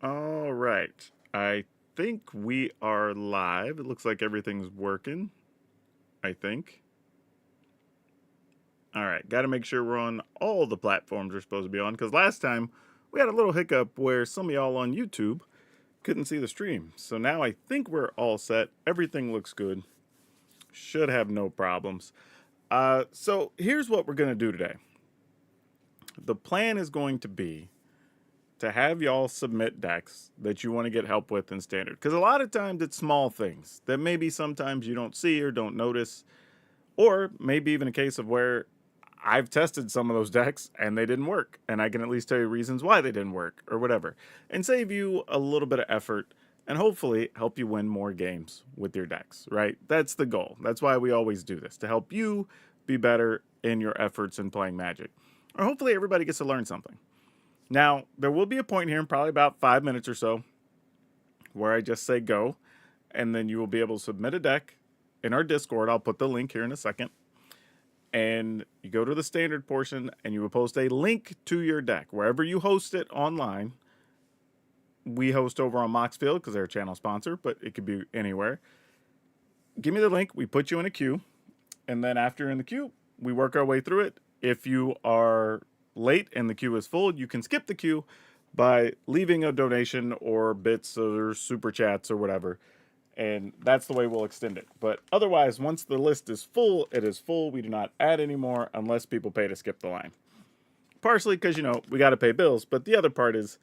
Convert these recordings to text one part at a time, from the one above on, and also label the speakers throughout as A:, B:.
A: All right. I think we are live. It looks like everything's working. I think. All right. Got to make sure we're on all the platforms we're supposed to be on because last time we had a little hiccup where some of y'all on YouTube couldn't see the stream. So now I think we're all set. Everything looks good. Should have no problems. So here's what we're going to do today. The plan is going to be to have y'all submit decks that you want to get help with in standard. Because a lot of times it's small things that maybe sometimes you don't see or don't notice. Or maybe even a case of where I've tested some of those decks and they didn't work. And I can at least tell you reasons why they didn't work or whatever. And save you a little bit of effort and hopefully help you win more games with your decks, right? That's the goal. That's why we always do this, to help you be better in your efforts in playing Magic. Or hopefully everybody gets to learn something. Now, there will be a point here in probably about 5 minutes or so where I just say go, and then you will be able to submit a deck in our Discord. I'll put the link here in a second. And you go to the standard portion and you will post a link to your deck. Wherever you host it online, we host over on Moxfield because they're a channel sponsor, but it could be anywhere. Give me the link, we put you in a queue, and then after you're in the queue, we work our way through it. If you are late and the queue is full, you can skip the queue by leaving a donation or bits or super chats or whatever. And that's the way we'll extend it. But otherwise, once the list is full, it is full. We do not add anymore unless people pay to skip the line. Partially because, we got to pay bills. But the other part is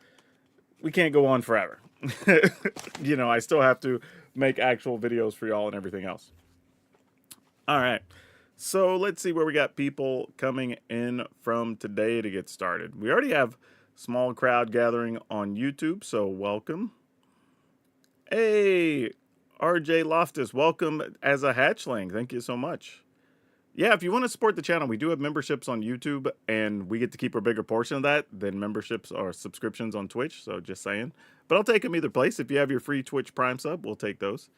A: we can't go on forever. I still have to make actual videos for y'all and everything else. All right. So let's see where we got people coming in from today to get started. We already have small crowd gathering on YouTube, so welcome. Hey, RJ Loftus, welcome as a hatchling. Thank you so much. Yeah, if you want to support the channel, we do have memberships on YouTube, and we get to keep a bigger portion of that than memberships or subscriptions on Twitch, so just saying. But I'll take them either place. If you have your free Twitch Prime sub, we'll take those.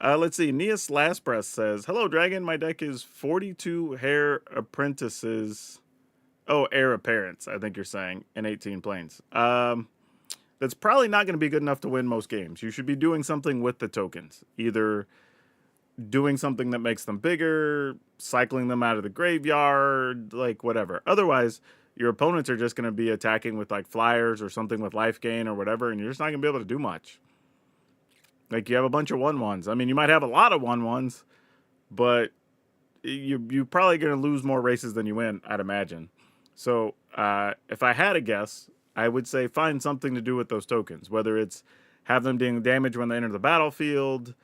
A: Let's see. Neas Last Breath says, "Hello, Dragon. My deck is 42 Hair Apprentices. Oh, Heir Apparents, I think you're saying, in 18 planes. That's probably not going to be good enough to win most games. You should be doing something with the tokens. Either doing something that makes them bigger, cycling them out of the graveyard, like whatever. Otherwise, your opponents are just going to be attacking with like flyers or something with life gain or whatever, and you're just not going to be able to do much. Like, you have a bunch of 1/1s. I mean, you might have a lot of 1/1s, but you're probably going to lose more races than you win, I'd imagine. So if I had a guess, I would say find something to do with those tokens, whether it's have them dealing damage when they enter the battlefield,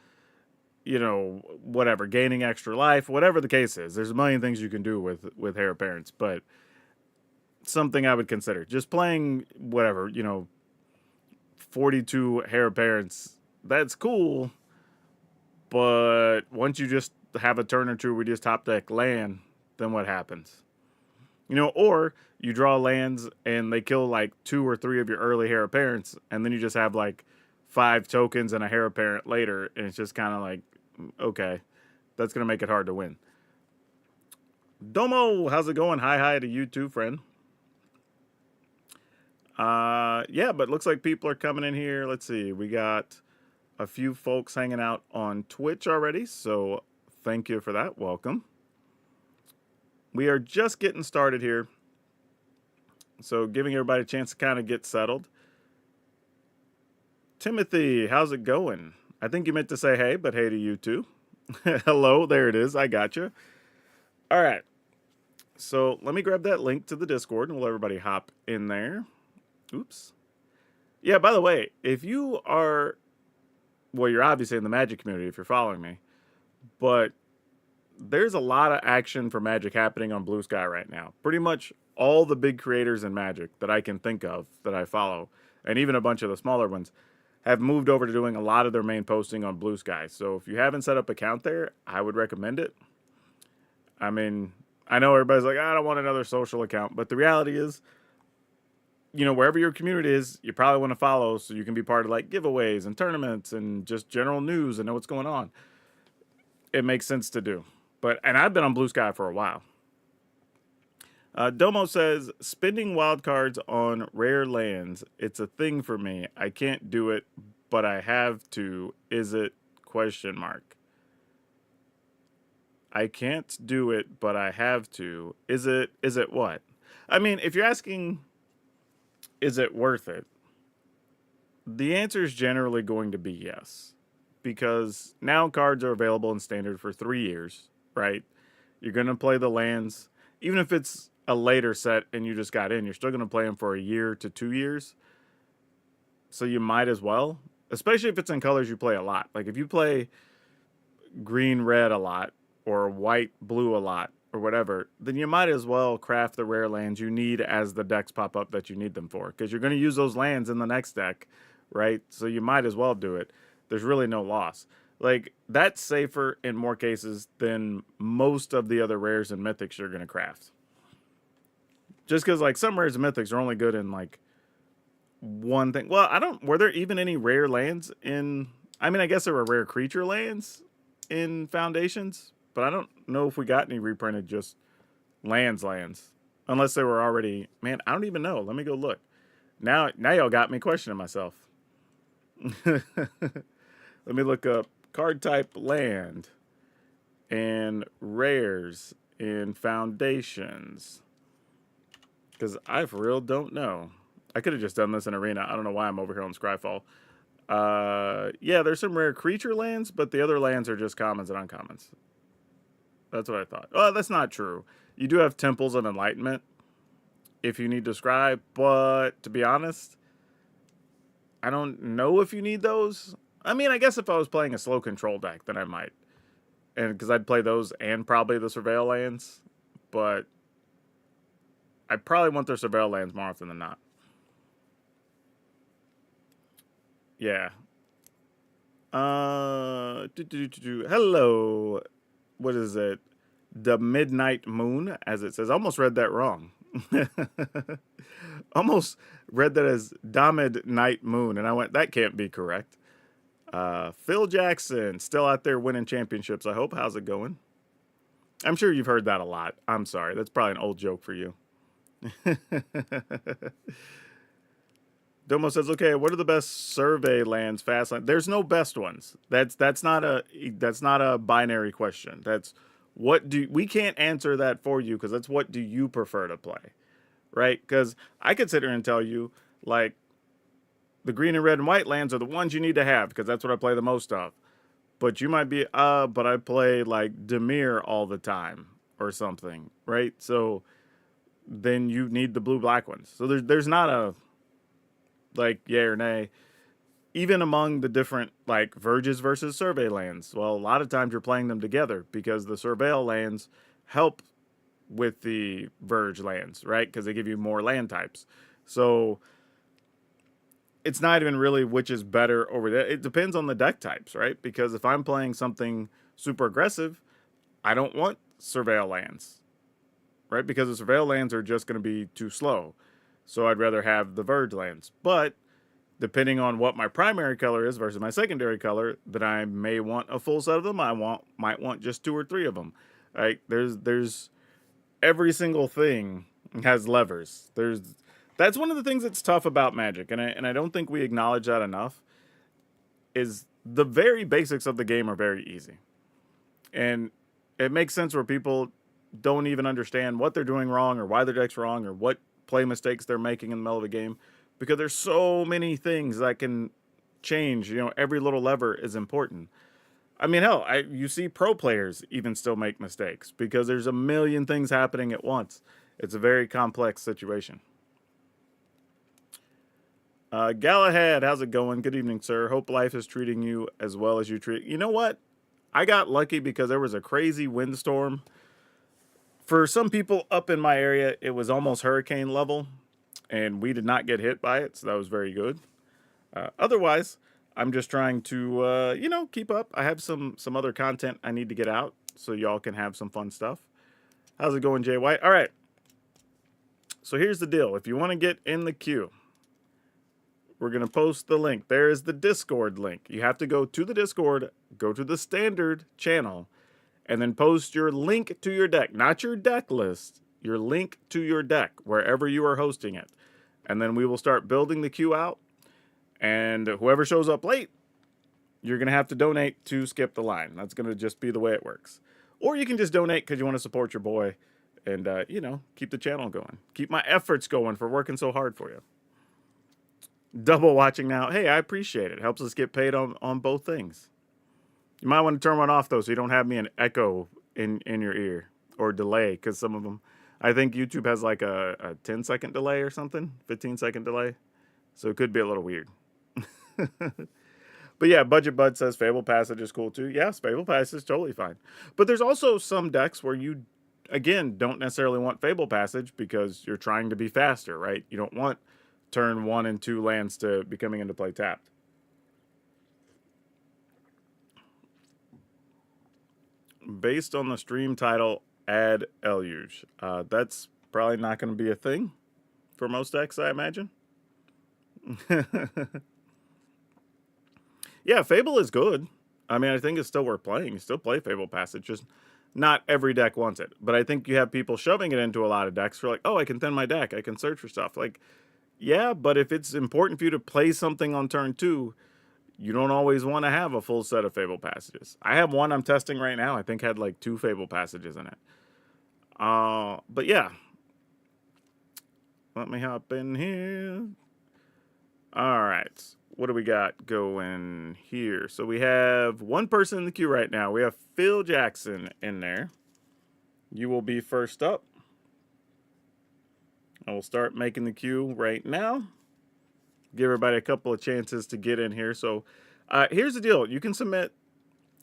A: whatever, gaining extra life, whatever the case is. There's a million things you can do with Heir Apparents, but something I would consider. Just playing whatever, 42 Heir Apparents, that's cool, but once you just have a turn or two where you just top deck land, then what happens? Or you draw lands and they kill like 2 or 3 of your early Heir Apparents, and then you just have like 5 tokens and a Heir Apparent later, and it's just kind of like, okay, that's going to make it hard to win. Domo, how's it going? Hi to you too, friend. Yeah, but looks like people are coming in here. Let's see, we got a few folks hanging out on Twitch already, so thank you for that. Welcome. We are just getting started here, so giving everybody a chance to kind of get settled. Timothy, how's it going? I think you meant to say hey, but hey to you too. Hello, there it is. I got you. All right. So let me grab that link to the Discord and we'll let everybody hop in there. Oops. Yeah, by the way, if you are, well, you're obviously in the Magic community if you're following me, but there's a lot of action for Magic happening on Blue Sky right now. Pretty much all the big creators in Magic that I can think of that I follow, and even a bunch of the smaller ones, have moved over to doing a lot of their main posting on Blue Sky. So if you haven't set up an account there, I would recommend it. I mean, I know everybody's like, I don't want another social account, but the reality is, wherever your community is, you probably want to follow so you can be part of like giveaways and tournaments and just general news and know what's going on. It makes sense to do. And I've been on Blue Sky for a while. Domo says, spending wild cards on rare lands. It's a thing for me. I can't do it, but I have to. Is it? Question mark. I can't do it, but I have to. Is it what? I mean, if you're asking, is it worth it? The answer is generally going to be yes. Because now cards are available in standard for 3 years, right? You're going to play the lands. Even if it's a later set and you just got in, you're still going to play them for a year to 2 years. So you might as well. Especially if it's in colors you play a lot. Like if you play green, red a lot, or white, blue a lot, or whatever, then you might as well craft the rare lands you need as the decks pop up that you need them for. Because you're going to use those lands in the next deck, right? So you might as well do it. There's really no loss. Like, that's safer in more cases than most of the other rares and mythics you're going to craft. Just because, like, some rares and mythics are only good in, like, one thing. Well, were there even any rare lands in, I mean, I guess there were rare creature lands in Foundations, but I don't know if we got any reprinted just lands. Unless they were already, man, I don't even know. Let me go look. Now y'all got me questioning myself. Let me look up card type land and rares in Foundations. Because I for real don't know. I could have just done this in Arena. I don't know why I'm over here on Scryfall. Yeah, there's some rare creature lands, but the other lands are just commons and uncommons. That's what I thought. Oh, that's not true. You do have Temples and Enlightenment if you need to scribe, but to be honest, I don't know if you need those. I mean, I guess if I was playing a slow control deck, then I might. And because I'd play those and probably the Surveil lands, but I probably want their Surveil lands more often than not. Yeah. Hello. What is it? The Midnight Moon, as it says. I almost read that wrong. Almost read that as Damid Night Moon, and I went, that can't be correct. Phil Jackson, still out there winning championships, I hope. How's it going? I'm sure you've heard that a lot. I'm sorry. That's probably an old joke for you. Domo says, okay, what are the best survey lands, fast land? There's no best ones. That's not a binary question. That's we can't answer that for you because that's what do you prefer to play, right? Because I could sit here and tell you, like, the green and red and white lands are the ones you need to have because that's what I play the most of. But you might be, but I play like Dimir all the time or something, right? So then you need the blue-black ones. So there's not a, like, yay or nay. Even among the different, like, Verges versus Survey lands, well, a lot of times you're playing them together because the Surveil lands help with the Verge lands, right? Because they give you more land types. So it's not even really which is better over there. It depends on the deck types, right? Because if I'm playing something super aggressive, I don't want Surveil lands, right? Because the Surveil lands are just going to be too slow. So I'd rather have the Verge lands. But depending on what my primary color is versus my secondary color, then I may want a full set of them. Might want just 2 or 3 of them. Right? There's every single thing has levers. That's one of the things that's tough about Magic, and I don't think we acknowledge that enough. Is the very basics of the game are very easy, and it makes sense where people don't even understand what they're doing wrong or why their deck's wrong or what play mistakes they're making in the middle of the game. Because there's so many things that can change. You know, every little lever is important. I mean, hell, you see pro players even still make mistakes because there's a million things happening at once. It's a very complex situation. Galahad, how's it going? Good evening, sir. Hope life is treating you as well as you treat. You know what? I got lucky because there was a crazy windstorm. For some people up in my area, it was almost hurricane level. And we did not get hit by it, so that was very good. Otherwise, I'm just trying to, keep up. I have some other content I need to get out, so y'all can have some fun stuff. How's it going, Jay White? All right. So here's the deal. If you want to get in the queue, we're going to post the link. There is the Discord link. You have to go to the Discord, go to the standard channel, and then post your link to your deck. Not your deck list, your link to your deck, wherever you are hosting it. And then we will start building the queue out. And whoever shows up late, you're going to have to donate to skip the line. That's going to just be the way it works. Or you can just donate because you want to support your boy and, keep the channel going. Keep my efforts going for working so hard for you. Double watching now. Hey, I appreciate it. Helps us get paid on both things. You might want to turn one off, though, so you don't have me an echo in your ear. Or delay, because some of them... I think YouTube has like a 10-second delay or something. 15-second delay. So it could be a little weird. But yeah, Budget Bud says Fable Passage is cool too. Yes, Fable Passage is totally fine. But there's also some decks where you, again, don't necessarily want Fable Passage because you're trying to be faster, right? You don't want turn 1 and 2 lands to be coming into play tapped. Based on the stream title, add Eluge. That's probably not going to be a thing for most decks, I imagine. Yeah, Fable is good. I mean, I think it's still worth playing. You still play Fable Passage, just not every deck wants it. But I think you have people shoving it into a lot of decks for like, oh, I can thin my deck. I can search for stuff. Like, yeah, but if it's important for you to play something on turn 2, you don't always want to have a full set of Fable Passages. I have one I'm testing right now. I think had like 2 Fable Passages in it. But yeah. Let me hop in here. All right. What do we got going here? So we have one person in the queue right now. We have Phil Jackson in there. You will be first up. I will start making the queue right now. Give everybody a couple of chances to get in here. So here's the deal. You can submit.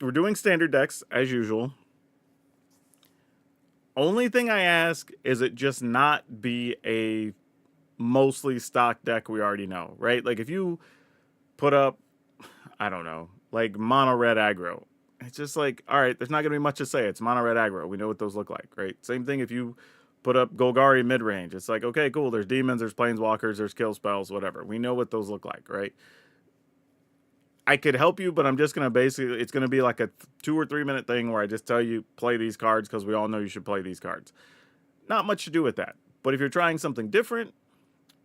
A: We're doing standard decks as usual. Only thing I ask is it just not be a mostly stock deck we already know, right? Like if you put up, I don't know, like mono red aggro. It's just like, all right, there's not going to be much to say. It's mono red aggro. We know what those look like, right? Same thing if you put up Golgari mid-range. It's like, okay, cool. There's demons, there's planeswalkers, there's kill spells, whatever. We know what those look like, right? I could help you, but I'm just going to basically, it's going to be like a 2 or 3 minute thing where I just tell you, play these cards because we all know you should play these cards. Not much to do with that. But if you're trying something different,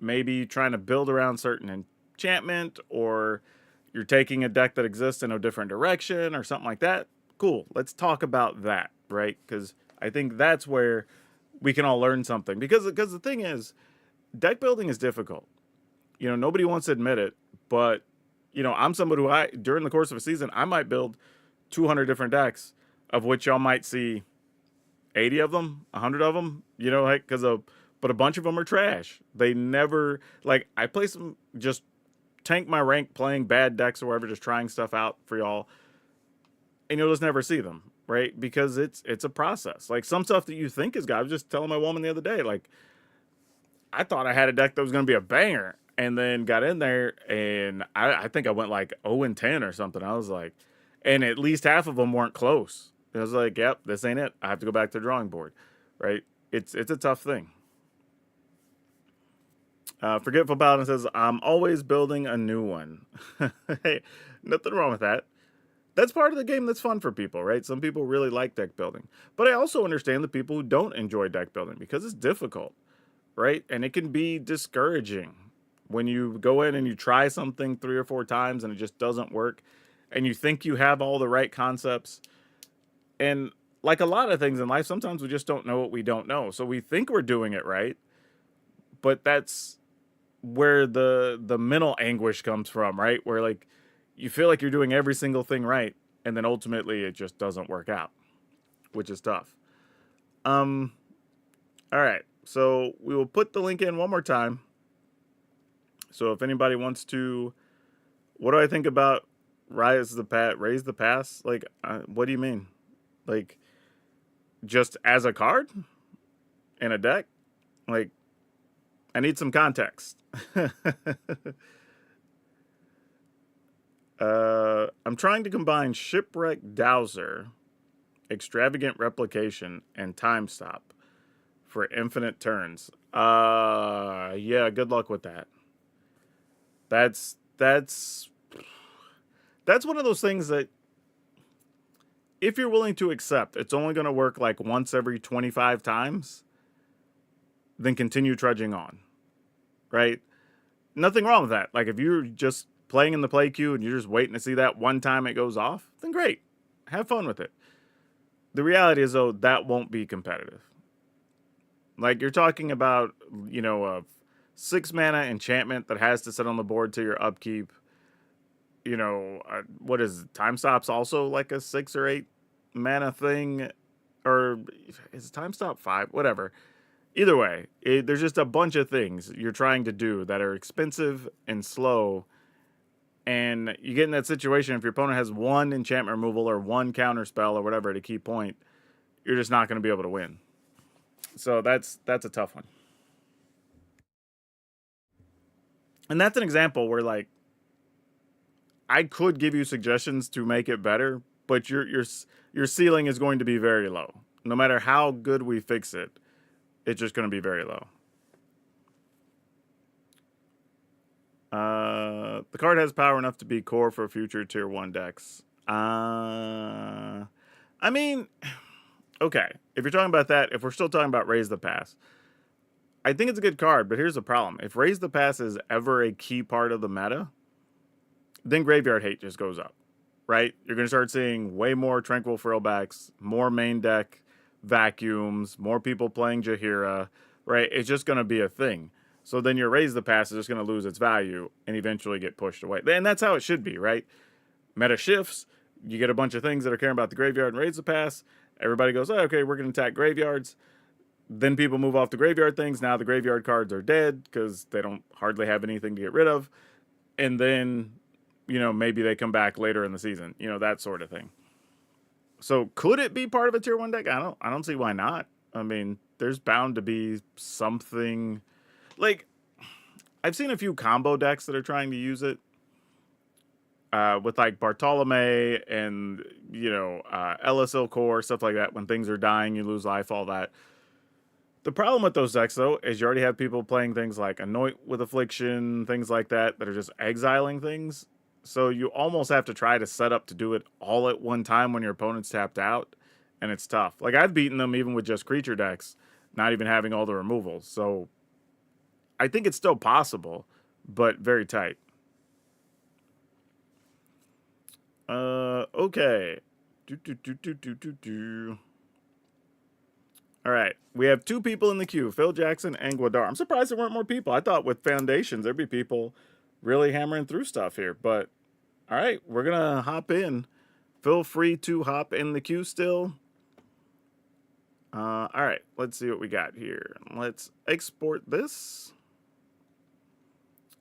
A: maybe trying to build around certain enchantment, or you're taking a deck that exists in a different direction or something like that, cool. Let's talk about that, right? Because I think that's where we can all learn something. Because the thing is, deck building is difficult. You know, nobody wants to admit it, but, you know, I'm somebody who during the course of a season, I might build 200 different decks, of which y'all might see 80 of them, 100 of them, you know, like, but a bunch of them are trash. They never, like, I play some, just tank my rank playing bad decks or whatever, just trying stuff out for y'all, and you'll just never see them, right? Because it's a process. Like, some stuff that you think is good, I was just telling my woman the other day, like, I thought I had a deck that was going to be a banger, and then got in there, and I think I went like 0-10 or something. I was like, and at least half of them weren't close. I was like, yep, this ain't it. I have to go back to the drawing board, right? It's a tough thing. Forgetful Paladin says, I'm always building a new one. Hey, nothing wrong with that. That's part of the game that's fun for people, right? Some people really like deck building. But I also understand the people who don't enjoy deck building because it's difficult, right? And it can be discouraging when you go in and you try something 3 or 4 times and it just doesn't work, and you think you have all the right concepts. And like a lot of things in life, sometimes we just don't know what we don't know. So we think we're doing it right, but that's where the mental anguish comes from, right? Where like you feel like you're doing every single thing right, and then ultimately it just doesn't work out, which is tough. All right, so we will put the link in one more time. So if anybody wants to, what do I think about raise the pass? Like, what do you mean? Like, just as a card in a deck? Like, I need some context. I'm trying to combine Shipwreck Dowser, Extravagant Replication, and Time Stop for infinite turns. Yeah, good luck with that. That's one of those things that if you're willing to accept, it's only going to work like once every 25 times. then continue trudging on, right? Nothing wrong with that. Like, if you're just playing in the play queue and you're just waiting to see that one time it goes off, then great. Have fun with it. The reality is, though, that won't be competitive. Like, you're talking about, a 6 mana enchantment that has to sit on the board to your upkeep. What is Time Stop's also like a 6 or 8 mana thing? Or is Time Stop 5? Whatever. Either way, there's just a bunch of things you're trying to do that are expensive and slow. And you get in that situation if your opponent has one enchantment removal or one counter spell or whatever at a key point, you're just not going to be able to win. So that's a tough one. And that's an example where, like, I could give you suggestions to make it better, but your ceiling is going to be very low. No matter how good we fix it, it's just going to be very low. The card has power enough to be core for future tier 1 decks. I mean, okay. If you're talking about that, if we're still talking about Raise the Pass, I think it's a good card, but here's the problem. If Raise the Pass is ever a key part of the meta, then Graveyard Hate just goes up, right? You're going to start seeing way more Tranquil Frillbacks, more main deck vacuums, more people playing Jaheira, right? It's just going to be a thing. So then your Raise the Pass is just going to lose its value and eventually get pushed away. And that's how it should be, right? Meta shifts, you get a bunch of things that are caring about the graveyard and Raise the Pass. Everybody goes, oh, okay, we're going to attack graveyards. Then people move off the graveyard things. Now the graveyard cards are dead because they don't hardly have anything to get rid of. And then, maybe they come back later in the season. That sort of thing. So could it be part of a tier 1 deck? I don't see why not. I mean, there's bound to be something. Like, I've seen a few combo decks that are trying to use it. With like Bartolome and, LSL Core, stuff like that. When things are dying, you lose life, all that. The problem with those decks, though, is you already have people playing things like Anoint with Affliction, things like that are just exiling things. So you almost have to try to set up to do it all at one time when your opponent's tapped out, and it's tough. Like, I've beaten them even with just creature decks, not even having all the removals. So I think it's still possible, but very tight. Okay. All right. We have 2 people in the queue, Phil Jackson and Guadar. I'm surprised there weren't more people. I thought with Foundations, there'd be people really hammering through stuff here. But, all right, we're going to hop in. Feel free to hop in the queue still. All right, let's see what we got here. Let's export this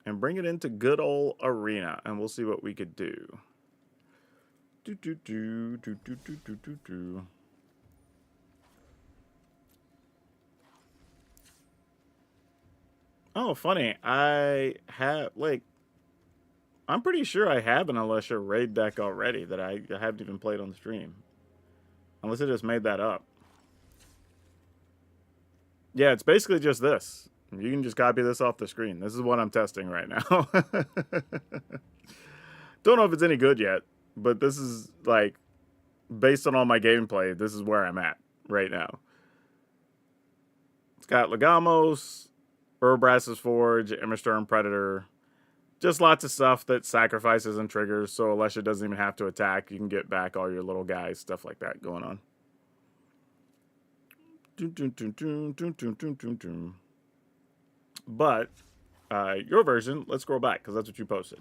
A: and bring it into good old Arena, and we'll see what we could do. Oh, funny. I have, I'm pretty sure I have an Alesha raid deck already that I haven't even played on the stream. Unless I just made that up. Yeah, it's basically just this. You can just copy this off the screen. This is what I'm testing right now. Don't know if it's any good yet, but this is, like, based on all my gameplay, this is where I'm at right now. It's got Legamos, Urbrass's Forge, Immersturm Predator. Just lots of stuff that sacrifices and triggers, so Alesha doesn't even have to attack. You can get back all your little guys, stuff like that going on. But your version, let's scroll back, because that's what you posted.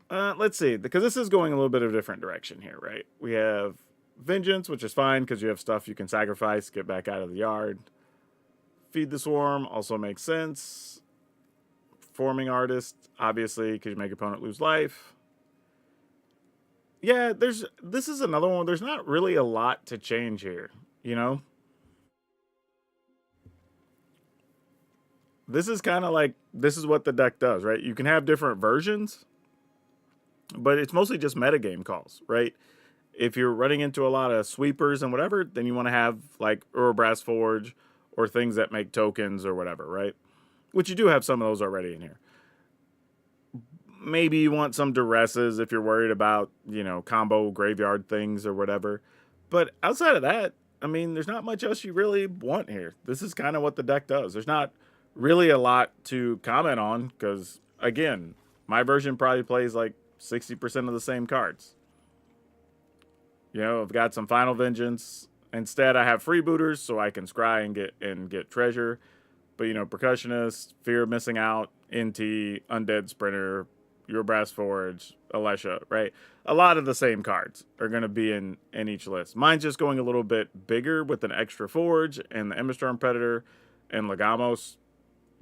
A: Let's see, because this is going a little bit of a different direction here, right? We have Vengeance, which is fine, because you have stuff you can sacrifice, get back out of the yard. Feed the Swarm also makes sense. Forming Artist, obviously, because you make your opponent lose life. Yeah, this is another one. There's not really a lot to change here, This is kind of like, this is what the deck does, right? You can have different versions, but it's mostly just metagame calls, right? If you're running into a lot of sweepers and whatever, then you want to have, like, Urbrass Forge or things that make tokens or whatever, right? Which you do have some of those already in here. Maybe you want some Duresses if you're worried about, combo graveyard things or whatever. But outside of that, I mean, there's not much else you really want here. This is kind of what the deck does. There's not really a lot to comment on because, again, my version probably plays like 60% of the same cards. You know, I've got some Final Vengeance. Instead, I have freebooters so I can scry and get treasure. But, you know, Percussionist, Fear of Missing Out, NT, Undead Sprinter, Eurobrass Forge, Alesha, right? A lot of the same cards are going to be in each list. Mine's just going a little bit bigger with an extra Forge and the Emberstorm Predator and Legamos.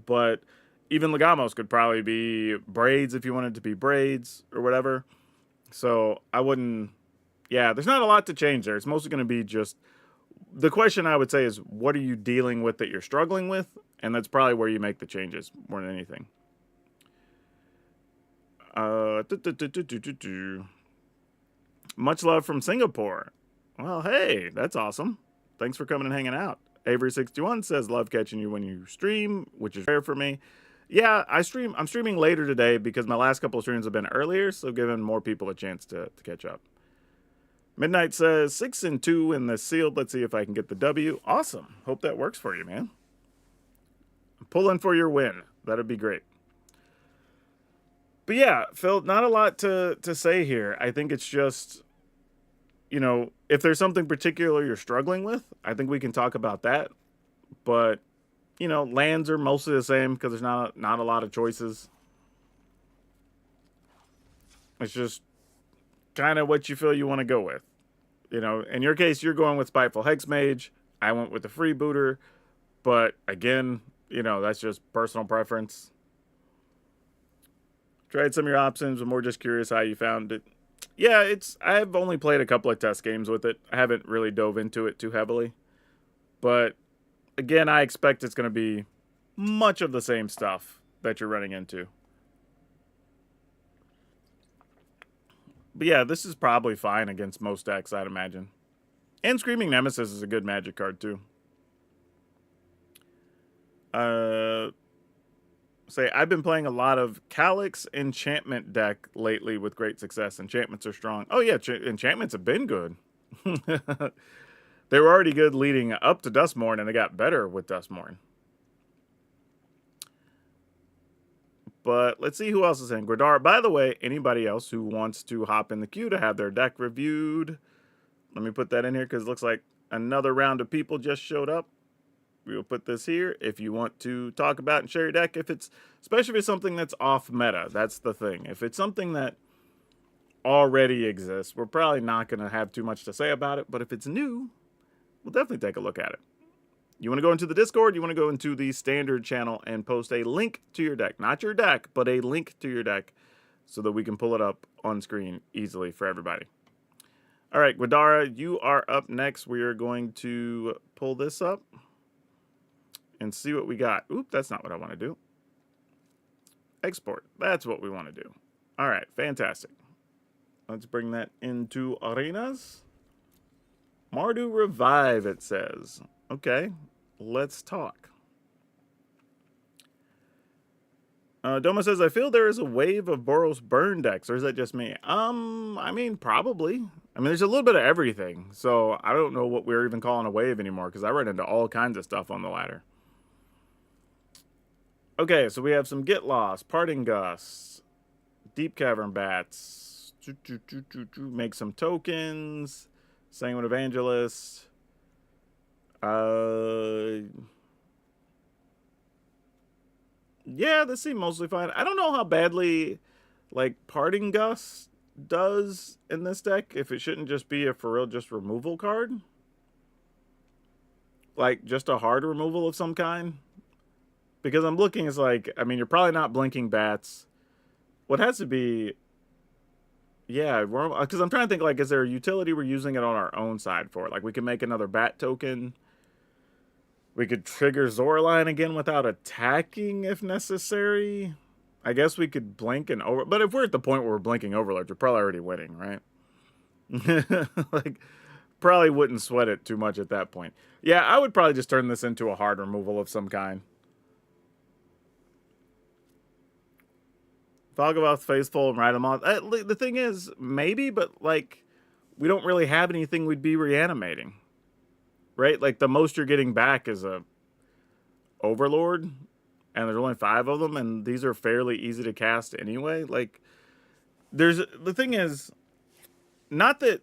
A: But even Legamos could probably be Braids if you wanted to be Braids or whatever. So I wouldn't... Yeah, there's not a lot to change there. It's mostly going to be just... The question I would say is, what are you dealing with that you're struggling with? And that's probably where you make the changes more than anything. Much love from Singapore. Well, hey, that's awesome. Thanks for coming and hanging out. Avery61 says, love catching you when you stream, which is rare for me. Yeah, I'm streaming later today because my last couple of streams have been earlier, so giving more people a chance to catch up. Midnight says 6-2 in the sealed. Let's see if I can get the W. Awesome. Hope that works for you, man. I'm pulling for your win. That'd be great. But yeah, Phil, not a lot to say here. I think it's just, you know, if there's something particular you're struggling with, I think we can talk about that. But, you know, lands are mostly the same because there's not a lot of choices. It's just kind of what you feel you want to go with. You know, in your case, you're going with Spiteful Hexmage. I went with the Freebooter. But again, you know, that's just personal preference. Tried some of your options. I'm more just curious how you found it. Yeah, I've only played a couple of test games with it. I haven't really dove into it too heavily. But again, I expect it's going to be much of the same stuff that you're running into. But yeah, this is probably fine against most decks, I'd imagine. And Screaming Nemesis is a good Magic card, too. I've been playing a lot of Calyx Enchantment deck lately with great success. Enchantments are strong. Oh yeah, Enchantments have been good. They were already good leading up to Duskmourn, and they got better with Duskmourn. But let's see who else is in. Gridar. By the way, anybody else who wants to hop in the queue to have their deck reviewed, let me put that in here because it looks like another round of people just showed up. We will put this here if you want to talk about and share your deck. Especially if it's something that's off meta, that's the thing. If it's something that already exists, we're probably not going to have too much to say about it. But if it's new, we'll definitely take a look at it. You want to go into the Discord, you want to go into the standard channel and post a link to your deck. Not your deck, but a link to your deck so that we can pull it up on screen easily for everybody. All right, Guadara, you are up next. We are going to pull this up and see what we got. Oop, that's not what I want to do. Export. That's what we want to do. All right, fantastic. Let's bring that into Arenas. Mardu Revive, it says. Okay, let's talk. Doma says, I feel there is a wave of Boros burn decks, or is that just me? I mean, probably. I mean, there's a little bit of everything, so I don't know what we're even calling a wave anymore, because I run into all kinds of stuff on the ladder. Okay, so we have some Get Lost, Parting Gusts, Deep Cavern Bats, make some tokens, Sanguine Evangelist. Yeah, this seemed mostly fine. I don't know how badly, like, Parting Gust does in this deck, if it shouldn't just be a for real just removal card. Like, just a hard removal of some kind. Because I'm looking, it's like, I mean, you're probably not blinking bats. What has to be... Yeah, because I'm trying to think, like, is there a utility we're using it on our own side for? Like, we can make another bat token. We could trigger Zoraline again without attacking if necessary. I guess we could blink and over... But if we're at the point where we're blinking Overlords, we're probably already winning, right? Like, probably wouldn't sweat it too much at that point. Yeah, I would probably just turn this into a hard removal of some kind. Falgovath Faithful and Ride 'em Off. The thing is, maybe, but, like, we don't really have anything we'd be reanimating. right? Like the most you're getting back is a Overlord, and there's only 5 of them, and these are fairly easy to cast anyway. Like, the thing is, not that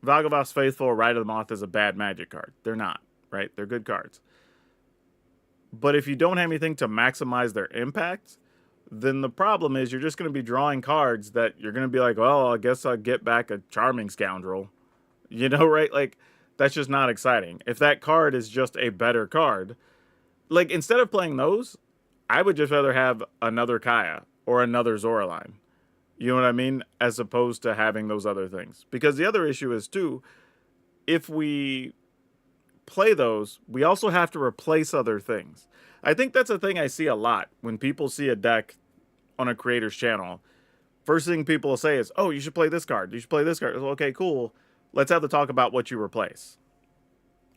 A: Valgavas Faithful or Rite of the Moth is a bad magic card. They're not, right? They're good cards. But if you don't have anything to maximize their impact, then the problem is you're just going to be drawing cards that you're going to be like, well, I guess I'll get back a Charming Scoundrel. You know, right? Like, that's just not exciting. If that card is just a better card, like, instead of playing those, I would just rather have another Kaya or another Zoraline. You know what I mean? As opposed to having those other things. Because the other issue is, too, if we play those, we also have to replace other things. I think that's a thing I see a lot when people see a deck on a creator's channel. First thing people will say is, oh, you should play this card. You should play this card. Well, okay, cool. Let's have the talk about what you replace.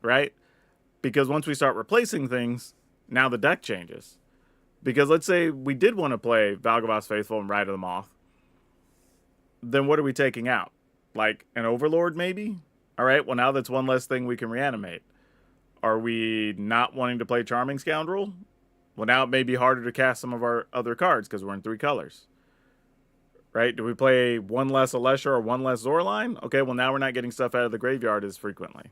A: Right? Because once we start replacing things, now the deck changes. Because let's say we did want to play Valgavas Faithful and Rite of the Moth. Then what are we taking out? Like an Overlord, maybe? All right, well, now that's one less thing we can reanimate. Are we not wanting to play Charming Scoundrel? Well, now it may be harder to cast some of our other cards because we're in 3 colors. Right? Do we play one less Alesha or one less Zoraline? Okay, well, now we're not getting stuff out of the graveyard as frequently.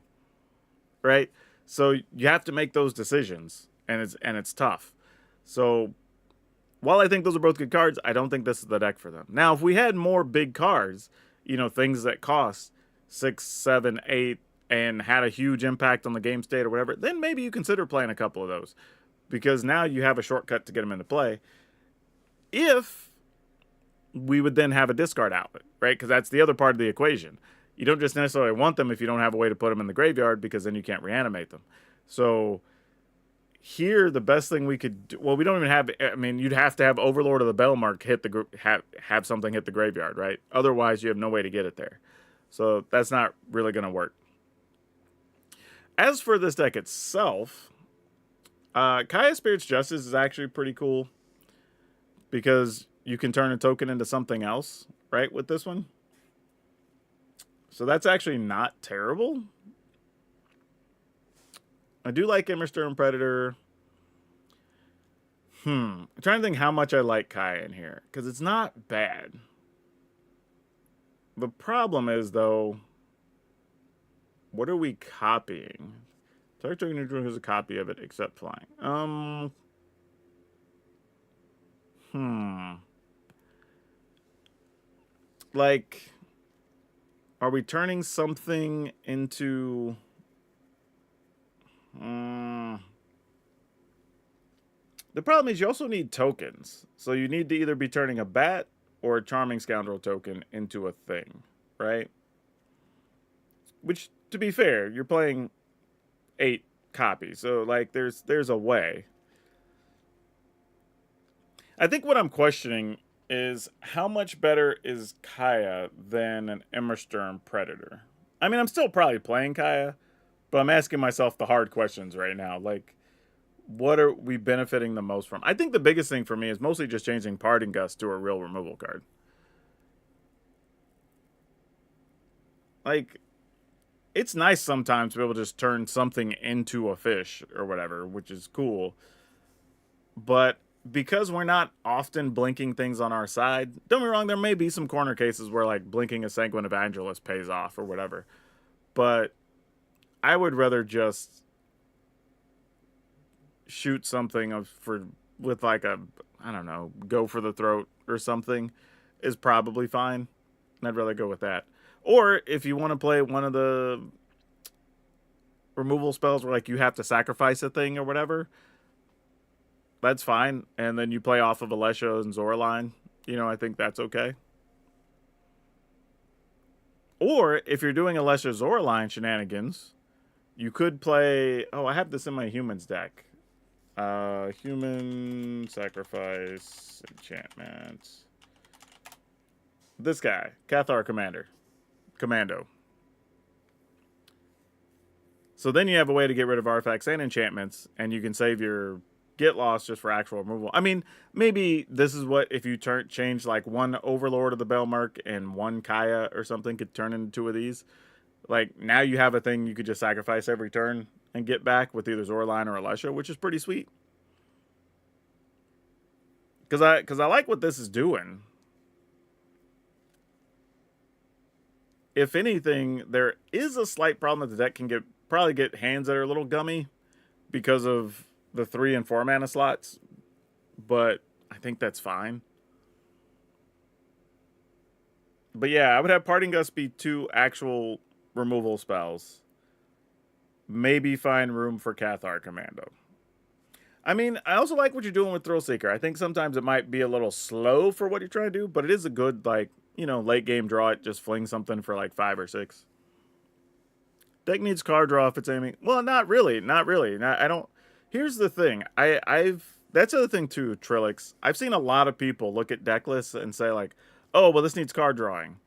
A: Right? So you have to make those decisions, and it's tough. So while I think those are both good cards, I don't think this is the deck for them. Now, if we had more big cards, you know, things that cost 6, 7, 8, and had a huge impact on the game state or whatever, then maybe you consider playing a couple of those. Because now you have a shortcut to get them into play. If we would then have a discard outlet, right? Because that's the other part of the equation. You don't just necessarily want them if you don't have a way to put them in the graveyard, because then you can't reanimate them. So here, the best thing we could do, well, we don't even have, I mean, you'd have to have Overlord of the Bellmark hit the, have something hit the graveyard, right? Otherwise, you have no way to get it there. So that's not really going to work. As for this deck itself, Kaya Spirit's Justice is actually pretty cool because you can turn a token into something else, right, with this one. So that's actually not terrible. I do like Immersturm Predator. I'm trying to think how much I like Kaya in here, because it's not bad. The problem is, though, what are we copying? Target token neutral has a copy of it, except flying. Like, are we turning something into... The problem is you also need tokens. So you need to either be turning a bat or a Charming Scoundrel token into a thing, right? Which, to be fair, you're playing 8 copies. So, like, there's a way. I think what I'm questioning is how much better is Kaya than an Immersturm Predator? I mean, I'm still probably playing Kaya, but I'm asking myself the hard questions right now. Like, what are we benefiting the most from? I think the biggest thing for me is mostly just changing Parting Gust to a real removal card. Like, it's nice sometimes to be able to just turn something into a fish or whatever, which is cool. But because we're not often blinking things on our side, don't get me wrong, there may be some corner cases where, like, blinking a Sanguine Evangelist pays off or whatever. But I would rather just shoot something with like a, I don't know, go for the throat or something is probably fine. And I'd rather go with that. Or if you want to play one of the removal spells where, like, you have to sacrifice a thing or whatever, that's fine. And then you play off of Alesha and Zoraline. You know, I think that's okay. Or if you're doing Alesha Zoraline shenanigans, you could play... Oh, I have this in my humans deck. Human sacrifice enchantment. This guy, Cathar Commando. So then you have a way to get rid of artifacts and enchantments, and you can save your get lost just for actual removal. I mean, maybe this is what, if you change like one Overlord of the Bellmark and one Kaya or something, could turn into 2 of these. Like, now you have a thing you could just sacrifice every turn and get back with either Zorline or Alesha, which is pretty sweet. Because I like what this is doing. If anything, there is a slight problem that the deck can probably get hands that are a little gummy because of the 3 and 4 mana slots, but I think that's fine. But yeah, I would have Parting Gust be 2 actual removal spells. Maybe find room for Cathar Commando. I mean, I also like what you're doing with Thrill Seeker. I think sometimes it might be a little slow for what you're trying to do, but it is a good, like, late game draw it, just fling something for like 5 or 6. Deck needs card draw if it's aiming. Well, not really. I don't. Here's the thing. That's the other thing too, Trilix. I've seen a lot of people look at deck lists and say like, oh, well, this needs card drawing.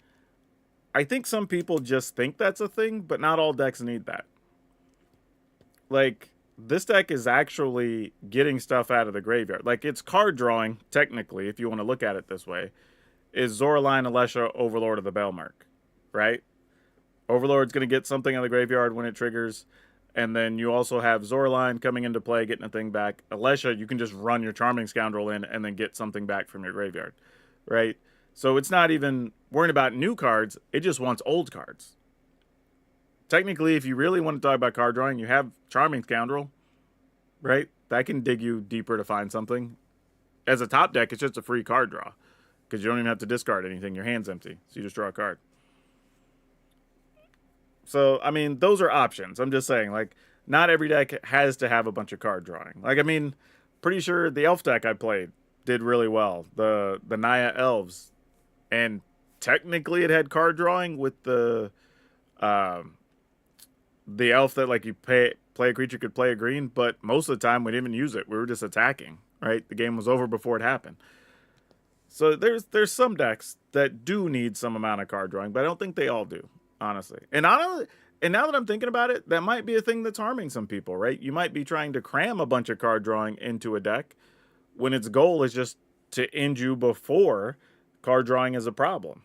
A: I think some people just think that's a thing, but not all decks need that. Like, this deck is actually getting stuff out of the graveyard. Like, it's card drawing, technically, if you want to look at it this way, is Zoraline, Alesha, Overlord of the Belmark, right? Overlord's going to get something out of the graveyard when it triggers, and then you also have Zoraline coming into play, getting a thing back. Alesha, you can just run your Charming Scoundrel in and then get something back from your graveyard, right? So it's not even worrying about new cards, it just wants old cards. Technically, if you really want to talk about card drawing, you have Charming Scoundrel, right? That can dig you deeper to find something. As a top deck, it's just a free card draw, because you don't even have to discard anything. Your hand's empty, so you just draw a card. So, I mean, those are options. I'm just saying, like, not every deck has to have a bunch of card drawing. Like, I mean, pretty sure the Elf deck I played did really well. The Naya Elves. And technically it had card drawing with the Elf that, like, you play a creature could play a green, but most of the time we didn't even use it. We were just attacking, right? The game was over before it happened. So there's some decks that do need some amount of card drawing, but I don't think they all do, honestly. And now that I'm thinking about it, that might be a thing that's harming some people, right? You might be trying to cram a bunch of card drawing into a deck when its goal is just to end you before card drawing is a problem.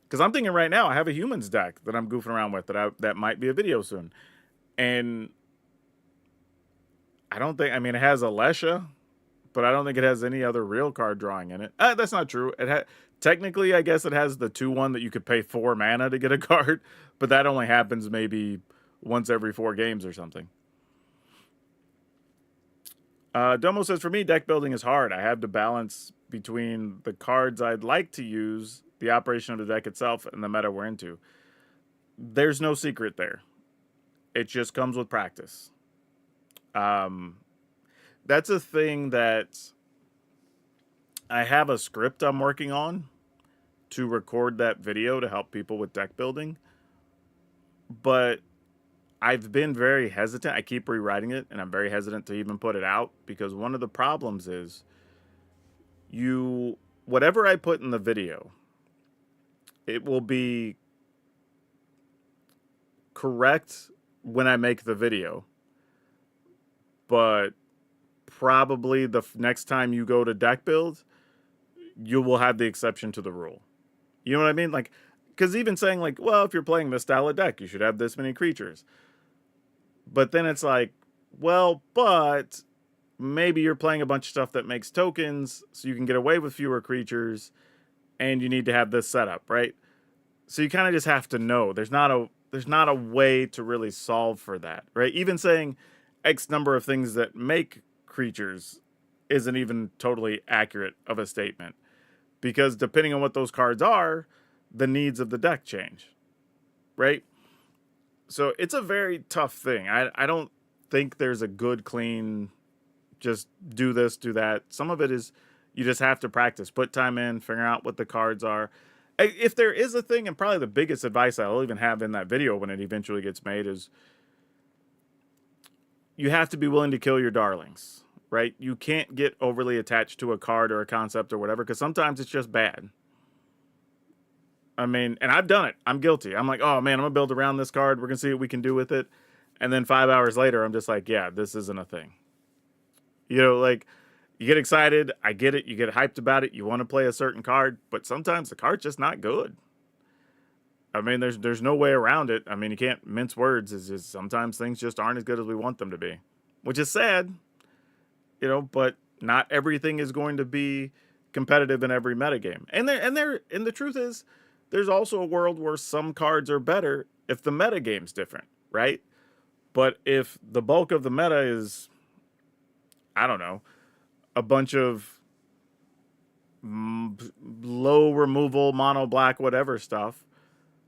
A: Because I'm thinking right now, I have a humans deck that I'm goofing around with that might be a video soon. And I don't think, I mean, it has Alesha, but I don't think it has any other real card drawing in it. That's not true. Technically, I guess it has the 2/1 that you could pay 4 mana to get a card, but that only happens maybe once every 4 games or something. Domo says, for me, deck building is hard. I have to balance between the cards I'd like to use, the operation of the deck itself, and the meta we're into. There's no secret there. It just comes with practice. That's a thing that I have a script I'm working on to record that video to help people with deck building. But I've been very hesitant. I keep rewriting it, and I'm very hesitant to even put it out, because one of the problems is whatever I put in the video, it will be correct when I make the video, but probably the next time you go to deck build, you will have the exception to the rule. You know what I mean? Like, because even saying like, well, if you're playing this style of deck, you should have this many creatures. But then it's like, well, but maybe you're playing a bunch of stuff that makes tokens, so you can get away with fewer creatures, and you need to have this setup, right? So you kind of just have to know. There's not a way to really solve for that, right? Even saying X number of things that make creatures isn't even totally accurate of a statement, because depending on what those cards are, the needs of the deck change, right? So it's a very tough thing. I don't think there's a good, clean, just do this, do that. Some of it is you just have to practice, put time in, figure out what the cards are. If there is a thing, and probably the biggest advice I'll even have in that video when it eventually gets made, is you have to be willing to kill your darlings, right? You can't get overly attached to a card or a concept or whatever, because sometimes it's just bad. I mean, and I've done it. I'm guilty. I'm like, oh man, I'm going to build around this card. We're going to see what we can do with it. And then 5 hours later, I'm just like, yeah, this isn't a thing. You know, like, you get excited. I get it. You get hyped about it. You want to play a certain card, but sometimes the card's just not good. I mean, there's no way around it. I mean, you can't mince words. It's just sometimes things just aren't as good as we want them to be, which is sad, but not everything is going to be competitive in every metagame. And the truth is, there's also a world where some cards are better if the metagame's different, right? But if the bulk of the meta is, I don't know, a bunch of low removal, mono black, whatever stuff,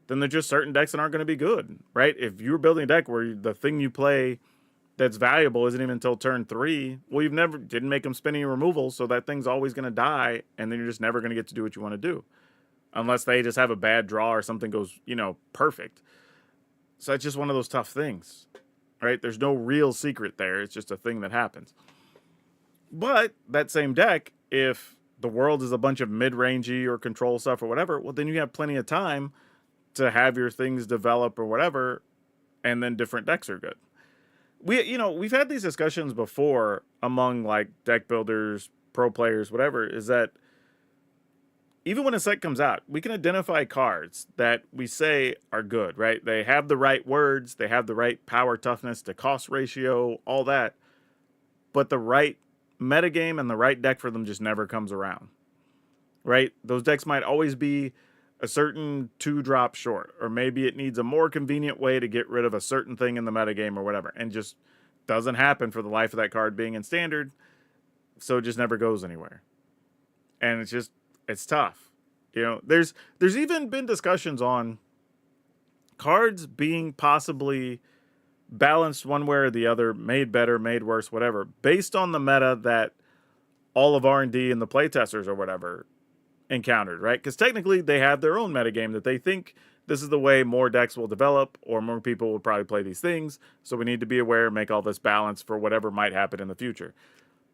A: then there's just certain decks that aren't going to be good, right? If you're building a deck where the thing you play that's valuable isn't even until turn 3, well, didn't make them spin any removal, so that thing's always going to die, and then you're just never going to get to do what you want to do. Unless they just have a bad draw or something goes, perfect. So it's just one of those tough things, right? There's no real secret there. It's just a thing that happens. But that same deck, if the world is a bunch of mid-rangey or control stuff or whatever, well, then you have plenty of time to have your things develop or whatever, and then different decks are good. We've had these discussions before among like deck builders, pro players, whatever, is that even when a set comes out, we can identify cards that we say are good, right? They have the right words, they have the right power toughness to cost ratio, all that, but the right metagame and the right deck for them just never comes around, right? Those decks might always be a certain 2-drop short, or maybe it needs a more convenient way to get rid of a certain thing in the metagame or whatever, and just doesn't happen for the life of that card being in standard, so it just never goes anywhere. And it's tough. There's even been discussions on cards being possibly balanced one way or the other, made better, made worse, whatever, based on the meta that all of R&D and the playtesters or whatever encountered, right? Because technically they have their own metagame that they think this is the way more decks will develop, or more people will probably play these things, so we need to be aware and make all this balance for whatever might happen in the future.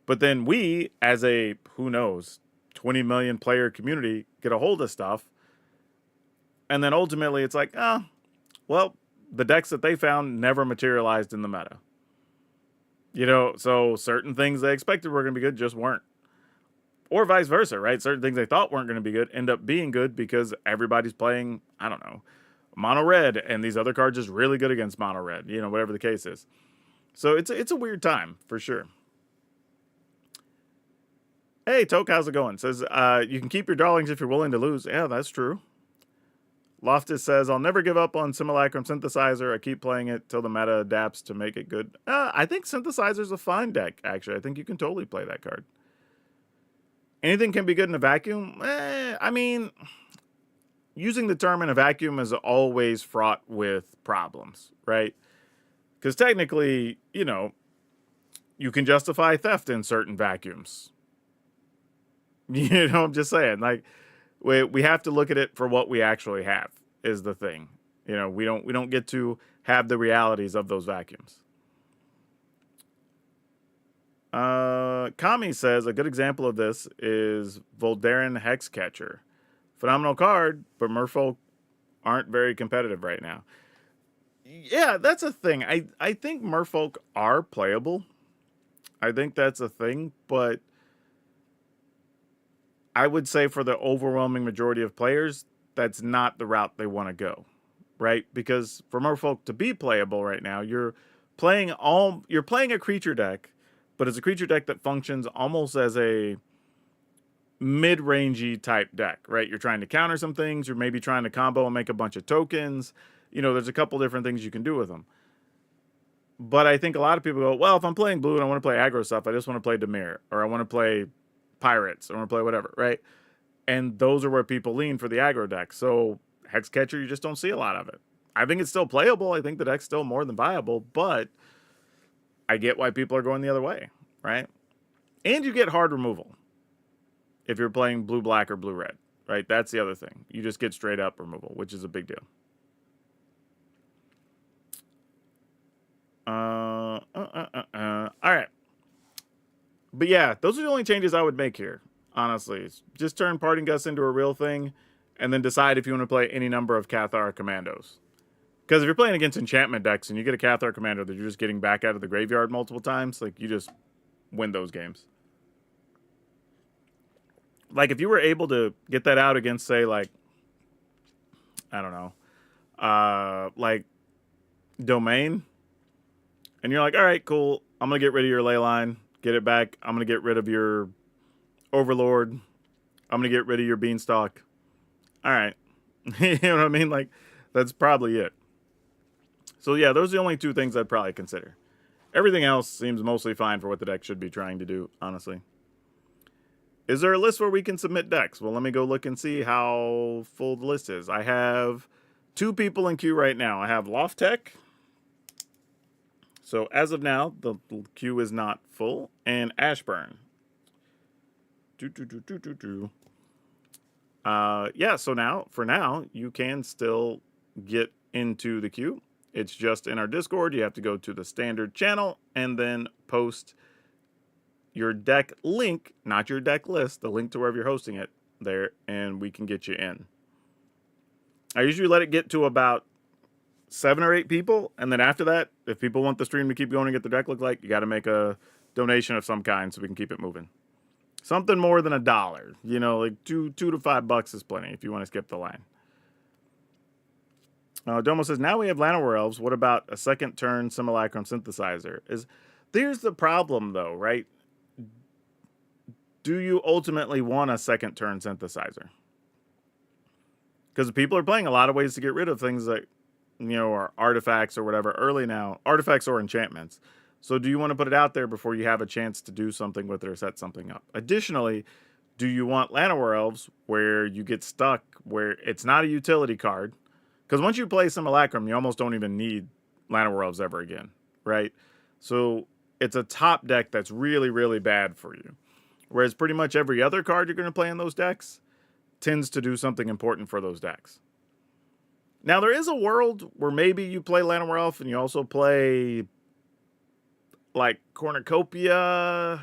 A: But then we, as a, who knows, 20 million player community, get a hold of stuff, and then ultimately it's like, well, the decks that they found never materialized in the meta. So certain things they expected were going to be good just weren't. Or vice versa, right? Certain things they thought weren't going to be good end up being good because everybody's playing, I don't know, mono red, and these other cards are really good against mono red, whatever the case is. So it's a weird time for sure. Hey, Toke, how's it going? Says, you can keep your darlings if you're willing to lose. Yeah, that's true. Loftus says, I'll never give up on Simulacrum Synthesizer. I keep playing it till the meta adapts to make it good. I think Synthesizer's a fine deck, actually. I think you can totally play that card. Anything can be good in a vacuum? I mean, using the term in a vacuum is always fraught with problems, right? Because technically, you can justify theft in certain vacuums. I'm just saying, like, we have to look at it for what we actually have is the thing. We don't get to have the realities of those vacuums. Kami says a good example of this is Voldaren Hexcatcher. Phenomenal card, but merfolk aren't very competitive right now. Yeah, that's a thing. I think merfolk are playable. I think that's a thing, but I would say for the overwhelming majority of players, that's not the route they want to go, right? Because for merfolk to be playable right now, you're playing a creature deck, but it's a creature deck that functions almost as a mid-rangey type deck, right? You're trying to counter some things. You're maybe trying to combo and make a bunch of tokens. There's a couple different things you can do with them. But I think a lot of people go, well, if I'm playing blue and I want to play aggro stuff, I just want to play Dimir, or I want to play Pirates, or I want to play whatever, right? And those are where people lean for the aggro deck. So Hexcatcher, you just don't see a lot of it. I think it's still playable. I think the deck's still more than viable, but I get why people are going the other way, right? And you get hard removal if you're playing blue-black or blue-red, right? That's the other thing. You just get straight-up removal, which is a big deal. All right. But yeah, those are the only changes I would make here, honestly. Just turn Parting Gust into a real thing, and then decide if you want to play any number of Cathar Commandos. Because if you're playing against enchantment decks and you get a Cathar Commando that you're just getting back out of the graveyard multiple times, like, you just win those games. Like, if you were able to get that out against, say, like, I don't know, like domain, and you're like, all right, cool. I'm gonna get rid of your ley line, get it back. I'm gonna get rid of your overlord. I'm gonna get rid of your beanstalk. All right, you know what I mean? Like, that's probably it. So yeah, those are the only two things I'd probably consider. Everything else seems mostly fine for what the deck should be trying to do, honestly. Is there a list where we can submit decks? Well, let me go look and see how full the list is. I have 2 people in queue right now. I have Loft Tech. So as of now, the queue is not full. And Ashburn. Yeah, so now, for now, you can still get into the queue. It's just in our Discord. You have to go to the standard channel and then post your deck link, not your deck list, the link to wherever you're hosting it there, and we can get you in. I usually let it get to about 7 or 8 people, and then after that, if people want the stream to keep going and get the deck look like, you got to make a donation of some kind so we can keep it moving. Something more than $1, you know, like $2 to $5 is plenty if you want to skip the line. Domo says, now we have Llanowar Elves. What about a second turn Simulacrum Synthesizer? There's the problem, though, right? Do you ultimately want a second turn synthesizer? Because people are playing a lot of ways to get rid of things that, you know, are artifacts or whatever early now. Artifacts or enchantments. So do you want to put it out there before you have a chance to do something with it or set something up? Additionally, do you want Llanowar Elves where you get stuck, where it's not a utility card? Because once you play Simulacrum, you almost don't even need Llanowar Elves ever again, right? So it's a top deck that's really, really bad for you. Whereas pretty much every other card you're going to play in those decks tends to do something important for those decks. Now, there is a world where maybe you play Llanowar Elf and you also play, like, Cornucopia. I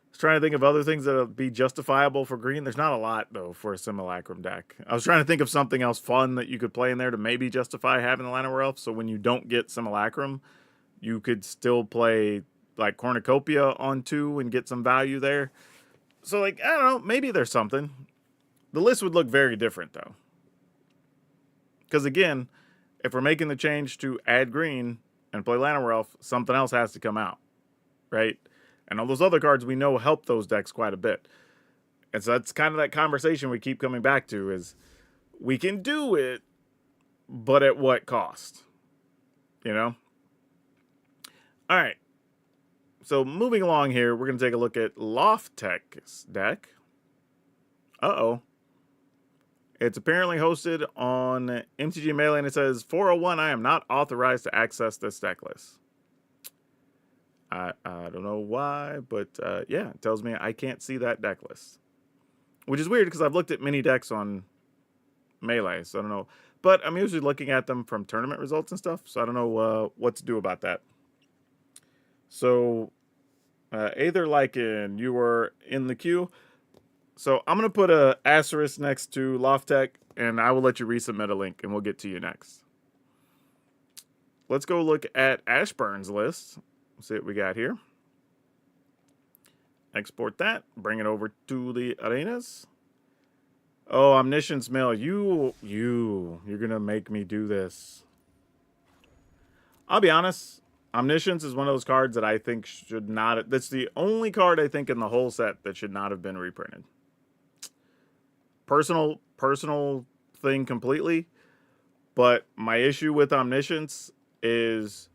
A: was trying to think of other things that would be justifiable for green. There's not a lot, though, for a Simulacrum deck. I was trying to think of something else fun that you could play in there to maybe justify having the Llanowar Elf, so when you don't get Simulacrum, you could still play, like, Cornucopia on 2 and get some value there. So, like, I don't know, maybe there's something. The list would look very different, though. Because, again, if we're making the change to add green and play Llanowar Elf, something else has to come out, right? And all those other cards we know help those decks quite a bit. And so that's kind of that conversation we keep coming back to is we can do it, but at what cost? You know? All right. So moving along here, we're going to take a look at Loft Tech's deck. Uh-oh. It's apparently hosted on MTG Melee, and it says, 401, I am not authorized to access this deck list. I don't know why, but yeah, it tells me I can't see that deck list. Which is weird, because I've looked at many decks on Melee, so I don't know. But I'm usually looking at them from tournament results and stuff, so I don't know what to do about that. So, Aether Lycan, you were in the queue. So I'm going to put a asterisk next to Loft Tech, and I will let you resubmit a link, and we'll get to you next. Let's go look at Ashburn's list. See what we got here. Export that. Bring it over to the arenas. Oh, Omniscience Mill. You're going to make me do this. I'll be honest. Omniscience is one of those cards that I think should not... That's the only card I think in the whole set that should not have been reprinted. Personal thing completely. But my issue with Omniscience is...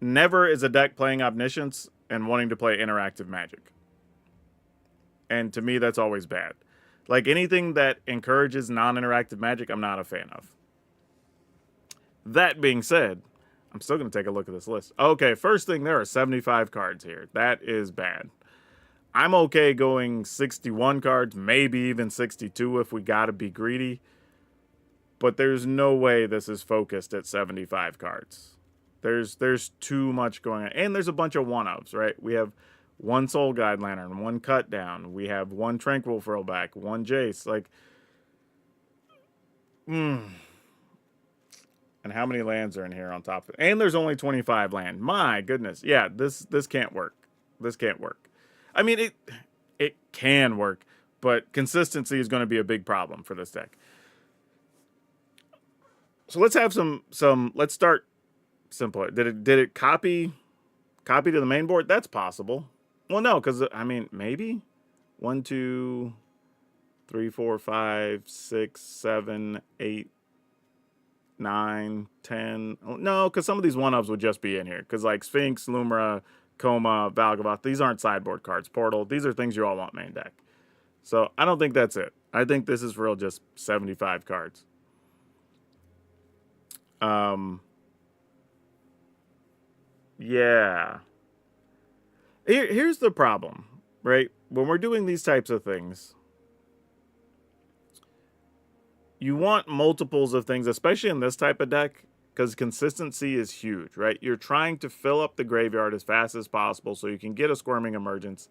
A: Never is a deck playing Omniscience and wanting to play interactive Magic. And to me, that's always bad. Like, anything that encourages non-interactive Magic, I'm not a fan of. That being said, I'm still going to take a look at this list. Okay, first thing, there are 75 cards here. That is bad. I'm okay going 61 cards, maybe even 62 if we got to be greedy. But there's no way this is focused at 75 cards. There's too much going on. And there's a bunch of one-ofs, right? We have one Soul Guide Lantern, one Cut Down. We have one Tranquil Throwback, one Jace. Like, And how many lands are in here on top of it? And there's only 25 land. My goodness. Yeah, this can't work. This can't work. I mean, it can work, but consistency is going to be a big problem for this deck. So let's have some. Let's start simple. Did it copy to the main board? That's possible. Well, no, because I mean maybe 1, 2, 3, 4, 5, 6, 7, 8, 9, 10. No, because some of these one-ups would just be in here. Because like Sphinx, Lumra, Coma, Valgavoth, these aren't sideboard cards. Portal, these are things you all want main deck. So I don't think that's it. I think this is for real just 75 cards. Yeah. Here's the problem, right? When we're doing these types of things, you want multiples of things, especially in this type of deck, because consistency is huge, right? You're trying to fill up the graveyard as fast as possible so you can get a Squirming Emergence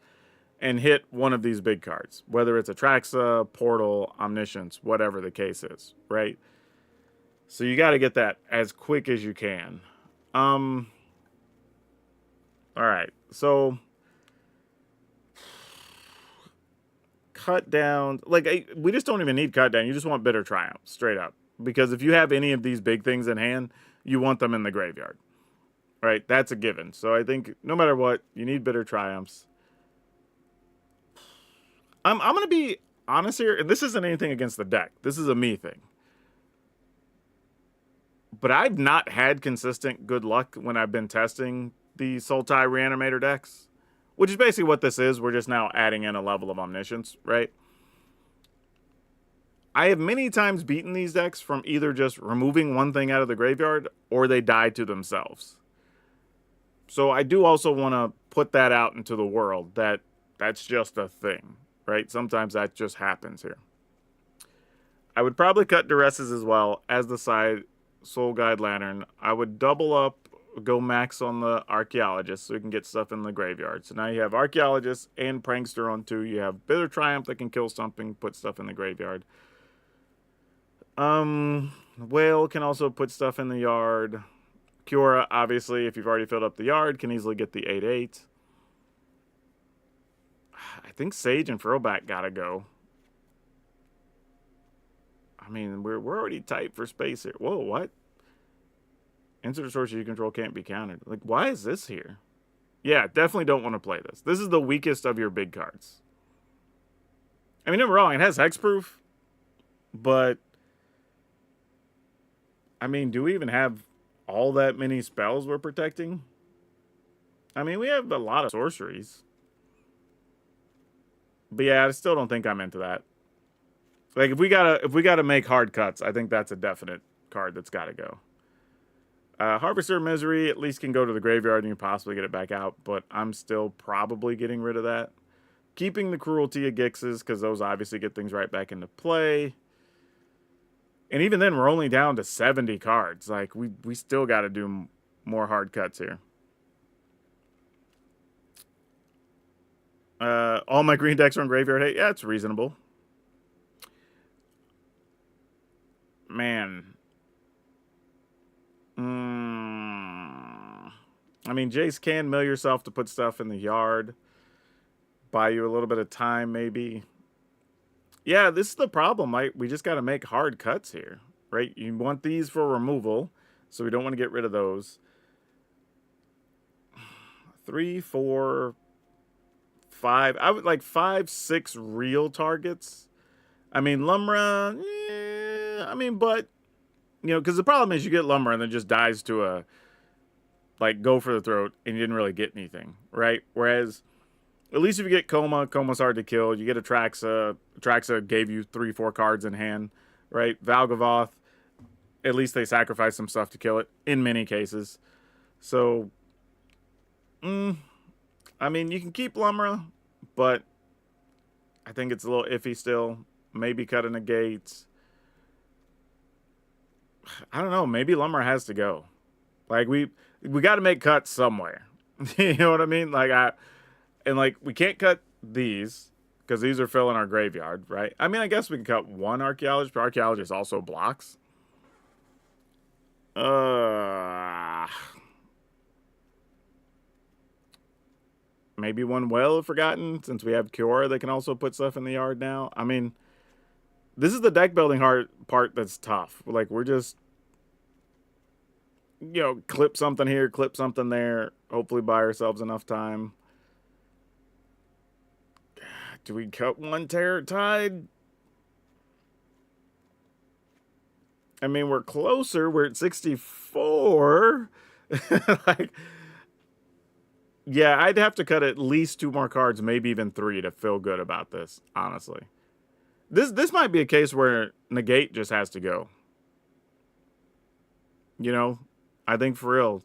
A: and hit one of these big cards, whether it's Atraxa, Portal, Omniscience, whatever the case is, right? So you got to get that as quick as you can. All right, so cut down, like we just don't even need cut down. You just want Bitter Triumph, straight up, because if you have any of these big things in hand, you want them in the graveyard, right? That's a given. So I think no matter what, you need Bitter Triumphs. I'm gonna be honest here, and this isn't anything against the deck. This is a me thing. But I've not had consistent good luck when I've been testing the Sultai Reanimator decks, which is basically what this is. We're just now adding in a level of Omniscience, right? I have many times beaten these decks from either just removing one thing out of the graveyard or they die to themselves. So I do also want to put that out into the world that that's just a thing, right? Sometimes that just happens here. I would probably cut Duresses as well as the side Soul Guide Lantern. I would double up, go max on the Archaeologist so we can get stuff in the graveyard. So now you have Archaeologist and Prankster on 2. You have Bitter Triumph that can kill something, put stuff in the graveyard. Whale can also put stuff in the yard. Kiora, obviously, if you've already filled up the yard, can easily get the 8/8. I think Sage and Throwback gotta go. I mean, we're already tight for space here. Whoa, what? Insert a sorcery you control can't be countered. Like, why is this here? Yeah, definitely don't want to play this. This is the weakest of your big cards. I mean, never wrong, it has hexproof, but I mean, do we even have all that many spells we're protecting? I mean, we have a lot of sorceries. But yeah, I still don't think I'm into that. Like if we gotta make hard cuts, I think that's a definite card that's gotta go. Harvester of Misery at least can go to the graveyard and you can possibly get it back out, but I'm still probably getting rid of that. Keeping the Cruelty of Gixes, because those obviously get things right back into play. And even then, we're only down to 70 cards. Like, we still got to do more hard cuts here. All my green decks are on graveyard. Hey, yeah, it's reasonable. Man. I mean, Jace can mill yourself to put stuff in the yard. Buy you a little bit of time, maybe. Yeah, this is the problem, right? We just got to make hard cuts here, right? You want these for removal, so we don't want to get rid of those. 3, 4, 5. I would like 5, 6 real targets. I mean, Lumra, I mean, but, you know, because the problem is you get Lumra and then just dies to a, like, go for the throat and you didn't really get anything, right? Whereas, at least if you get Coma, Coma's hard to kill. You get Atraxa. Atraxa gave you 3, 4 cards in hand, right? Valgavoth, at least they sacrificed some stuff to kill it in many cases. So, I mean, you can keep Lumra, but I think it's a little iffy still. Maybe cut a negate. I don't know. Maybe Lumra has to go. Like, we got to make cuts somewhere. You know what I mean? And, like, we can't cut these because these are filling our graveyard, right? I mean, I guess we can cut one Archaeologist, but Archaeologist also blocks. Maybe one Well Forgotten, since we have Kiora, they can also put stuff in the yard now. I mean, this is the deck building part that's tough. Like, we're just you know, clip something here, clip something there, hopefully buy ourselves enough time. Do we cut one Terror Tide? I mean, we're closer. We're at 64. Like, yeah, I'd have to cut at least 2 more cards, maybe even 3 to feel good about this, honestly. This might be a case where negate just has to go. You know, I think for real.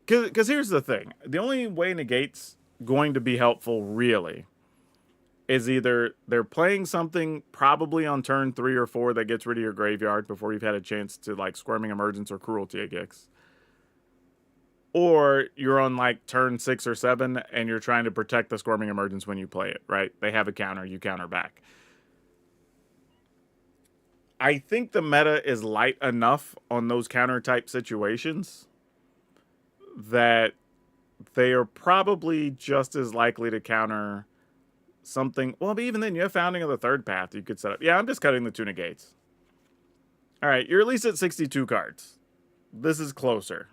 A: Because here's the thing. The only way negate's going to be helpful, really, is either they're playing something probably on turn 3 or 4 that gets rid of your graveyard before you've had a chance to, like, Squirming Emergence or Cruelty a Gix. Or you're on, like, turn 6 or 7 and you're trying to protect the Squirming Emergence when you play it, right? They have a counter, you counter back. I think the meta is light enough on those counter type situations that they are probably just as likely to counter something. Well, but even then, you have Founding of the Third Path you could set up. Yeah, I'm just cutting the 2 negates. All right, you're at least at 62 cards. This is closer.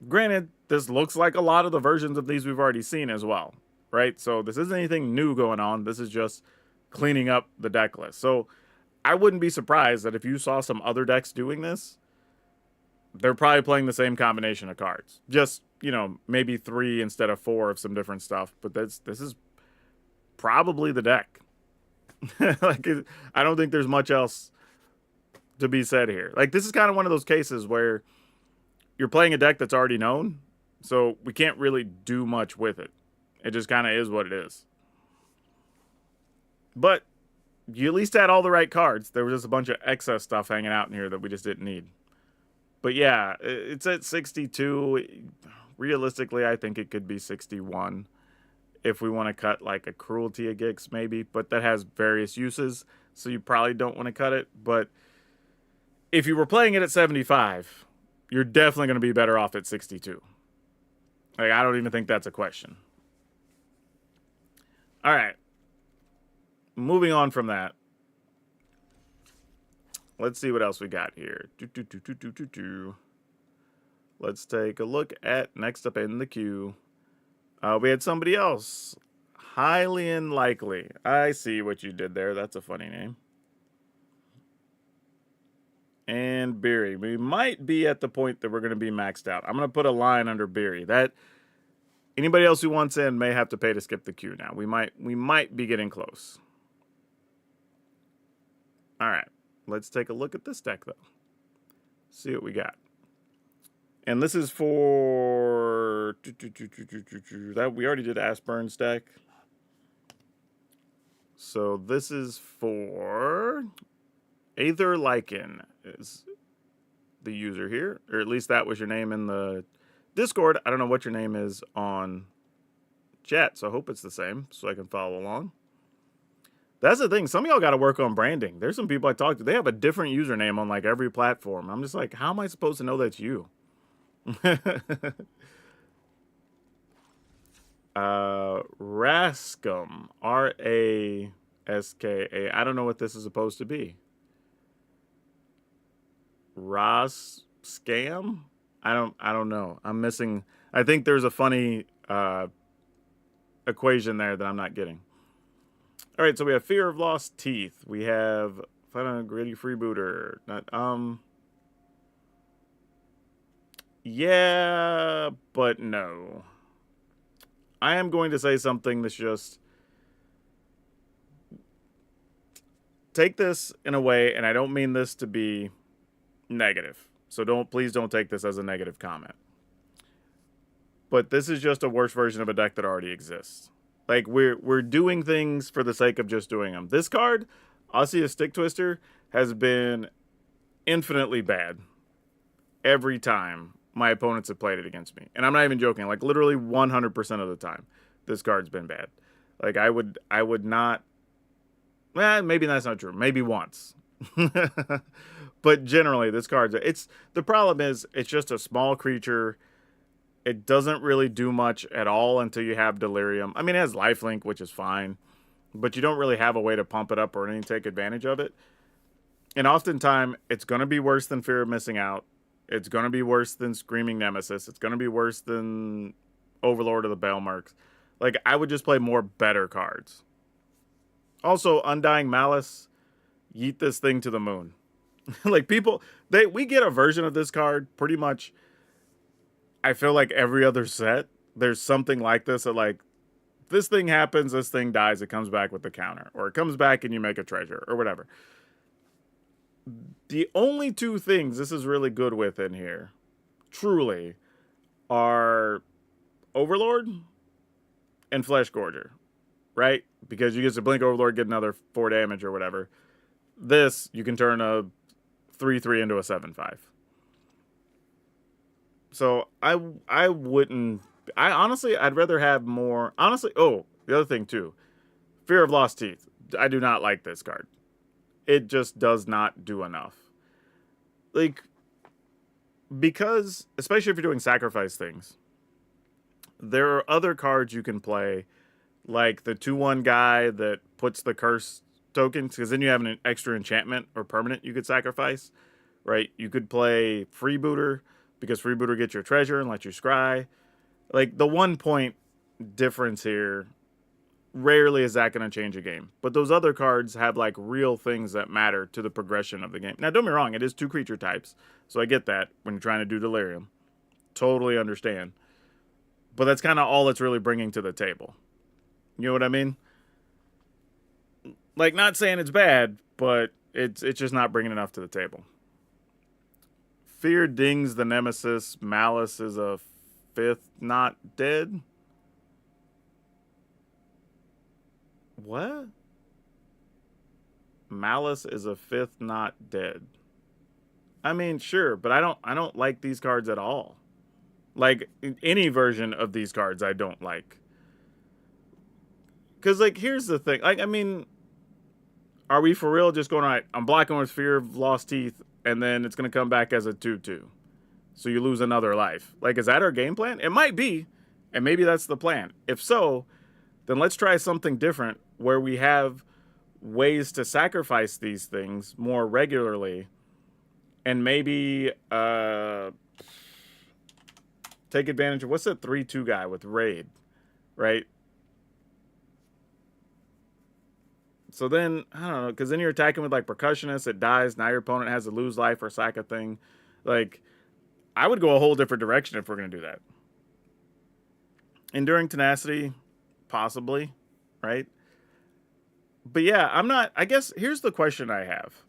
A: Granted, this looks like a lot of the versions of these we've already seen as well, right? So this isn't anything new going on. This is just cleaning up the deck list. So I wouldn't be surprised that if you saw some other decks doing this, they're probably playing the same combination of cards. Just, you know, maybe 3 instead of 4 of some different stuff. But this is probably the deck. Like, I don't think there's much else to be said here. Like, this is kind of one of those cases where you're playing a deck that's already known, so we can't really do much with it. It just kind of is what it is. But you at least had all the right cards. There was just a bunch of excess stuff hanging out in here that we just didn't need. But yeah, it's at 62. Realistically, I think it could be 61 if we want to cut like a Cruelty a Gix maybe, but that has various uses, so you probably don't want to cut it. But if you were playing it at 75, you're definitely going to be better off at 62. Like, I don't even think that's a question. All right. Moving on from that. Let's see what else we got here. Let's take a look at next up in the queue. We had somebody else. Highly Unlikely. I see what you did there. That's a funny name. And Beery. We might be at the point that we're going to be maxed out. I'm going to put a line under Beery. That anybody else who wants in may have to pay to skip the queue now. We might be getting close. All right. Let's take a look at this deck, though. See what we got. And this is for that we already did Aspern's deck. So this is for Aether Lycan is the user here, or at least that was your name in the Discord. I don't know what your name is on chat, so I hope it's the same so I can follow along. That's the thing. Some of y'all got to work on branding. There's some people I talk to. They have a different username on like every platform. I'm just like, how am I supposed to know that's you? Rascum. Raska. I don't know what this is supposed to be. Ross Scam? I don't know. I'm missing. I think there's a funny equation there that I'm not getting. All right, so we have Fear of Lost Teeth. We have Final Gritty Freebooter. Yeah, but no. I am going to say something that's just take this in a way, and I don't mean this to be negative. So please don't take this as a negative comment. But this is just a worse version of a deck that already exists. Like, we're doing things for the sake of just doing them. This card, Osseous Stick Twister, has been infinitely bad every time my opponents have played it against me. And I'm not even joking. Like, literally 100% of the time, this card's been bad. Like, I would not... maybe that's not true. Maybe once. But generally, this card... the problem is, it's just a small creature. It doesn't really do much at all until you have Delirium. I mean, it has Lifelink, which is fine. But you don't really have a way to pump it up or anything to take advantage of it. And oftentimes, it's going to be worse than Fear of Missing Out. It's going to be worse than Screaming Nemesis. It's going to be worse than Overlord of the Baelmarks. Like, I would just play more better cards. Also, Undying Malice, yeet this thing to the moon. Like, people, we get a version of this card pretty much, I feel like every other set, there's something like this that, like, this thing happens, this thing dies, it comes back with the counter. Or it comes back and you make a treasure, or whatever. The only two things this is really good with in here, truly, are Overlord and Flesh Gorger, right? Because you get to blink Overlord, get another 4 damage or whatever. This, you can turn a 3/3 into a 7/5. So I wouldn't... honestly, I'd rather have more... Honestly, oh, the other thing too. Fear of Lost Teeth. I do not like this card. It just does not do enough. Like, because, especially if you're doing sacrifice things, there are other cards you can play, like the 2/1 guy that puts the curse tokens, because then you have an extra enchantment or permanent you could sacrifice, right? You could play Freebooter, because Freebooter gets your treasure and lets you scry. Like, the 1 point difference here, rarely is that going to change a game. But those other cards have, like, real things that matter to the progression of the game. Now, don't get me wrong, it is 2 creature types, so I get that when you're trying to do Delirium. Totally understand. But that's kind of all it's really bringing to the table. You know what I mean? Like, not saying it's bad, but it's just not bringing enough to the table. Fear dings the Nemesis. Malice is a 5th not dead. What? Malice is a 5th not dead. I mean, sure, but I don't like these cards at all. Like, any version of these cards I don't like. Because, like, here's the thing. Like, I mean, are we for real just going, all right, I'm blocking with Fear of Lost Teeth, and then it's going to come back as a 2/2. So you lose another life. Like, is that our game plan? It might be, and maybe that's the plan. If so, then let's try something different where we have ways to sacrifice these things more regularly, and maybe take advantage of, what's that 3/2 guy with Raid, right? So then, I don't know, because then you're attacking with, like, Percussionist, it dies, now your opponent has to lose life or sack a thing. Like, I would go a whole different direction if we're going to do that. Enduring Tenacity, possibly, right? But yeah, I'm not... I guess here's the question I have.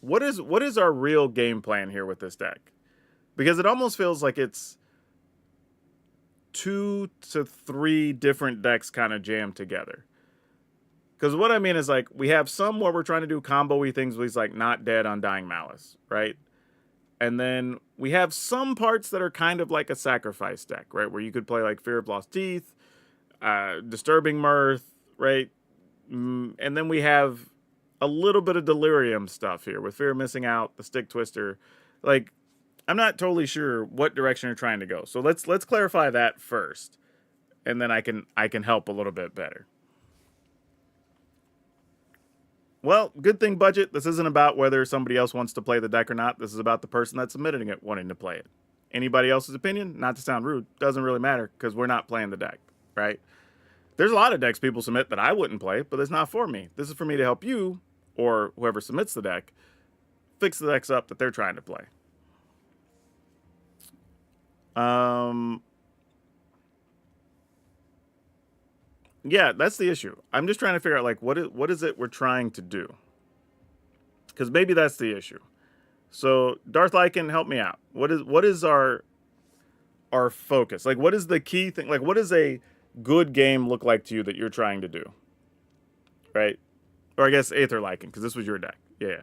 A: What is our real game plan here with this deck? Because it almost feels like it's 2 to 3 different decks kind of jammed together. Because what I mean is, like, we have some where we're trying to do combo-y things with, like, Not Dead, Undying Malice, right? And then we have some parts that are kind of like a sacrifice deck, right? Where you could play, like, Fear of Lost Teeth, Disturbing Mirth, right? And then we have a little bit of Delirium stuff here with Fear of Missing Out, the Stick Twister. Like, I'm not totally sure what direction you're trying to go. So let's clarify that first, and then I can help a little bit better. Well, good thing, budget. This isn't about whether somebody else wants to play the deck or not. This is about the person that's submitting it wanting to play it. Anybody else's opinion, not to sound rude, doesn't really matter because we're not playing the deck, right? There's a lot of decks people submit that I wouldn't play, but it's not for me. This is for me to help you, or whoever submits the deck, fix the decks up that they're trying to play. Yeah, that's the issue. I'm just trying to figure out, like, what is it we're trying to do? Because maybe that's the issue. So, Darth Lycan, help me out. What is our focus? Like, what is the key thing? Like, what does a good game look like to you that you're trying to do? Right? Or I guess Aether Lycan, because this was your deck. Yeah.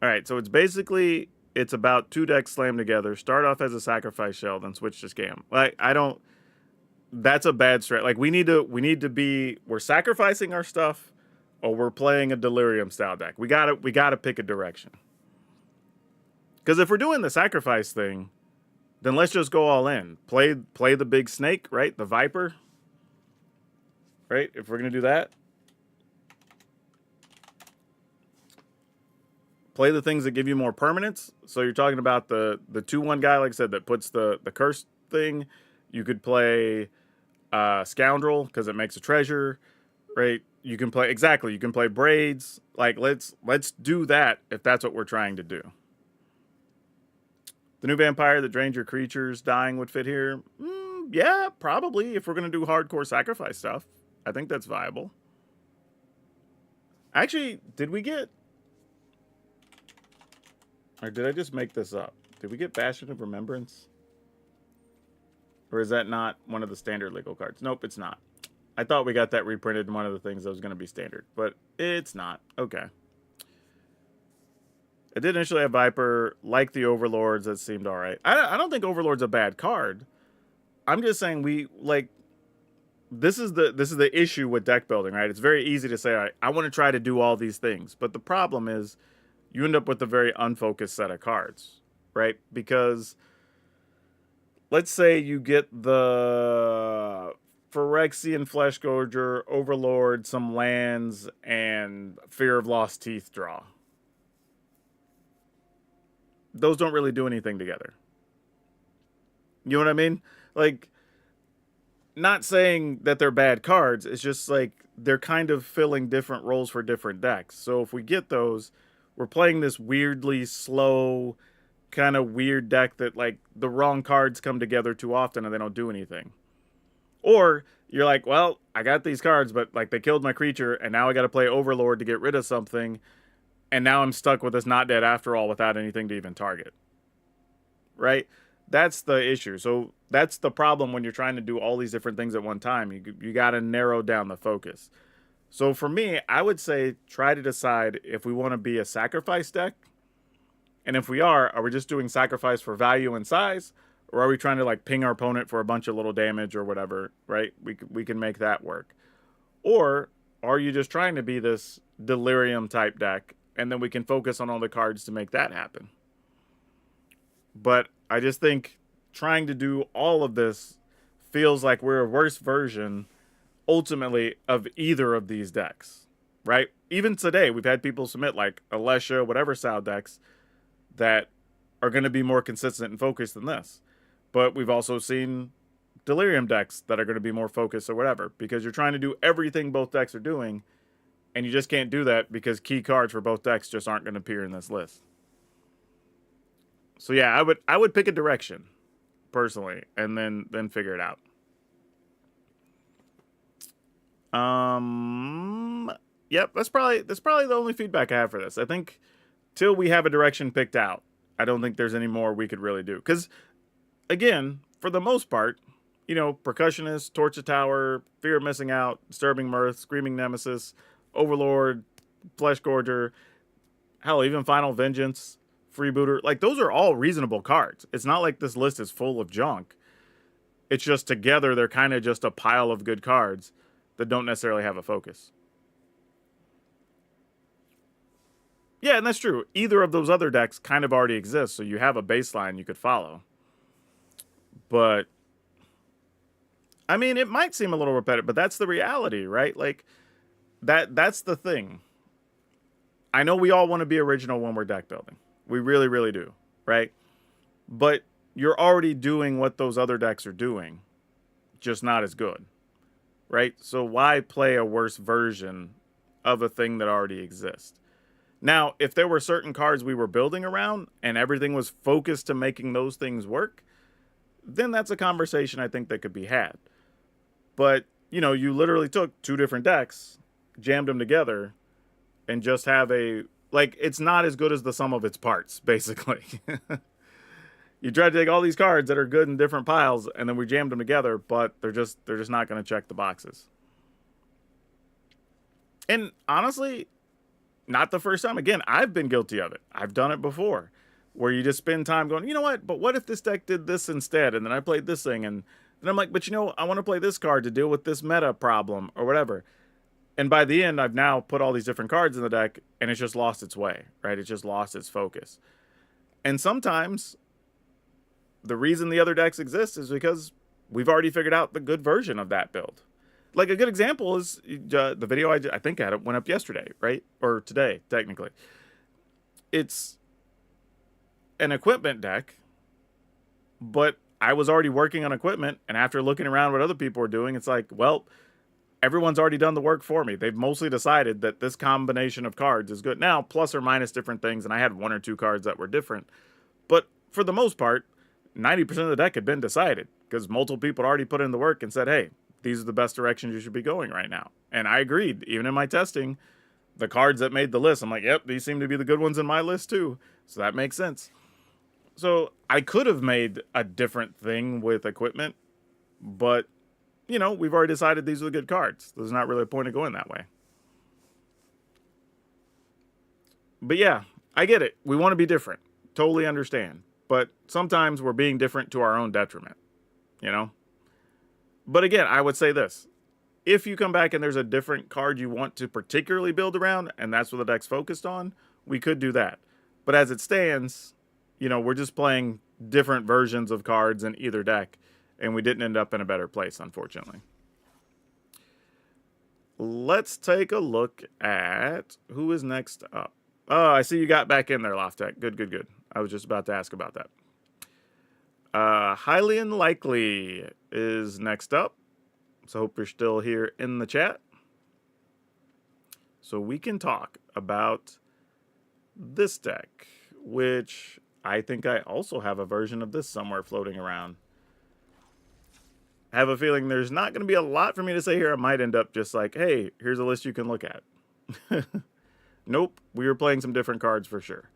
A: All right, so it's about 2 decks slammed together. Start off as a sacrifice shell, then switch to scam. Like, that's a bad strat. Like, we need to be, we're sacrificing our stuff, or we're playing a Delirium style deck. We gotta pick a direction. Because if we're doing the sacrifice thing, then let's just go all in. Play the big snake, right? The Viper. Right? If we're gonna do that. play the things that give you more permanence. So you're talking about the 2/1 guy, like I said, that puts the curse thing. You could play Scoundrel because it makes a treasure, right? You can play exactly. You can play Braids. Like let's do that if that's what we're trying to do. The new vampire that drains your creatures dying would fit here. Yeah, probably if we're gonna do hardcore sacrifice stuff. I think that's viable. Actually, did we get? Or did I just make this up? Did we get Bastion of Remembrance? Or is that not one of the standard legal cards? Nope, it's not. I thought we got that reprinted in one of the things that was going to be standard, but it's not. Okay. I did initially have Viper, like the Overlords, that seemed alright. I don't think Overlord's a bad card. I'm just saying this is the issue with deck building, right? It's very easy to say, all right, I want to try to do all these things, but the problem is you end up with a very unfocused set of cards, right? Because let's say you get the Phyrexian Fleshgorger, Overlord, some lands, and Fear of Lost Teeth draw. Those don't really do anything together. You know what I mean? Like, not saying that they're bad cards. It's just like they're kind of filling different roles for different decks. So if we get those, we're playing this weirdly slow, kind of weird deck that like the wrong cards come together too often and they don't do anything. Or you're like, well, I got these cards, but like they killed my creature and now I got to play Overlord to get rid of something. And now I'm stuck with this not dead after all without anything to even target. Right? That's the issue. So that's the problem when you're trying to do all these different things at one time. You got to narrow down the focus. So for me, I would say try to decide if we want to be a sacrifice deck. And if we are we just doing sacrifice for value and size? Or are we trying to like ping our opponent for a bunch of little damage or whatever, right? We can make that work. Or are you just trying to be this delirium type deck and then we can focus on all the cards to make that happen? But I just think trying to do all of this feels like we're a worse version, ultimately, of either of these decks, right? Even today, we've had people submit like Alesha, whatever style decks that are going to be more consistent and focused than this. But we've also seen delirium decks that are going to be more focused or whatever, because you're trying to do everything both decks are doing, and you just can't do that because key cards for both decks just aren't going to appear in this list. So yeah, I would pick a direction, personally, and then figure it out. Yep, that's probably the only feedback I have for this. I think till we have a direction picked out, I don't think there's any more we could really do. Because, again, for the most part, you know, Percussionist, Torch of Tower, Fear of Missing Out, Disturbing Mirth, Screaming Nemesis, Overlord, Fleshgorger, hell, even Final Vengeance, Freebooter, like those are all reasonable cards. It's not like this list is full of junk. It's just together they're kind of just a pile of good cards that don't necessarily have a focus. Yeah, and that's true. Either of those other decks kind of already exists, so you have a baseline you could follow. But I mean, it might seem a little repetitive, but that's the reality, right? Like that's the thing. I know we all want to be original when we're deck building. We really, really do, right? But you're already doing what those other decks are doing, just not as good, right? So why play a worse version of a thing that already exists? Now, if there were certain cards we were building around and everything was focused to making those things work, then that's a conversation I think that could be had. But, you know, you literally took two different decks, jammed them together, and just have a... Like, it's not as good as the sum of its parts, basically. You try to take all these cards that are good in different piles, and then we jammed them together, but they're just not going to check the boxes. And honestly, not the first time. Again, I've been guilty of it. I've done it before, where you just spend time going, you know what, but what if this deck did this instead, and then I played this thing, and then I'm like, but you know, I want to play this card to deal with this meta problem, or whatever. And by the end, I've now put all these different cards in the deck, and it's just lost its way, right? It's just lost its focus. And sometimes the reason the other decks exist is because we've already figured out the good version of that build. Like a good example is the video I think I had it went up yesterday, right? Or today, technically. it's an equipment deck, but I was already working on equipment, and after looking around what other people were doing, it's like, well, everyone's already done the work for me. They've mostly decided that this combination of cards is good. Now, plus or minus different things, and I had 1 or 2 cards that were different. But for the most part, 90% of the deck had been decided because multiple people had already put in the work and said, hey, these are the best directions you should be going right now. And I agreed. Even in my testing, the cards that made the list, I'm like, yep, these seem to be the good ones in my list too. So that makes sense. So I could have made a different thing with equipment, but, you know, we've already decided these are the good cards. There's not really a point of going that way. But yeah, I get it. We want to be different. Totally understand. But sometimes we're being different to our own detriment, you know? But again, I would say this. If you come back and there's a different card you want to particularly build around, and that's what the deck's focused on, we could do that. But as it stands, you know, we're just playing different versions of cards in either deck, and we didn't end up in a better place, unfortunately. Let's take a look at who is next up. Oh, I see you got back in there, Loftek. Good, good, good. I was just about to ask about that. Highly Unlikely is next up. So hope you're still here in the chat. So we can talk about this deck, which I think I also have a version of this somewhere floating around. I have a feeling there's not going to be a lot for me to say here. I might end up just like, hey, here's a list you can look at. Nope, we were playing some different cards for sure.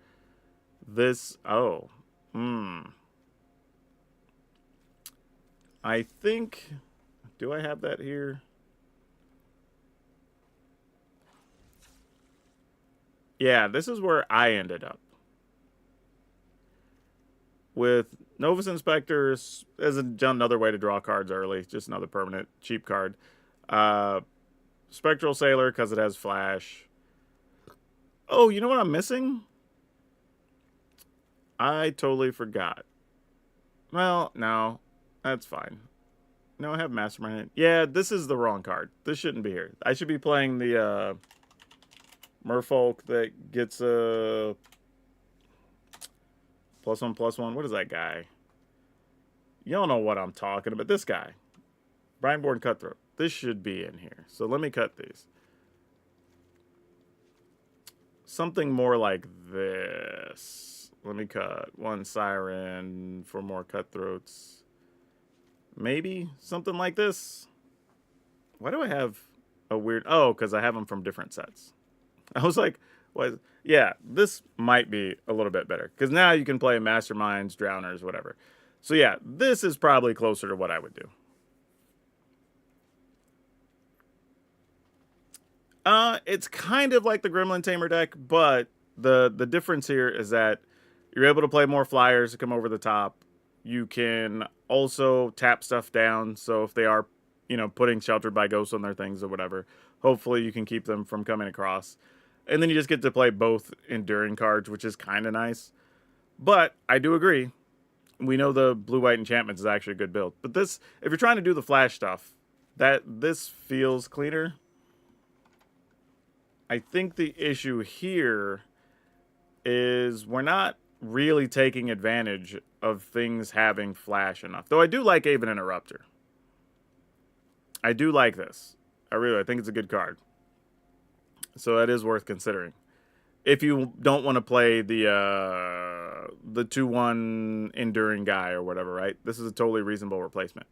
A: This, I think, do I have that here? Yeah, this is where I ended up. With Novus Inspectors as another way to draw cards early. Just another permanent, cheap card. Spectral Sailor, because it has flash. Oh, you know what I'm missing? I totally forgot. Well, no. That's fine. No, I have Mastermind. Yeah, this is the wrong card. This shouldn't be here. I should be playing the Merfolk that gets a +1/+1. What is that guy? Y'all know what I'm talking about. This guy. Brineborn Cutthroat. This should be in here. So let me cut these. Something more like this. Let me cut 1 Siren for more Cutthroats. Maybe something like this. Why do I have a weird... Oh, because I have them from different sets. I was like, what? Yeah, this might be a little bit better. Because now you can play Masterminds, Drowners, whatever. So yeah, this is probably closer to what I would do. It's kind of like the Gremlin Tamer deck, but the difference here is that you're able to play more flyers to come over the top. You can also tap stuff down, so if they are, you know, putting Sheltered by Ghosts on their things or whatever, hopefully you can keep them from coming across. And then you just get to play both Enduring cards, which is kind of nice. But I do agree. We know the Blue-White Enchantments is actually a good build. But this, if you're trying to do the flash stuff, this feels cleaner. I think the issue here is we're not really taking advantage of things having flash enough. Though I do like Aven Interrupter. I do like this. I think it's a good card. So that is worth considering. If you don't want to play the 2/1 Enduring guy or whatever, right? This is a totally reasonable replacement.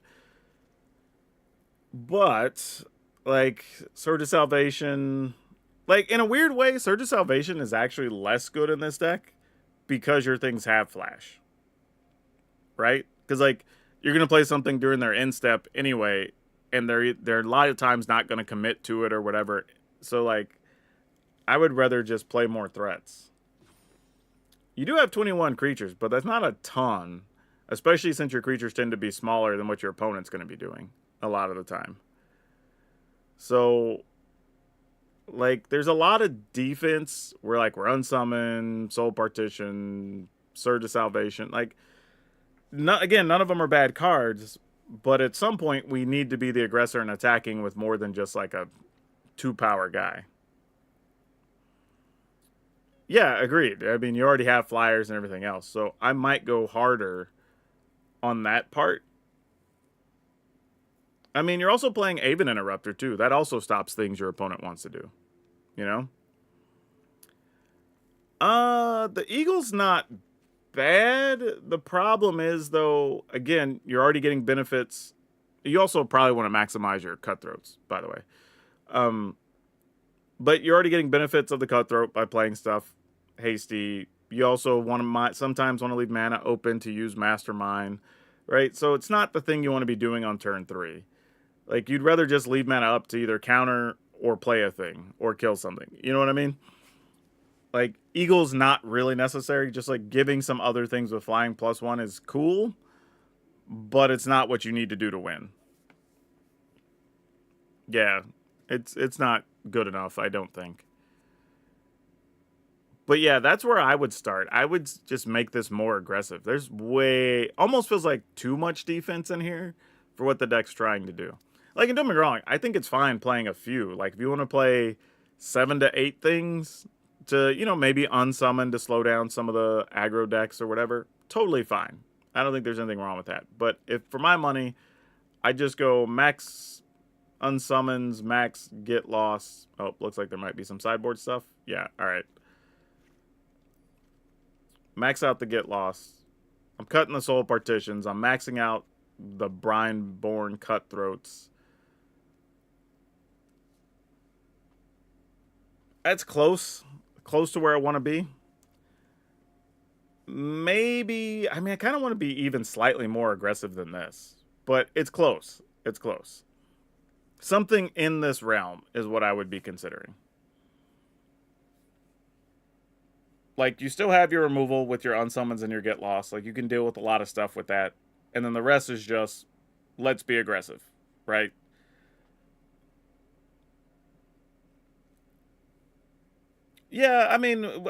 A: But, like, Surge of Salvation... Like, in a weird way, Surge of Salvation is actually less good in this deck because your things have flash. Right? Because, like, you're going to play something during their end step anyway, and they're a lot of times not going to commit to it or whatever. So, like, I would rather just play more threats. You do have 21 creatures, but that's not a ton, especially since your creatures tend to be smaller than what your opponent's going to be doing a lot of the time. So... like, there's a lot of defense where, like, we're Unsummoned, Soul Partition, Surge of Salvation. Like, again, none of them are bad cards, but at some point we need to be the aggressor and attacking with more than just, like, a 2-power guy. Yeah, agreed. I mean, you already have flyers and everything else, so I might go harder on that part. I mean, you're also playing Aven Interrupter too. That also stops things your opponent wants to do. You know? The Eagle's not bad. The problem is, though, again, you're already getting benefits. You also probably want to maximize your cutthroats, by the way. But you're already getting benefits of the cutthroat by playing stuff hasty. You also want to sometimes want to leave mana open to use Mastermind, right? So it's not the thing you want to be doing on turn 3. Like, you'd rather just leave mana up to either counter or play a thing or kill something. You know what I mean? Like, Eagle's not really necessary. Just like giving some other things with flying +1 is cool, but it's not what you need to do to win. Yeah, it's not good enough, I don't think. But yeah, that's where I would start. I would just make this more aggressive. There's almost feels like too much defense in here for what the deck's trying to do. Like, and don't get me wrong, I think it's fine playing a few. Like, if you want to play 7 to 8 things to, maybe unsummon to slow down some of the aggro decks or whatever, totally fine. I don't think there's anything wrong with that. But if for my money, I just go max unsummons, max get lost. Oh, looks like there might be some sideboard stuff. Yeah, all right. Max out the get lost. I'm cutting the soul partitions. I'm maxing out the brine-born cutthroats. That's close to where I want to be. Maybe, I kind of want to be even slightly more aggressive than this, but it's close. It's close. Something in this realm is what I would be considering. Like, you still have your removal with your unsummons and your get lost. Like, you can deal with a lot of stuff with that. And then the rest is just, let's be aggressive, right? Yeah,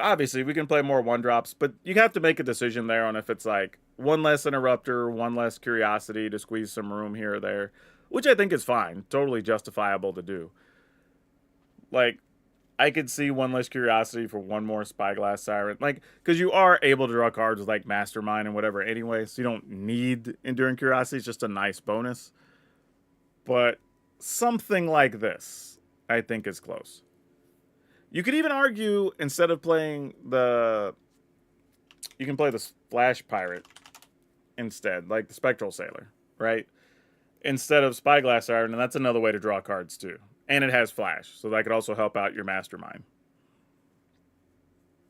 A: obviously, we can play more 1-drops, but you have to make a decision there on if it's like 1 less Interrupter, 1 less Curiosity to squeeze some room here or there, which I think is fine. Totally justifiable to do. Like, I could see 1 less Curiosity for 1 more Spyglass Siren. Like, because you are able to draw cards with, like, Mastermind and whatever anyway, so you don't need Enduring Curiosity. It's just a nice bonus. But something like this, I think, is close. You could even argue, instead of playing the... You can play the Flash Pirate instead, like the Spectral Sailor, right? Instead of Spyglass Siren, and that's another way to draw cards, too. And it has Flash, so that could also help out your Mastermind.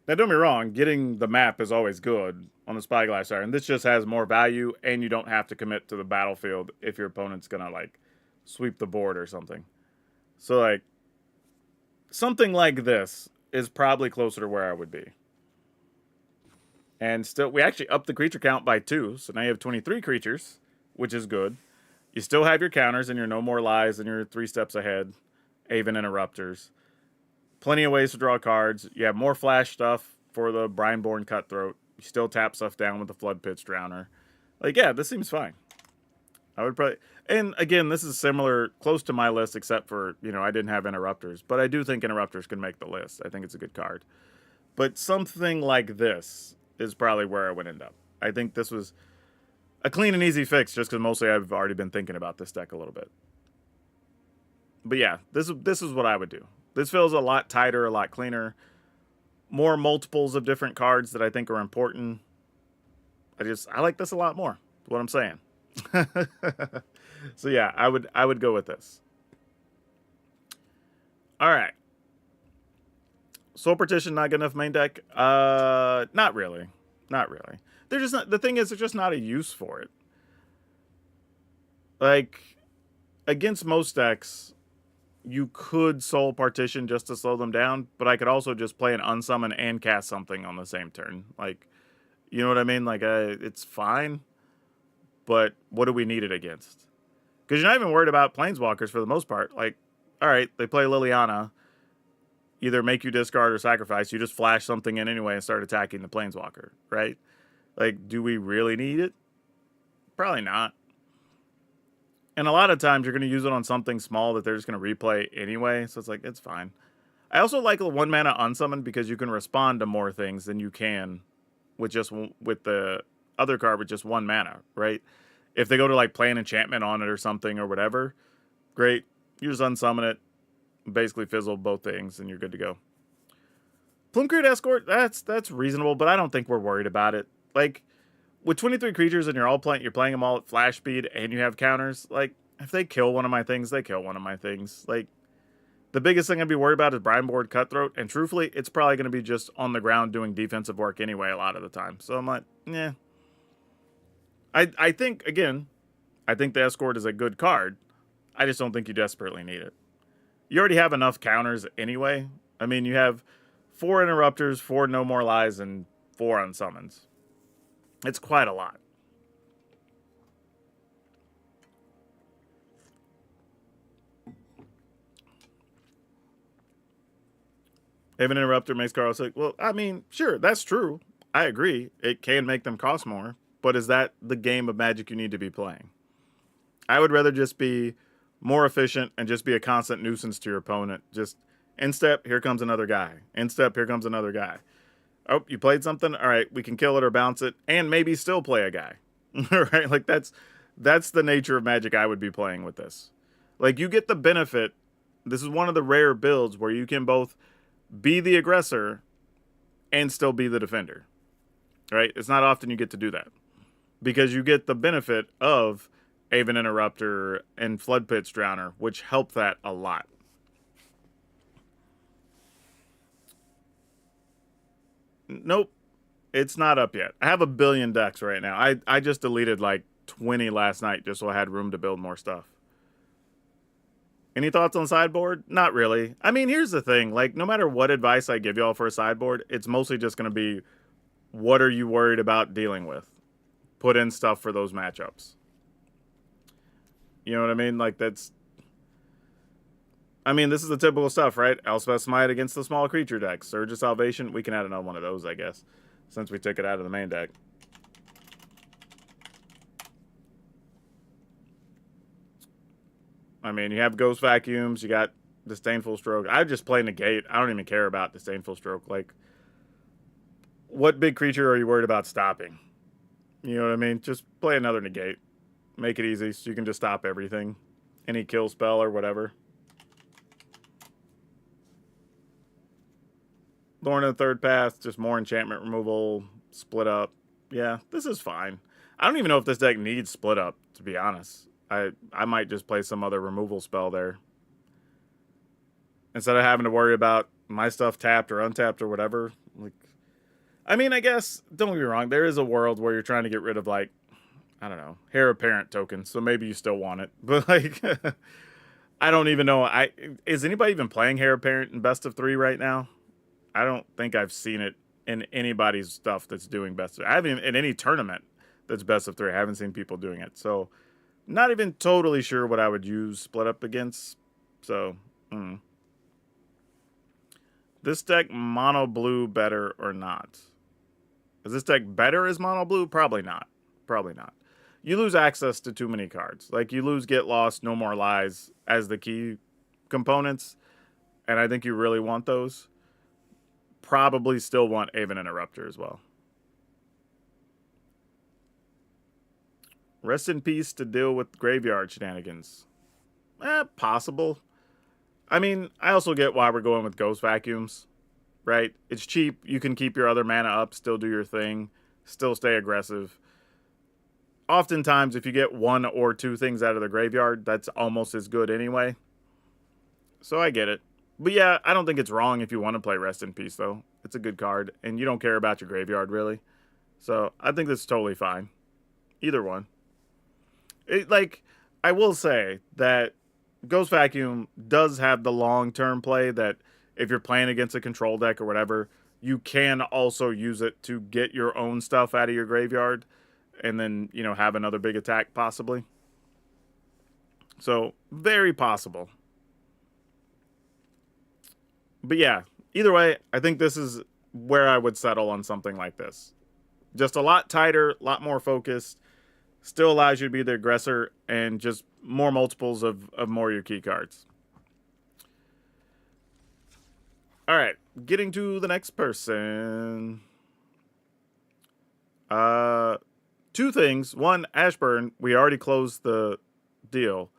A: Now, don't be wrong, getting the map is always good on the Spyglass Siren. This just has more value, and you don't have to commit to the battlefield if your opponent's gonna, like, sweep the board or something. So, like, something like this is probably closer to where I would be. And still, we actually upped the creature count by 2, so now you have 23 creatures, which is good. You still have your counters and your No More Lies and your 3 steps ahead, Aven Interrupters. Plenty of ways to draw cards. You have more flash stuff for the Brineborn Cutthroat. You still tap stuff down with the Flood Pitch Drowner. Like, yeah, this seems fine. I would probably... And again, this is similar, close to my list, except for, I didn't have Interrupters. But I do think Interrupters can make the list. I think it's a good card. But something like this is probably where I would end up. I think this was a clean and easy fix, just because mostly I've already been thinking about this deck a little bit. But yeah, this is what I would do. This feels a lot tighter, a lot cleaner. More multiples of different cards that I think are important. I like this a lot more, is what I'm saying. So yeah, I would go with this. All right. Soul Partition not good enough main deck? Not really. Not really. They're just not, the thing is, there's just not a use for it. Like, against most decks, you could Soul Partition just to slow them down, but I could also just play an unsummon and cast something on the same turn. Like, you know what I mean? Like, it's fine, but what do we need it against? Because you're not even worried about Planeswalkers for the most part. Like, all right, they play Liliana, either make you discard or sacrifice. You just flash something in anyway and start attacking the Planeswalker, right? Like, do we really need it? Probably not. And a lot of times you're going to use it on something small that they're just going to replay anyway. So it's like, it's fine. I also like the 1 mana unsummon because you can respond to more things than you can with just with the other card with just 1 mana, right? If they go to like play an enchantment on it or something or whatever, great. You just unsummon it, basically fizzle both things, and you're good to go. Plumecreate Escort, that's reasonable, but I don't think we're worried about it. Like, with 23 creatures and you're playing them all at flash speed and you have counters, like, if they kill one of my things, they kill one of my things. Like, the biggest thing I'd be worried about is Brine Board Cutthroat, and truthfully, it's probably going to be just on the ground doing defensive work anyway a lot of the time. So I'm like, yeah. I think, again, I think the Escort is a good card. I just don't think you desperately need it. You already have enough counters anyway. I mean, you have 4 Interrupters, 4 No More Lies, and 4 Unsummons. It's quite a lot. If an Interrupter makes Carl sick, well, I mean, sure, that's true. I agree. It can make them cost more, but is that the game of Magic you need to be playing? I would rather just be more efficient and just be a constant nuisance to your opponent. Just in step, here comes another guy. In step, here comes another guy. Oh, you played something? All right, we can kill it or bounce it, and maybe still play a guy. Right? Like that's the nature of Magic I would be playing with this. Like you get the benefit. This is one of the rare builds where you can both be the aggressor and still be the defender. Right? It's not often you get to do that. Because you get the benefit of Aven Interrupter and Flood Pit's Drowner, which help that a lot. Nope. It's not up yet. I have a billion decks right now. I just deleted like 20 last night just so I had room to build more stuff. Any thoughts on sideboard? Not really. I mean, here's the thing. Like, no matter what advice I give y'all for a sideboard, it's mostly just going to be, what are you worried about dealing with? Put in stuff for those matchups. You know what I mean? Like, that's... I mean, this is the typical stuff, right? Elspeth Smite against the small creature deck. Surge of Salvation. We can add another one of those, I guess, since we took it out of the main deck. I mean, you have Ghost Vacuums. You got Disdainful Stroke. I just play Negate. I don't even care about Disdainful Stroke. Like, what big creature are you worried about stopping? You know what I mean? Just play another Negate. Make it easy so you can just stop everything. Any kill spell or whatever. Lorn of the Third Path, just more enchantment removal, split up. Yeah, this is fine. I don't even know if this deck needs split up, to be honest. I might just play some other removal spell there. Instead of having to worry about my stuff tapped or untapped or whatever. Like, I mean, I guess, don't get me wrong, there is a world where you're trying to get rid of, like, I don't know, Heir Apparent tokens, so maybe you still want it. But, like, I don't even know. Is anybody even playing Heir Apparent in Best of 3 right now? I don't think I've seen it in anybody's stuff that's doing best of. I haven't even, in any tournament that's best of 3. I haven't seen people doing it. So, not even totally sure what I would use split up against. So, This deck mono blue better or not? Is this deck better as mono blue? Probably not. Probably not. You lose access to too many cards. Like, you lose Get Lost, No More Lies as the key components. And I think you really want those. Probably still want Aven Interrupter as well. Rest in peace to deal with graveyard shenanigans. Possible. I mean, I also get why we're going with Ghost Vacuums, right? It's cheap. You can keep your other mana up, still do your thing, still stay aggressive. Oftentimes, if you get 1 or 2 things out of the graveyard, that's almost as good anyway. So I get it. But yeah, I don't think it's wrong if you want to play Rest in Peace, though. It's a good card, and you don't care about your graveyard, really. So I think that's totally fine. Either one. I will say that Ghost Vacuum does have the long-term play that if you're playing against a control deck or whatever, you can also use it to get your own stuff out of your graveyard and then, you know, have another big attack, possibly. So, very possible. But yeah, either way, I think this is where I would settle on something like this. Just a lot tighter, a lot more focused. Still allows you to be the aggressor, and just more multiples of more of your key cards. All right, getting to the next person. Two things. One, Ashburn, we already closed the deal.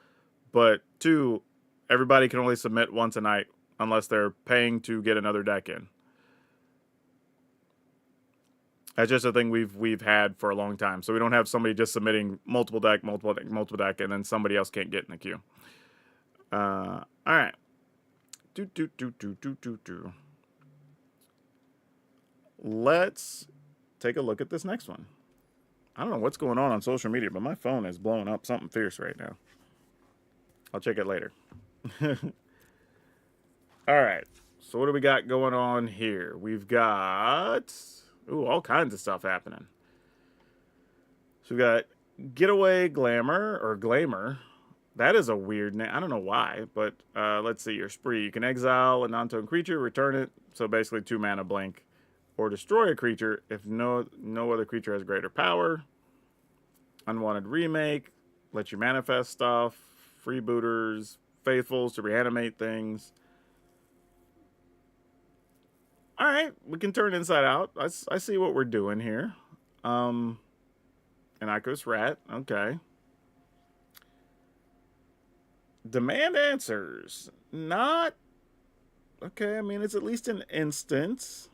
A: But two, everybody can only submit once a night unless they're paying to get another deck in. That's just a thing we've had for a long time. So we don't have somebody just submitting multiple deck, and then somebody else can't get in the queue. All right. Let's take a look at this next one. I don't know what's going on social media, but my phone is blowing up something fierce right now. I'll check it later. All right. So what do we got going on here? We've got all kinds of stuff happening. So we got Getaway Glamour or Glamour. That is a weird name. I don't know why, but let's see your spree. You can exile a non-token creature, return it. So basically 2 mana blink, or destroy a creature if no other creature has greater power. Unwanted remake, let you manifest stuff. Freebooters, faithfuls to reanimate things. All right, we can turn inside out. I see what we're doing here. An Icos Rat, okay. Demand answers, not okay. I mean, it's at least an instance.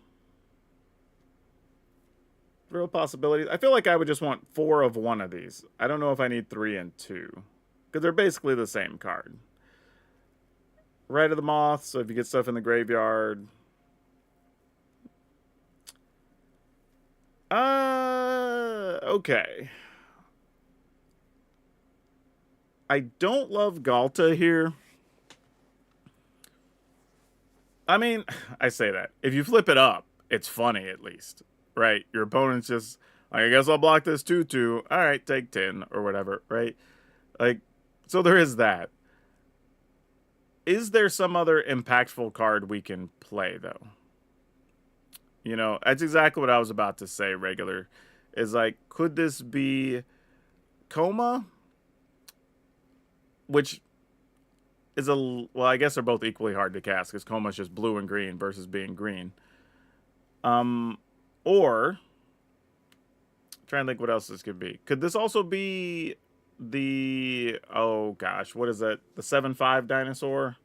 A: Real possibilities. I feel like I would just want 4 of one of these. I don't know if I need 3 and 2. Because they're basically the same card. Rite of the Moth, so if you get stuff in the graveyard. Okay. I don't love Galta here. I mean, I say that. If you flip it up, it's funny at least. Right? Your opponent's just, like, I guess I'll block this 2/2. All right, take 10 or whatever, right? Like, so there is that. Is there some other impactful card we can play, though? You know, that's exactly what I was about to say, regular. Is like, could this be Coma? Which is well, I guess they're both equally hard to cast, because Coma's just blue and green versus being green. Or, I'm trying to think what else this could be. Could this also be the, oh gosh, what is that? The 7/5 dinosaur?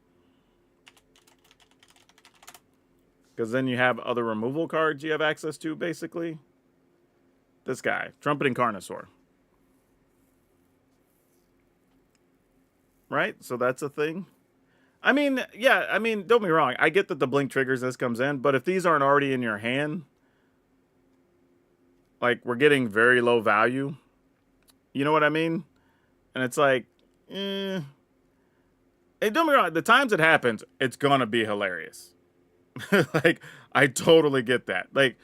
A: Because then you have other removal cards you have access to, basically. This guy, Trumpeting Carnosaur. Right? So that's a thing. I mean, yeah, I mean, don't be wrong. I get that the blink triggers this comes in, but if these aren't already in your hand, like, we're getting very low value. You know what I mean? And it's like, Hey, don't be wrong. The times it happens, it's gonna be hilarious. Like, I totally get that. Like,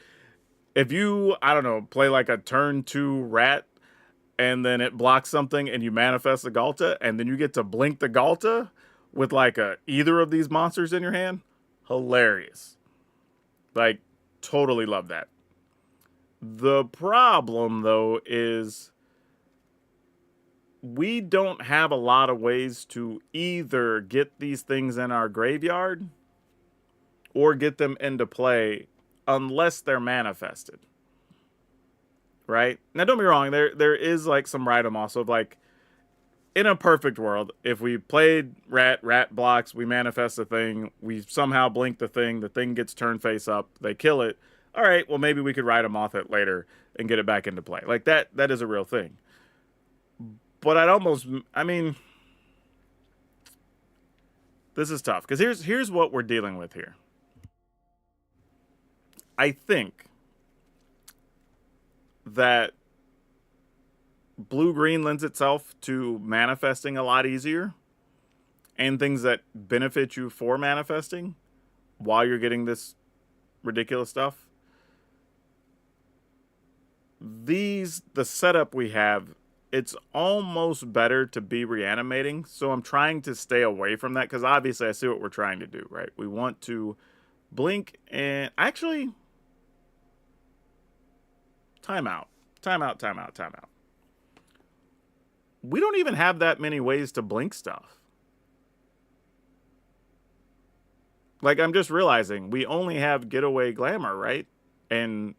A: if you, I don't know, play like a turn 2 rat, and then it blocks something, and you manifest the Galta, and then you get to blink the Galta with like either of these monsters in your hand, hilarious. Like, totally love that. The problem, though, is we don't have a lot of ways to either get these things in our graveyard or get them into play unless they're manifested. Right? Now, don't be wrong. There is like some random also of like, in a perfect world, if we played rat blocks, we manifest the thing, we somehow blink the thing gets turned face up, they kill it. All right, well, maybe we could ride a moth it later and get it back into play. Like, that is a real thing. But I mean, this is tough. Because here's what we're dealing with here. I think that blue-green lends itself to manifesting a lot easier, and things that benefit you for manifesting while you're getting this ridiculous stuff. The setup we have, it's almost better to be reanimating, so I'm trying to stay away from that, because obviously I see what we're trying to do, right? We want to blink and actually timeout. We don't even have that many ways to blink stuff. Like, I'm just realizing we only have Getaway Glamour, right? And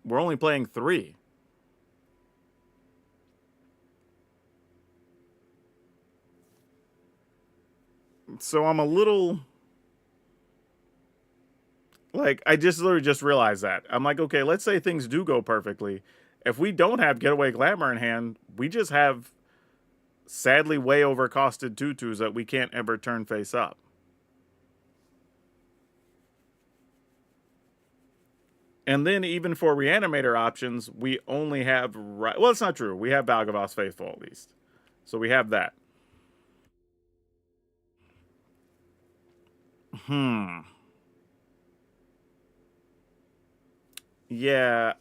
A: we're only playing 3. So I'm a little... Like, I just literally just realized that. I'm like, okay, let's say things do go perfectly. If we don't have Getaway Glamour in hand, we just have sadly way overcosted tutus that we can't ever turn face up. And then even for Reanimator options, we only have... Well, it's not true. We have Valgavas Faithful at least. So we have that. Yeah,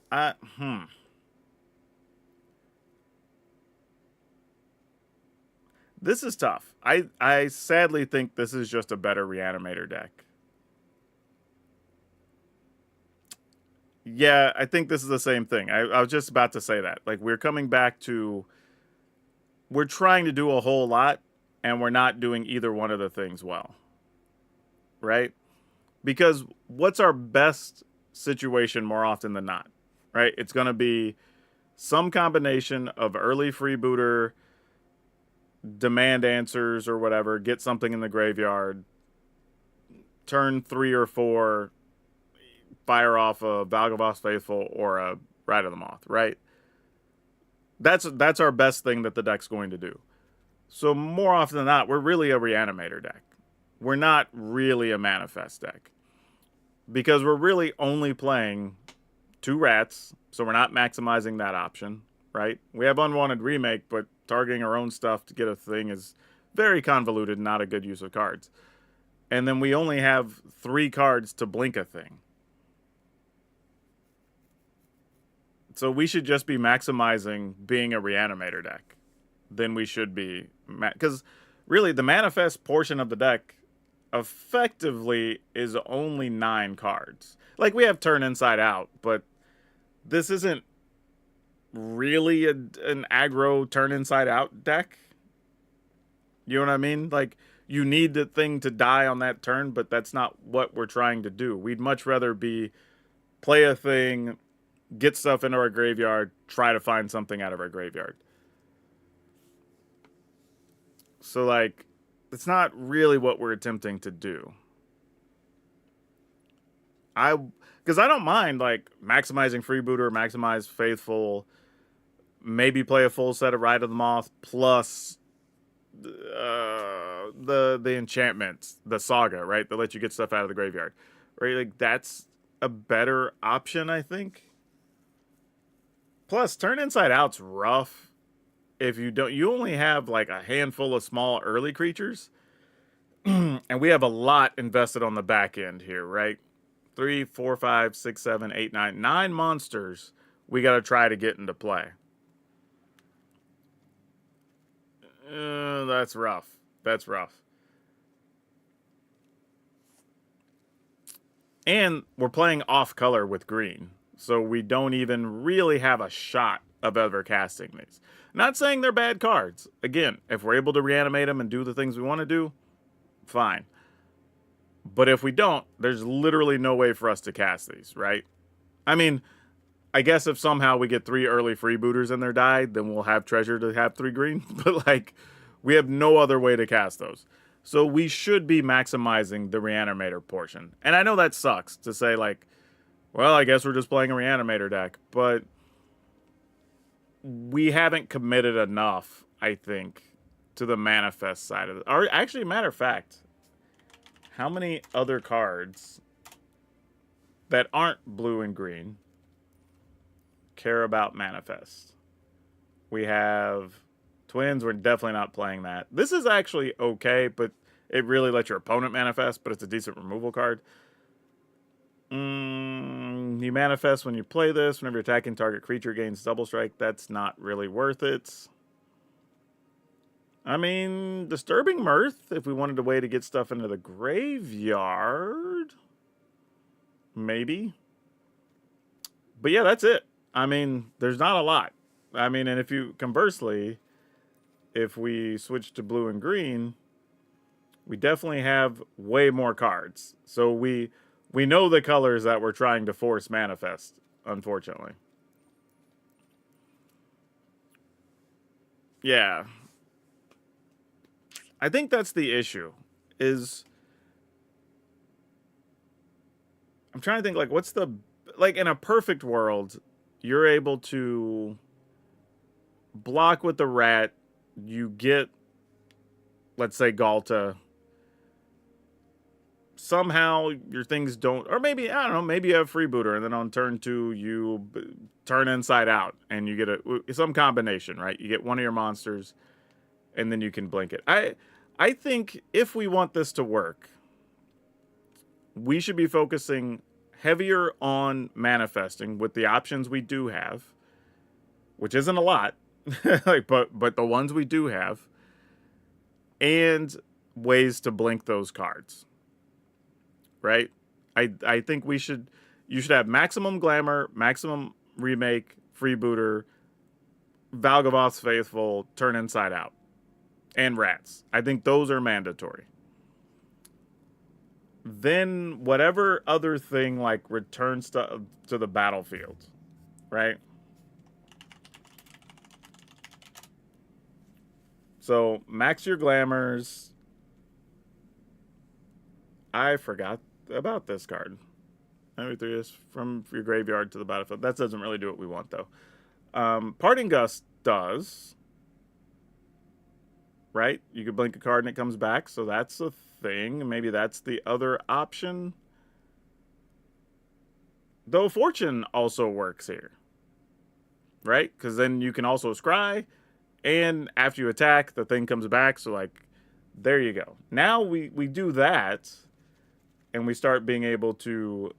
A: This is tough. I sadly think this is just a better Reanimator deck. Yeah, I think this is the same thing. I was just about to say that. Like, we're coming back to... We're trying to do a whole lot, and we're not doing either one of the things well. Right? Because what's our best situation more often than not? Right? It's going to be some combination of early freebooter, demand answers or whatever, get something in the graveyard, turn 3 or 4, fire off a Valgavas Faithful or a Ride of the Moth, right? That's our best thing that the deck's going to do. So more often than not, we're really a Reanimator deck. We're not really a Manifest deck. Because we're really only playing 2 rats, so we're not maximizing that option, right? We have Unwanted Remake, but targeting our own stuff to get a thing is very convoluted and not a good use of cards. And then we only have 3 cards to blink a thing. So we should just be maximizing being a Reanimator deck. Then we should be... Because really, the Manifest portion of the deck effectively is only 9 cards. Like, we have Turn Inside Out, but this isn't really an aggro Turn Inside Out deck. You know what I mean? Like, you need the thing to die on that turn, but that's not what we're trying to do. We'd much rather be play a thing, get stuff into our graveyard, try to find something out of our graveyard. So, like, it's not really what we're attempting to do. Because I don't mind, like, maximizing Freebooter, maximize Faithful, maybe play a full set of Ride of the Moth, plus the enchantments, the Saga, right? That let you get stuff out of the graveyard. Right? Like, that's a better option, I think. Plus, Turn Inside Out's rough. If you don't, you only have like a handful of small early creatures. And we have a lot invested on the back end here, right? 3, 4, 5, 6, 7, 8, 9. 9 monsters we got to try to get into play. That's rough. That's rough. And we're playing off color with green. So we don't even really have a shot of ever casting these. Not saying they're bad cards. Again, if we're able to reanimate them and do the things we want to do, fine. But if we don't, there's literally no way for us to cast these, right? I mean, I guess if somehow we get 3 early freebooters in their die, then we'll have treasure to have 3 green. But, like, we have no other way to cast those. So we should be maximizing the Reanimator portion. And I know that sucks to say, like, well, I guess we're just playing a Reanimator deck. But we haven't committed enough, I think, to the Manifest side of it. Or actually, matter of fact, how many other cards that aren't blue and green care about Manifest? We have Twins. We're definitely not playing that. This is actually okay, but it really lets your opponent manifest, but it's a decent removal card. You manifest when you play this. Whenever you're attacking, target creature gains double strike. That's not really worth it. I mean, Disturbing Mirth, if we wanted a way to get stuff into the graveyard. Maybe. But yeah, that's it. I mean, there's not a lot. I mean, and if you, conversely, if we switch to blue and green, We definitely have way more cards. So we know the colors that we're trying to force manifest, unfortunately. Yeah. I think that's the issue. Is I'm trying to think like what's the like in a perfect world, you're able to block with the rat, you get let's say Galta. Somehow your things don't, or maybe I don't know, maybe you have freebooter, and then on turn 2 you turn inside out, and you get some combination, right? You get one of your monsters, and then you can blink it. I think if we want this to work, we should be focusing heavier on manifesting with the options we do have, which isn't a lot, like but the ones we do have, and ways to blink those cards. Right? I think you should have maximum glamour, maximum remake, freebooter, Valgavoth's Faithful, turn inside out, and rats. I think those are mandatory. Then whatever other thing like returns to the battlefield, right? So max your glamours. I forgot about this card. Every 3 is from your graveyard to the battlefield. That doesn't really do what we want, though. Parting Gust does. Right? You could blink a card and it comes back, so that's a thing. Maybe that's the other option. Though Fortune also works here. Right? Because then you can also scry, and after you attack, the thing comes back, so, like, there you go. Now we do that, and we start being able to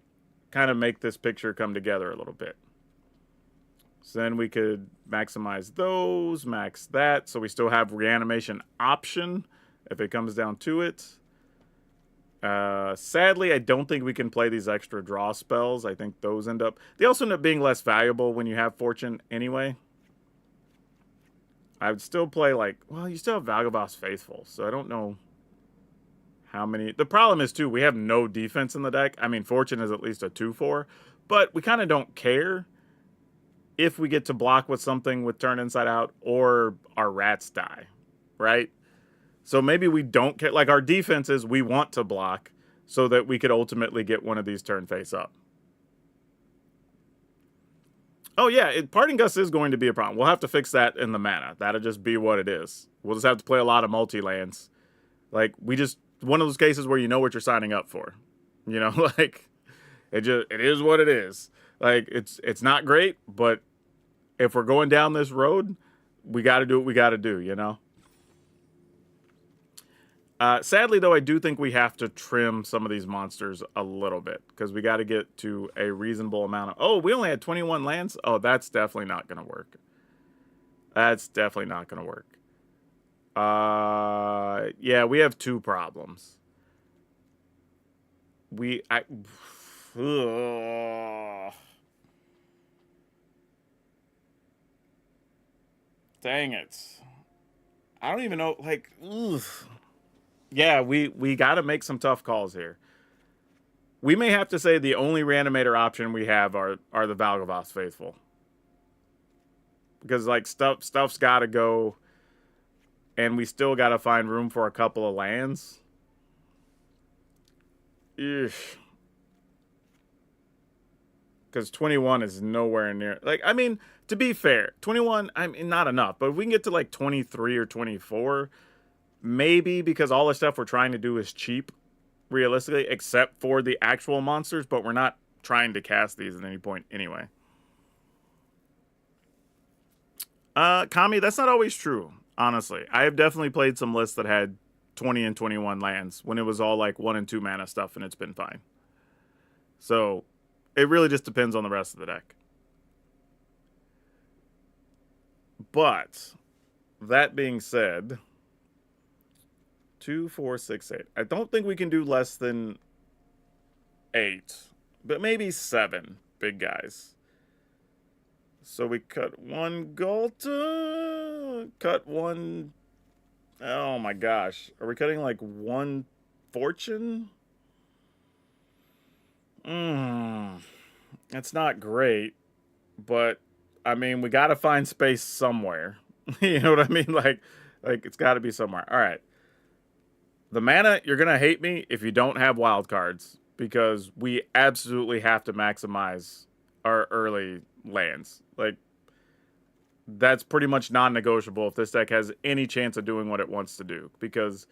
A: kind of make this picture come together a little bit. So then we could maximize those, max that, so we still have reanimation option if it comes down to it. Sadly, I don't think we can play these extra draw spells. I think those they also end up being less valuable when you have Fortune anyway. I would still play like, well, you still have Valgavoth's Faithful, so I don't know how many. The problem is, too, we have no defense in the deck. I mean, Fortune is at least a 2/4, but we kind of don't care if we get to block with something with turn inside out or our rats die, right? So maybe we don't care. Like, our defense is we want to block so that we could ultimately get one of these turn face up. Oh, yeah, Parting Gust is going to be a problem. We'll have to fix that in the mana. That'll just be what it is. We'll just have to play a lot of multi-lands. Like, one of those cases where you know what you're signing up for. You know, like, it is what it is. Like, it's not great, but if we're going down this road, we got to do what we got to do, you know? Sadly, though, I do think we have to trim some of these monsters a little bit because we got to get to a reasonable amount of... Oh, we only had 21 lands? Oh, that's definitely not going to work. That's definitely not going to work. Yeah, we have 2 problems. Dang it. I don't even know, like, yeah, we got to make some tough calls here. We may have to say the only Reanimator option we have are the Valgavoth's Faithful. Because, like, stuff's got to go, and we still got to find room for a couple of lands. Because 21 is nowhere near... Like, I mean, to be fair, 21, I mean, not enough. But if we can get to, like, 23 or 24... Maybe because all the stuff we're trying to do is cheap, realistically, except for the actual monsters, but we're not trying to cast these at any point anyway. Kami, that's not always true, honestly. I have definitely played some lists that had 20 and 21 lands when it was all like 1 and 2 mana stuff, and it's been fine. So, it really just depends on the rest of the deck. But, that being said... 2, 4, 6, 8. I don't think we can do less than 8, but maybe 7 big guys. So we cut 1 Galta, cut 1 Oh my gosh. Are we cutting like one fortune? Hmm. It's not great, but I mean, we got to find space somewhere. You know what I mean? Like it's got to be somewhere. All right. The mana, you're going to hate me if you don't have wild cards because we absolutely have to maximize our early lands. Like that's pretty much non-negotiable if this deck has any chance of doing what it wants to do because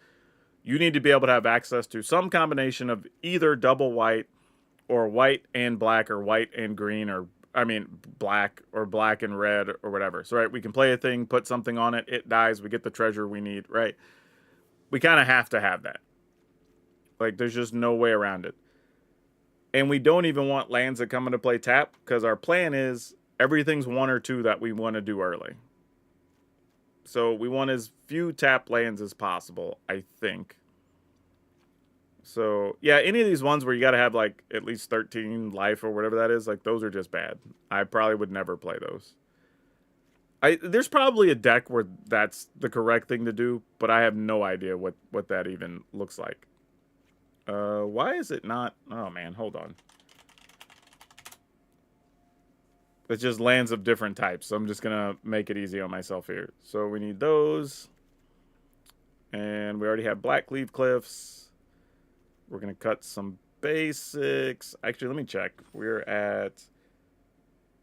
A: you need to be able to have access to some combination of either double white or white and black or white and green or I mean black or black and red or whatever. So right, we can play a thing, put something on it, it dies, we get the treasure we need, right? We kind of have to have that. Like there's just no way around it. And we don't even want lands that come into play tap because our plan is everything's one or two that we want to do early. So we want as few tap lands as possible, I think. So yeah, any of these ones where you got to have like at least 13 life or whatever that is, like those are just bad. I probably would never play those. There's probably a deck where that's the correct thing to do, but I have no idea what that even looks like. Why is it not? Oh man, hold on. It's just lands of different types, so I'm just gonna make it easy on myself here. So we need those, and we already have Blackleaf Cliffs. We're going to cut some basics. Actually, let me check. We're at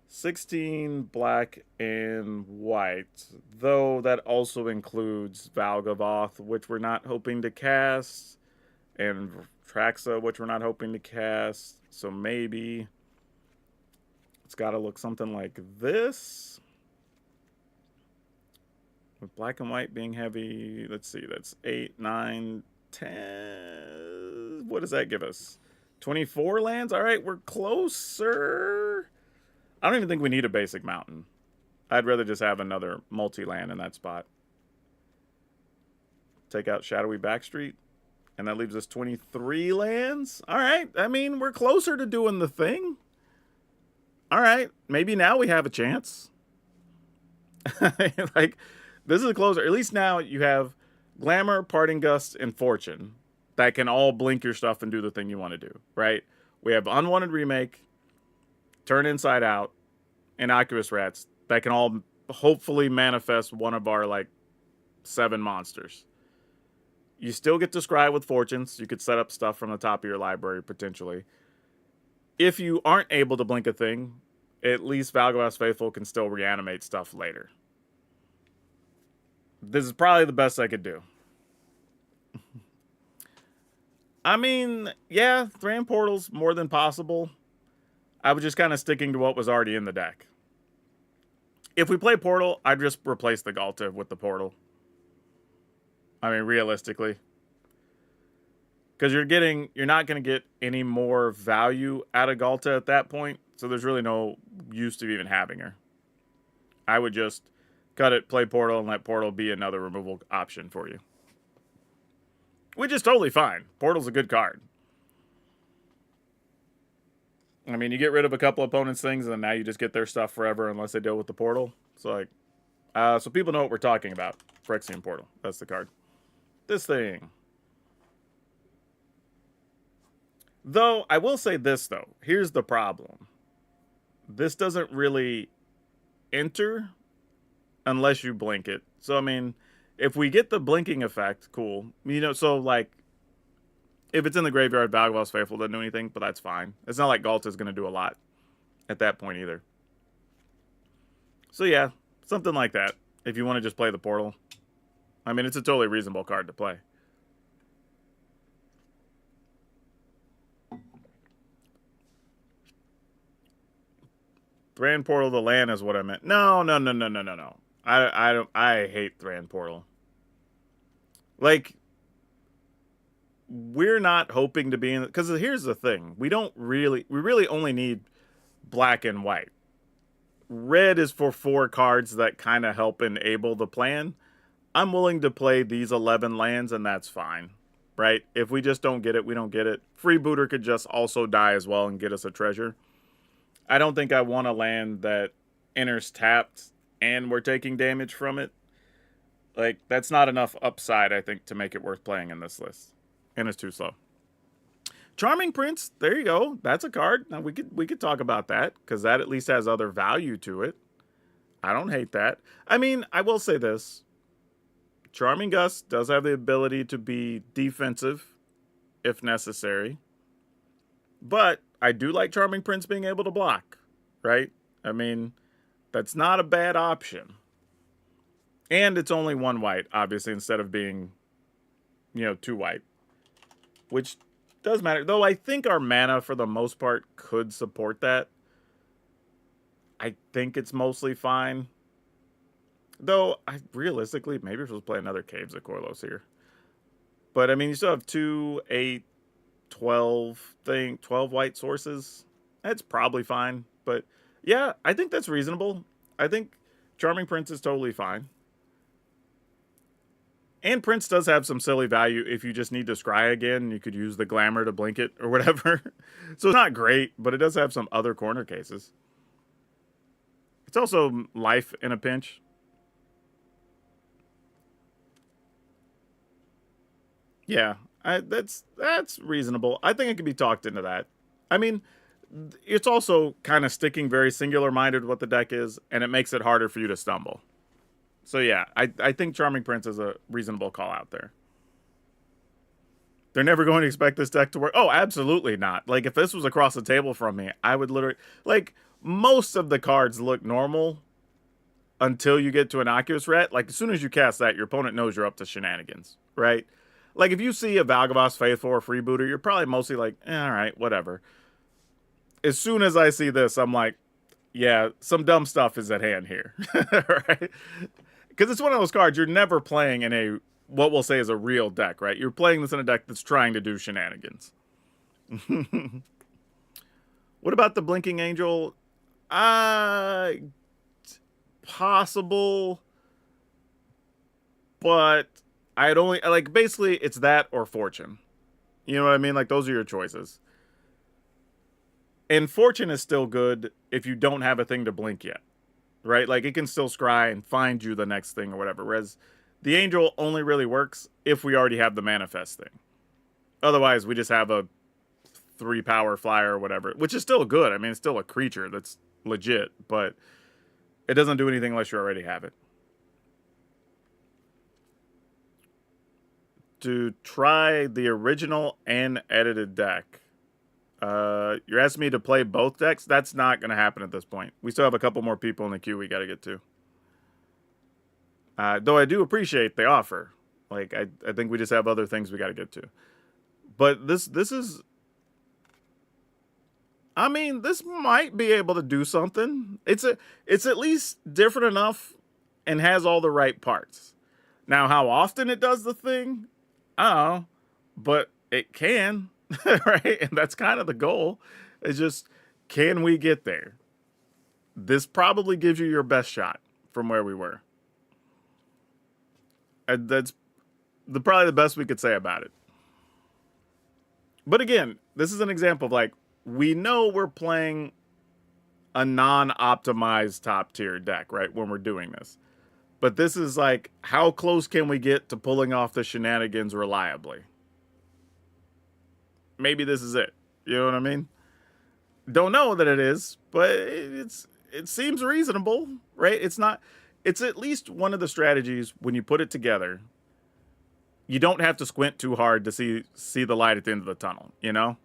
A: 16 black and white, though that also includes Valgavoth, which we're not hoping to cast, and Traxa, which we're not hoping to cast. So maybe it's got to look something like this. With black and white being heavy, let's see, that's 8, 9, 10. What does that give us? 24 lands? All right, we're closer. I don't even think we need a basic mountain. I'd rather just have another multi-land in that spot. Take out Shadowy Backstreet, and that leaves us 23 lands. All right, I mean, we're closer to doing the thing. All right, maybe now we have a chance. Like, this is a closer. At least now you have Glamour, Parting Gust, and Fortune that can all blink your stuff and do the thing you want to do, right? We have Unwanted Remake, Turn Inside Out, and Oculus Rats that can all hopefully manifest one of our, like, 7 monsters. You still get to scry with Fortunes. You could set up stuff from the top of your library, potentially. If you aren't able to blink a thing, at least Valgavas Faithful can still reanimate stuff later. This is probably the best I could do. I mean, yeah, Thran Portal's more than possible. I was just kind of sticking to what was already in the deck. If we play Portal, I'd just replace the Galta with the Portal. I mean, realistically. Because you're not going to get any more value out of Galta at that point, so there's really no use to even having her. I would just cut it, play Portal, and let Portal be another removal option for you. Which is totally fine. Portal's a good card. I mean, you get rid of a couple opponents' things, and then now you just get their stuff forever unless they deal with the Portal. So, like, so people know what we're talking about. Phyrexian Portal. That's the card. This thing. Though, I will say this, though. Here's the problem. This doesn't really enter unless you blink it. So, I mean, if we get the blinking effect, cool. You know, so, like, if it's in the graveyard, Valgavas Faithful doesn't do anything, but that's fine. It's not like Galta's going to do a lot at that point either. So, yeah, something like that. If you want to just play the Portal. I mean, it's a totally reasonable card to play. Thran Portal, the land is what I meant. No. I hate Thran Portal. Like, we're not hoping to be in, because here's the thing. We really only need black and white. Red is for 4 cards that kind of help enable the plan. I'm willing to play these 11 lands, and that's fine, right? If we just don't get it, we don't get it. Freebooter could just also die as well and get us a treasure. I don't think I want a land that enters tapped and we're taking damage from it. Like, that's not enough upside, I think, to make it worth playing in this list. And it's too slow. Charming Prince, there you go. That's a card. Now we could talk about that, because that at least has other value to it. I don't hate that. I mean, I will say this. Charming Gus does have the ability to be defensive if necessary. But I do like Charming Prince being able to block, right? I mean, that's not a bad option. And it's only one white, obviously, instead of being, two white. Which does matter. Though I think our mana, for the most part, could support that. I think it's mostly fine. Though, realistically, maybe we're supposed to play another Caves of Corlos here. But, I mean, you still have 2, 8, 12 12 white sources. That's probably fine. But, yeah, I think that's reasonable. I think Charming Prince is totally fine. And Prince does have some silly value if you just need to scry again. You could use the Glamour to blink it or whatever. So it's not great, but it does have some other corner cases. It's also life in a pinch. Yeah, that's reasonable. I think it can be talked into that. I mean, it's also kind of sticking very singular-minded what the deck is, and it makes it harder for you to stumble. So yeah, I think Charming Prince is a reasonable call out there. They're never going to expect this deck to work. Oh, absolutely not. Like, if this was across the table from me, I would literally... Like, most of the cards look normal until you get to Innocuous Rat. Like, as soon as you cast that, your opponent knows you're up to shenanigans, right? Like, if you see a Valgavost Faithful or Freebooter, you're probably mostly like, all right, whatever. As soon as I see this, I'm like, yeah, some dumb stuff is at hand here, right? Because it's one of those cards you're never playing in a, what we'll say is a real deck, right? You're playing this in a deck that's trying to do shenanigans. What about the Blinking Angel? Possible, but I'd only, like, basically it's that or Fortune. You know what I mean? Like, those are your choices. And Fortune is still good if you don't have a thing to blink yet, right? Like, it can still scry and find you the next thing or whatever. Whereas the Angel only really works if we already have the Manifest thing. Otherwise, we just have a 3-power flyer or whatever, which is still good. I mean, it's still a creature that's legit, but it doesn't do anything unless you already have it. To try the original and edited deck. You're asking me to play both decks? That's not going to happen at this point. We still have a couple more people in the queue we got to get to. Though I do appreciate the offer. Like, I think we just have other things we got to get to. But this is... I mean, this might be able to do something. It's at least different enough and has all the right parts. Now, how often it does the thing, I don't know. But it can, right? And that's kind of the goal. It's just, can we get there? This probably gives you your best shot from where we were. And that's probably the best we could say about it. But again, this is an example of, like, we know we're playing a non-optimized top-tier deck, right, when we're doing this. But this is like, how close can we get to pulling off the shenanigans reliably? Maybe this is it. You know what I mean? Don't know that it is, but it seems reasonable, right? It's not... It's at least one of the strategies, when you put it together, you don't have to squint too hard to see the light at the end of the tunnel, you know?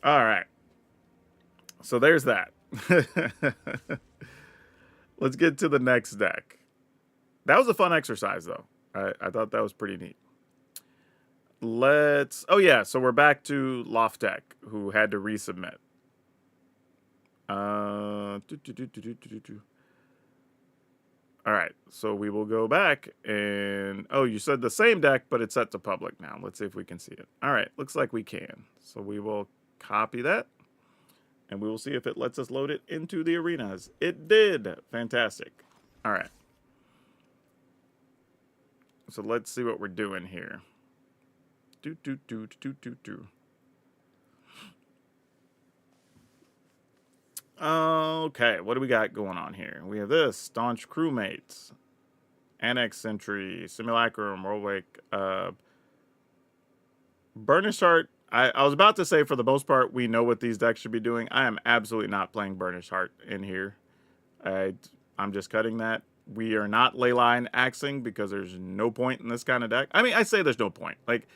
A: All right. So there's that. Let's get to the next deck. That was a fun exercise, though. I thought that was pretty neat. Oh yeah, so we're back to Loftek, who had to resubmit. All right, so we will go back and... Oh, you said the same deck, but it's set to public now. Let's see if we can see it. All right, looks like we can. So we will copy that, and we will see if it lets us load it into the arenas. It did. Fantastic. All right. So let's see what we're doing here. Okay, what do we got going on here? We have this Staunch Crewmates, Annex Sentry, Simulacrum, Rolwake, Burnished Heart. I was about to say, for the most part, we know what these decks should be doing. I am absolutely not playing Burnished Heart in here. I'm just cutting that. We are not Leyline axing because there's no point in this kind of deck. I mean, I say there's no point. Like,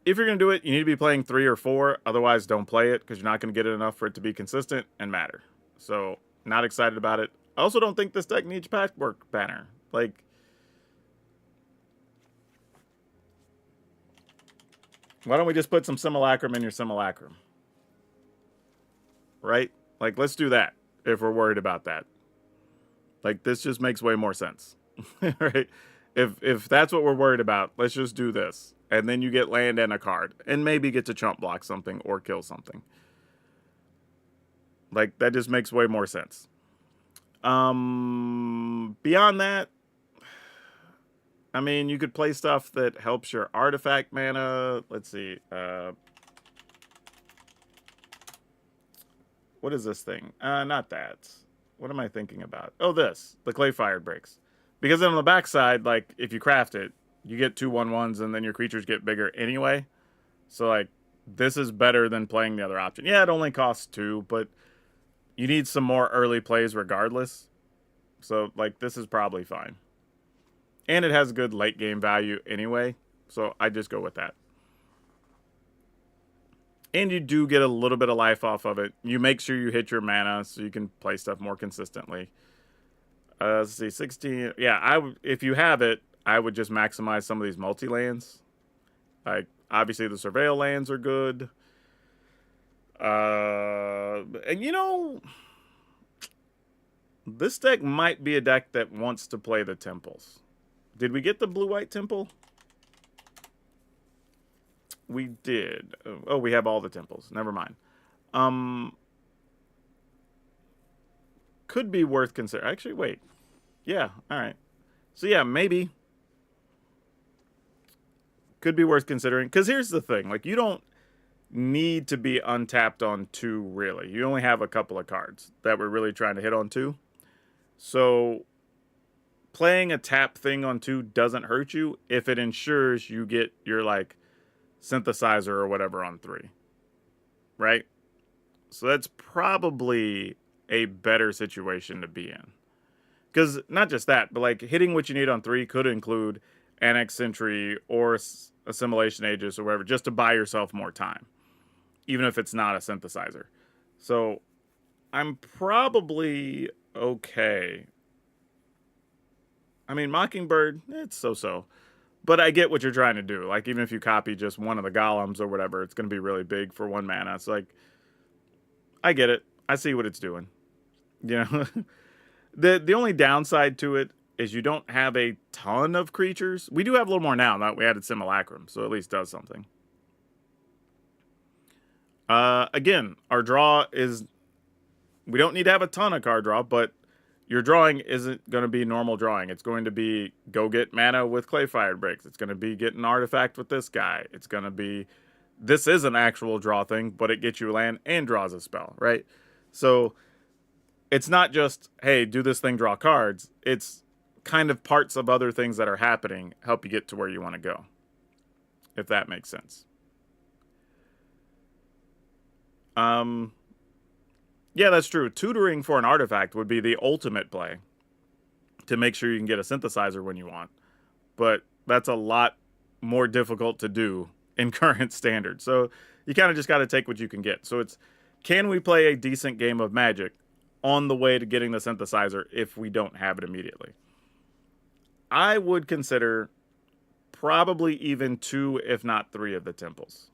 A: if you're going to do it, you need to be playing 3 or 4. Otherwise, don't play it because you're not going to get it enough for it to be consistent and matter. So, not excited about it. I also don't think this deck needs Patchwork Banner. Like, why don't we just put some Simulacrum in your Simulacrum? Right? Like, let's do that if we're worried about that. Like, this just makes way more sense. Right? If that's what we're worried about, let's just do this. And then you get land and a card. And maybe get to chump block something or kill something. Like, that just makes way more sense. Beyond that, I mean, you could play stuff that helps your artifact mana. Let's see. What is this thing? Not that. What am I thinking about? Oh, this. The Clay-Fired Breaks. Because then on the backside, like, if you craft it, you get 2/1/1s, and then your creatures get bigger anyway. So, like, this is better than playing the other option. Yeah, it only costs 2, but you need some more early plays regardless. So, like, this is probably fine. And it has good late game value anyway. So, I just go with that. And you do get a little bit of life off of it. You make sure you hit your mana so you can play stuff more consistently. Let's see, 16. Yeah, if you have it, I would just maximize some of these multi-lands. Like, obviously the Surveil lands are good. And you know, this deck might be a deck that wants to play the temples. Did we get the blue-white temple? We did. Oh, we have all the temples. Never mind. Could be worth considering. Actually, wait. Yeah, all right. So yeah, maybe. Could be worth considering. Because here's the thing. Like, you don't need to be untapped on 2, really. You only have a couple of cards that we're really trying to hit on 2. So playing a tap thing on 2 doesn't hurt you if it ensures you get your, like, synthesizer or whatever on 3. Right? So that's probably a better situation to be in. Because not just that, but like hitting what you need on 3 could include Annex Sentry or Assimilation Aegis or whatever, just to buy yourself more time. Even if it's not a synthesizer. So I'm probably okay. I mean, Mockingbird, it's so-so. But I get what you're trying to do. Like, even if you copy just one of the golems or whatever, it's going to be really big for 1 mana. It's like, I get it. I see what it's doing. You know? The only downside to it is you don't have a ton of creatures. We do have a little more now that we added Simulacrum, so at least does something. Again, our draw is... We don't need to have a ton of card draw, but your drawing isn't going to be normal drawing. It's going to be go get mana with Clay-Fired Breaks. It's going to be get an artifact with this guy. It's going to be... This is an actual draw thing, but it gets you land and draws a spell, right? So it's not just, hey, do this thing, draw cards. It's kind of parts of other things that are happening help you get to where you want to go, if that makes sense. Yeah, that's true. Tutoring for an artifact would be the ultimate play to make sure you can get a synthesizer when you want. But that's a lot more difficult to do in current standards. So you kind of just got to take what you can get. So it's, can we play a decent game of Magic on the way to getting the synthesizer if we don't have it immediately? I would consider probably even 2, if not 3 of the temples.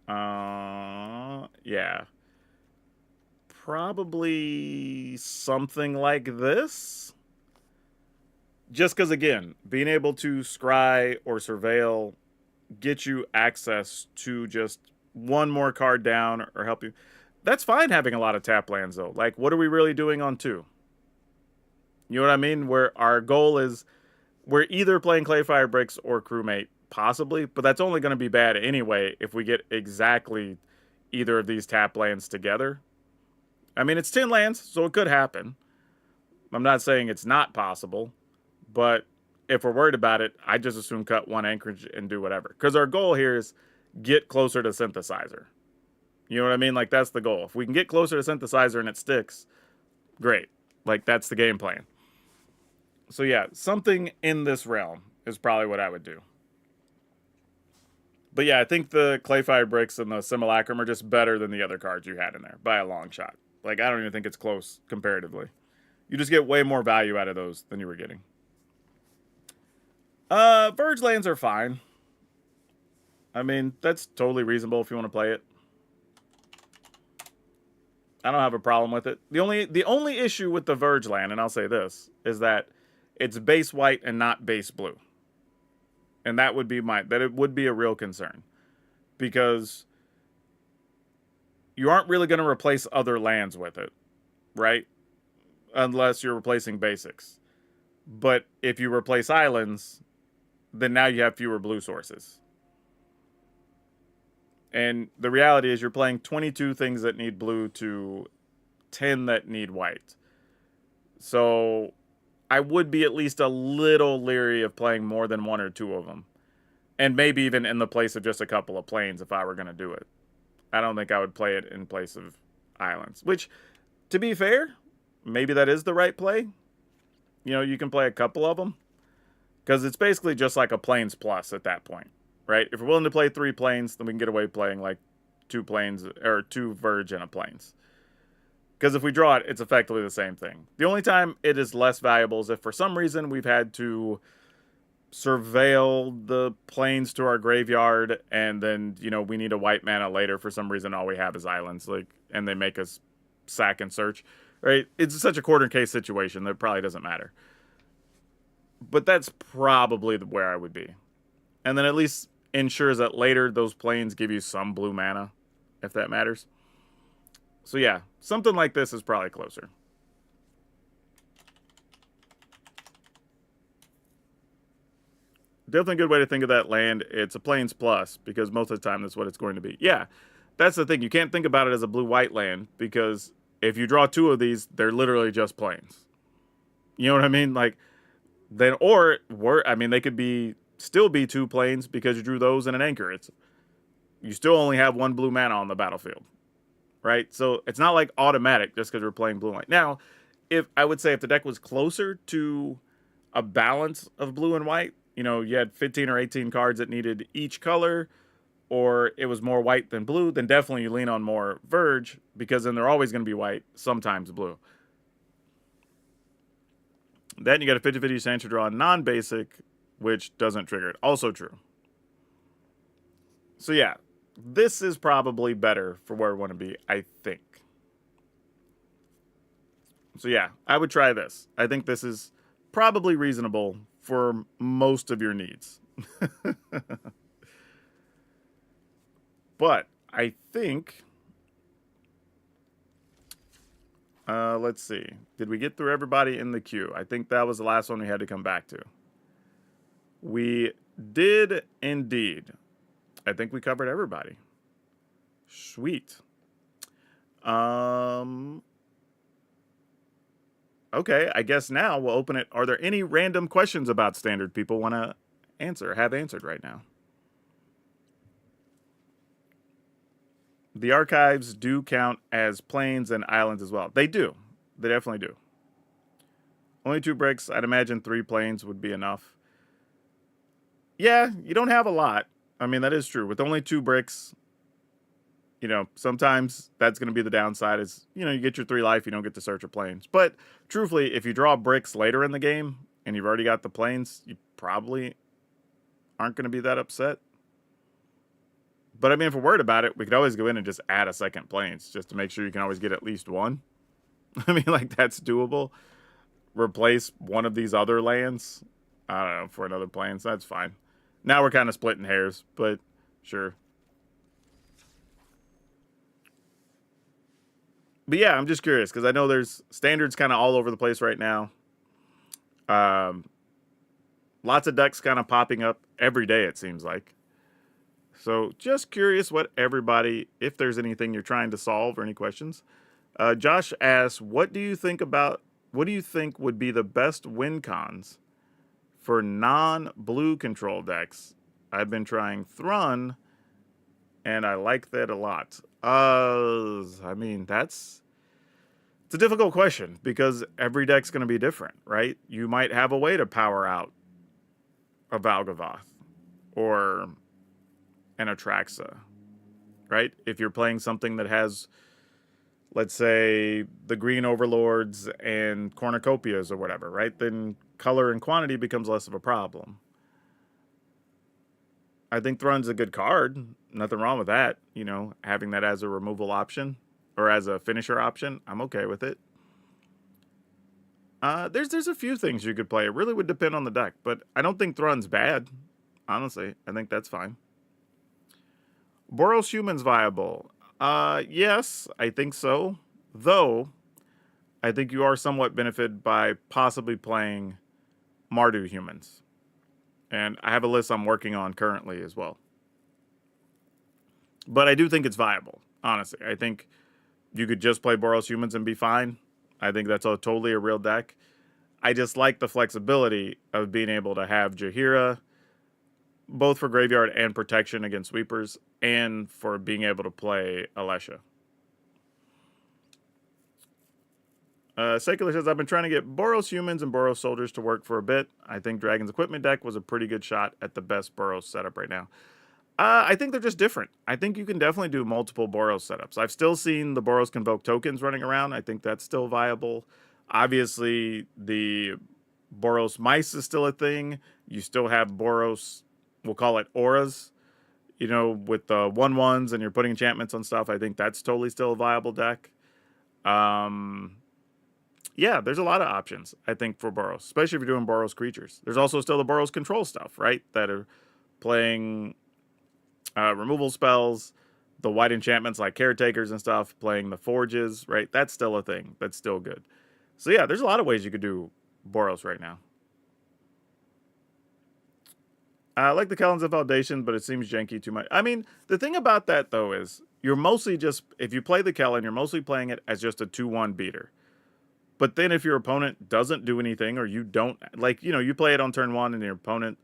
A: Yeah. Probably something like this. Just because, again, being able to scry or surveil get you access to just 1 more card down or help you. That's fine having a lot of tap lands, though. Like, what are we really doing on 2? You know what I mean? Where our goal is, we're either playing Clay-Fired Breaks or Crewmate, possibly, but that's only going to be bad anyway if we get exactly either of these tap lands together. I mean, it's 10 lands, so it could happen. I'm not saying it's not possible, but if we're worried about it, I just assume cut one anchorage and do whatever. Because our goal here is get closer to synthesizer. You know what I mean? Like, that's the goal. If we can get closer to synthesizer and it sticks, great. Like, that's the game plan. So yeah, something in this realm is probably what I would do. But yeah, I think the Clayfire Bricks and the Simulacrum are just better than the other cards you had in there by a long shot. Like, I don't even think it's close comparatively. You just get way more value out of those than you were getting. Verge lands are fine. I mean, that's totally reasonable if you want to play it. I don't have a problem with it. The only issue with the Verge land, and I'll say this, is that it's base white and not base blue. And that would be it would be a real concern. Because you aren't really going to replace other lands with it, right? Unless you're replacing basics. But if you replace islands, then now you have fewer blue sources. And the reality is you're playing 22 things that need blue to 10 that need white. So I would be at least a little leery of playing more than one or two of them. And maybe even in the place of just a couple of planes if I were going to do it. I don't think I would play it in place of islands. Which, to be fair, maybe that is the right play. You know, you can play a couple of them. Because it's basically just like a planes plus at that point. Right? If we're willing to play 3 planes, then we can get away playing like 2 planes, or 2 Verge and a planes. Because if we draw it, it's effectively the same thing. The only time it is less valuable is if for some reason we've had to surveil the planes to our graveyard, and then, you know, we need a white mana later for some reason all we have is islands, like, and they make us sack and search. Right? It's such a quarter case situation that it probably doesn't matter. But that's probably where I would be. And then at least ensures that later those planes give you some blue mana, if that matters. So yeah, something like this is probably closer. Definitely a good way to think of that land. It's a plains plus, because most of the time that's what it's going to be. Yeah, that's the thing. You can't think about it as a blue-white land, because if you draw 2 of these, they're literally just plains. You know what I mean? Like, then, they could still be 2 planes because you drew those in an anchor. You still only have 1 blue mana on the battlefield, right? So it's not like automatic just because we're playing blue and white. Now, if the deck was closer to a balance of blue and white, you know, you had 15 or 18 cards that needed each color, or it was more white than blue, then definitely you lean on more Verge, because then they're always going to be white, sometimes blue. Then you got a 50-50 chance to draw a non-basic, which doesn't trigger it. Also true. So yeah, this is probably better for where we want to be, I think. So yeah, I would try this. I think this is probably reasonable for most of your needs. But I think... let's see. Did we get through everybody in the queue? I think that was the last one we had to come back to. We did indeed. I think we covered everybody. Sweet. Okay, I guess now we'll open it. Are there any random questions about Standard people want to have answered right now? The archives do count as plains and islands as well. They do. They definitely do. Only 2 bricks. I'd imagine 3 plains would be enough. Yeah, you don't have a lot. I mean, that is true. With only 2 bricks, you know, sometimes that's going to be the downside is, you know, you get your 3 life, you don't get to search your plains. But truthfully, if you draw bricks later in the game and you've already got the plains, you probably aren't going to be that upset. But I mean, if we're worried about it, we could always go in and just add a second plains just to make sure you can always get at least 1. I mean, like, that's doable. Replace one of these other lands, I don't know, for another plains. That's fine. Now we're kind of splitting hairs, but sure. But yeah, I'm just curious, because I know there's standards kind of all over the place right now. Lots of decks kind of popping up every day, it seems like. So just curious what everybody, if there's anything you're trying to solve or any questions. Josh asks, what do you think would be the best win cons for non-blue control decks? I've been trying Thrun, and I like that a lot. I mean, it's a difficult question because every deck's going to be different, right? You might have a way to power out a Valgavoth or an Atraxa, right? If you're playing something that has, let's say, the green overlords and cornucopias or whatever, right? Then color and quantity becomes less of a problem. I think Thrun's a good card. Nothing wrong with that. You know, having that as a removal option or as a finisher option, I'm okay with it. There's a few things you could play. It really would depend on the deck, but I don't think Thrun's bad. Honestly, I think that's fine. Boros Humans viable? Yes, I think so. Though, I think you are somewhat benefited by possibly playing Mardu Humans. And I have a list I'm working on currently as well. But I do think it's viable, honestly. I think you could just play Boros Humans and be fine. I think that's totally a real deck. I just like the flexibility of being able to have Jaheira, both for graveyard and protection against sweepers, and for being able to play Alesha. Secular says, I've been trying to get Boros Humans and Boros Soldiers to work for a bit. I think Dragon's Equipment deck was a pretty good shot at the best Boros setup right now. I think they're just different. I think you can definitely do multiple Boros setups. I've still seen the Boros Convoke tokens running around. I think that's still viable. Obviously, the Boros Mice is still a thing. You still have Boros, we'll call it auras, you know, with the 1/1s and you're putting enchantments on stuff. I think that's totally still a viable deck. Yeah, there's a lot of options, I think, for Boros, especially if you're doing Boros creatures. There's also still the Boros control stuff, right, that are playing removal spells, the white enchantments like caretakers and stuff, playing the forges, right? That's still a thing. That's still good. So yeah, there's a lot of ways you could do Boros right now. I like the Kellen's Foundation, but it seems janky too much. I mean, the thing about that, though, is you're mostly just, if you play the Kellen, you're mostly playing it as just a 2/1 beater. But then if your opponent doesn't do anything, or you don't, like, you know, you play it on turn 1 and your opponent,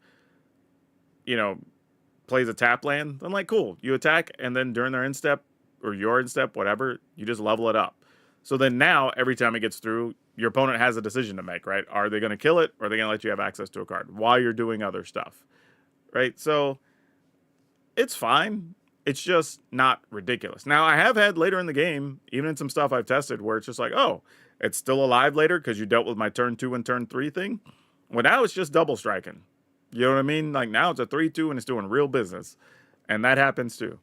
A: you know, plays a tap land, then, like, cool. You attack, and then during their instep, or your instep, whatever, you just level it up. So then now, every time it gets through, your opponent has a decision to make, right? Are they going to kill it, or are they going to let you have access to a card while you're doing other stuff? Right? So it's fine. It's just not ridiculous. Now, I have had later in the game, even in some stuff I've tested, where it's just like, oh, it's still alive later because you dealt with my turn 2 and turn 3 thing. Well, now it's just double striking. You know what I mean? Like, now it's a 3/2 and it's doing real business. And that happens too.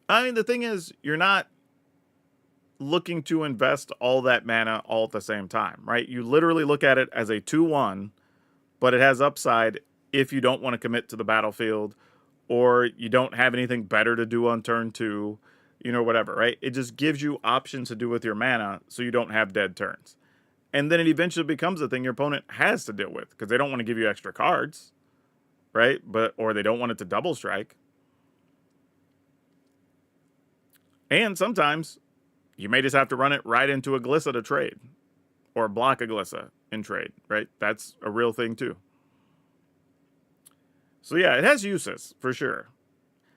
A: I mean, the thing is, you're not looking to invest all that mana all at the same time, right? You literally look at it as a 2/1, but it has upside if you don't want to commit to the battlefield, or you don't have anything better to do on turn 2, you know, whatever, right? It just gives you options to do with your mana so you don't have dead turns. And then it eventually becomes a thing your opponent has to deal with because they don't want to give you extra cards, right? Or they don't want it to double strike. And sometimes you may just have to run it right into a Glissa to trade, or block a Glissa in trade, right? That's a real thing too. So yeah, it has uses for sure.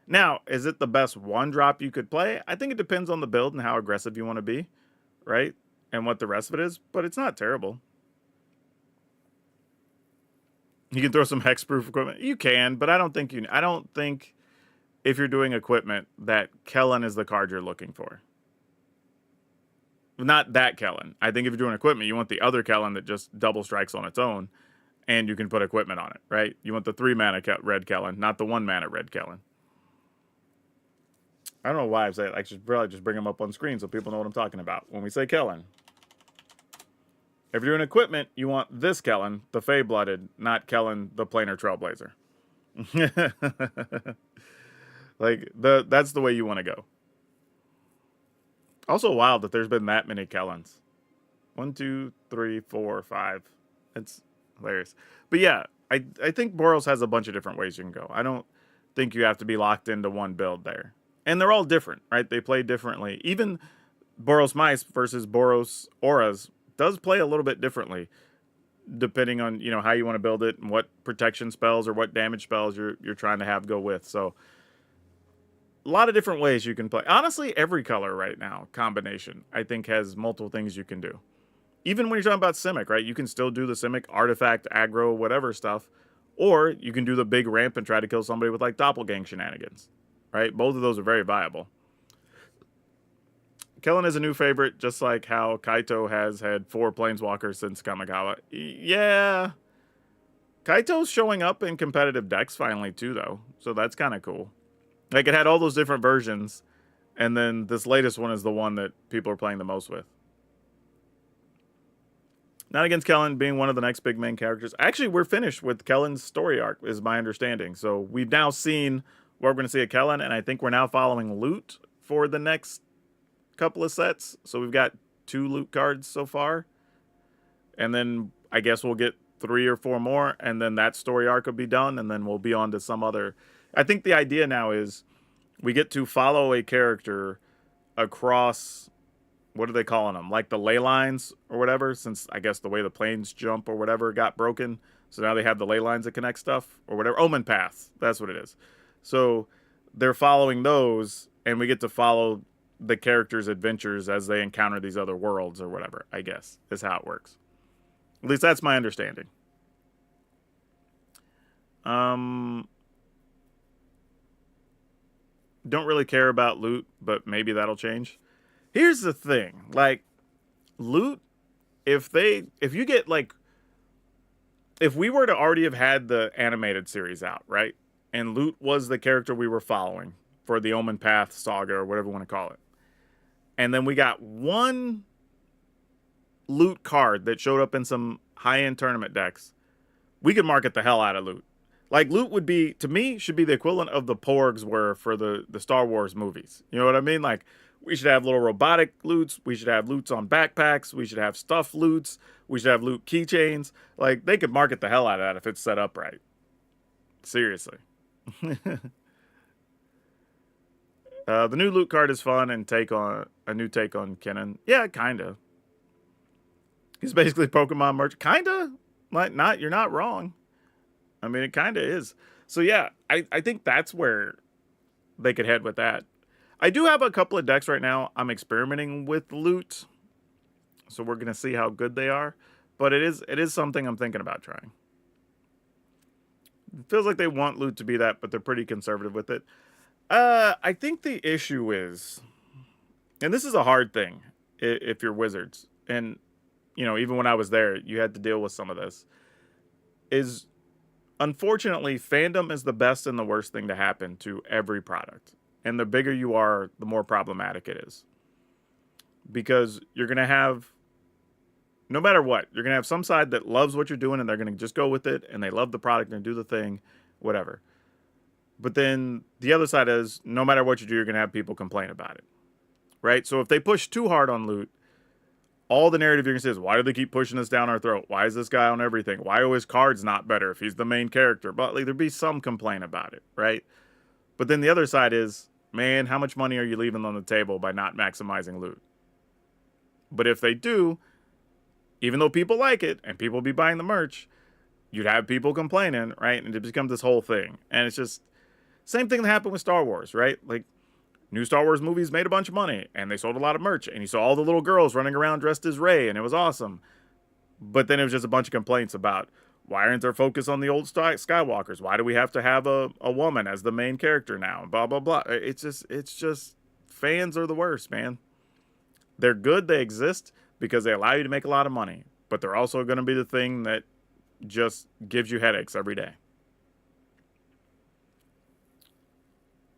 A: Now, is it the best 1-drop you could play? I think it depends on the build and how aggressive you want to be, right? And what the rest of it is, but it's not terrible. You can throw some hexproof equipment. You can, but I don't think if you're doing equipment that Kellen is the card you're looking for. Not that Kellen. I think if you're doing equipment, you want the other Kellen that just double strikes on its own, and you can put equipment on it, right? You want the 3-mana red Kellen, not the 1-mana red Kellen. I don't know why I say it. I should probably just bring them up on screen so people know what I'm talking about. When we say Kellen, if you're doing equipment, you want this Kellen, the Fey-blooded, not Kellen, the planar Trailblazer. Like, that's the way you want to go. Also wild that there's been that many Kellens. 1, 2, 3, 4, 5. It's hilarious. But yeah, I think Boros has a bunch of different ways you can go. I don't think you have to be locked into one build there. And they're all different, right? They play differently. Even Boros Mice versus Boros Auras does play a little bit differently, depending on, you know, how you want to build it and what protection spells or what damage spells you're trying to have go with. So a lot of different ways you can play. Honestly, every color right now combination I think has multiple things you can do. Even when you're talking about Simic, right? You can still do the Simic artifact, aggro, whatever stuff, or you can do the big ramp and try to kill somebody with like doppelgang shenanigans, right? Both of those are very viable. Kellen is a new favorite, just like how Kaito has had 4 planeswalkers since Kamigawa. Yeah. Kaito's showing up in competitive decks finally, too, though. So that's kind of cool. Like, it had all those different versions, and then this latest one is the one that people are playing the most with. Not against Kellen being one of the next big main characters. Actually, we're finished with Kellen's story arc, is my understanding. So we've now seen what we're going to see at Kellen, and I think we're now following Loot for the next couple of sets. So we've got 2 Loot cards so far. And then I guess we'll get 3 or 4 more, and then that story arc will be done, and then we'll be on to some other. I think the idea now is we get to follow a character across, what are they calling them? Like the ley lines or whatever, since I guess the way the planes jump or whatever got broken. So now they have the ley lines that connect stuff or whatever. Omen paths. That's what it is. So they're following those, and we get to follow the characters' adventures as they encounter these other worlds or whatever, I guess, is how it works. At least that's my understanding. Don't really care about Loot, but maybe that'll change. Here's the thing, like, Loot, if you get, like, if we were to already have had the animated series out, right, and Loot was the character we were following for the Omen Path saga or whatever you want to call it, and then we got one Loot card that showed up in some high-end tournament decks, we could market the hell out of Loot. Like, Loot would be, to me, should be the equivalent of the Porgs were for the Star Wars movies. You know what I mean? Like, we should have little robotic loots. We should have loots on backpacks. We should have stuffed loots. We should have loot keychains. Like, they could market the hell out of that if it's set up right. Seriously. The new loot card is fun and a new take on Kennen. Yeah, kinda. He's basically Pokemon merch. Kinda. Like, you're not wrong. I mean, it kinda is. So yeah, I think that's where they could head with that. I do have a couple of decks right now I'm experimenting with loot, so we're going to see how good they are, but it is something I'm thinking about trying. It feels like they want loot to be that, but they're pretty conservative with it. I think the issue is, and this is a hard thing if you're Wizards, and, you know, even when I was there, you had to deal with some of this, is unfortunately, fandom is the best and the worst thing to happen to every product. And the bigger you are, the more problematic it is. Because you're going to have, no matter what, you're going to have some side that loves what you're doing and they're going to just go with it and they love the product and do the thing, whatever. But then the other side is, no matter what you do, you're going to have people complain about it. Right? So if they push too hard on loot, all the narrative you're going to say is, why do they keep pushing this down our throat? Why is this guy on everything? Why are his cards not better if he's the main character? But like, there'd be some complaint about it, right? But then the other side is, man, how much money are you leaving on the table by not maximizing loot? But if they do, even though people like it and people be buying the merch, you'd have people complaining, right? And it becomes this whole thing. And it's just, same thing that happened with Star Wars, right? Like, new Star Wars movies made a bunch of money and they sold a lot of merch. And you saw all the little girls running around dressed as Rey and it was awesome. But then it was just a bunch of complaints about, why aren't there focus on the old Skywalkers? Why do we have to have a woman as the main character now? Blah, blah, blah. It's just, fans are the worst, man. They're good, they exist, because they allow you to make a lot of money. But they're also going to be the thing that just gives you headaches every day.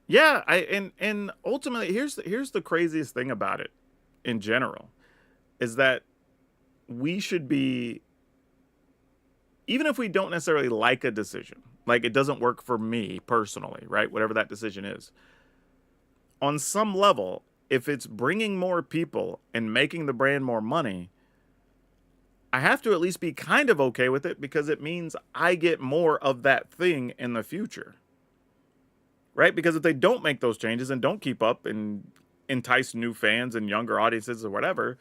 A: Yeah, and ultimately, here's the craziest thing about it, in general, is that we should be, even if we don't necessarily like a decision, like it doesn't work for me personally, right? Whatever that decision is. On some level, if it's bringing more people and making the brand more money, I have to at least be kind of okay with it because it means I get more of that thing in the future. Right? Because if they don't make those changes and don't keep up and entice new fans and younger audiences or whatever,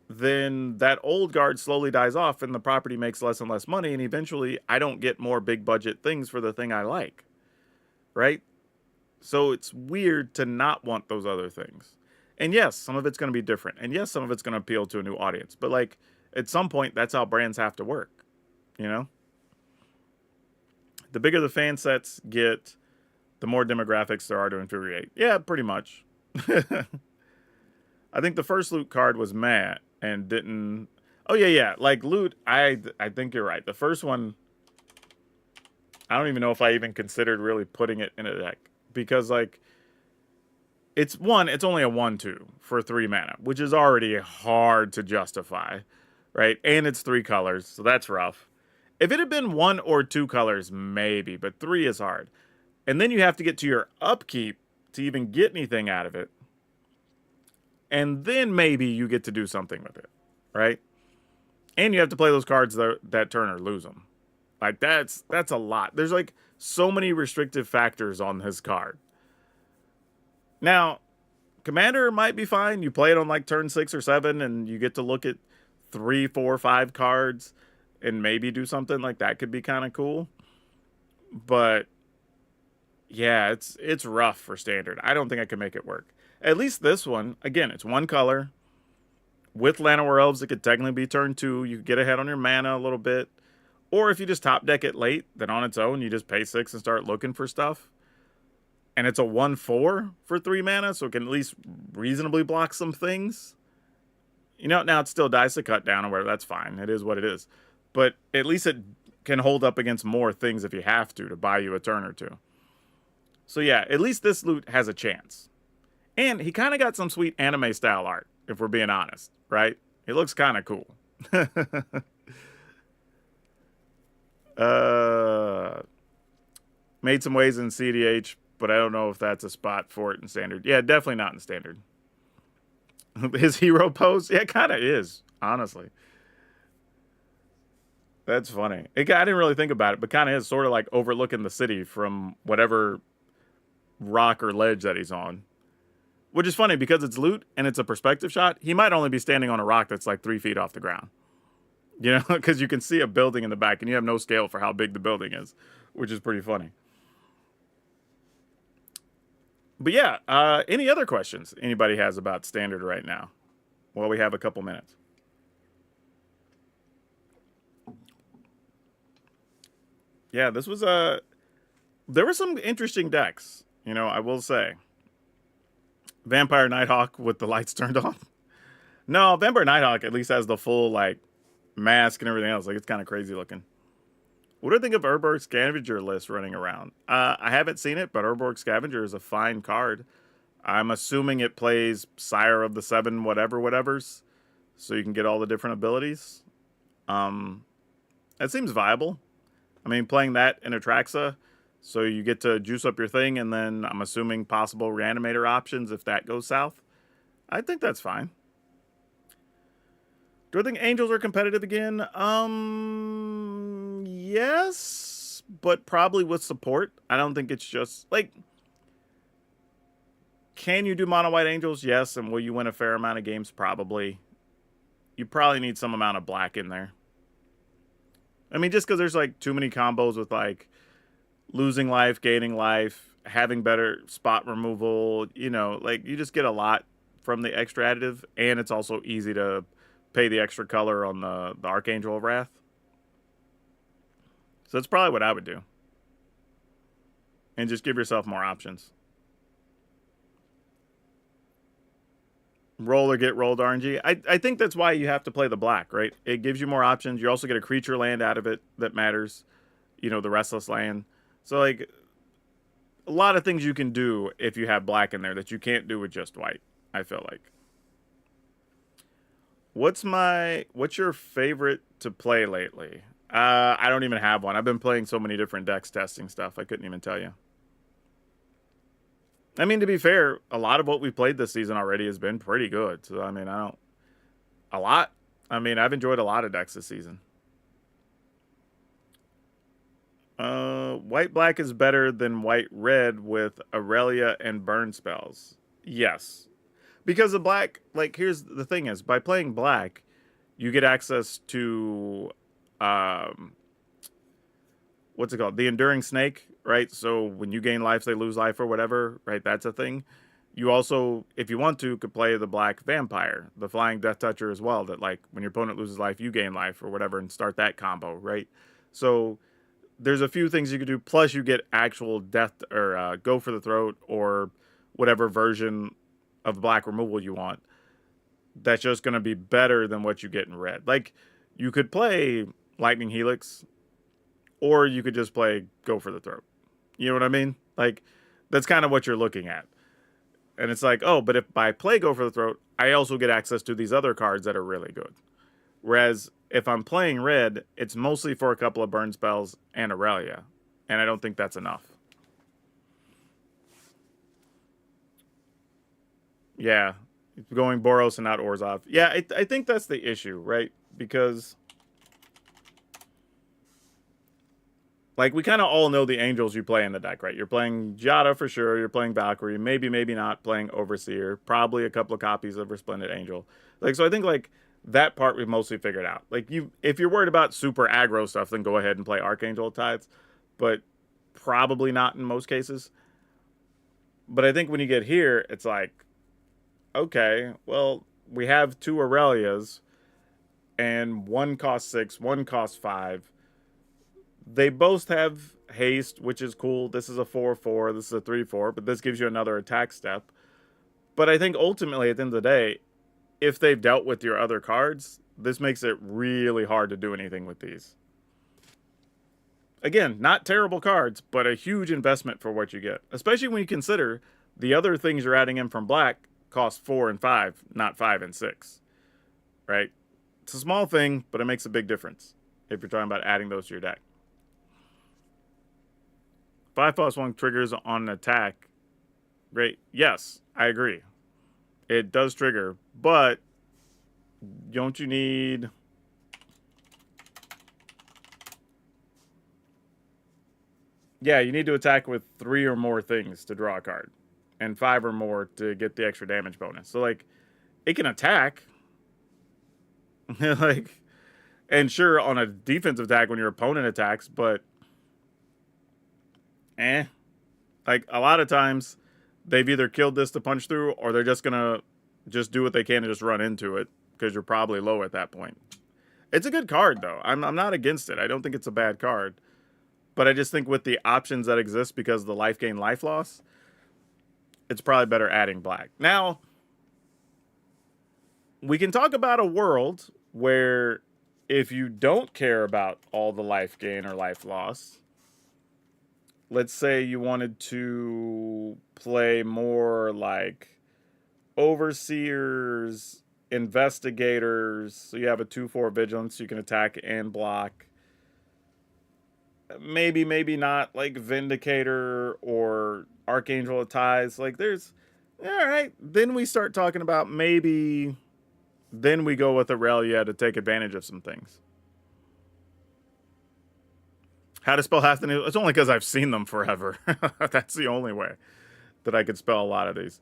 A: then that old guard slowly dies off and the property makes less and less money. And eventually I don't get more big budget things for the thing I like. Right? So it's weird to not want those other things. And yes, some of it's going to be different. And yes, some of it's going to appeal to a new audience. But like at some point, that's how brands have to work. You know? The bigger the fan sets get, the more demographics there are to infuriate. Yeah, pretty much. I think the first loot card was meh and didn't. Oh yeah. Like loot, I think you're right. The first one, I don't even know if I even considered really putting it in a deck because like it's only a 1/2 for 3 mana, which is already hard to justify, right? And it's 3 colors, so that's rough. If it had been 1 or 2 colors, maybe, but 3 is hard. And then you have to get to your upkeep to even get anything out of it. And then maybe you get to do something with it, right? And you have to play those cards that turn or lose them. Like that's a lot. There's like so many restrictive factors on this card. Now, Commander might be fine. You play it on like turn 6 or 7 and you get to look at 3, 4, 5 cards and maybe do something like that. Could be kind of cool. But yeah, it's rough for Standard. I don't think I can make it work. At least this one, again, it's 1 color. With Llanowar Elves, it could technically be turn 2. You could get ahead on your mana a little bit. Or if you just top deck it late, then on its own, you just pay 6 and start looking for stuff. And it's a 1/4 for 3 mana, so it can at least reasonably block some things. You know, now it still dies to cut down or whatever. That's fine. It is what it is. But at least it can hold up against more things if you have to buy you a turn or 2. So yeah, at least this loot has a chance. And he kind of got some sweet anime style art, if we're being honest, right? It looks kind of cool. Made some waves in CDH, but I don't know if that's a spot for it in Standard. Yeah, definitely not in Standard. His hero pose? Yeah, it kind of is, honestly. That's funny. I didn't really think about it, but kind of is sort of like overlooking the city from whatever rock or ledge that he's on. Which is funny because it's loot and it's a perspective shot. He might only be standing on a rock that's like 3 feet off the ground. You know, because you can see a building in the back and you have no scale for how big the building is, which is pretty funny. But yeah, any other questions anybody has about Standard right now? Well, we have a couple minutes. Yeah, this was there were some interesting decks, you know, I will say. Vampire Nighthawk with the lights turned on. No, Vampire Nighthawk at least has the full, like, mask and everything else. Like, it's kind of crazy looking. What do I think of Urborg Scavenger list running around? I haven't seen it, but Urborg Scavenger is a fine card. I'm assuming it plays Sire of the 7 whatevers, so you can get all the different abilities. It seems viable. I mean, playing that in Atraxa, so you get to juice up your thing, and then I'm assuming possible Reanimator options if that goes south. I think that's fine. Do I think Angels are competitive again? Yes, but probably with support. I don't think it's just, like, can you do Mono White Angels? Yes, and will you win a fair amount of games? Probably. You probably need some amount of black in there. I mean, just because there's, like, too many combos with, like, losing life, gaining life, having better spot removal, you know, like, you just get a lot from the extra additive, and it's also easy to pay the extra color on the Archangel of Wrath. So that's probably what I would do. And just give yourself more options. Roll or get rolled RNG. I think that's why you have to play the black, right? It gives you more options. You also get a creature land out of it that matters. You know, the Restless Land. So, like, a lot of things you can do if you have black in there that you can't do with just white, I feel like. What's your favorite to play lately? I don't even have one. I've been playing so many different decks testing stuff, I couldn't even tell you. I mean, to be fair, a lot of what we've played this season already has been pretty good. So, I mean, a lot. I mean, I've enjoyed a lot of decks this season. White black is better than white red with Aurelia and burn spells. Yes, because the black, like, here's the thing: is by playing black, you get access to, um, what's it called? The enduring snake, right? So when you gain life, they lose life or whatever, right? That's a thing. You also, if you want to, could play the black vampire, the flying death toucher as well. That, like, when your opponent loses life, you gain life or whatever, and start that combo, right? So there's a few things you could do. Plus, you get actual death or go for the throat or whatever version of black removal you want. That's just going to be better than what you get in red. Like, you could play Lightning Helix, or you could just play go for the throat. You know what I mean? Like, that's kind of what you're looking at. And it's like, oh, but if I play go for the throat, I also get access to these other cards that are really good. Whereas if I'm playing red, it's mostly for a couple of burn spells and Aurelia. And I don't think that's enough. Yeah. Going Boros and not Orzhov. Yeah, I think that's the issue, right? Because, like, we kind of all know the angels you play in the deck, right? You're playing Jada for sure. You're playing Valkyrie. Maybe not playing Overseer. Probably a couple of copies of Resplendent Angel. Like, so I think, like, that part we've mostly figured out. Like, if you're worried about super aggro stuff, then go ahead and play Archangel of Tides. But probably not in most cases. But I think when you get here, it's like, okay, well, we have two Aurelias, and one costs 6, one costs 5. They both have haste, which is cool. This is a 4/4, this is a 3/4, but this gives you another attack step. But I think ultimately, at the end of the day, if they've dealt with your other cards, this makes it really hard to do anything with these. Again, not terrible cards, but a huge investment for what you get. Especially when you consider the other things you're adding in from black cost 4 and 5, not 5 and 6. Right? It's a small thing, but it makes a big difference if you're talking about adding those to your deck. 5+1 triggers on an attack. Right? Yes, I agree. It does trigger, but don't you need... Yeah, you need to attack with 3 or more things to draw a card, and 5 or more to get the extra damage bonus. So, like, it can attack. Like, and sure, on a defensive attack when your opponent attacks, but like, a lot of times they've either killed this to punch through, or they're just gonna just do what they can to just run into it because you're probably low at that point. It's a good card though. I'm not against it. I don't think it's a bad card, but I just think with the options that exist because of the life gain, life loss, it's probably better adding black. Now, we can talk about a world where if you don't care about all the life gain or life loss, let's say you wanted to play more like Overseers, Investigators, so you have a 2/4 Vigilance, you can attack and block. Maybe not like Vindicator or Archangel of Ties. Like, there's... Alright, then we start talking about maybe... Then we go with Aurelia to take advantage of some things. How to spell half the news? It's only because I've seen them forever. That's the only way that I could spell a lot of these.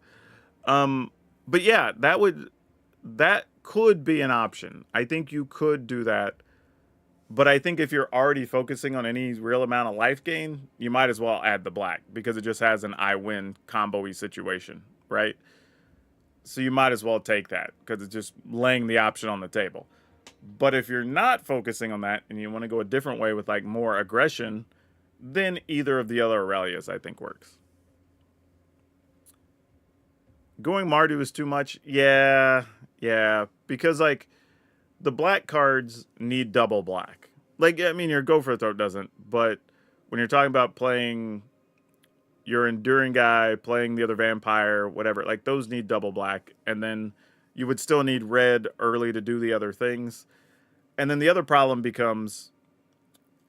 A: But yeah, that could be an option. I think you could do that. But I think if you're already focusing on any real amount of life gain, you might as well add the black because it just has an I win combo-y situation, right? So you might as well take that because it's just laying the option on the table. But if you're not focusing on that and you want to go a different way with like more aggression, then either of the other Aurelias I think works. Going Mardu is too much. Yeah, because like the black cards need double black. Like, I mean, your Go for the Throat doesn't, but when you're talking about playing your Enduring guy, playing the other vampire, whatever, like those need double black, and then you would still need red early to do the other things. And then the other problem becomes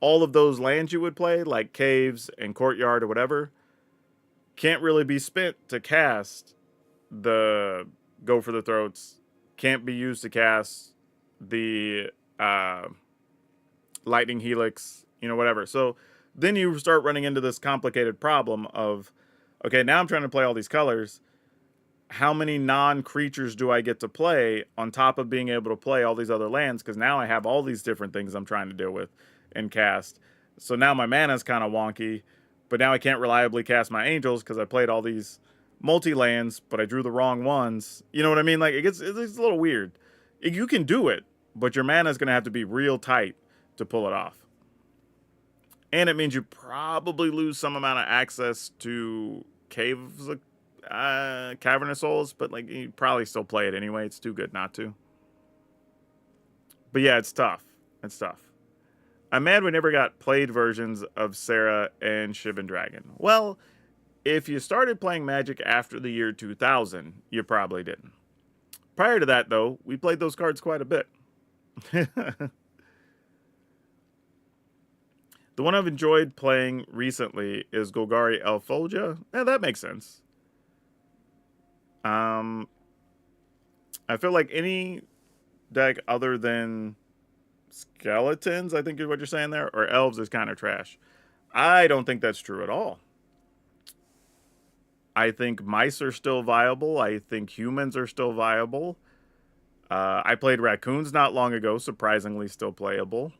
A: all of those lands you would play, like Caves and Courtyard or whatever, can't really be spent to cast the Go for the Throats, can't be used to cast the lightning helix, whatever. So then you start running into this complicated problem of, okay, now I'm trying to play all these colors. How many non-creatures do I get to play on top of being able to play all these other lands? Because now I have all these different things I'm trying to deal with and cast. So now my mana is kind of wonky, but now I can't reliably cast my angels because I played all these multi-lands, but I drew the wrong ones. You know what I mean? Like, it's a little weird. You can do it, but your mana is going to have to be real tight to pull it off. And it means you probably lose some amount of access to Caves of Cavernous Souls, but like you probably still play it anyway. It's too good not to. But yeah, it's tough. It's tough. I'm mad we never got played versions of Sarah and Shivan Dragon. Well, if you started playing Magic after the year 2000, you probably didn't. Prior to that, though, we played those cards quite a bit. The one I've enjoyed playing recently is Golgari Elfolja. Yeah, that makes sense. I feel like any deck other than skeletons, I think is what you're saying there, or elves is kind of trash. I don't think that's true at all. I think mice are still viable. I think humans are still viable. I played raccoons not long ago, surprisingly still playable.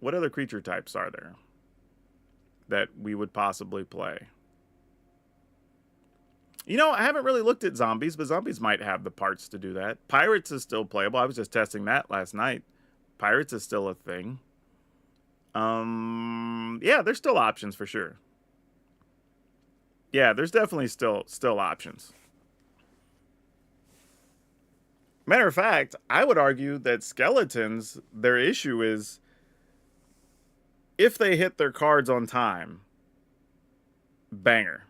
A: What other creature types are there that we would possibly play? I haven't really looked at zombies, but zombies might have the parts to do that. Pirates is still playable. I was just testing that last night. Pirates is still a thing. Yeah, there's still options for sure. Yeah, there's definitely still options. Matter of fact, I would argue that skeletons, their issue is if they hit their cards on time, banger.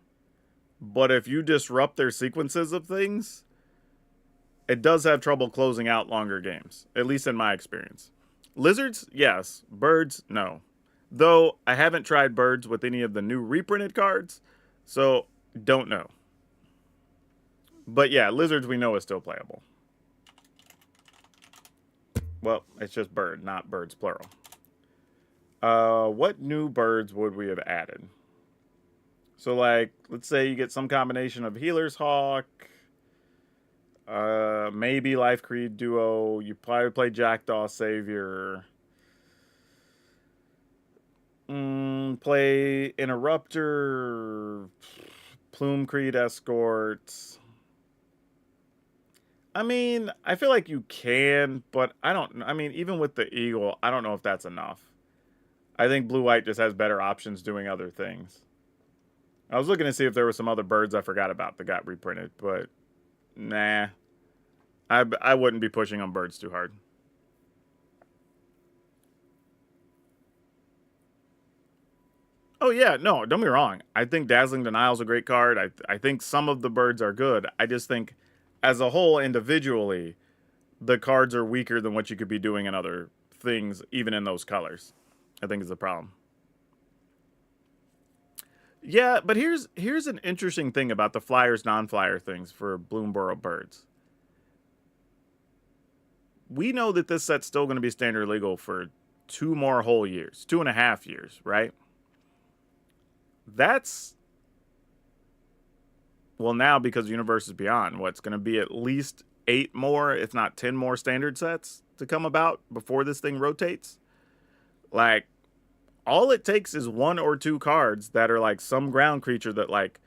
A: But if you disrupt their sequences of things, it does have trouble closing out longer games, at least in my experience. Lizards, yes. Birds, no. Though I haven't tried birds with any of the new reprinted cards, so don't know. But yeah, lizards we know is still playable. Well, it's just bird, not birds plural. What new birds would we have added? So, like, let's say you get some combination of Healer's Hawk, maybe Life Creed Duo. You probably play Jackdaw Savior. Play Interrupter, Plume Creed Escort. I mean, I feel like you can, but even with the Eagle, I don't know if that's enough. I think Blue-White just has better options doing other things. I was looking to see if there were some other birds I forgot about that got reprinted, but nah. I wouldn't be pushing on birds too hard. Oh, yeah, no, don't be wrong. I think Dazzling Denial is a great card. I think some of the birds are good. I just think, as a whole, individually, the cards are weaker than what you could be doing in other things, even in those colors. I think is the problem. Yeah, but here's an interesting thing about the flyers, non-flyer things for Bloomborough birds. We know that this set's still going to be standard legal for 2 more whole years, 2.5 years, right? That's, well, now because Universe is Beyond, what's going to be at least 8 more, if not 10 more standard sets to come about before this thing rotates. Like, all it takes is 1 or 2 cards that are like some ground creature that, like,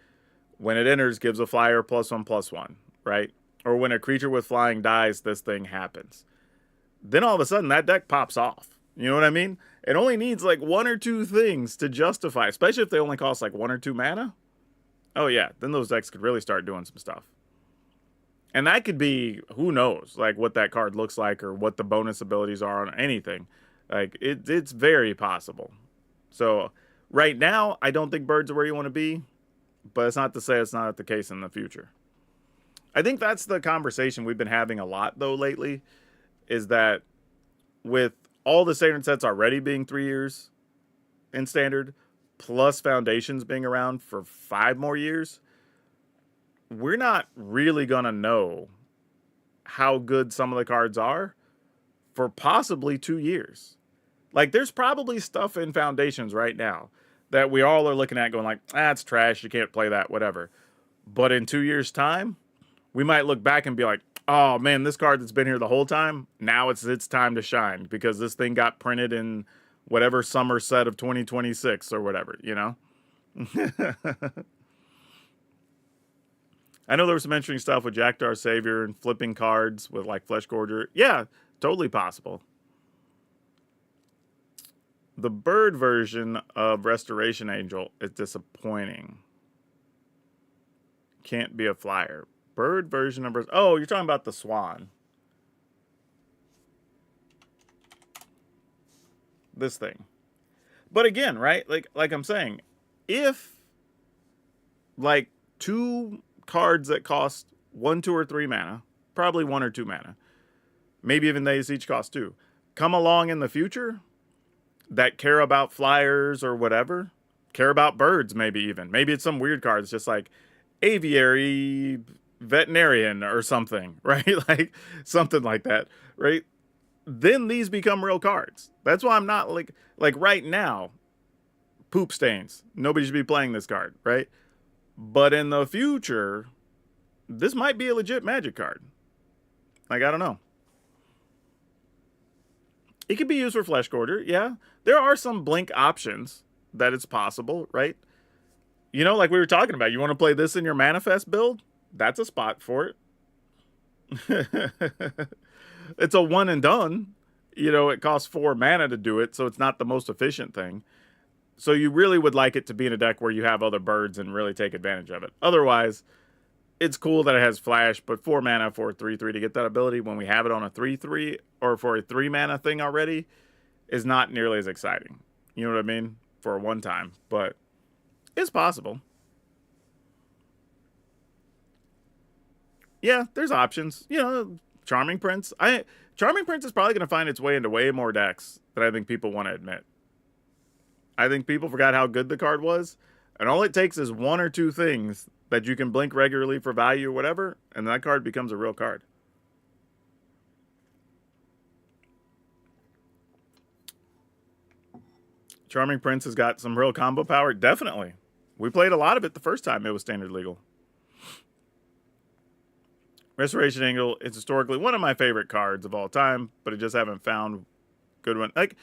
A: when it enters gives a flyer +1/+1, right? Or when a creature with flying dies, this thing happens. Then all of a sudden that deck pops off. You know what I mean? It only needs like 1 or 2 things to justify, especially if they only cost like 1 or 2 mana. Oh yeah, then those decks could really start doing some stuff. And that could be, who knows, like what that card looks like or what the bonus abilities are on anything. Like, it's very possible. So, right now, I don't think birds are where you want to be, but it's not to say it's not the case in the future. I think that's the conversation we've been having a lot, though, lately, is that with all the standard sets already being 3 years in standard, plus Foundations being around for 5 more years, we're not really going to know how good some of the cards are for possibly 2 years. Like, there's probably stuff in Foundations right now that we all are looking at going like, it's trash, you can't play that, whatever. But in 2 years' time, we might look back and be like, oh man, this card that's been here the whole time, now it's time to shine because this thing got printed in whatever summer set of 2026 or whatever, you know? I know there was some interesting stuff with Jackdaw Savior and flipping cards with like Flesh Gorger. Yeah, totally possible. The bird version of Restoration Angel is disappointing. Can't be a flyer. Bird version of... Oh, you're talking about the swan. This thing. But again, right? Like I'm saying, if like 2 cards that cost 1, 2, or 3 mana, probably 1 or 2 mana, maybe even they each cost 2, come along in the future that care about flyers or whatever, care about birds maybe even. Maybe it's some weird cards just like aviary veterinarian or something, right? Like something like that, right? Then these become real cards. That's why I'm not like right now, poop stains. Nobody should be playing this card, right? But in the future, this might be a legit Magic card. Like, I don't know. It could be used for Flesh Gorger, yeah. There are some blink options that it's possible, right? You know, like we were talking about, you want to play this in your Manifest build? That's a spot for it. It's a one and done. You know, it costs 4 mana to do it, so it's not the most efficient thing. So you really would like it to be in a deck where you have other birds and really take advantage of it. Otherwise, it's cool that it has flash, but 4 mana for a 3/3 to get that ability when we have it on a 3/3 or for a 3 mana thing already is not nearly as exciting. You know what I mean? For a one time, but it's possible. Yeah, there's options. You know, Charming Prince. Charming Prince is probably going to find its way into way more decks than I think people want to admit. I think people forgot how good the card was, and all it takes is 1 or 2 things that you can blink regularly for value or whatever, and that card becomes a real card. Charming Prince has got some real combo power, definitely. We played a lot of it the first time it was standard legal. Restoration Angel is historically one of my favorite cards of all time, but I just haven't found good one. Like,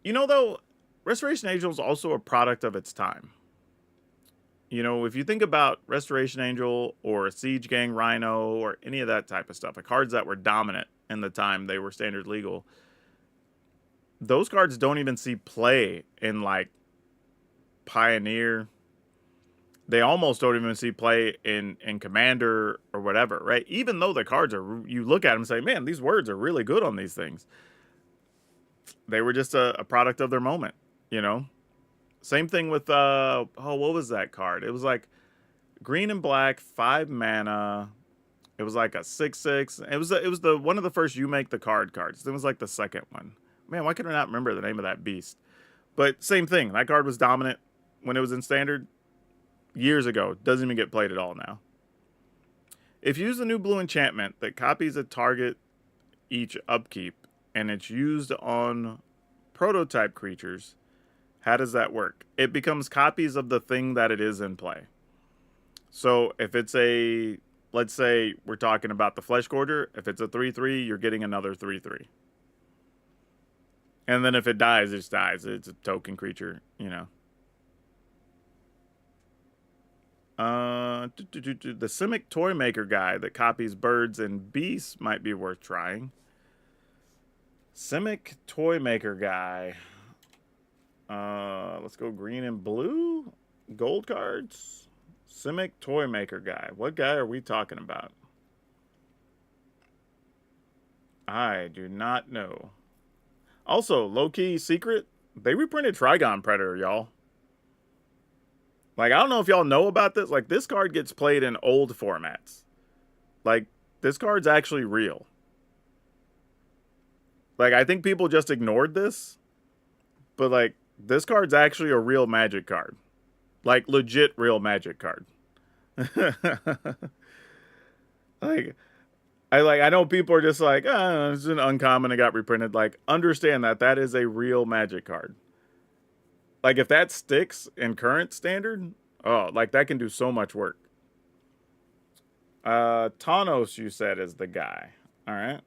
A: you know, though, Restoration Angel is also a product of its time. You know, if you think about Restoration Angel or Siege Gang Rhino or any of that type of stuff, the cards that were dominant in the time they were standard legal, those cards don't even see play in, like, Pioneer. They almost don't even see play in Commander or whatever, right? Even though the cards are, you look at them and say, man, these words are really good on these things. They were just a product of their moment, you know? Same thing with, what was that card? It was like green and black, 5 mana. It was like a 6/6. It was the one of the first You Make the Card cards. It was like the second one. Man, why could I not remember the name of that beast? But same thing. That card was dominant when it was in standard years ago. Doesn't even get played at all now. If you use the new blue enchantment that copies a target each upkeep and it's used on prototype creatures, how does that work? It becomes copies of the thing that it is in play. So if it's a, let's say we're talking about the Flesh Gorger, if it's a 3/3, you're getting another 3/3. And then if it dies, it just dies. It's a token creature, you know. The Simic Toy Maker guy that copies birds and beasts might be worth trying. Simic Toy Maker guy. Let's go green and blue. Gold cards. Simic Toy Maker guy. What guy are we talking about? I do not know. Also, low-key secret, they reprinted Trigon Predator, y'all. Like, I don't know if y'all know about this. Like, this card gets played in old formats. Like, this card's actually real. Like, I think people just ignored this. But, like, this card's actually a real Magic card. Like, legit real Magic card. Like, I know people are just like, oh, it's an uncommon, it got reprinted. Like, understand that that is a real Magic card. Like, if that sticks in current standard, oh, like that can do so much work. Thanos, you said, is the guy. All right.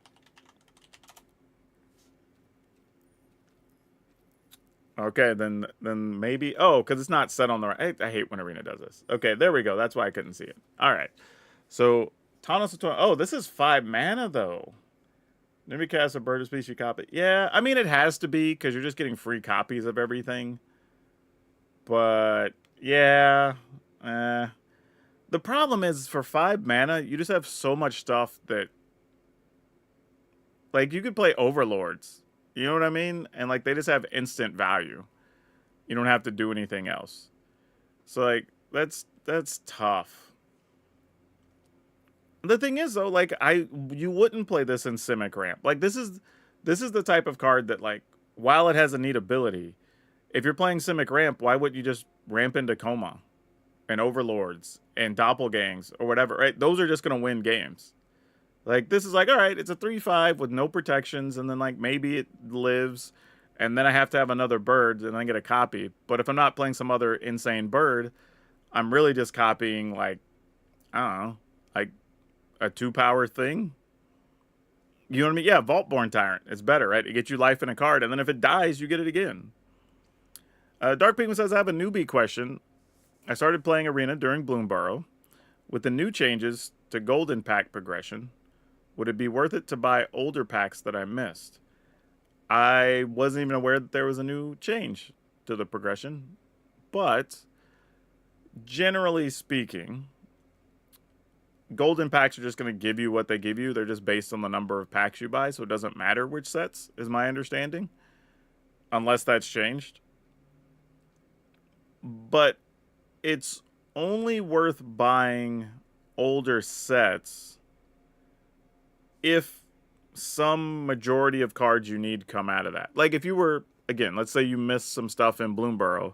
A: Okay, then maybe. Oh, because it's not set on the right. I hate when Arena does this. Okay, there we go. That's why I couldn't see it. All right. So Thanos. Oh, this is 5 mana though. Maybe cast a bird of species copy. Yeah, I mean it has to be because you're just getting free copies of everything. But yeah, the problem is for 5 mana, you just have so much stuff that, like, you could play Overlords. You know what I mean? And like they just have instant value. You don't have to do anything else. So like that's tough. The thing is though, like you wouldn't play this in Simic Ramp. Like this is the type of card that, like, while it has a neat ability, if you're playing Simic Ramp, why wouldn't you just ramp into Coma and Overlords and Doppelgangs or whatever, right? Those are just gonna win games. Like this is like, all right, it's a 3/5 with no protections, and then like maybe it lives, and then I have to have another bird and then get a copy. But if I'm not playing some other insane bird, I'm really just copying, like, I don't know, like a 2-power thing. You know what I mean? Yeah, Vaultborn Tyrant. It's better, right? It gets you life in a card, and then if it dies, you get it again. Dark Penguin says, I have a newbie question. I started playing Arena during Bloomburrow. With the new changes to Golden Pack progression, would it be worth it to buy older packs that I missed? I wasn't even aware that there was a new change to the progression, but generally speaking, Golden packs are just going to give you what they give you. They're just based on the number of packs you buy, so it doesn't matter which sets, is my understanding, unless that's changed. But it's only worth buying older sets if some majority of cards you need come out of that. Like if you were, again, let's say you missed some stuff in Bloomburrow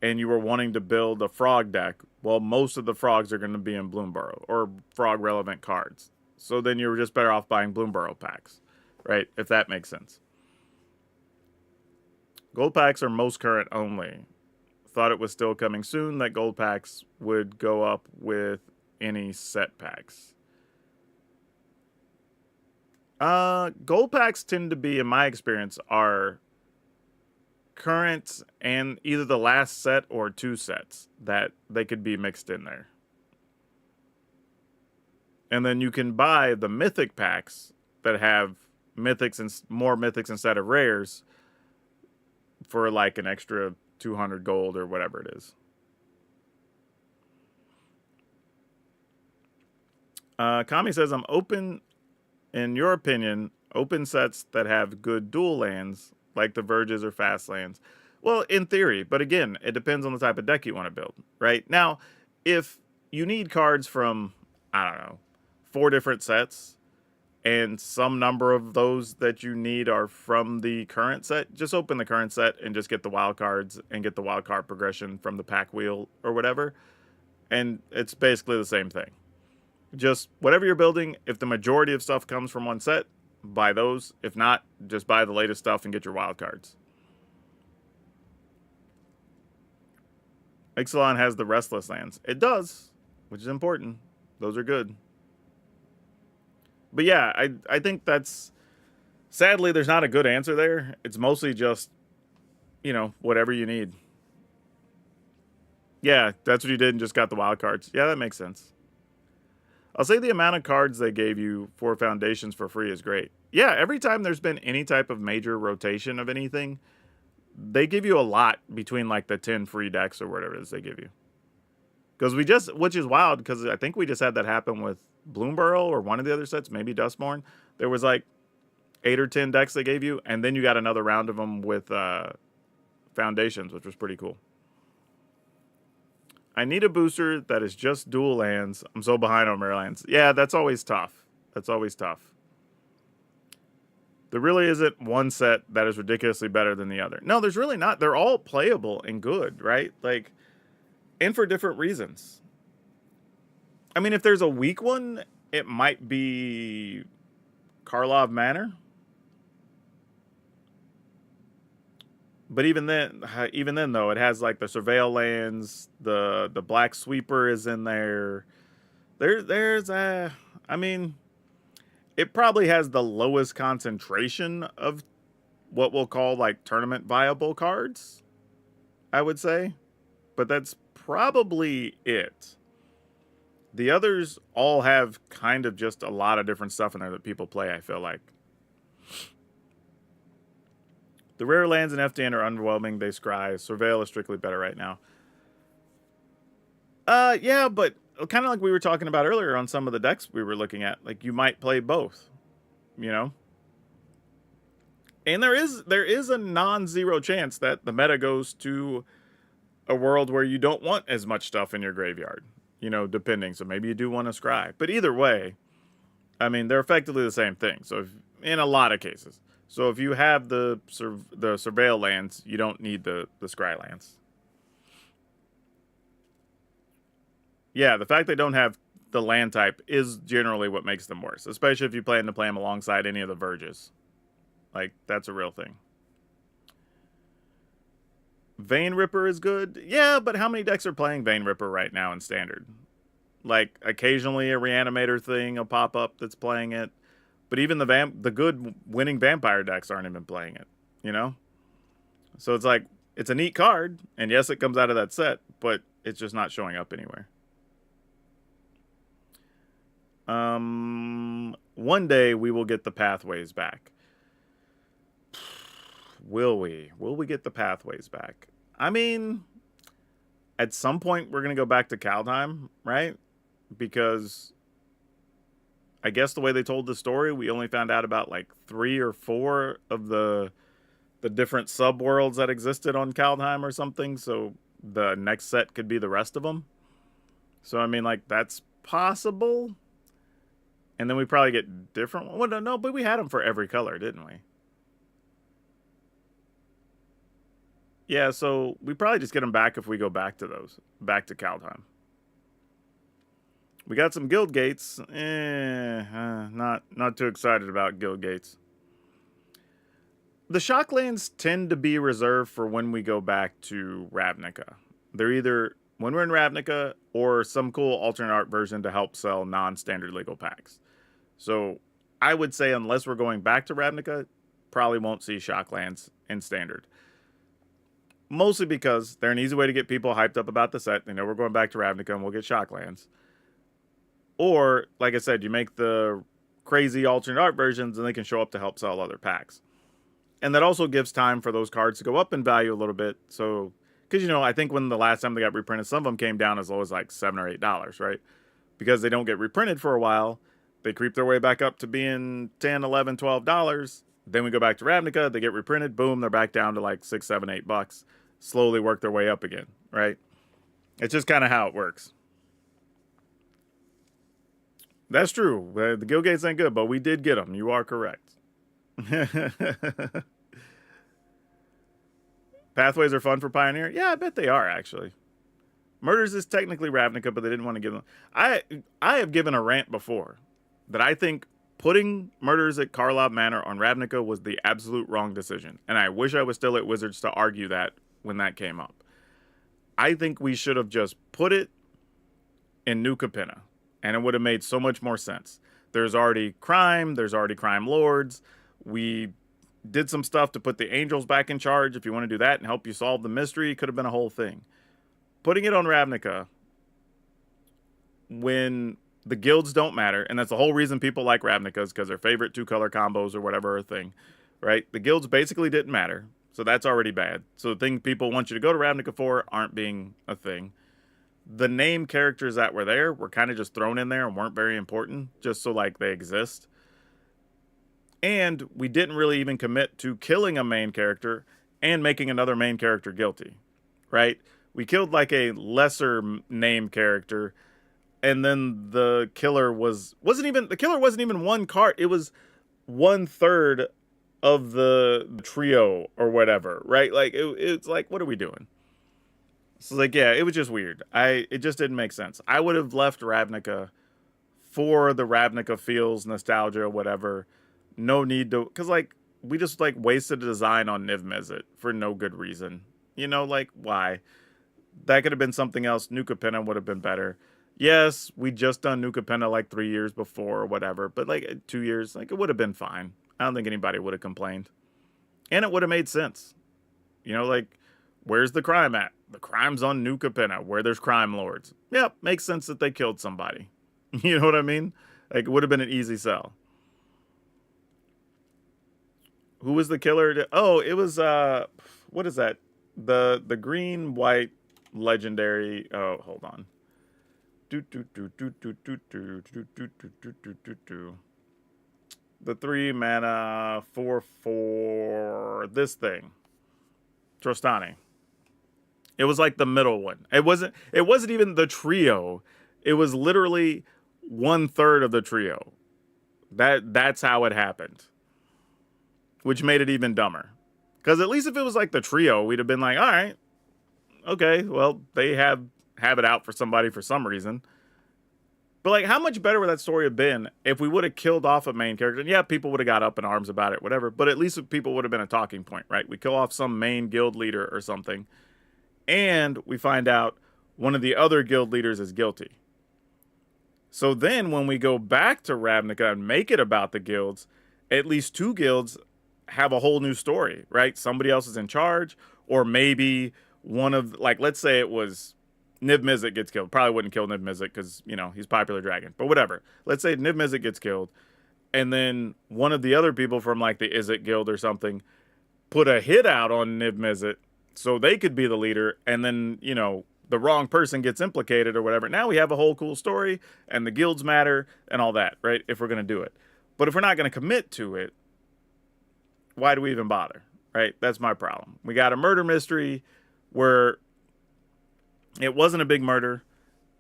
A: and you were wanting to build a frog deck, well, most of the frogs are going to be in Bloomburrow or frog relevant cards. So then you were just better off buying Bloomburrow packs, right? If that makes sense. Gold packs are most current only. Thought it was still coming soon that gold packs would go up with any set packs. Gold packs tend to be, in my experience, are current and either the last set or 2 sets that they could be mixed in there. And then you can buy the mythic packs that have mythics and more mythics instead of rares for like an extra 200 gold or whatever it is. Kami says, I'm open, in your opinion, open sets that have good dual lands, like the Verges or fast lands. Well, in theory, but again, it depends on the type of deck you want to build, right? Now, if you need cards from, I don't know, 4 different sets, and some number of those that you need are from the current set, just open the current set and just get the wild cards and get the wild card progression from the pack wheel or whatever. And it's basically the same thing. Just whatever you're building, if the majority of stuff comes from one set, buy those. If not, just buy the latest stuff and get your wild cards. Ixalan has the restless lands. It does, which is important. Those are good. But yeah, I think that's, sadly, there's not a good answer there. It's mostly just, you know, whatever you need. Yeah, that's what you did and just got the wild cards. Yeah, that makes sense. I'll say the amount of cards they gave you for Foundations for free is great. Yeah, every time there's been any type of major rotation of anything, they give you a lot between like the 10 free decks or whatever it is they give you. Because which is wild, because I think we just had that happen with Bloomburrow or one of the other sets, maybe Dustborn. There was like 8 or 10 decks they gave you, and then you got another round of them with Foundations, which was pretty cool. I need a booster that is just dual lands. I'm so behind on rare lands. Yeah, that's always tough. That's always tough. There really isn't one set that is ridiculously better than the other. No, there's really not. They're all playable and good, right? And for different reasons. I mean, if there's a weak one, it might be Karlov Manor. But even then though, it has like the Surveil lands, the Black Sweeper is in there. There's I mean, it probably has the lowest concentration of what we'll call like tournament viable cards, I would say. But that's probably it. The others all have kind of just a lot of different stuff in there that people play, I feel like. The rare lands in FDN are underwhelming. They scry. Surveil is strictly better right now. Yeah, but kind of like we were talking about earlier on some of the decks we were looking at. Like, you might play both, you know? And there is a non-zero chance that the meta goes to a world where you don't want as much stuff in your graveyard, you know, depending. So maybe you do want to scry. But either way, I mean, they're effectively the same thing. So in a lot of cases. So if you have the Surveil lands, you don't need the scry lands. Yeah, the fact they don't have the land type is generally what makes them worse, especially if you plan to play them alongside any of the Verges. Like, that's a real thing. Vein Ripper is good. Yeah, but how many decks are playing Vein Ripper right now in Standard? Like, occasionally a Reanimator thing will pop up that's playing it. But even the good winning vampire decks aren't even playing it, you know? So it's like, it's a neat card, and yes, it comes out of that set, but it's just not showing up anywhere. One day we will get the pathways back. Will we? Will we get the pathways back? I mean, at some point we're going to go back to Kaldheim, right? Because I guess the way they told the story, we only found out about like 3 or 4 of the different subworlds that existed on Kaldheim or something. So the next set could be the rest of them. So, I mean, like, that's possible. And then we probably get different. Well, no, but we had them for every color, didn't we? Yeah, so we probably just get them back if we go back to those. Back to Kaldheim. We got some guild gates. Not too excited about guild gates. The shock lands tend to be reserved for when we go back to Ravnica. They're either when we're in Ravnica or some cool alternate art version to help sell non-standard legal packs. So I would say unless we're going back to Ravnica, probably won't see shock lands in Standard. Mostly because they're an easy way to get people hyped up about the set. They know we're going back to Ravnica and we'll get shock lands. Or, like I said, you make the crazy alternate art versions and they can show up to help sell other packs. And that also gives time for those cards to go up in value a little bit. So, because, you know, I think when the last time they got reprinted, some of them came down as low as like $7 or $8, right? Because they don't get reprinted for a while. They creep their way back up to being $10, $11, $12. Then we go back to Ravnica, they get reprinted, boom, they're back down to like $6, $7, $8. Slowly work their way up again, right? It's just kind of how it works. That's true. The guild gates ain't good, but we did get them. You are correct. Pathways are fun for Pioneer? Yeah, I bet they are, actually. Murders is technically Ravnica, but they didn't want to give them... I have given a rant before that I think putting Murders at Karlov Manor on Ravnica was the absolute wrong decision. And I wish I was still at Wizards to argue that when that came up. I think we should have just put it in New Capenna, and it would have made so much more sense. There's already crime. There's already crime lords. We did some stuff to put the angels back in charge. If you want to do that and help you solve the mystery, it could have been a whole thing. Putting it on Ravnica when the guilds don't matter, and that's the whole reason people like Ravnica is because their favorite 2-color combos or whatever are a thing, right? The guilds basically didn't matter, so that's already bad. So the thing people want you to go to Ravnica for aren't being a thing. The name characters that were there were kind of just thrown in there and weren't very important, just so like they exist. And we didn't really even commit to killing a main character and making another main character guilty, right? We killed like a lesser name character, and then the killer wasn't even one card. It was 1/3 of the trio or whatever, right? Like it's like, what are we doing? So like, yeah, it was just weird. It just didn't make sense. I would have left Ravnica for the Ravnica feels, nostalgia, or whatever. No need to, because like we just like wasted a design on Niv Mizzet for no good reason. You know, like why? That could have been something else. New Capenna would have been better. Yes, we just done New Capenna like 3 years before or whatever, but like 2 years, like it would have been fine. I don't think anybody would have complained. And it would have made sense. You know, like, where's the crime at? The crime's on New Capenna, where there's crime lords. Yep, makes sense that they killed somebody. You know what I mean? Like, it would have been an easy sell. Who was the killer? Oh, it was, what is that? The green, white, legendary, oh, hold on. The 3 mana 4/4 this thing. Trostani. It was like the middle one. It wasn't even the trio. It was literally 1/3 of the trio. That's how it happened. Which made it even dumber. Because at least if it was like the trio, we'd have been like, all right, okay, well, they have it out for somebody for some reason. But like, how much better would that story have been if we would have killed off a main character? And yeah, people would have got up in arms about it, whatever. But at least people would have been a talking point, right? We kill off some main guild leader or something, and we find out one of the other guild leaders is guilty. So then when we go back to Ravnica and make it about the guilds, at least 2 guilds have a whole new story, right? Somebody else is in charge, or maybe one of, like, let's say it was Niv Mizzet gets killed. Probably wouldn't kill Niv Mizzet because, you know, he's popular dragon. But whatever. Let's say Niv Mizzet gets killed, and then one of the other people from, like, the Izzet Guild or something put a hit out on Niv Mizzet so they could be the leader, and then, you know, the wrong person gets implicated or whatever. Now we have a whole cool story, and the guilds matter, and all that, right? If we're going to do it. But if we're not going to commit to it, why do we even bother, right? That's my problem. We got a murder mystery where it wasn't a big murder,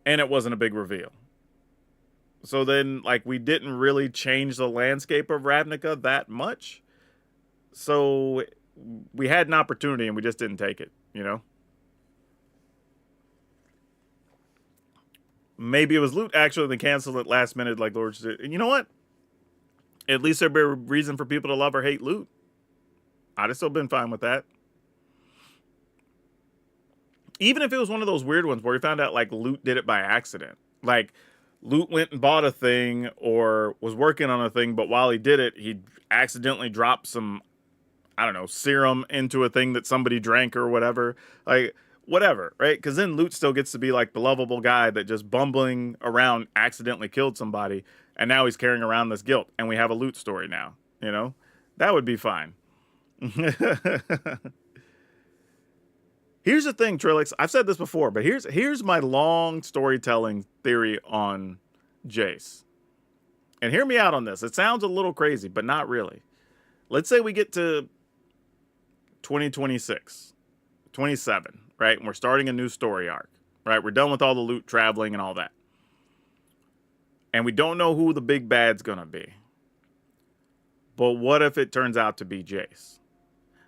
A: and it wasn't a big reveal. So then, like, we didn't really change the landscape of Ravnica that much. So we had an opportunity, and we just didn't take it, you know? Maybe it was loot, actually, they canceled it last minute like Lord did. And you know what? At least there'd be a reason for people to love or hate loot. I'd have still been fine with that. Even if it was one of those weird ones where we found out, like, Loot did it by accident. Like, Loot went and bought a thing or was working on a thing, but while he did it, he accidentally dropped some, I don't know, serum into a thing that somebody drank or whatever. Like, whatever, right? Because then Loot still gets to be, like, the lovable guy that just bumbling around accidentally killed somebody, and now he's carrying around this guilt, and we have a Loot story now, you know? That would be fine. Here's the thing, Trilix. I've said this before, but here's my long storytelling theory on Jace. And hear me out on this. It sounds a little crazy, but not really. Let's say we get to 2026, 27, right? And we're starting a new story arc, right? We're done with all the loot traveling and all that. And we don't know who the big bad's going to be. But what if it turns out to be Jace?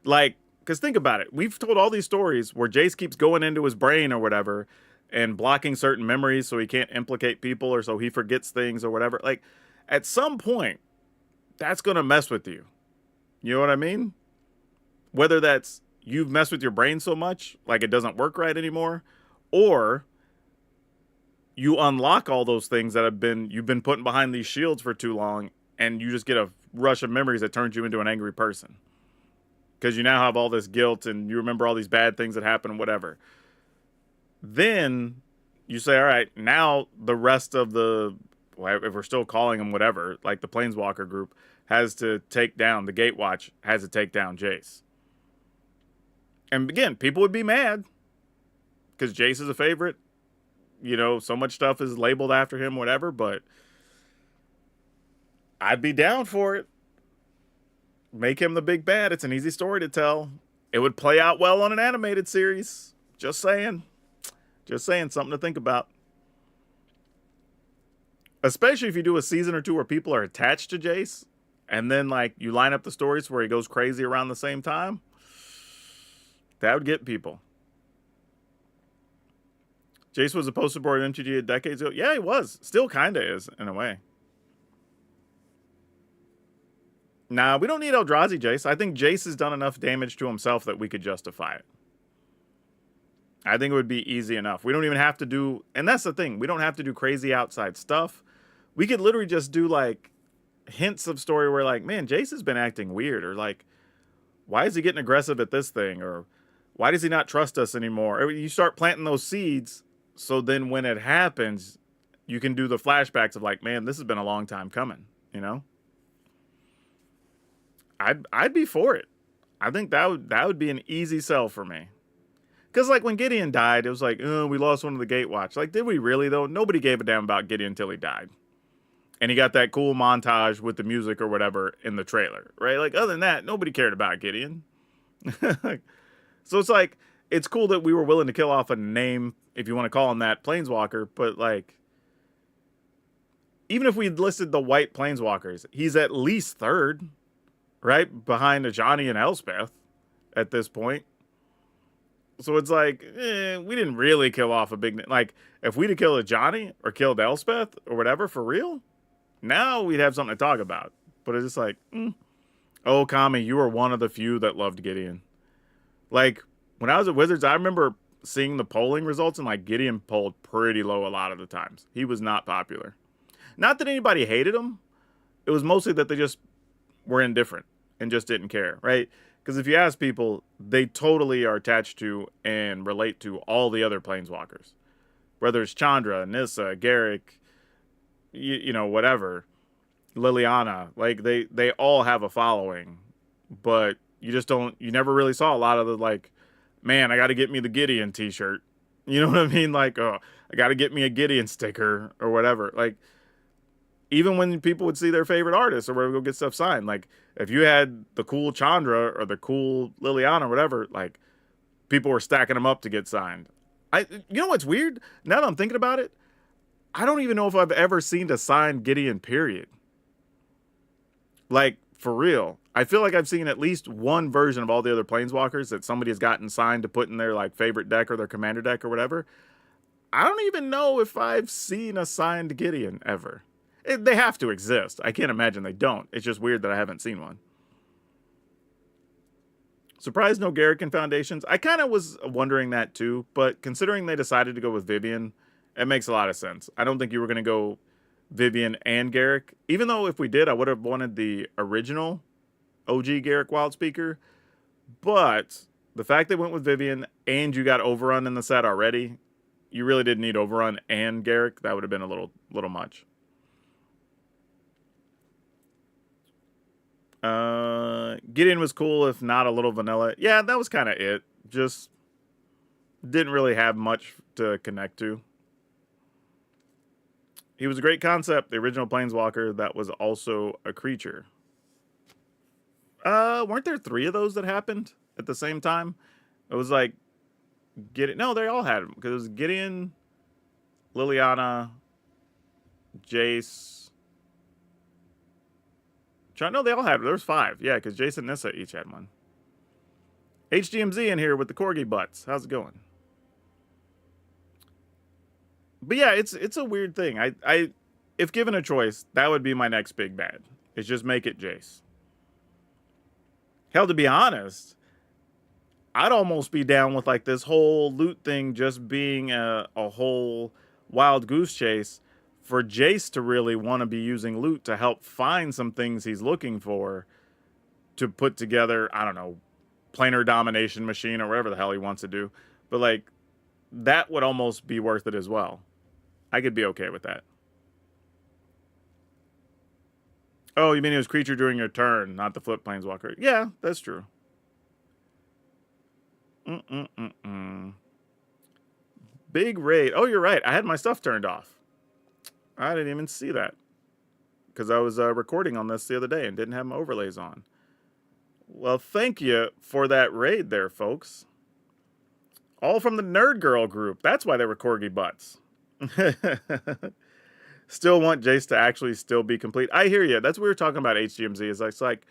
A: Like, because think about it. We've told all these stories where Jace keeps going into his brain or whatever and blocking certain memories so he can't implicate people or so he forgets things or whatever. Like, at some point, that's going to mess with you. You know what I mean? Whether that's you've messed with your brain so much, like it doesn't work right anymore, or you unlock all those things that you've been putting behind these shields for too long, and you just get a rush of memories that turns you into an angry person. Because you now have all this guilt and you remember all these bad things that happened, whatever. Then you say, all right, now the rest of the, if we're still calling them whatever, like the Planeswalker group, has to take down, the Gatewatch has to take down Jace. And again, people would be mad because Jace is a favorite. You know, so much stuff is labeled after him, whatever, but I'd be down for it. Make him the big bad. It's an easy story to tell. It would play out well on an animated series. Just saying. Just saying, something to think about. Especially if you do a season or two where people are attached to Jace, and then, like, you line up the stories where he goes crazy around the same time. That would get people. Jace was a poster board in MTG decades ago. Yeah, he was. Still kind of is, in a way. Nah, we don't need Eldrazi Jace. I think Jace has done enough damage to himself that we could justify it. I think it would be easy enough. We don't even have to do... And that's the thing. We don't have to do crazy outside stuff. We could literally just do, like, hints of story where, like, man, Jace has been acting weird. Or, like, why is he getting aggressive at this thing? Or why does he not trust us anymore? Or you start planting those seeds... So then when it happens, you can do the flashbacks of like, man, this has been a long time coming, you know? I'd be for it. I think that would be an easy sell for me. Because like when Gideon died, it was like, oh, we lost one of the Gatewatch. Like, did we really though? Nobody gave a damn about Gideon until he died. And he got that cool montage with the music or whatever in the trailer, right? Like other than that, nobody cared about Gideon. So it's like, it's cool that we were willing to kill off a name, if you want to call him that, Planeswalker, but like, even if we listed the white Planeswalkers, he's at least third, right? Behind Ajani and Elspeth at this point. So it's like, we didn't really kill off a big... Like, if we'd have killed Ajani or killed Elspeth or whatever for real, now we'd have something to talk about. But it's just like, oh, Kami, you were one of the few that loved Gideon. Like, when I was at Wizards, I remember seeing the polling results, and like Gideon polled pretty low a lot of the times. He was not popular. Not that anybody hated him. It was mostly that they just were indifferent and just didn't care, right? Because if you ask people, they totally are attached to and relate to all the other Planeswalkers. Whether it's Chandra, Nissa, Garrick, you know, whatever. Liliana. Like, they all have a following. But you just don't... You never really saw a lot of the, like... Man, I got to get me the Gideon t-shirt. You know what I mean? Like, oh, I got to get me a Gideon sticker or whatever. Like, even when people would see their favorite artists or whatever, go get stuff signed. Like, if you had the cool Chandra or the cool Liliana or whatever, like, people were stacking them up to get signed. You know what's weird? Now that I'm thinking about it, I don't even know if I've ever seen a signed Gideon, period. Like, for real. I feel like I've seen at least one version of all the other Planeswalkers that somebody has gotten signed to put in their like favorite deck or their commander deck or whatever. I don't even know if I've seen a signed Gideon ever. They have to exist. I can't imagine they don't. It's just weird that I haven't seen one. Surprised no Garrick in Foundations. I kind of was wondering that too, but considering they decided to go with Vivian, it makes a lot of sense. I don't think you were going to go Vivian and Garrick. Even though if we did, I would have wanted the original OG Garrick Wildspeaker. But the fact they went with Vivian and you got Overrun in the set already, you really didn't need Overrun and Garrick. That would have been a little much. Gideon was cool, if not a little vanilla. Yeah, that was kind of it. Just didn't really have much to connect to. He was a great concept, the original Planeswalker that was also a creature. Weren't there 3 of those that happened at the same time? It was like Gideon. No, they all had them because it was Gideon, Liliana, Jace. No, they all had it. There was 5. Yeah, because Jace and Nissa each had one. HGMZ in here with the corgi butts. How's it going? But yeah, it's a weird thing. I if given a choice, that would be my next big bad. Is just make it Jace. Hell, to be honest, I'd almost be down with like this whole loot thing just being a whole wild goose chase for Jace to really want to be using loot to help find some things he's looking for to put together, I don't know, planar domination machine or whatever the hell he wants to do. But like, that would almost be worth it as well. I could be okay with that. Oh, you mean it was creature during your turn, not the flip Planeswalker? Yeah, that's true. Big raid. Oh, you're right. I had my stuff turned off. I didn't even see that. Because I was recording on this the other day and didn't have my overlays on. Well, thank you for that raid there, folks. All from the Nerd Girl group. That's why they were corgi butts. Still want Jace to actually still be complete. I hear you. That's what we were talking about HGMZ. It's like,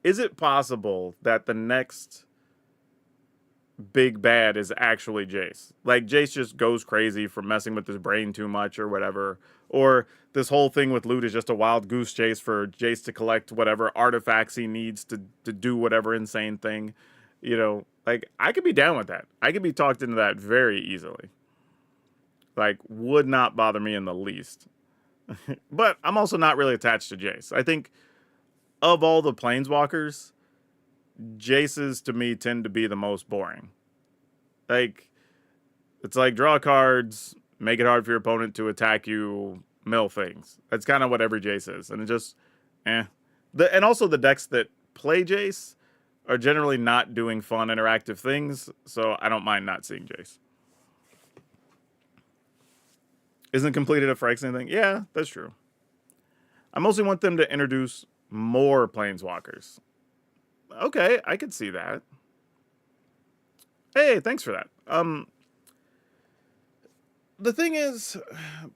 A: is it possible that the next big bad is actually Jace. Like, Jace just goes crazy from messing with his brain too much or whatever. Or this whole thing with loot is just a wild goose chase for Jace to collect whatever artifacts he needs to do whatever insane thing. You know, like, I could be down with that. I could be talked into that very easily. Like, would not bother me in the least. But I'm also not really attached to Jace. I think of all the planeswalkers, Jace's to me tend to be the most boring. Like, it's like draw cards, make it hard for your opponent to attack you, mill things. That's kind of what every Jace is. And it just, and also the decks that play Jace are generally not doing fun, interactive things, so I don't mind not seeing Jace. Isn't completed a Phyrexian thing? Yeah, that's true. I mostly want them to introduce more planeswalkers. Okay, I could see that. Hey, thanks for that. The thing is,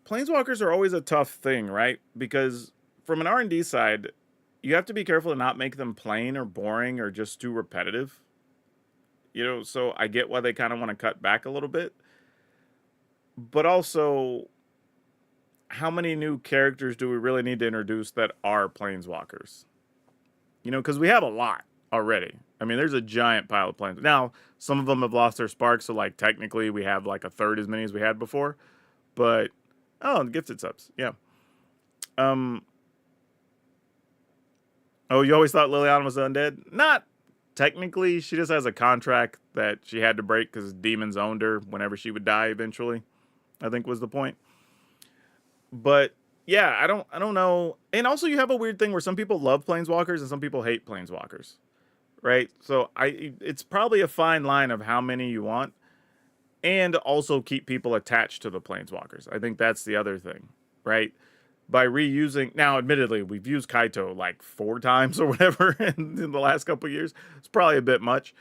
A: planeswalkers are always a tough thing, right? Because from an R&D side, you have to be careful to not make them plain or boring or just too repetitive. You know, so I get why they kind of want to cut back a little bit. But also, how many new characters do we really need to introduce that are planeswalkers? You know, because we have a lot already. I mean, there's a giant pile of planes. Now, some of them have lost their spark, so, like, technically we have, like, a third as many as we had before. But, oh, gifted subs. Yeah. Oh, you always thought Liliana was undead? Not technically. She just has a contract that she had to break because demons owned her whenever she would die eventually, I think was the point. But yeah, I don't know. And also you have a weird thing where some people love planeswalkers and some people hate planeswalkers. Right? So it's probably a fine line of how many you want and also keep people attached to the planeswalkers. I think that's the other thing, right? By reusing, now admittedly, we've used Kaito like 4 times or whatever in the last couple of years. It's probably a bit much,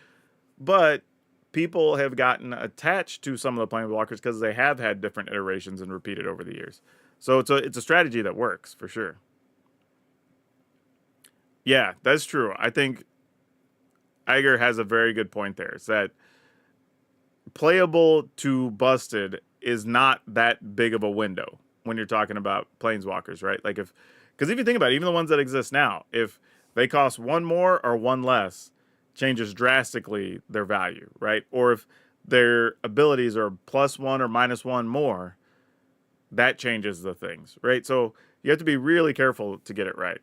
A: but people have gotten attached to some of the planeswalkers because they have had different iterations and repeated over the years. So it's a strategy that works for sure. Yeah, that's true. I think Iger has a very good point there. It's that playable to busted is not that big of a window when you're talking about planeswalkers, right? Like because if you think about it, even the ones that exist now, if they cost 1 more or 1 less, changes drastically their value, right? Or if their abilities are +1 or -1 more, that changes the things, right? So you have to be really careful to get it right.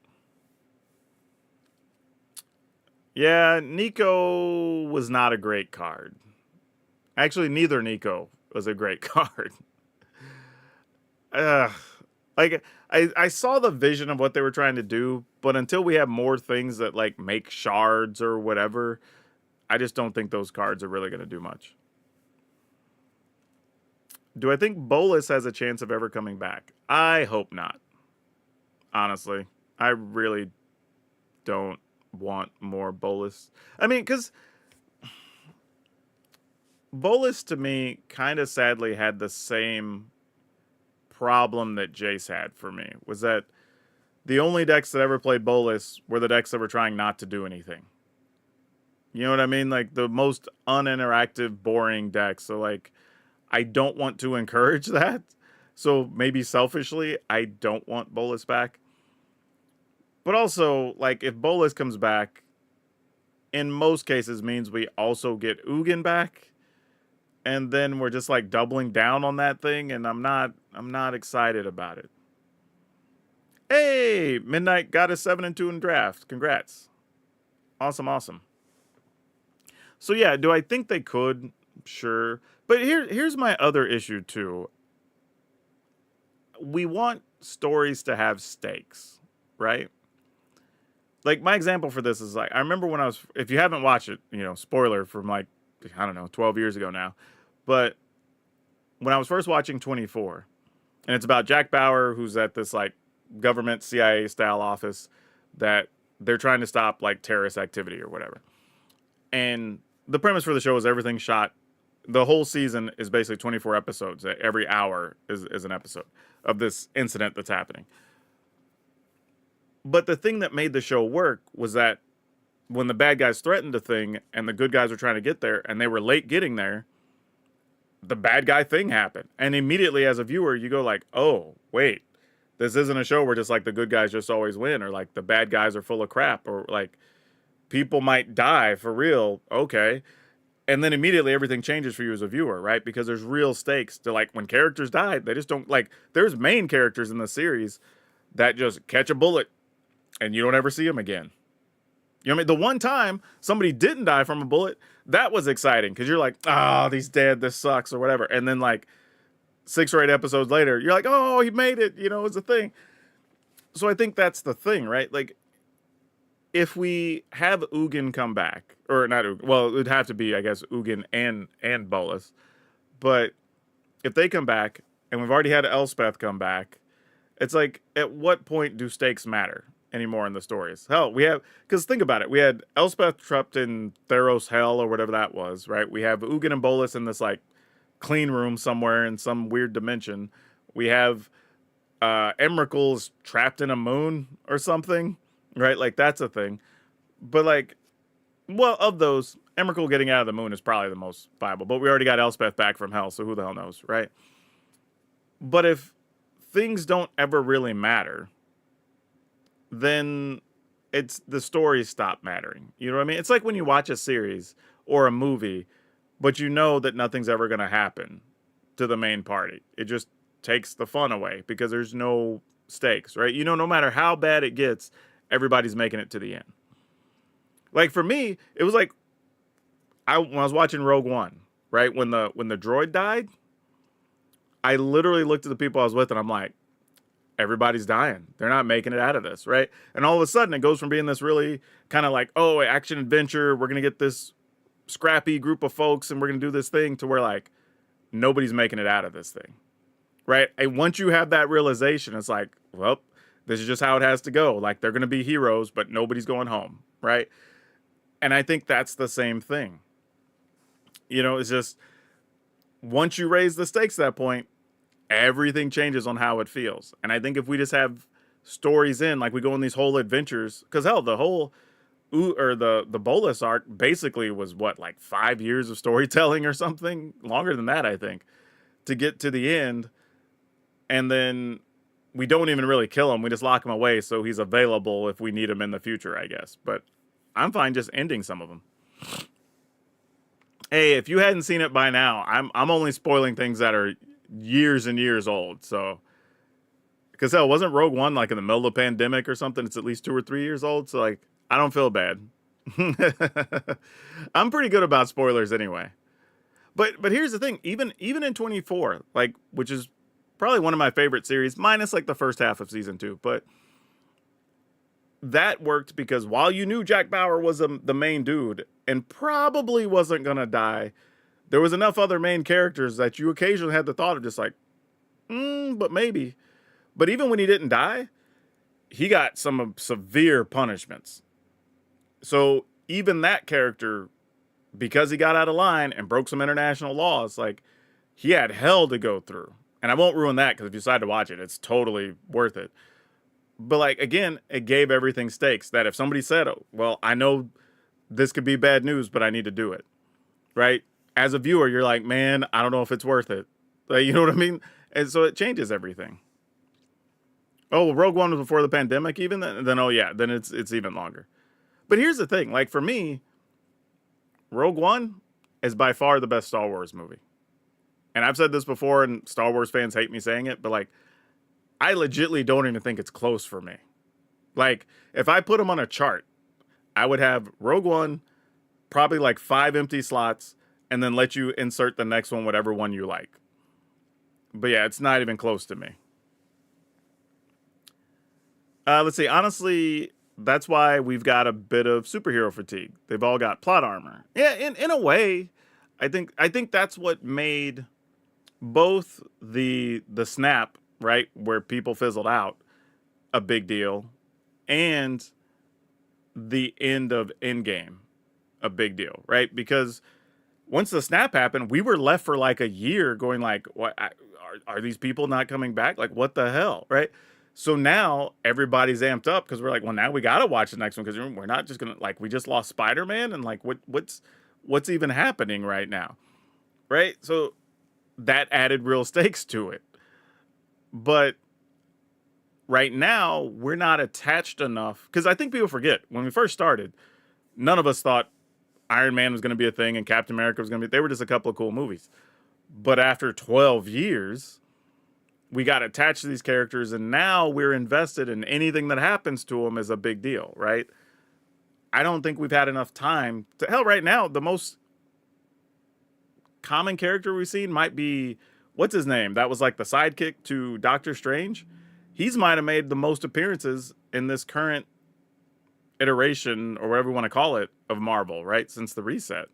A: Yeah, Nico was not a great card. Actually, neither Nico was a great card. Like, I saw the vision of what they were trying to do, but until we have more things that, like, make shards or whatever, I just don't think those cards are really going to do much. Do I think Bolas has a chance of ever coming back? I hope not. Honestly, I really don't want more Bolas. I mean, because Bolas to me kind of sadly had the same problem that Jace had for me, was that the only decks that ever played Bolas were the decks that were trying not to do anything. You know what I mean? Like the most uninteractive, boring decks. So like, I don't want to encourage that. So maybe selfishly, I don't want Bolas back. But also, like, if Bolas comes back, in most cases means we also get Ugin back. And then we're just like doubling down on that thing, and I'm not excited about it. Hey, Midnight got a 7-2 in draft. Congrats. Awesome. So yeah, do I think they could? Sure. But here's my other issue too. We want stories to have stakes, right? Like, my example for this is, like, I remember when I was, if you haven't watched it, you know, spoiler from, like, I don't know, 12 years ago now. But when I was first watching 24, and it's about Jack Bauer, who's at this, like, government CIA-style office that they're trying to stop, like, terrorist activity or whatever. And the premise for the show is everything shot. The whole season is basically 24 episodes. Every hour is an episode of this incident that's happening. But the thing that made the show work was that when the bad guys threatened the thing and the good guys were trying to get there and they were late getting there, the bad guy thing happened. And immediately as a viewer, you go like, oh, wait, this isn't a show where just like the good guys just always win, or like the bad guys are full of crap, or like people might die for real. Okay. And then immediately everything changes for you as a viewer, right? Because there's real stakes to, like, when characters die, they just don't, like, there's main characters in the series that just catch a bullet and you don't ever see them again. You know what I mean? The one time somebody didn't die from a bullet, that was exciting because you're like, oh, he's dead, this sucks, or whatever. And then like 6 or 8 episodes later, you're like, oh, he made it, you know, it's a thing. So I think that's the thing, right? Like, if we have Ugin come back, or not Ugin, well, it would have to be, I guess, Ugin and Bolus. But if they come back, and we've already had Elspeth come back, it's like, at what point do stakes matter anymore in the stories? Hell, we have, because think about it, we had Elspeth trapped in Theros Hell, or whatever that was, right? We have Ugin and Bolus in this, like, clean room somewhere in some weird dimension. We have Emrakul's trapped in a moon or something. Right, like that's a thing, but like, well, of those, Emrakul getting out of the moon is probably the most viable. But we already got Elspeth back from hell, so who the hell knows, right? But if things don't ever really matter, then it's the stories stop mattering. You know what I mean? It's like when you watch a series or a movie, but you know that nothing's ever going to happen to the main party. It just takes the fun away because there's no stakes, right? You know, no matter how bad it gets, everybody's making it to the end. Like for me, it was like when I was watching Rogue One, right? When the droid died, I literally looked at the people I was with and I'm like, everybody's dying. They're not making it out of this, right? And all of a sudden it goes from being this really kind of like, oh, action adventure, we're going to get this scrappy group of folks and we're going to do this thing, to where like nobody's making it out of this thing, right? And once you have that realization, it's like, well, this is just how it has to go. Like, they're going to be heroes, but nobody's going home, right? And I think that's the same thing. You know, it's just, once you raise the stakes at that point, everything changes on how it feels. And I think if we just have stories in, like we go on these whole adventures, because hell, the whole, or the Bolus arc basically was what, like 5 years of storytelling or something? Longer than that, I think, to get to the end. And then we don't even really kill him. We just lock him away so he's available if we need him in the future, I guess. But I'm fine just ending some of them. Hey, if you hadn't seen it by now, I'm only spoiling things that are years and years old. So, because hell, wasn't Rogue One like in the middle of the pandemic or something? It's at least 2 or 3 years old. So like, I don't feel bad. I'm pretty good about spoilers anyway. But here's the thing, even in 24, like, which is probably one of my favorite series, minus like the first half of season 2. But that worked because while you knew Jack Bauer was the main dude and probably wasn't going to die, there was enough other main characters that you occasionally had the thought of just like, but maybe. But even when he didn't die, he got some severe punishments. So even that character, because he got out of line and broke some international laws, like, he had hell to go through. And I won't ruin that because if you decide to watch it, it's totally worth it. But like, again, it gave everything stakes that if somebody said, oh, well, I know this could be bad news, but I need to do it, right? As a viewer, you're like, man, I don't know if it's worth it. Like, you know what I mean? And so it changes everything. Oh, well, Rogue One was before the pandemic even? Then oh yeah, then it's even longer. But here's the thing. Like, for me, Rogue One is by far the best Star Wars movie. And I've said this before, and Star Wars fans hate me saying it, but like, I legitimately don't even think it's close for me. Like, if I put them on a chart, I would have Rogue One, probably like 5 empty slots, and then let you insert the next one, whatever one you like. But yeah, it's not even close to me. Let's see. Honestly, that's why we've got a bit of superhero fatigue. They've all got plot armor. Yeah, in a way, I think that's what made both the snap, right, where people fizzled out, a big deal, and the end of Endgame a big deal, right? Because once the snap happened, we were left for like a year going like, what are these people not coming back? Like, what the hell, right? So now everybody's amped up because we're like, well, now we got to watch the next one because we're not just going to, like, we just lost Spider-Man and like, what's even happening right now? Right? So that added real stakes to it. But right now, we're not attached enough because I think people forget when we first started, none of us thought Iron Man was going to be a thing and Captain America was going to be, they were just a couple of cool movies. But after 12 years, we got attached to these characters and now we're invested in anything that happens to them is a big deal, right? I don't think we've had enough time to, hell, right now, the most common character we've seen might be, what's his name? That was like the sidekick to Doctor Strange. He's might have made the most appearances in this current iteration, or whatever you want to call it, of Marvel, right? Since the reset.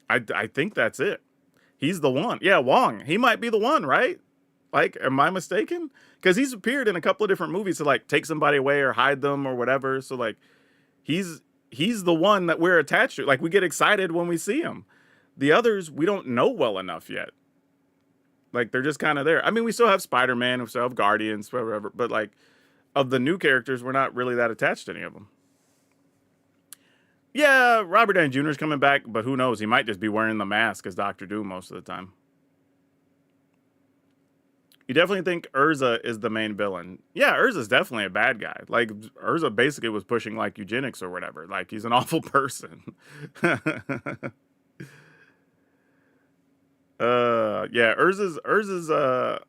A: I think that's it. He's the one. Yeah, Wong. He might be the one, right? Like, am I mistaken? Because he's appeared in a couple of different movies to like take somebody away or hide them or whatever. So like, he's the one that we're attached to. Like, we get excited when we see him. The others, we don't know well enough yet. Like, they're just kind of there. I mean, we still have Spider-Man, we still have Guardians, whatever. But like, of the new characters, we're not really that attached to any of them. Yeah, Robert Downey Jr. is coming back, but who knows? He might just be wearing the mask as Doctor Doom most of the time. You definitely think Urza is the main villain. Yeah, Urza's definitely a bad guy. Like, Urza basically was pushing, like, eugenics or whatever. Like, he's an awful person. Yeah, Urza's a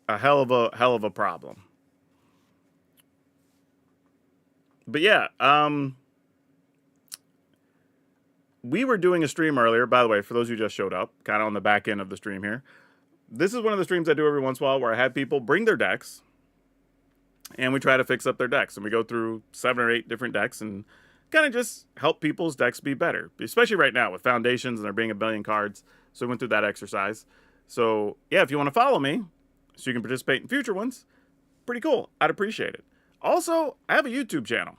A: hell of a problem. But yeah, we were doing a stream earlier, by the way, for those who just showed up, kind of on the back end of the stream here. This is one of the streams I do every once in a while where I have people bring their decks and we try to fix up their decks. And we go through 7 or 8 different decks and kind of just help people's decks be better, especially right now with Foundations and there being a billion cards. So we went through that exercise. So yeah, if you want to follow me so you can participate in future ones, pretty cool. I'd appreciate it. Also, I have a YouTube channel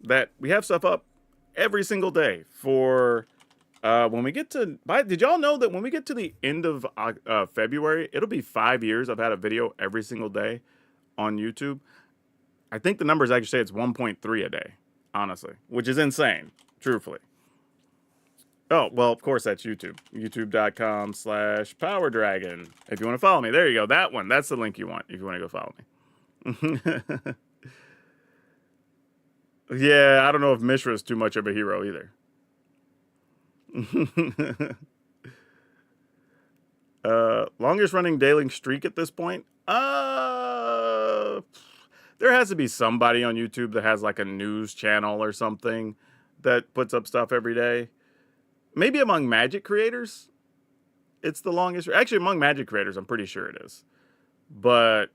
A: that we have stuff up every single day for when we get to, did y'all know that when we get to the end of February, it'll be 5 years I've had a video every single day on YouTube. I think the numbers actually say it's 1.3 a day, honestly, which is insane, truthfully. Oh, well, of course, that's YouTube. YouTube.com/PowrDragn. If you want to follow me, there you go. That one. That's the link you want if you want to go follow me. Yeah, I don't know if Mishra is too much of a hero either. Longest running daily streak at this point? There has to be somebody on YouTube that has like a news channel or something that puts up stuff every day. Maybe among Magic creators, it's the longest. Actually, among Magic creators, I'm pretty sure it is. But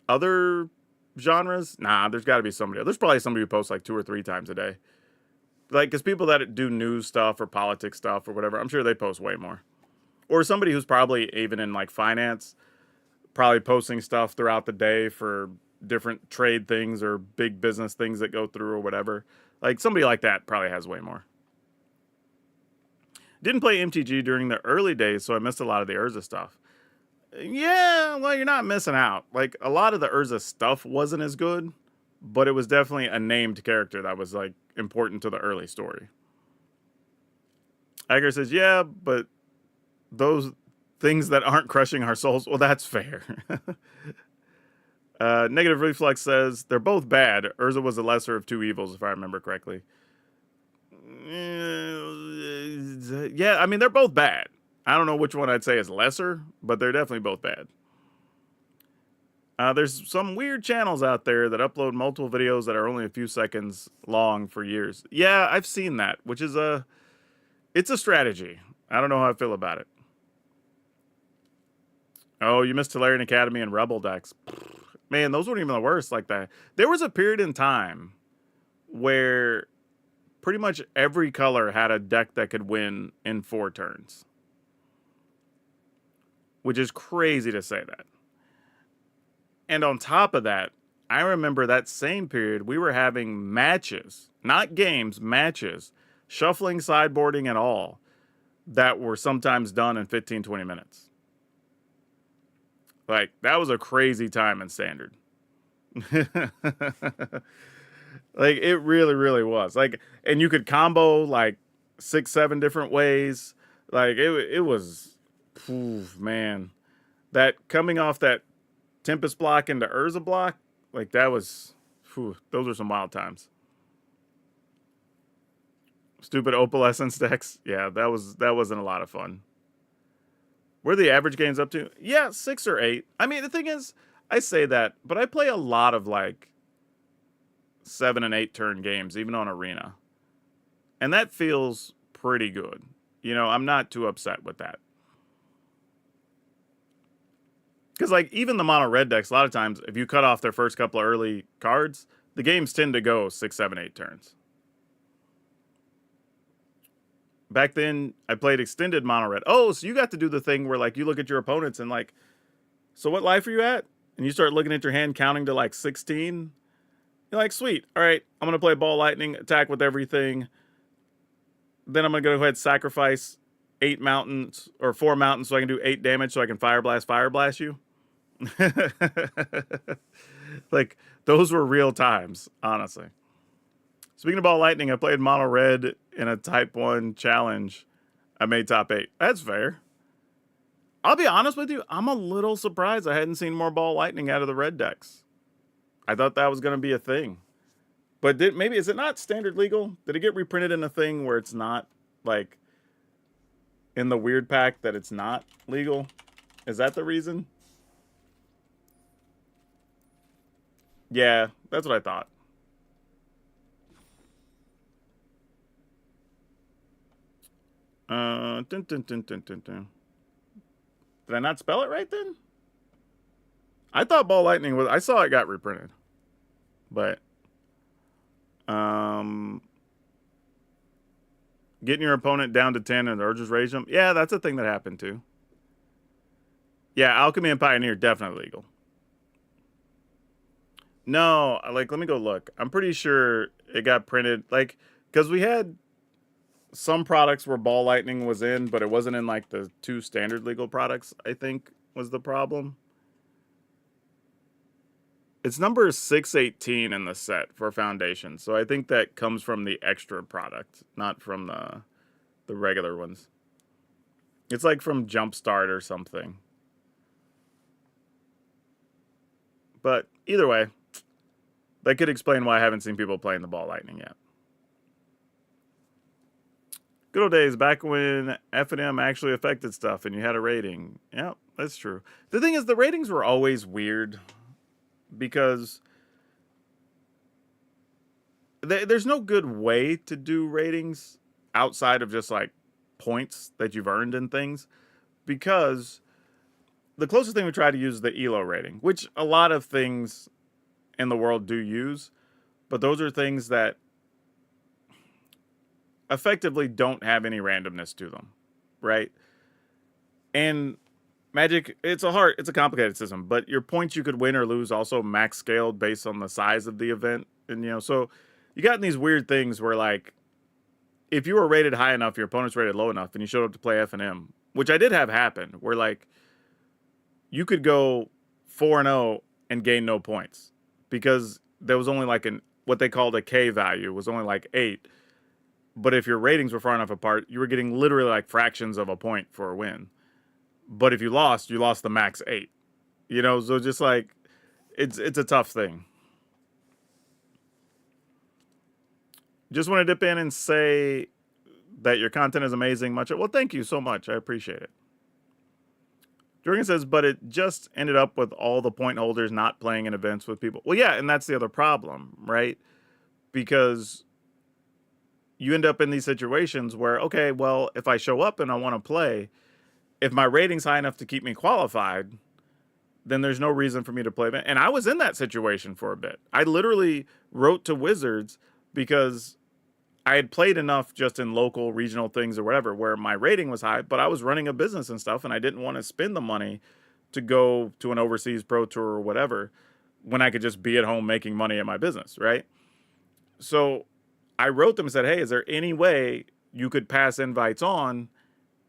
A: other genres, nah, there's got to be somebody. There's probably somebody who posts like 2 or 3 times a day. Like, because people that do news stuff or politics stuff or whatever, I'm sure they post way more. Or somebody who's probably even in like finance, probably posting stuff throughout the day for different trade things or big business things that go through or whatever. Like, somebody like that probably has way more. Didn't play MTG during the early days, so I missed a lot of the Urza stuff. Yeah, well, you're not missing out. Like, a lot of the Urza stuff wasn't as good, but it was definitely a named character that was, like, important to the early story. Agar says, yeah, but those things that aren't crushing our souls, well, that's fair. Negative Reflex says, they're both bad. Urza was the lesser of 2 evils, if I remember correctly. Yeah, I mean, they're both bad. I don't know which one I'd say is lesser, but they're definitely both bad. There's some weird channels out there that upload multiple videos that are only a few seconds long for years. Yeah, I've seen that, which is it's a strategy. I don't know how I feel about it. Oh, you missed Tolarian Academy and Rebel decks. Man, those weren't even the worst like that. There was a period in time where pretty much every color had a deck that could win in 4 turns. Which is crazy to say that. And on top of that, I remember that same period, we were having matches, not games, matches, shuffling, sideboarding, and all, that were sometimes done in 15, 20 minutes. Like, that was a crazy time in Standard. Like, it really, really was. Like, and you could combo, like, 6, 7 different ways. Like, it was, man. That coming off that Tempest block into Urza block, like, that was, those were some wild times. Stupid Opalescence decks. Yeah, that wasn't a lot of fun. Where are the average games up to? Yeah, 6 or 8. I mean, the thing is, I say that, but I play a lot of, like, 7 and 8 turn games, even on Arena. And that feels pretty good. You know, I'm not too upset with that. Because, like, even the mono red decks, a lot of times, if you cut off their first couple of early cards, the games tend to go 6, 7, 8 turns. Back then, I played extended mono red. Oh, so you got to do the thing where, like, you look at your opponents and, like, so what life are you at? And you start looking at your hand, counting to, like, 16. You're like, sweet. All right, I'm going to play Ball Lightning, attack with everything. Then I'm going to go ahead and sacrifice 8 mountains, or 4 mountains, so I can do 8 damage so I can Fire Blast you. Like, those were real times, honestly. Speaking of Ball Lightning, I played Mono Red in a Type 1 challenge. I made top 8. That's fair. I'll be honest with you, I'm a little surprised I hadn't seen more Ball Lightning out of the red decks. I thought that was going to be a thing. But maybe, is it not standard legal? Did it get reprinted in a thing where it's not, like, in the weird pack that it's not legal? Is that the reason? Yeah, that's what I thought. Dun, dun, dun, dun, dun, dun. Did I not spell it right then? I thought Ball Lightning was... I saw it got reprinted. But... getting your opponent down to 10 and urges rage them. Yeah, that's a thing that happened too. Yeah, Alchemy and Pioneer, definitely legal. No, like, let me go look. I'm pretty sure it got printed, like, because we had some products where Ball Lightning was in, but it wasn't in, like, the 2 standard legal products, I think, was the problem. It's number 618 in the set for Foundation, so I think that comes from the extra product, not from the regular ones. It's like from Jumpstart or something. But either way, that could explain why I haven't seen people playing the Ball Lightning yet. Good old days, back when F&M actually affected stuff and you had a rating. Yeah, that's true. The thing is, the ratings were always weird because there's no good way to do ratings outside of just, like, points that you've earned in things, because the closest thing we try to use is the ELO rating, which a lot of things in the world do use, but those are things that effectively don't have any randomness to them, right? And Magic, it's a complicated system, but your points you could win or lose also max scaled based on the size of the event. And, you know, so you got these weird things where, like, if you were rated high enough, your opponent's rated low enough, and you showed up to play F&M, which I did have happen, where, like, you could go 4-0 and gain no points because there was only, like, what they called a K value was only, like, 8. But if your ratings were far enough apart, you were getting literally, like, fractions of a point for a win. But if you lost the max 8. You know, so just, like, it's a tough thing. Just want to dip in and say that your content is amazing. Well, thank you so much. I appreciate it. Jorgen says, but it just ended up with all the point holders not playing in events with people. Well, yeah, and that's the other problem, right? Because you end up in these situations where, okay, well, if I show up and I want to play, if my rating's high enough to keep me qualified, then there's no reason for me to play. And I was in that situation for a bit. I literally wrote to Wizards because I had played enough just in local, regional things or whatever, where my rating was high, but I was running a business and stuff, and I didn't want to spend the money to go to an overseas pro tour or whatever when I could just be at home making money at my business, right? So I wrote them and said, hey, is there any way you could pass invites on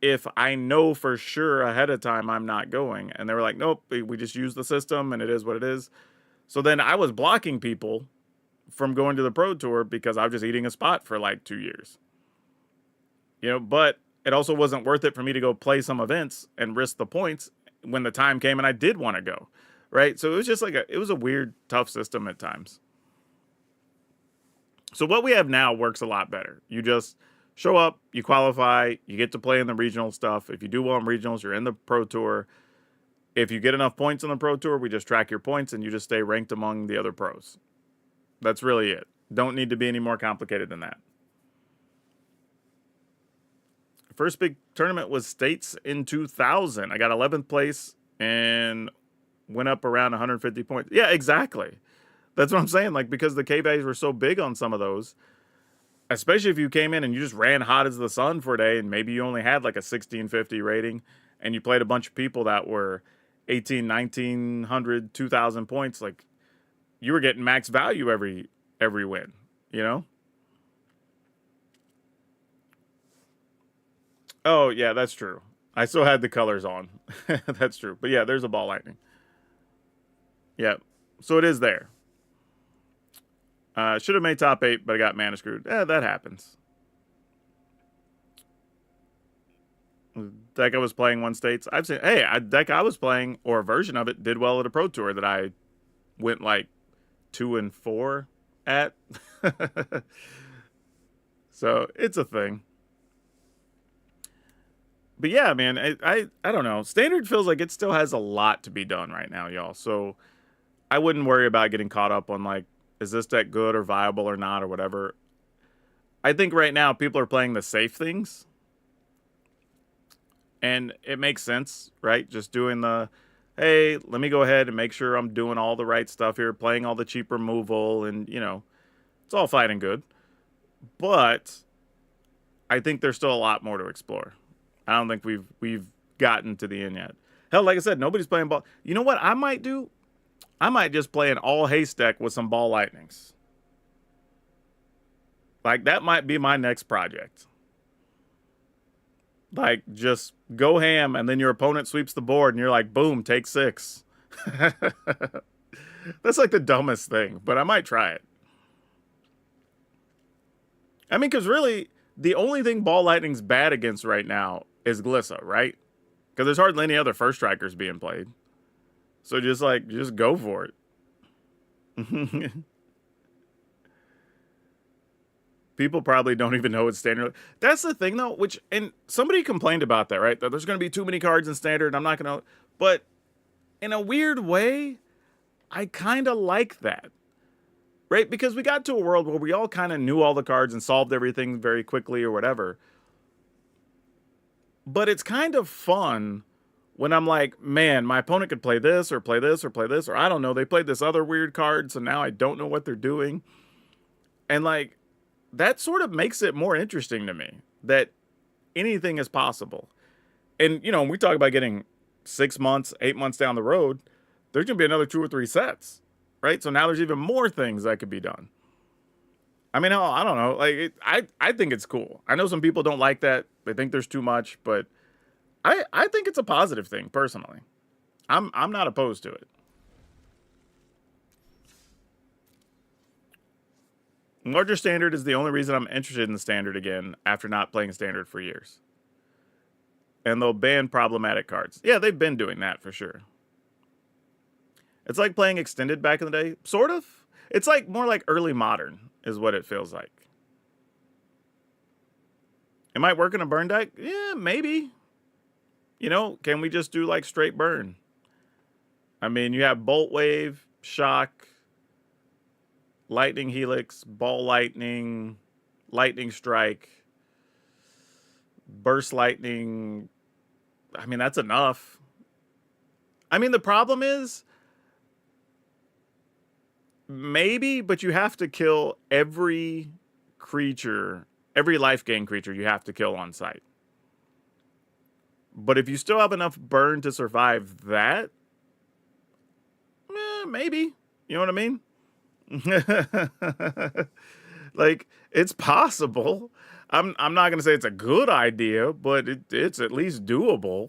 A: if I know for sure ahead of time I'm not going. And they were like, nope, we just use the system and it is what it is. So then I was blocking people from going to the Pro Tour because I was just eating a spot for like 2 years. But it also wasn't worth it for me to go play some events and risk the points when the time came and I did want to go. Right? So it was just like it was a weird, tough system at times. So what we have now works a lot better. You just show up, you qualify, you get to play in the regional stuff. If you do well in regionals, you're in the Pro Tour. If you get enough points in the Pro Tour, we just track your points and you just stay ranked among the other pros. That's really it. Don't need to be any more complicated than that. First big tournament was States in 2000. I got 11th place and went up around 150 points. Yeah, exactly. That's what I'm saying. Like, because the K-bags were so big on some of those, especially if you came in and you just ran hot as the sun for a day and maybe you only had like a 1650 rating and you played a bunch of people that were 18, 1900, 2000 points, like you were getting max value every win, Oh, yeah, that's true. I still had the colors on. That's true. But yeah, there's a ball lightning. Yeah. So it is there. Should have made top 8, but I got mana screwed. That happens. Deck I was playing won States. I've seen, deck I was playing, or a version of it, did well at a Pro Tour that I went like 2 and 4 at. So it's a thing. But yeah, man, I don't know. Standard feels like it still has a lot to be done right now, y'all. So I wouldn't worry about getting caught up on like, is this deck good or viable or not or whatever. I think right now people are playing the safe things. And it makes sense, right? Just doing the, hey, let me go ahead and make sure I'm doing all the right stuff here, playing all the cheap removal, and, it's all fine and good. But I think there's still a lot more to explore. I don't think we've gotten to the end yet. Hell, like I said, nobody's playing ball. You know what I might do? I might just play an all haste deck with some ball lightnings. Like, that might be my next project. Like, just go ham, and then your opponent sweeps the board, and you're like, boom, take 6. That's like the dumbest thing, but I might try it. I mean, because really, the only thing ball lightning's bad against right now is Glissa, right? Because there's hardly any other first strikers being played. So just go for it. People probably don't even know it's standard. That's the thing, though, and somebody complained about that, right? That there's going to be too many cards in standard. I'm not going to, but in a weird way, I kind of like that, right? Because we got to a world where we all kind of knew all the cards and solved everything very quickly or whatever. But it's kind of fun when I'm like, man, my opponent could play this or play this or play this, or I don't know, they played this other weird card, so now I don't know what they're doing. And like, that sort of makes it more interesting to me that anything is possible. And, we talk about getting 6 months, 8 months down the road, there's going to be another 2 or 3 sets, right? So now there's even more things that could be done. I mean, I don't know. Like, I think it's cool. I know some people don't like that. They think there's too much, but I think it's a positive thing, personally. I'm not opposed to it. Larger standard is the only reason I'm interested in the standard again after not playing standard for years. And they'll ban problematic cards. Yeah, they've been doing that for sure. It's like playing extended back in the day. Sort of. It's like more like early modern is what it feels like. It might work in a burn deck? Yeah, maybe. Can we just do like straight burn? I mean, you have Bolt Wave, Shock, Lightning Helix, Ball Lightning, Lightning Strike, Burst Lightning. I mean, that's enough. I mean, the problem is, maybe, but you have to kill every creature, every life gain creature you have to kill on site. But if you still have enough burn to survive that, maybe. You know what I mean? Like, it's possible. I'm not gonna say it's a good idea, but it's at least doable.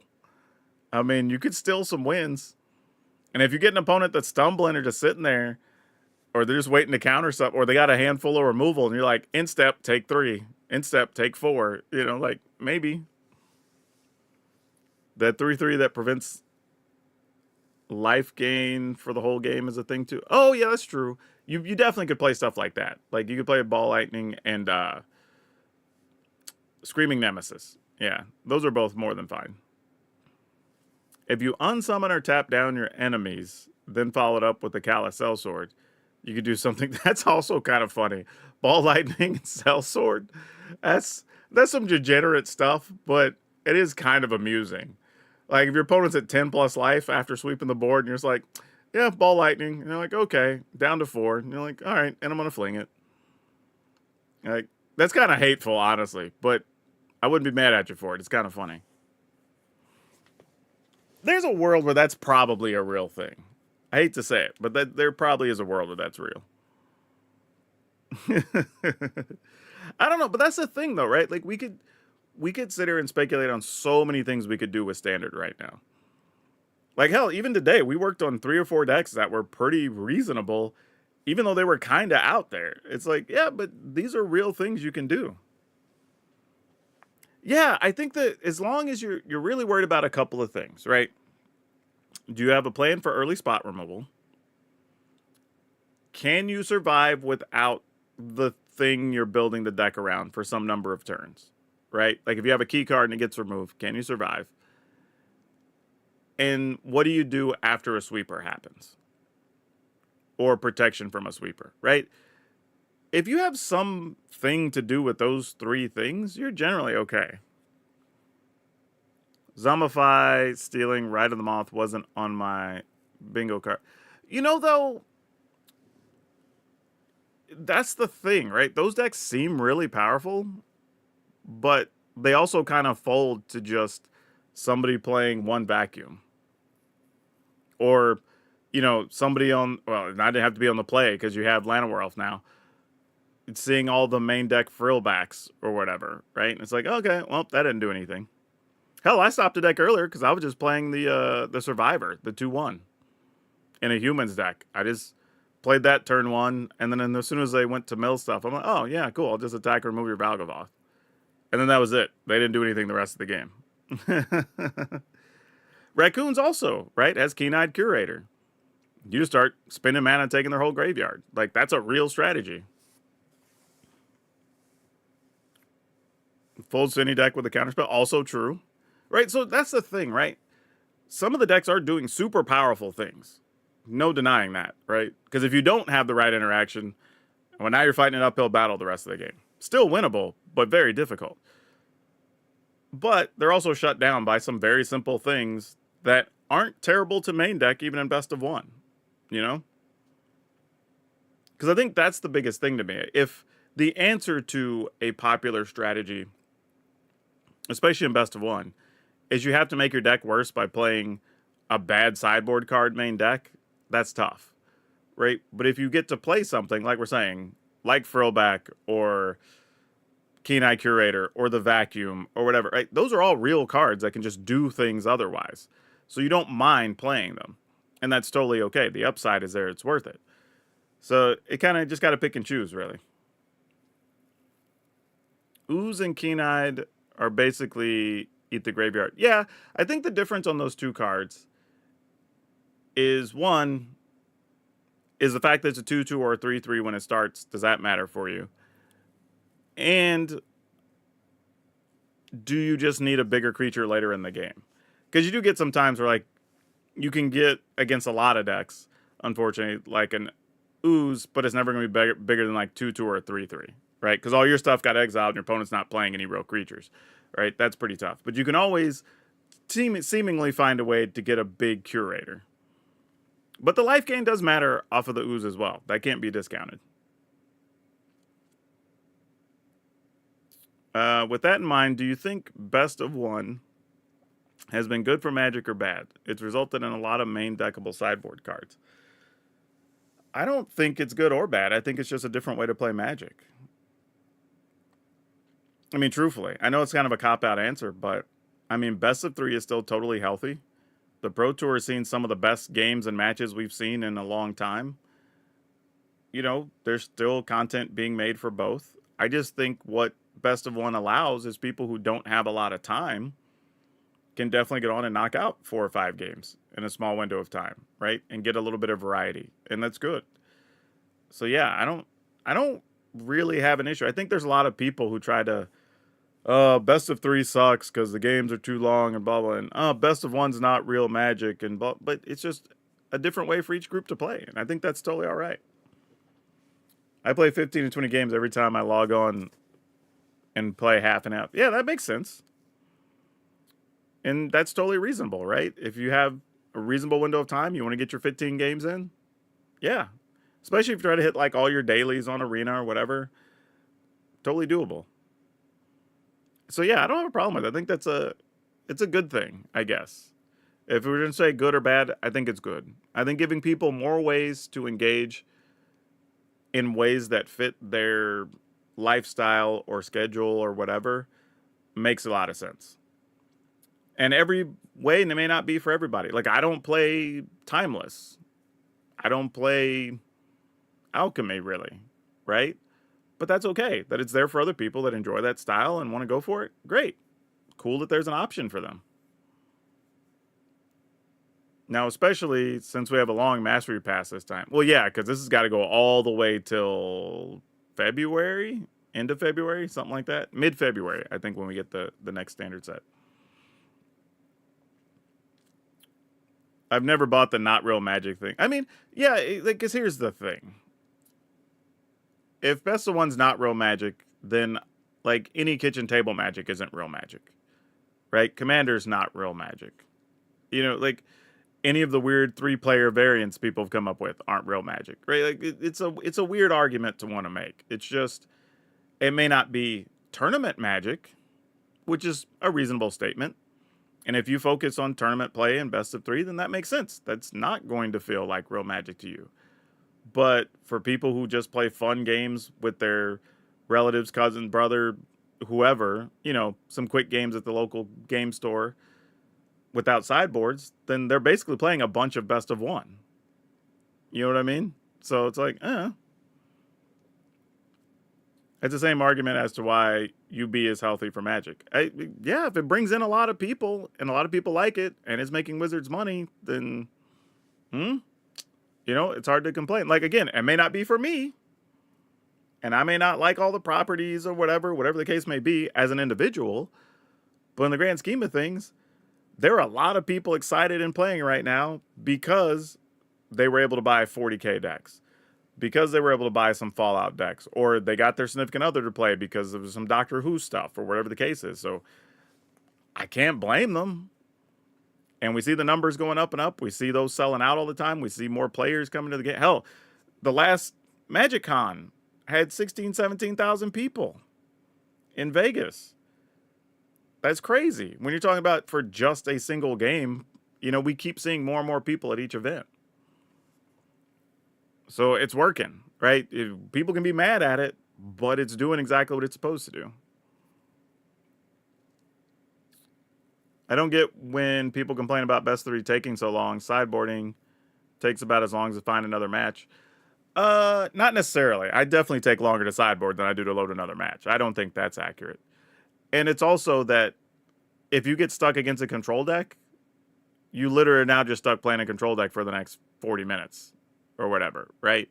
A: I mean, you could steal some wins. And if you get an opponent that's stumbling or just sitting there, or they're just waiting to counter something, or they got a handful of removal, and you're like, instep, take 3, instep, take 4, like maybe that 3/3 that prevents life gain for the whole game is a thing too. Oh yeah, that's true. You definitely could play stuff like that. Like you could play Ball Lightning and Screaming Nemesis. Yeah, those are both more than fine. If you unsummon or tap down your enemies, then follow it up with the Callous Sellsword, you could do something that's also kind of funny. Ball Lightning and Sellsword. That's some degenerate stuff, but it is kind of amusing. Like if your opponent's at 10 plus life after sweeping the board, and you're just like, yeah, Ball Lightning. And you're like, okay, down to 4. And you're like, all right, and I'm gonna fling it. Like that's kind of hateful, honestly, but I wouldn't be mad at you for it. It's kind of funny. There's a world where that's probably a real thing. I hate to say it, but there probably is a world where that's real. I don't know, but that's the thing though, right? Like we could sit here and speculate on so many things we could do with standard right now. Like hell, even today we worked on 3 or 4 decks that were pretty reasonable, even though they were kind of out there. It's like, yeah, but these are real things you can do. Yeah, I think that as long as you're really worried about a couple of things, right? Do you have a plan for early spot removal? Can you survive without the thing you're building the deck around for some number of turns? Right? Like if you have a key card and it gets removed, can you survive? And what do you do after a sweeper happens? Or protection from a sweeper, right? If you have something to do with those 3 things, you're generally okay. Zombify, stealing, Ride of the Moth wasn't on my bingo card. Though, that's the thing, right? Those decks seem really powerful, but they also kind of fold to just somebody playing 1 vacuum. Or, somebody on, well, not to have to be on the play because you have Llanowar Elf now. It's seeing all the main deck frillbacks or whatever, right? And it's like, okay, well, that didn't do anything. Hell, I stopped a deck earlier because I was just playing the Survivor, the 2/1, in a humans deck. I just played that turn 1, and then as soon as they went to mill stuff, I'm like, oh, yeah, cool. I'll just attack or remove your Valgavoth. And then that was it. They didn't do anything the rest of the game. Raccoons also, right, has Keen-Eyed Curator. You just start spending mana and taking their whole graveyard. Like, that's a real strategy. Folds to any deck with a counterspell, also true. Right, so that's the thing, right? Some of the decks are doing super powerful things. No denying that, right? Because if you don't have the right interaction, well, now you're fighting an uphill battle the rest of the game. Still winnable, but very difficult. But they're also shut down by some very simple things that aren't terrible to main deck, even in best of 1. Because I think that's the biggest thing to me. If the answer to a popular strategy, especially in best of 1, is you have to make your deck worse by playing a bad sideboard card main deck, that's tough, right? But if you get to play something, like we're saying, like Frillback or Keen-Eye Curator or the Vacuum or whatever, right? Those are all real cards that can just do things otherwise. So you don't mind playing them. And that's totally okay. The upside is there. It's worth it. So it kind of just got to pick and choose, really. Ooze and Keen-Eyed are basically eat the graveyard. Yeah, I think the difference on those 2 cards is, one, is the fact that it's a 2/2 or a 3/3 when it starts. Does that matter for you? And do you just need a bigger creature later in the game? Because you do get some times where, like, you can get against a lot of decks, unfortunately, like an Ooze, but it's never going to be bigger than, like, 2/2 or a 3/3, right? Because all your stuff got exiled and your opponent's not playing any real creatures, right? That's pretty tough. But you can always seemingly find a way to get a big Curator. But the life gain does matter off of the Ooze as well. That can't be discounted. With that in mind, do you think best of 1 has been good for Magic or bad? It's resulted in a lot of main deckable sideboard cards. I don't think it's good or bad. I think it's just a different way to play Magic. I mean, truthfully, I know it's kind of a cop-out answer, but I mean, best of 3 is still totally healthy. The Pro Tour has seen some of the best games and matches we've seen in a long time. You know, there's still content being made for both. I just think what best of 1 allows is people who don't have a lot of time can definitely get on and knock out 4 or 5 games in a small window of time, right? And get a little bit of variety, and that's good. So yeah, I don't really have an issue. I think there's a lot of people who try to best of 3 sucks because the games are too long and blah blah, and best of 1's not real Magic and blah, but it's just a different way for each group to play, and I think that's totally all right. I play 15 to 20 games every time I log on and play half and half. Yeah, that makes sense. And that's totally reasonable, right? If you have a reasonable window of time, you want to get your 15 games in, yeah. Especially if you try to hit like all your dailies on Arena or whatever. Totally doable. So yeah, I don't have a problem with it. I think it's a good thing, I guess. If we were going to say good or bad, I think it's good. I think giving people more ways to engage in ways that fit their lifestyle or schedule or whatever makes a lot of sense. And every way may not be for everybody. Like, I don't play Timeless. I don't play Alchemy, really, right? But that's okay. That it's there for other people that enjoy that style and want to go for it. Great. Cool that there's an option for them. Now, especially since we have a long Mastery Pass this time. Well, yeah, because this has got to go all the way till February? End of February? Something like that? Mid-February, I think, when we get the next standard set. I've never bought the not real Magic thing. I mean, yeah, because here's the thing. If Best of 1's not real Magic, then, like, any kitchen table Magic isn't real Magic. Right? Commander's not real Magic. You know, like, any of the weird 3-player variants people have come up with aren't real Magic, right? Like, it's a weird argument to want to make. It's just, it may not be tournament Magic, which is a reasonable statement. And if you focus on tournament play and best of 3, then that makes sense. That's not going to feel like real Magic to you. But for people who just play fun games with their relatives, cousin, brother, whoever, you know, some quick games at the local game store without sideboards, then they're basically playing a bunch of best of 1. You know what I mean? So it's like, It's the same argument as to why UB is healthy for Magic. Yeah, if it brings in a lot of people, and a lot of people like it, and it's making Wizards money, then, you know, it's hard to complain. Like, again, it may not be for me, and I may not like all the properties or whatever the case may be as an individual, but in the grand scheme of things, there are a lot of people excited and playing right now because they were able to buy 40K decks, because they were able to buy some Fallout decks, or they got their significant other to play because of some Doctor Who stuff or whatever the case is. So I can't blame them. And we see the numbers going up and up. We see those selling out all the time. We see more players coming to the game. Hell, the last Magic Con had 16,000, 17,000 people in Vegas. That's crazy. When you're talking about for just a single game, you know, we keep seeing more and more people at each event. So it's working, right? People can be mad at it, but it's doing exactly what it's supposed to do. I don't get when people complain about best 3 taking so long. Sideboarding takes about as long as to find another match. Not necessarily. I definitely take longer to sideboard than I do to load another match. I don't think that's accurate. And it's also that if you get stuck against a control deck, you literally are now just stuck playing a control deck for the next 40 minutes or whatever, right?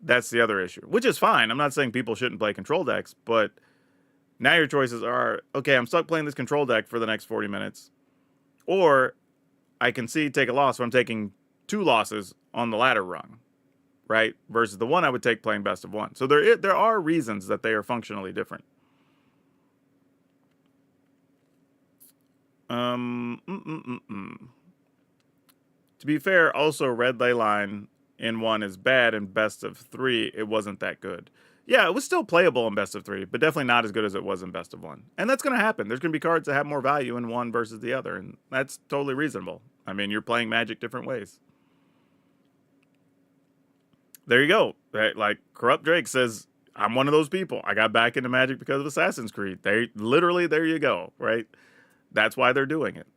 A: That's the other issue, which is fine. I'm not saying people shouldn't play control decks, but now your choices are, okay, I'm stuck playing this control deck for the next 40 minutes, or I can take a loss, so I'm taking 2 losses on the ladder rung, right? Versus the one I would take playing best of 1. So there are reasons that they are functionally different. To be fair, also red ley line in 1 is bad, and best of 3 it wasn't that good. Yeah, it was still playable in best of 3, but definitely not as good as it was in best of 1. And that's going to happen. There's going to be cards that have more value in one versus the other, and that's totally reasonable. I mean, you're playing Magic different ways. There you go. Like Corrupt Drake says, I'm one of those people. I got back into Magic because of Assassin's Creed. They literally, there you go, right? That's why they're doing it.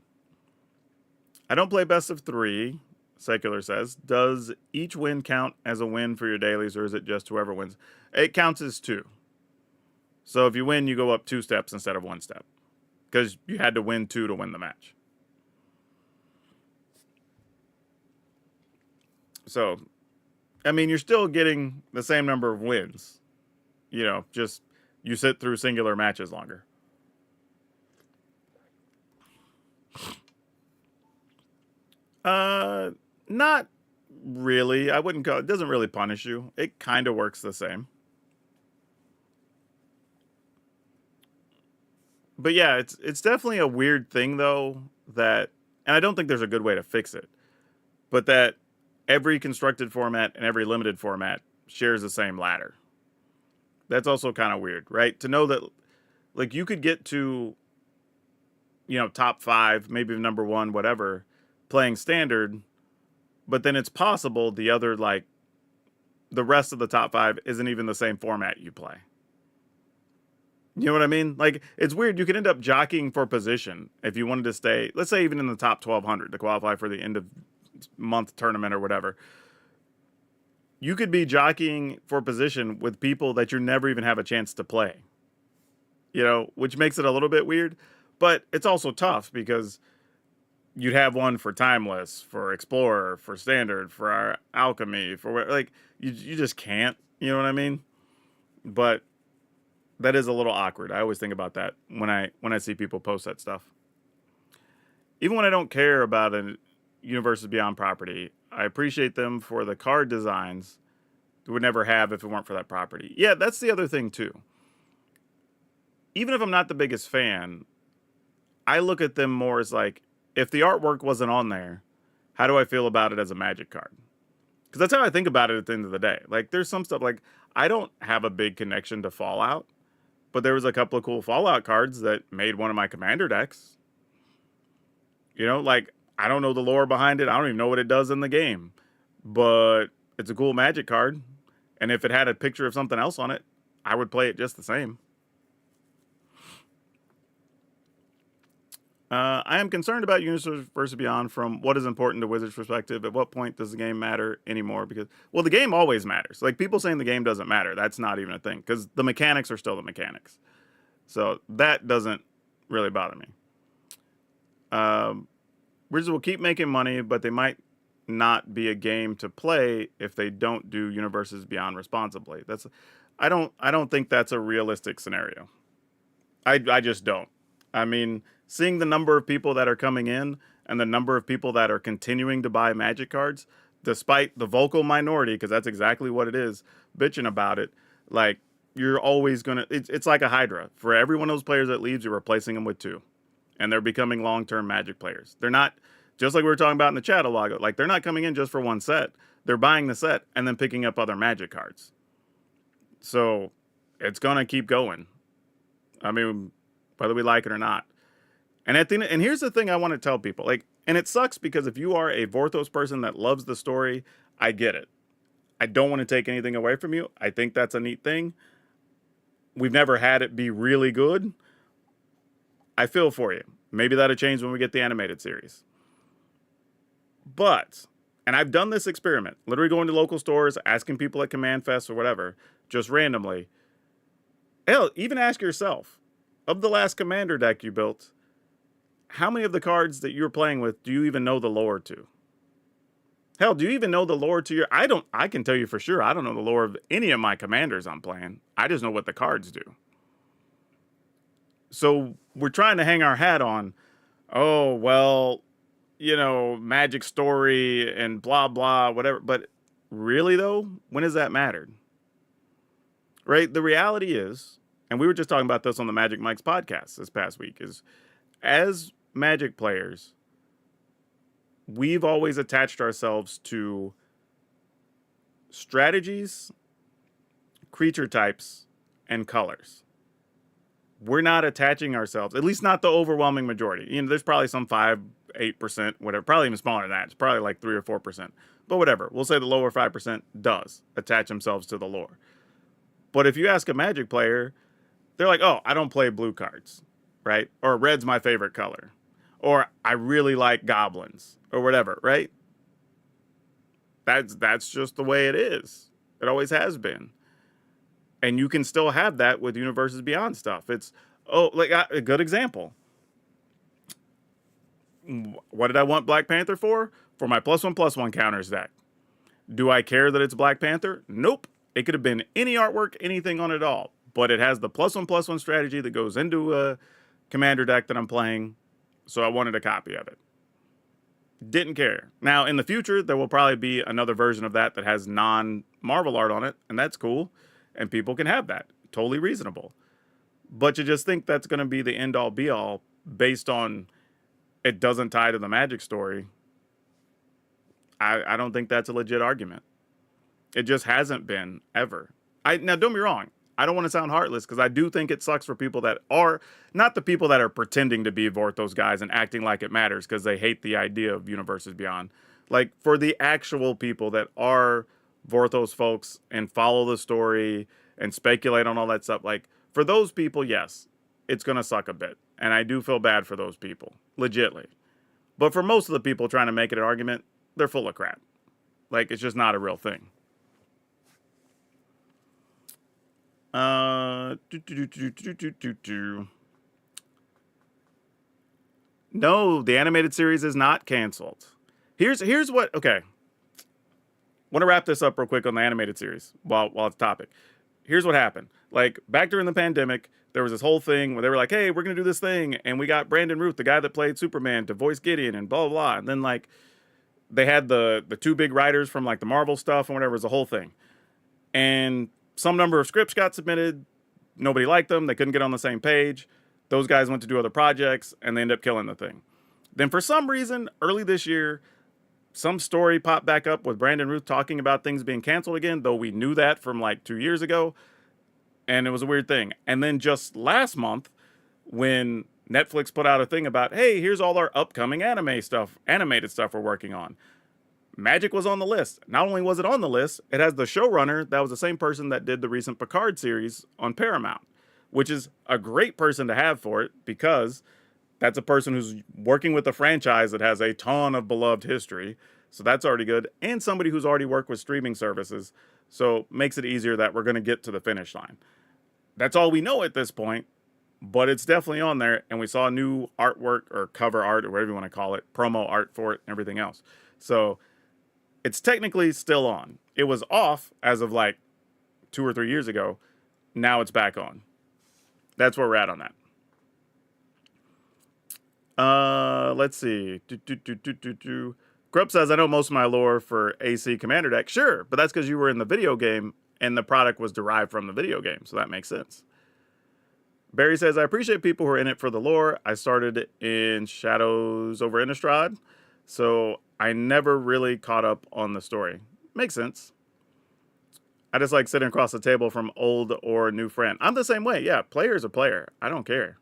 A: I don't play best of 3, Secular says. Does each win count as a win for your dailies, or is it just whoever wins? It counts as 2. So if you win, you go up 2 steps instead of 1 step. Because you had to win 2 to win the match. So, I mean, you're still getting the same number of wins. You know, just you sit through singular matches longer. Not really. I wouldn't call it doesn't really punish you. It kind of works the same. But yeah, it's definitely a weird thing though that, and I don't think there's a good way to fix it. But that every constructed format and every limited format shares the same ladder. That's also kind of weird, right? To know that like you could get to, you know, top 5, maybe number 1, whatever, playing standard, but then it's possible the other, like, the rest of the top 5 isn't even the same format you play. You know what I mean? Like, it's weird. You could end up jockeying for position if you wanted to stay, let's say, even in the top 1,200 to qualify for the end of month tournament or whatever. You could be jockeying for position with people that you never even have a chance to play. You know, which makes it a little bit weird. But it's also tough because you'd have one for Timeless, for Explorer, for Standard, for our Alchemy, for like you just can't. You know what I mean? But that is a little awkward. I always think about that when I see people post that stuff. Even when I don't care about a Universes Beyond property, I appreciate them for the card designs we would never have if it weren't for that property. Yeah, that's the other thing too. Even if I'm not the biggest fan, I look at them more as like, if the artwork wasn't on there, how do I feel about it as a Magic card? Because that's how I think about it at the end of the day. Like, there's some stuff, like, I don't have a big connection to Fallout, but there was a couple of cool Fallout cards that made one of my Commander decks. You know, like, I don't know the lore behind it. I don't even know what it does in the game. But it's a cool Magic card. And if it had a picture of something else on it, I would play it just the same. I am concerned about Universes Beyond from what is important to Wizards' perspective. At what point does the game matter anymore? Because, well, the game always matters. Like, people saying the game doesn't matter, that's not even a thing. Because the mechanics are still the mechanics. So that doesn't really bother me. Wizards will keep making money, but they might not be a game to play if they don't do Universes Beyond responsibly. I don't think that's a realistic scenario. I just don't. I mean, seeing the number of people that are coming in and the number of people that are continuing to buy Magic cards, despite the vocal minority, because that's exactly what it is, bitching about it, like, you're always going to, it's like a Hydra. For every one of those players that leaves, you're replacing them with 2. And they're becoming long-term Magic players. They're not, just like we were talking about in the chat a while ago, like, they're not coming in just for one set. They're buying the set and then picking up other Magic cards. So it's going to keep going. I mean, whether we like it or not. And and here's the thing I want to tell people, like, and it sucks because if you are a Vorthos person that loves the story, I get it. I don't want to take anything away from you. I think that's a neat thing. We've never had it be really good. I feel for you. Maybe that'll change when we get the animated series. But, and I've done this experiment, literally going to local stores, asking people at Command Fest or whatever, just randomly. Hell, even ask yourself, of the last Commander deck you built, how many of the cards that you're playing with do you even know the lore to? Hell, do you even know the lore to your... I can tell you for sure, I don't know the lore of any of my commanders I'm playing. I just know what the cards do. So we're trying to hang our hat on, oh, well, you know, Magic story and blah, blah, whatever. But really, though, when has that mattered? Right? The reality is, and we were just talking about this on the Magic Mike's podcast this past week, is as Magic players, we've always attached ourselves to strategies, creature types, and colors. We're not attaching ourselves, at least not the overwhelming majority. You know, there's probably some 5, 8%, whatever, probably even smaller than that. It's probably like 3 or 4%. But whatever, we'll say the lower 5% does attach themselves to the lore. But if you ask a Magic player, they're like, oh, I don't play blue cards, right? Or red's my favorite color. Or I really like goblins or whatever, right? That's just the way it is. It always has been. And you can still have that with Universes Beyond stuff. It's, oh, like a good example. What did I want Black Panther for? For my +1/+1 counters deck. Do I care that it's Black Panther? Nope. It could have been any artwork, anything on it all. But it has the +1/+1 strategy that goes into a commander deck that I'm playing. So I wanted a copy of it. Didn't care. Now, in the future, there will probably be another version of that that has non-Marvel art on it. And that's cool. And people can have that. Totally reasonable. But you just think that's going to be the end-all, be-all based on it doesn't tie to the Magic story. I don't think that's a legit argument. It just hasn't been ever. Now, don't be wrong. I don't want to sound heartless because I do think it sucks for people that are not the people that are pretending to be Vorthos guys and acting like it matters because they hate the idea of Universes Beyond. Like for the actual people that are Vorthos folks and follow the story and speculate on all that stuff. Like for those people, yes, it's going to suck a bit. And I do feel bad for those people, legitly. But for most of the people trying to make it an argument, they're full of crap. Like, it's just not a real thing. No, the animated series is not canceled. Here's what, okay. Want to wrap this up real quick on the animated series while it's topic. Here's what happened. Like, back during the pandemic, there was this whole thing where they were like, hey, we're going to do this thing. And we got Brandon Routh, the guy that played Superman, to voice Gideon and blah, blah, blah. And then, like, they had the two big writers from, like, the Marvel stuff and whatever. It was the whole thing. And some number of scripts got submitted. Nobody liked them. They couldn't get on the same page. Those guys went to do other projects, and they ended up killing the thing. Then for some reason, early this year, some story popped back up with Brandon Routh talking about things being canceled again, though we knew that from, like, 2 years ago. And it was a weird thing. And then just last month, when Netflix put out a thing about, hey, here's all our upcoming animated stuff we're working on. Magic was on the list. Not only was it on the list, it has the showrunner that was the same person that did the recent Picard series on Paramount, which is a great person to have for it because that's a person who's working with a franchise that has a ton of beloved history. So that's already good. And somebody who's already worked with streaming services. So makes it easier that we're going to get to the finish line. That's all we know at this point. But it's definitely on there, and we saw new artwork or cover art or whatever you want to call it, promo art for it and everything else. So it's technically still on. It was off as of like 2 or 3 years ago. Now it's back on. That's where we're at on that. Let's see. Grubb says, I know most of my lore for AC Commander deck. Sure, but that's because you were in the video game and the product was derived from the video game, so that makes sense. Barry says, I appreciate people who are in it for the lore. I started in Shadows over Innistrad, so I never really caught up on the story. Makes sense. I just like sitting across the table from old or new friend. I'm the same way. Yeah, player's a player. I don't care.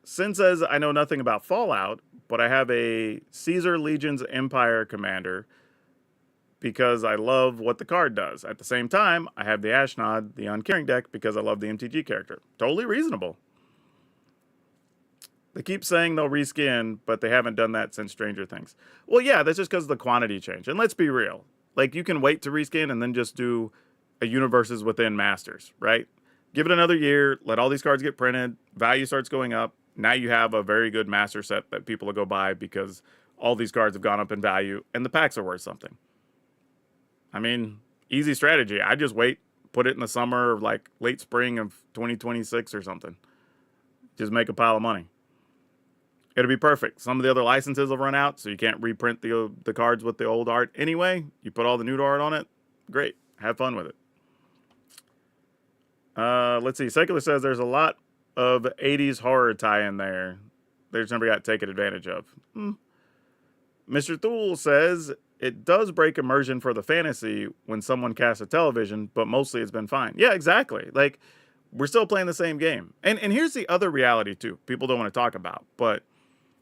A: Sin says, I know nothing about Fallout, but I have a Caesar Legion's Empire commander because I love what the card does. At the same time, I have the Ashnod, the Uncaring deck, because I love the MTG character. Totally reasonable. They keep saying they'll reskin, but they haven't done that since Stranger Things. Well, yeah, that's just because of the quantity change. And let's be real. Like, you can wait to reskin and then just do a Universes Within Masters, right? Give it another year, let all these cards get printed, value starts going up. Now you have a very good master set that people will go buy because all these cards have gone up in value, and the packs are worth something. I mean, easy strategy. I just wait, put it in the summer or like late spring of 2026 or something. Just make a pile of money. It'll be perfect. Some of the other licenses will run out, so you can't reprint the cards with the old art anyway. You put all the new art on it. Great. Have fun with it. Let's see. Secular says there's a lot of 80s horror tie-in there. They just never got taken advantage of. Mr. Thule says it does break immersion for the fantasy when someone casts a television, but mostly it's been fine. Yeah, exactly. Like, we're still playing the same game. And here's the other reality, too, people don't want to talk about. But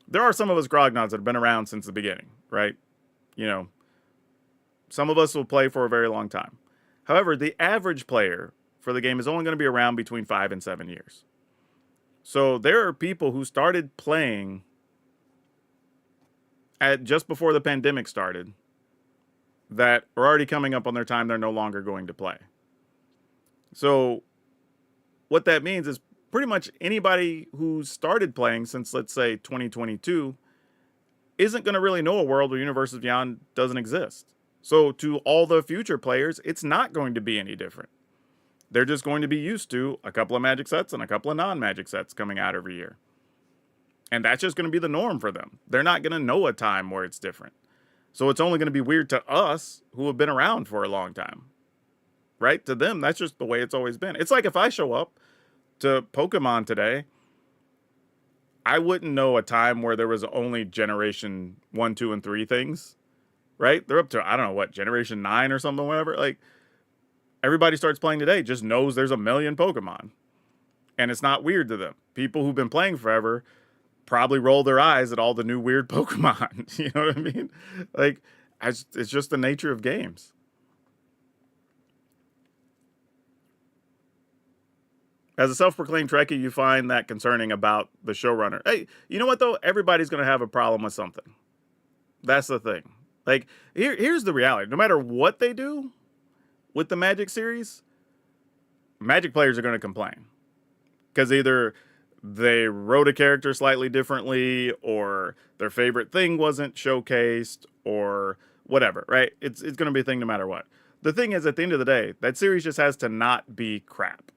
A: there are some of us grognods that have been around since the beginning, right? You know, some of us will play for a very long time. However, the average player for the game is only going to be around between 5 and 7 years. So there are people who started playing at just before the pandemic started that are already coming up on their time they're no longer going to play. So what that means is pretty much anybody who started playing since, let's say, 2022 isn't going to really know a world where Universes Beyond doesn't exist. So to all the future players, it's not going to be any different. They're just going to be used to a couple of Magic sets and a couple of non-Magic sets coming out every year. And that's just going to be the norm for them. They're not going to know a time where it's different. So it's only going to be weird to us who have been around for a long time. Right? To them, that's just the way it's always been. It's like if I show up to Pokemon today, I wouldn't know a time where there was only generation 1, 2, and 3 things. Right? They're up to, I don't know what, generation 9 or something, whatever. Like, everybody starts playing today just knows there's a million Pokemon. And it's not weird to them. People who've been playing forever probably roll their eyes at all the new weird Pokemon. You know what I mean? Like, it's just the nature of games. As a self-proclaimed Trekkie, you find that concerning about the showrunner. Hey, you know what, though? Everybody's going to have a problem with something. That's the thing. Like, here's the reality. No matter what they do with the Magic series, Magic players are going to complain. Because either they wrote a character slightly differently, or their favorite thing wasn't showcased, or whatever, right? It's going to be a thing no matter what. The thing is, at the end of the day, that series just has to not be crap.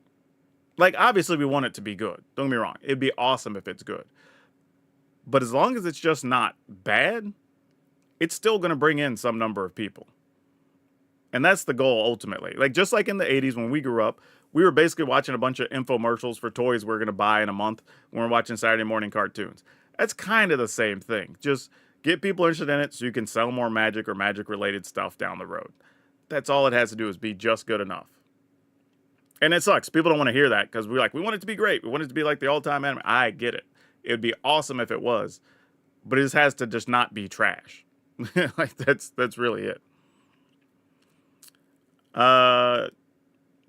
A: Like, obviously, we want it to be good. Don't get me wrong. It'd be awesome if it's good. But as long as it's just not bad, it's still going to bring in some number of people. And that's the goal, ultimately. Like, just like in the 80s when we grew up, we were basically watching a bunch of infomercials for toys we're going to buy in a month when we're watching Saturday morning cartoons. That's kind of the same thing. Just get people interested in it so you can sell more Magic or Magic-related stuff down the road. That's all it has to do is be just good enough. And it sucks. People don't want to hear that because we're like, we want it to be great. We want it to be like the all-time anime. I get it. It would be awesome if it was. But it just has to just not be trash. Like, that's really it.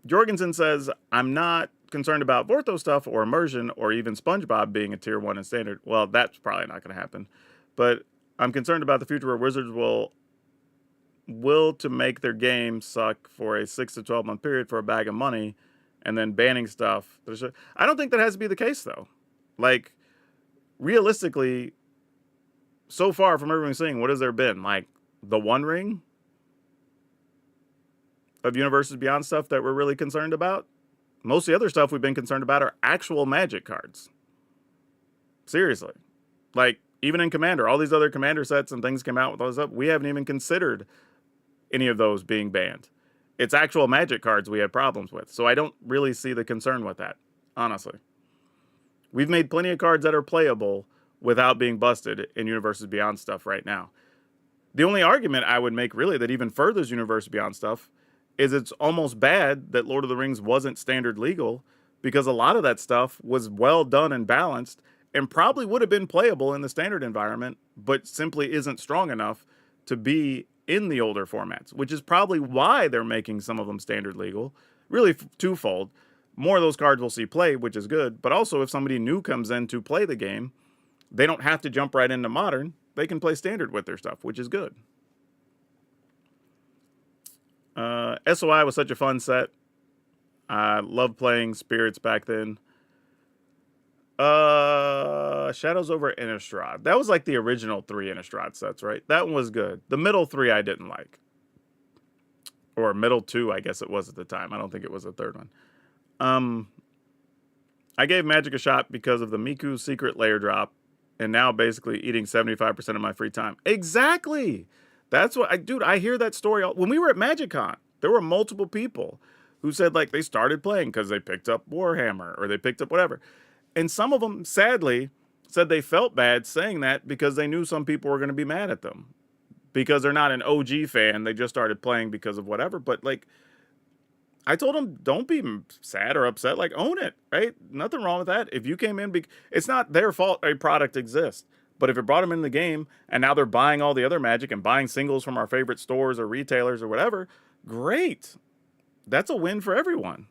A: Jorgensen says, I'm not concerned about Vorthos stuff or immersion or even SpongeBob being a tier 1 in standard. Well, that's probably not going to happen. But I'm concerned about the future where Wizards will to make their game suck for a 6 to 12 month period for a bag of money and then banning stuff. I don't think that has to be the case, though. Like, realistically, so far from everything we've seen, what has there been? Like, the One Ring of Universes Beyond stuff that we're really concerned about? Most of the other stuff we've been concerned about are actual Magic cards. Seriously. Like, even in Commander, all these other Commander sets and things came out with all this stuff, we haven't even considered any of those being banned. It's actual Magic cards we have problems with. So I don't really see the concern with that, honestly. We've made plenty of cards that are playable without being busted in Universes Beyond stuff right now. The only argument I would make, really, that even furthers Universes Beyond stuff is it's almost bad that Lord of the Rings wasn't standard legal, because a lot of that stuff was well done and balanced and probably would have been playable in the standard environment, but simply isn't strong enough to be in the older formats, which is probably why they're making some of them standard legal. Really twofold. More of those cards will see play, which is good, but also if somebody new comes in to play the game, they don't have to jump right into Modern. They can play standard with their stuff, which is good. SOI was such a fun set. I loved playing Spirits back then. Shadows over Innistrad. That was like the original 3 Innistrad sets, right? That one was good. The middle 3 I didn't like. Or middle 2, I guess it was at the time. I don't think it was the third one. I gave Magic a shot because of the Miku secret layer drop, and now basically eating 75% of my free time. Exactly! That's what, I hear that story. When we were at MagicCon, there were multiple people who said, like, they started playing because they picked up Warhammer, or they picked up whatever. And some of them, sadly, said they felt bad saying that because they knew some people were going to be mad at them. Because they're not an OG fan, they just started playing because of whatever. But, like, I told them, don't be sad or upset. Like, own it, right? Nothing wrong with that. If you came in, it's not their fault a product exists. But if it brought them in the game, and now they're buying all the other Magic and buying singles from our favorite stores or retailers or whatever, great. that's a win for everyone.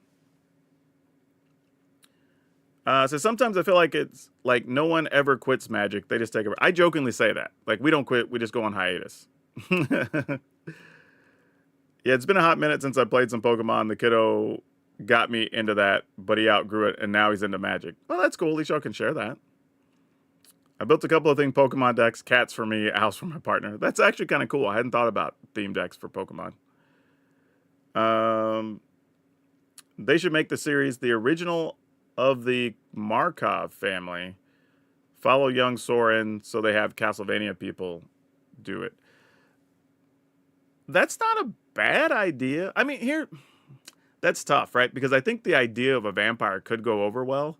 A: So sometimes I feel like it's like no one ever quits Magic. They just take it. I jokingly say that. Like, we don't quit. We just go on hiatus. Yeah, it's been a hot minute since I played some Pokemon. The kiddo got me into that, but he outgrew it, and now he's into Magic. Well, that's cool. At least y'all can share that. I built a couple of things, Pokemon decks, cats for me, owls for my partner. That's actually kind of cool. I hadn't thought about theme decks for Pokemon. They should make the series the original of the Markov family. Follow young Soren so they have Castlevania people do it. That's not a bad idea. I mean, that's tough, right? Because I think the idea of a vampire could go over well.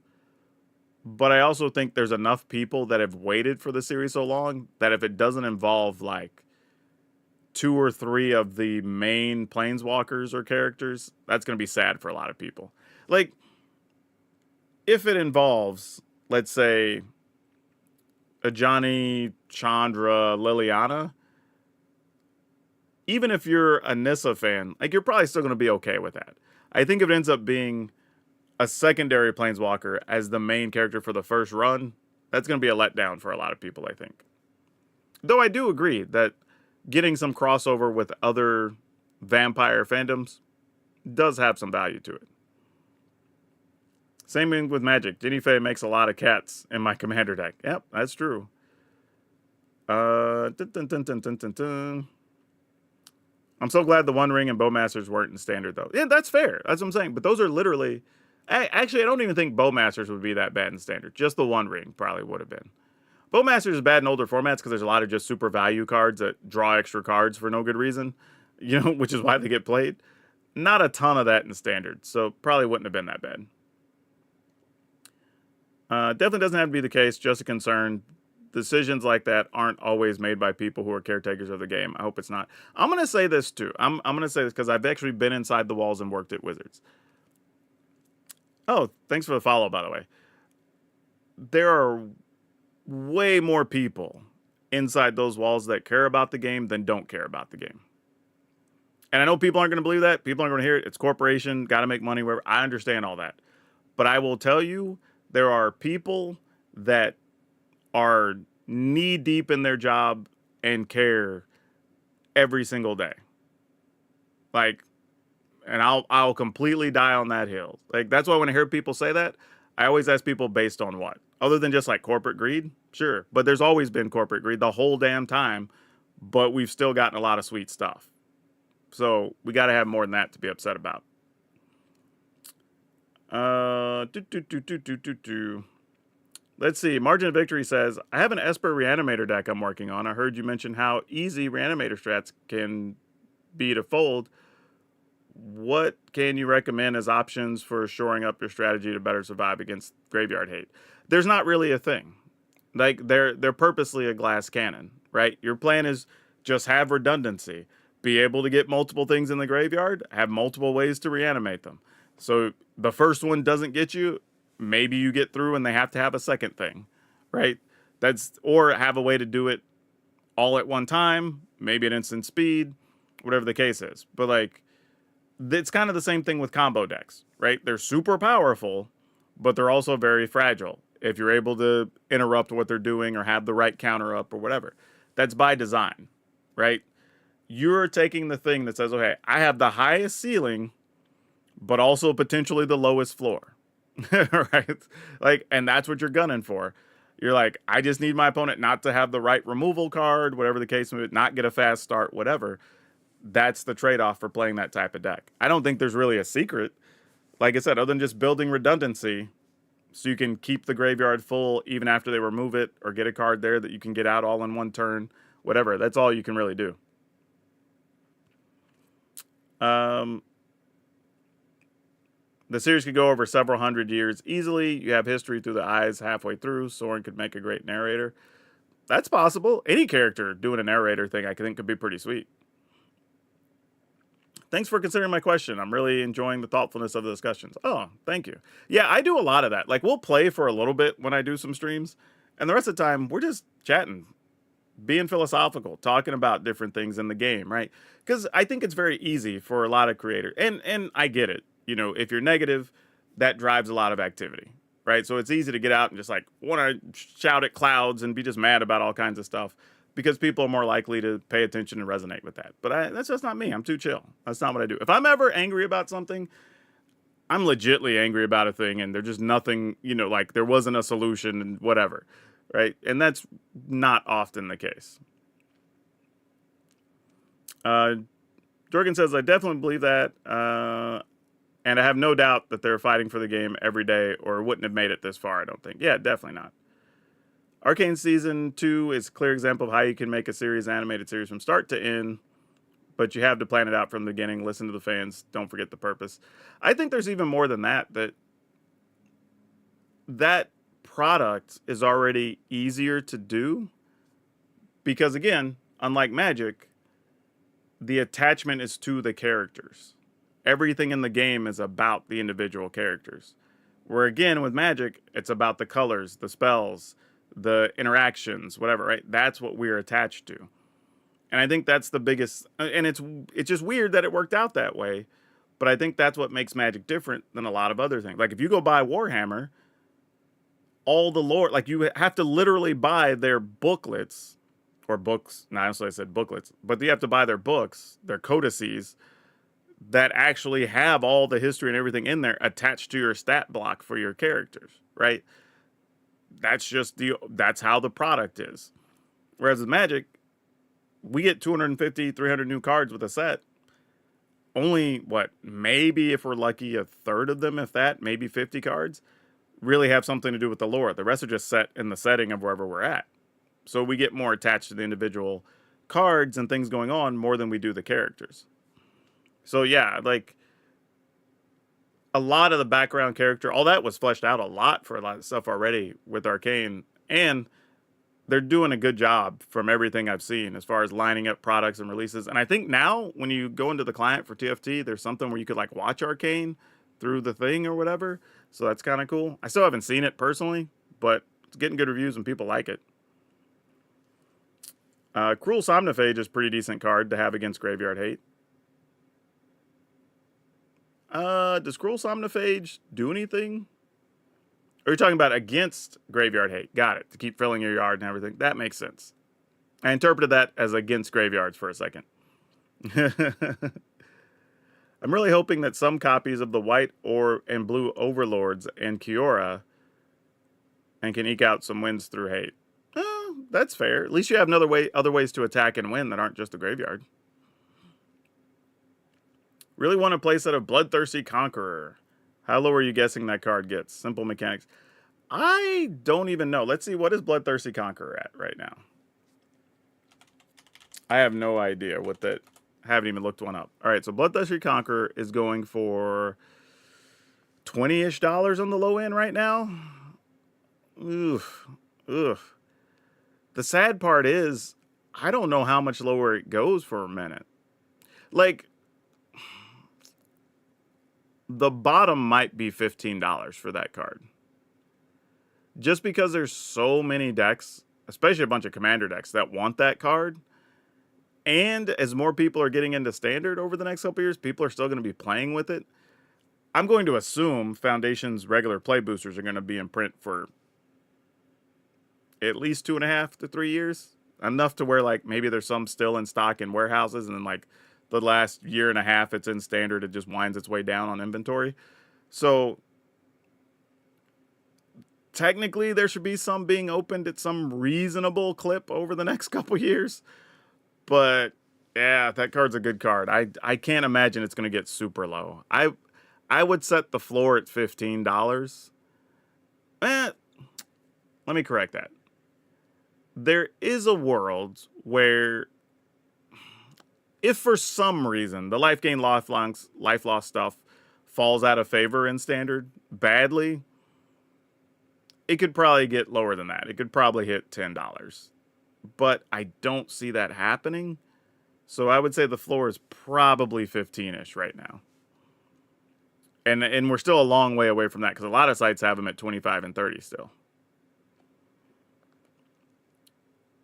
A: But I also think there's enough people that have waited for the series so long that if it doesn't involve like 2 or 3 of the main planeswalkers or characters, that's going to be sad for a lot of people. Like, if it involves, let's say, a Johnny, Chandra, Liliana, even if you're a Nissa fan, like, you're probably still going to be okay with that. I think if it ends up being a secondary planeswalker as the main character for the first run, that's going to be a letdown for a lot of people, I think. Though I do agree that getting some crossover with other vampire fandoms does have some value to it. Same thing with Magic. Ginny Faye makes a lot of cats in my commander deck. Yep, that's true. Dun, dun, dun, dun, dun, dun, dun. I'm so glad the One Ring and Bowmasters weren't in Standard, though. Yeah, that's fair. That's what I'm saying. But those are literally... Actually, I don't even think Bowmasters would be that bad in Standard. Just the One Ring probably would have been. Bowmasters is bad in older formats because there's a lot of just super value cards that draw extra cards for no good reason, you know, which is why they get played. Not a ton of that in Standard, so probably wouldn't have been that bad. Definitely doesn't have to be the case, just a concern. Decisions like that aren't always made by people who are caretakers of the game. I hope it's not. I'm going to say this, too. I'm going to say this because I've actually been inside the walls and worked at Wizards. Oh, thanks for the follow, by the way. There are way more people inside those walls that care about the game than don't care about the game. And I know people aren't going to believe that. People aren't going to hear it. It's corporation, got to make money, wherever. I understand all that. But I will tell you, there are people that are knee deep in their job and care every single day. Like, and I'll completely die on that hill. Like, that's why when I hear people say that, I always ask people based on what? Other than just like corporate greed? Sure. But there's always been corporate greed the whole damn time, but we've still gotten a lot of sweet stuff. So we got to have more than that to be upset about. Let's see. Margin of Victory says, I have an Esper Reanimator deck I'm working on. I heard you mention how easy Reanimator strats can be to fold. What can you recommend as options for shoring up your strategy to better survive against graveyard hate? There's not really a thing. Like, they're purposely a glass cannon, right? Your plan is just have redundancy. Be able to get multiple things in the graveyard, have multiple ways to reanimate them. So the first one doesn't get you, maybe you get through and they have to have a second thing, right? Or have a way to do it all at one time, maybe at instant speed, whatever the case is. But like, it's kind of the same thing with combo decks, right? They're super powerful, but they're also very fragile. If you're able to interrupt what they're doing or have the right counter up or whatever, that's by design, right? You're taking the thing that says, okay, I have the highest ceiling, but also potentially the lowest floor, right? Like, and that's what you're gunning for. You're like, I just need my opponent not to have the right removal card, whatever the case may be, not get a fast start, whatever. That's the trade-off for playing that type of deck. I don't think there's really a secret, like I said, other than just building redundancy so you can keep the graveyard full even after they remove it or get a card there that you can get out all in one turn, whatever. That's all you can really do. The series could go over several hundred years easily. You have history through the eyes halfway through. Soren could make a great narrator. That's possible. Any character doing a narrator thing I think could be pretty sweet. Thanks for considering my question. I'm really enjoying the thoughtfulness of the discussions. Oh, thank you. Yeah, I do a lot of that. Like, we'll play for a little bit when I do some streams, and the rest of the time, we're just chatting. being philosophical, talking about different things in the game, right? Because I think it's very easy for a lot of creators, and I get it. You know, if you're negative, that drives a lot of activity, right? So it's easy to get out and just like want to shout at clouds and be just mad about all kinds of stuff because people are more likely to pay attention and resonate with that. But that's just not me. I'm too chill. That's not what I do. If I'm ever angry about something, I'm legitly angry about a thing and there's just nothing, you know, like there wasn't a solution and whatever, right? And that's not often the case. Jorgen says, I definitely believe that. And I have no doubt that they're fighting for the game every day or wouldn't have made it this far, I don't think. Yeah, definitely not. Arcane Season 2 is a clear example of how you can make a animated series from start to end, but you have to plan it out from the beginning, listen to the fans, don't forget the purpose. I think there's even more than that, that product is already easier to do because, again, unlike Magic, the attachment is to the characters. Everything in the game is about the individual characters. Where, again, with Magic, it's about the colors, the spells, the interactions, whatever, right? That's what we're attached to. And I think that's the biggest, and it's just weird that it worked out that way, but I think that's what makes Magic different than a lot of other things. Like if you go buy Warhammer, all the lore, like you have to literally buy their booklets, or books, no, honestly I said booklets, but you have to buy their books, their codices, that actually have all the history and everything in there attached to your stat block for your characters, right? That's how the product is. Whereas with Magic, we get 250, 300 new cards with a set. Only, maybe if we're lucky, a third of them, if that, maybe 50 cards, really have something to do with the lore. The rest are just set in the setting of wherever we're at. So we get more attached to the individual cards and things going on more than we do the characters. So yeah, like a lot of the background character, all that was fleshed out a lot for a lot of stuff already with Arcane, and they're doing a good job from everything I've seen as far as lining up products and releases. And I think now when you go into the client for TFT, there's something where you could like watch Arcane through the thing or whatever. So that's kind of cool. I still haven't seen it personally, but it's getting good reviews and people like it. Cruel Somnophage is a pretty decent card to have against Graveyard Hate. Does Cruel Somnophage do anything? Or are you talking about against Graveyard Hate? Got it. To keep filling your yard and everything. That makes sense. I interpreted that as against graveyards for a second. I'm really hoping that some copies of the white and blue Overlords and Kiora and can eke out some wins through hate. That's fair. At least you have other ways to attack and win that aren't just the graveyard. Really want a playset of Bloodthirsty Conqueror. How low are you guessing that card gets? Simple mechanics. I don't even know. Let's see. What is Bloodthirsty Conqueror at right now? I have no idea what that... Haven't even looked one up. All right, so Bloodthirsty Conqueror is going for $20-ish on the low end right now. Oof. The sad part is, I don't know how much lower it goes for a minute. Like, the bottom might be $15 for that card. Just because there's so many decks, especially a bunch of commander decks, that want that card. And as more people are getting into Standard over the next couple years, people are still going to be playing with it. I'm going to assume Foundation's regular play boosters are going to be in print for at least 2.5 to 3 years. Enough to where, like, maybe there's some still in stock in warehouses, and then, like, the last year and a half it's in Standard, it just winds its way down on inventory. So technically there should be some being opened at some reasonable clip over the next couple years. But yeah, that card's a good card. I can't imagine it's going to get super low. I would set the floor at $15. Let me correct that. There is a world where if for some reason the life gain, life loss stuff falls out of favor in Standard badly, it could probably get lower than that. It could probably hit $10. But I don't see that happening. So I would say the floor is probably 15-ish right now. And we're still a long way away from that because a lot of sites have them at 25 and 30 still.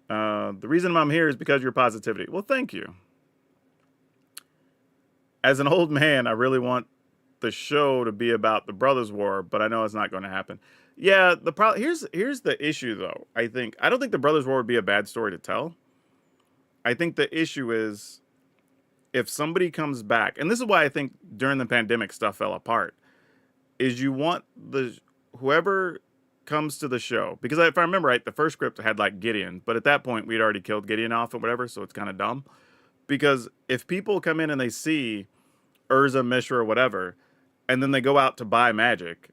A: The reason I'm here is because of your positivity. Well, thank you. As an old man, I really want the show to be about the Brothers War, but I know it's not going to happen. Yeah, here's the issue though. I don't think the Brothers War would be a bad story to tell. I think the issue is if somebody comes back, and this is why I think during the pandemic stuff fell apart, is you want the whoever comes to the show, because if I remember right, the first script had like Gideon, but at that point we'd already killed Gideon off or whatever, so it's kind of dumb. Because if people come in and they see Urza, Mishra, or whatever, and then they go out to buy Magic,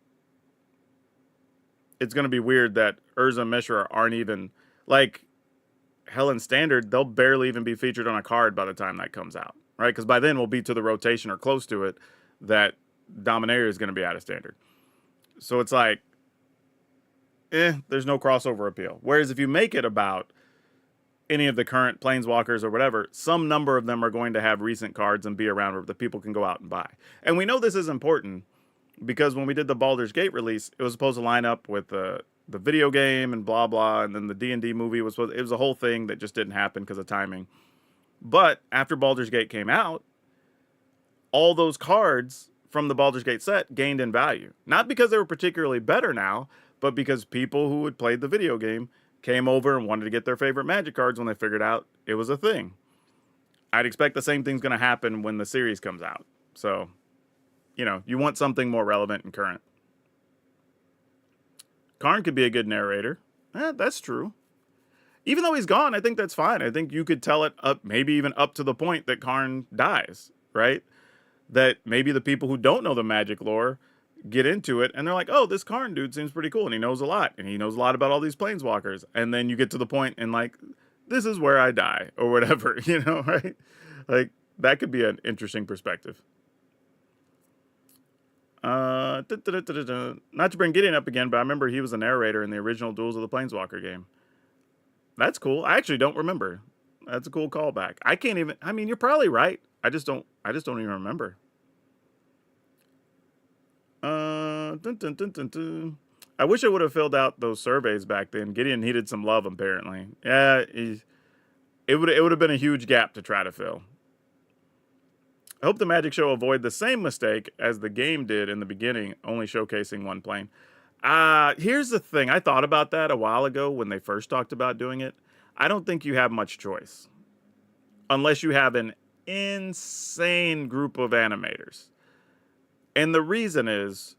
A: it's going to be weird that Urza and Mishra aren't even, like, Hell and Standard, they'll barely even be featured on a card by the time that comes out, right? Because by then we'll be to the rotation or close to it that Dominaria is going to be out of Standard. So it's like, there's no crossover appeal. Whereas if you make it about any of the current Planeswalkers or whatever, some number of them are going to have recent cards and be around where the people can go out and buy. And we know this is important because when we did the Baldur's Gate release, it was supposed to line up with the video game and blah, blah, and then the D&D movie it was a whole thing that just didn't happen because of timing. But after Baldur's Gate came out, all those cards from the Baldur's Gate set gained in value. Not because they were particularly better now, but because people who had played the video game came over and wanted to get their favorite Magic cards when they figured out it was a thing. I'd expect the same thing's going to happen when the series comes out. So, you want something more relevant and current. Karn could be a good narrator. That's true. Even though he's gone, I think that's fine. I think you could tell it up, maybe even up to the point that Karn dies, right? That maybe the people who don't know the Magic lore get into it and they're like, oh, this Karn dude seems pretty cool and he knows a lot and he knows a lot about all these Planeswalkers. And then you get to the point and like, this is where I die or whatever, right? Like that could be an interesting perspective. Not to bring Gideon up again, but I remember he was a narrator in the original Duels of the Planeswalker game. That's cool. I actually don't remember. That's a cool callback. You're probably right. I just don't even remember. I wish I would have filled out those surveys back then. Gideon needed some love, apparently. Yeah, it would have been a huge gap to try to fill. I hope the Magic Show avoid the same mistake as the game did in the beginning, only showcasing one plane. Here's the thing. I thought about that a while ago when they first talked about doing it. I don't think you have much choice. Unless you have an insane group of animators. And the reason is,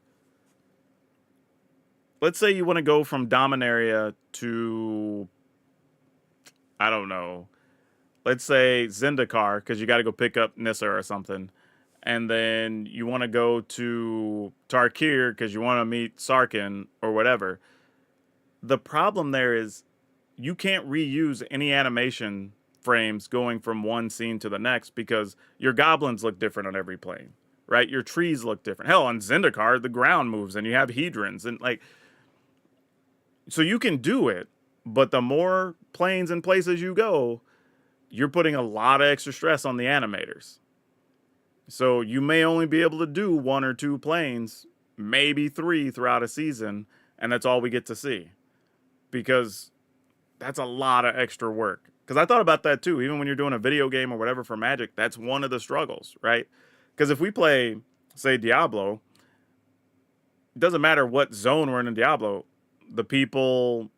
A: let's say you want to go from Dominaria to, I don't know, let's say Zendikar, because you got to go pick up Nissa or something. And then you want to go to Tarkir because you want to meet Sarkin or whatever. The problem there is you can't reuse any animation frames going from one scene to the next because your goblins look different on every plane, right? Your trees look different. Hell, on Zendikar, the ground moves and you have hedrons and like, so you can do it, but the more planes and places you go, you're putting a lot of extra stress on the animators. So you may only be able to do 1 or 2 planes, maybe 3 throughout a season, and that's all we get to see. Because that's a lot of extra work. Because I thought about that too. Even when you're doing a video game or whatever for Magic, that's one of the struggles, right? Because if we play, say, Diablo, it doesn't matter what zone we're in Diablo, the people,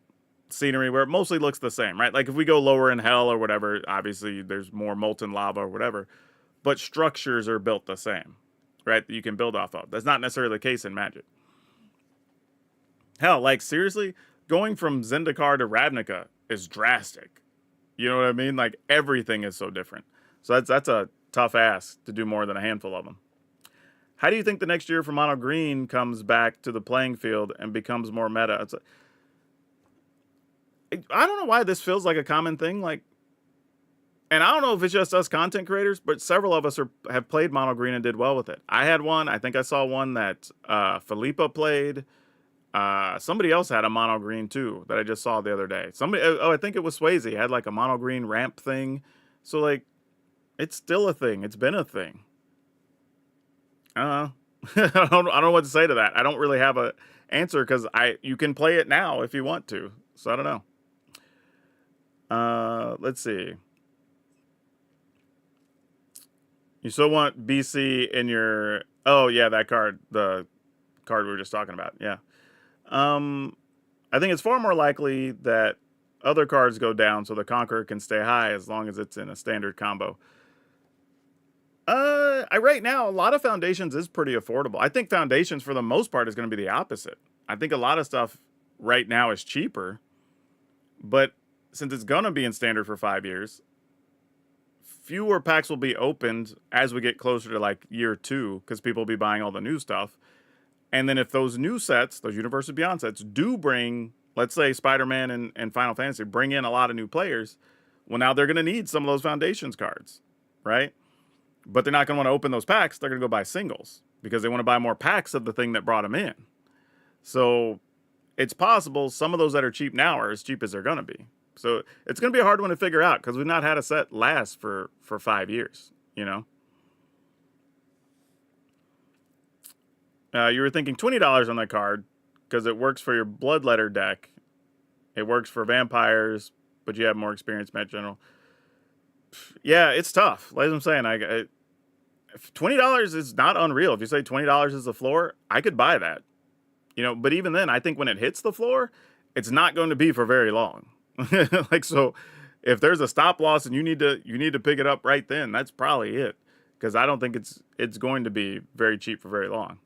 A: scenery, where it mostly looks the same, right? Like if we go lower in Hell or whatever, obviously there's more molten lava or whatever. But structures are built the same, right? That you can build off of. That's not necessarily the case in Magic. Hell, like seriously, going from Zendikar to Ravnica is drastic. You know what I mean? Like everything is so different. So that's a tough ask to do more than a handful of them. How do you think the next year for Mono Green comes back to the playing field and becomes more meta? I don't know why this feels like a common thing. Like, and I don't know if it's just us content creators, but several of us have played Mono Green and did well with it. I had one. I think I saw one that Philippa played. Somebody else had a Mono Green too that I just saw the other day. I think it was Swayze had like a Mono Green ramp thing. So like, it's still a thing. It's been a thing. I don't know what to say to that. I don't really have a answer because you can play it now if you want to. So I don't know. Let's see. You still want BC in your... Oh, yeah, that card. The card we were just talking about. Yeah. I think it's far more likely that other cards go down so the Conqueror can stay high as long as it's in a standard combo. Right now, a lot of Foundations is pretty affordable. I think Foundations, for the most part, is going to be the opposite. I think a lot of stuff right now is cheaper, but since it's going to be in standard for 5 years, fewer packs will be opened as we get closer to like year 2, because people will be buying all the new stuff. And then if those new sets, those Universes Beyond sets, do bring, let's say Spider-Man and Final Fantasy, bring in a lot of new players, well, now they're going to need some of those Foundations cards, right? But they're not going to want to open those packs. They're going to go buy singles because they want to buy more packs of the thing that brought them in. So it's possible some of those that are cheap now are as cheap as they're going to be. So it's going to be a hard one to figure out because we've not had a set last for 5 years, you know? You were thinking $20 on that card because it works for your Bloodletter deck. It works for vampires, but you have more experience, Met General. Yeah, it's tough. Like I'm saying, $20 is not unreal. If you say $20 is the floor, I could buy that. You know, but even then, I think when it hits the floor, it's not going to be for very long. Like, so if there's a stop loss and you need to pick it up right then, that's probably it. Because I don't think it's going to be very cheap for very long.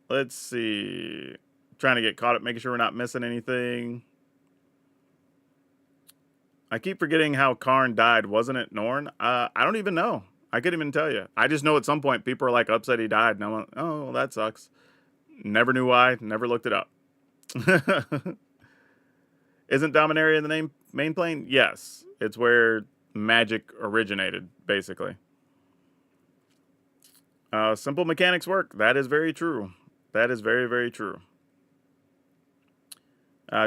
A: Let's see. Trying to get caught up, making sure we're not missing anything. I keep forgetting how Karn died. Wasn't it Norn? I don't even know. I couldn't even tell you. I just know at some point people are like upset he died. And I'm like, oh, well, that sucks. Never knew why. Never looked it up. Isn't Dominaria in the main plane? Yes. It's where magic originated, basically. Simple mechanics work. That is very true. That is very, very true.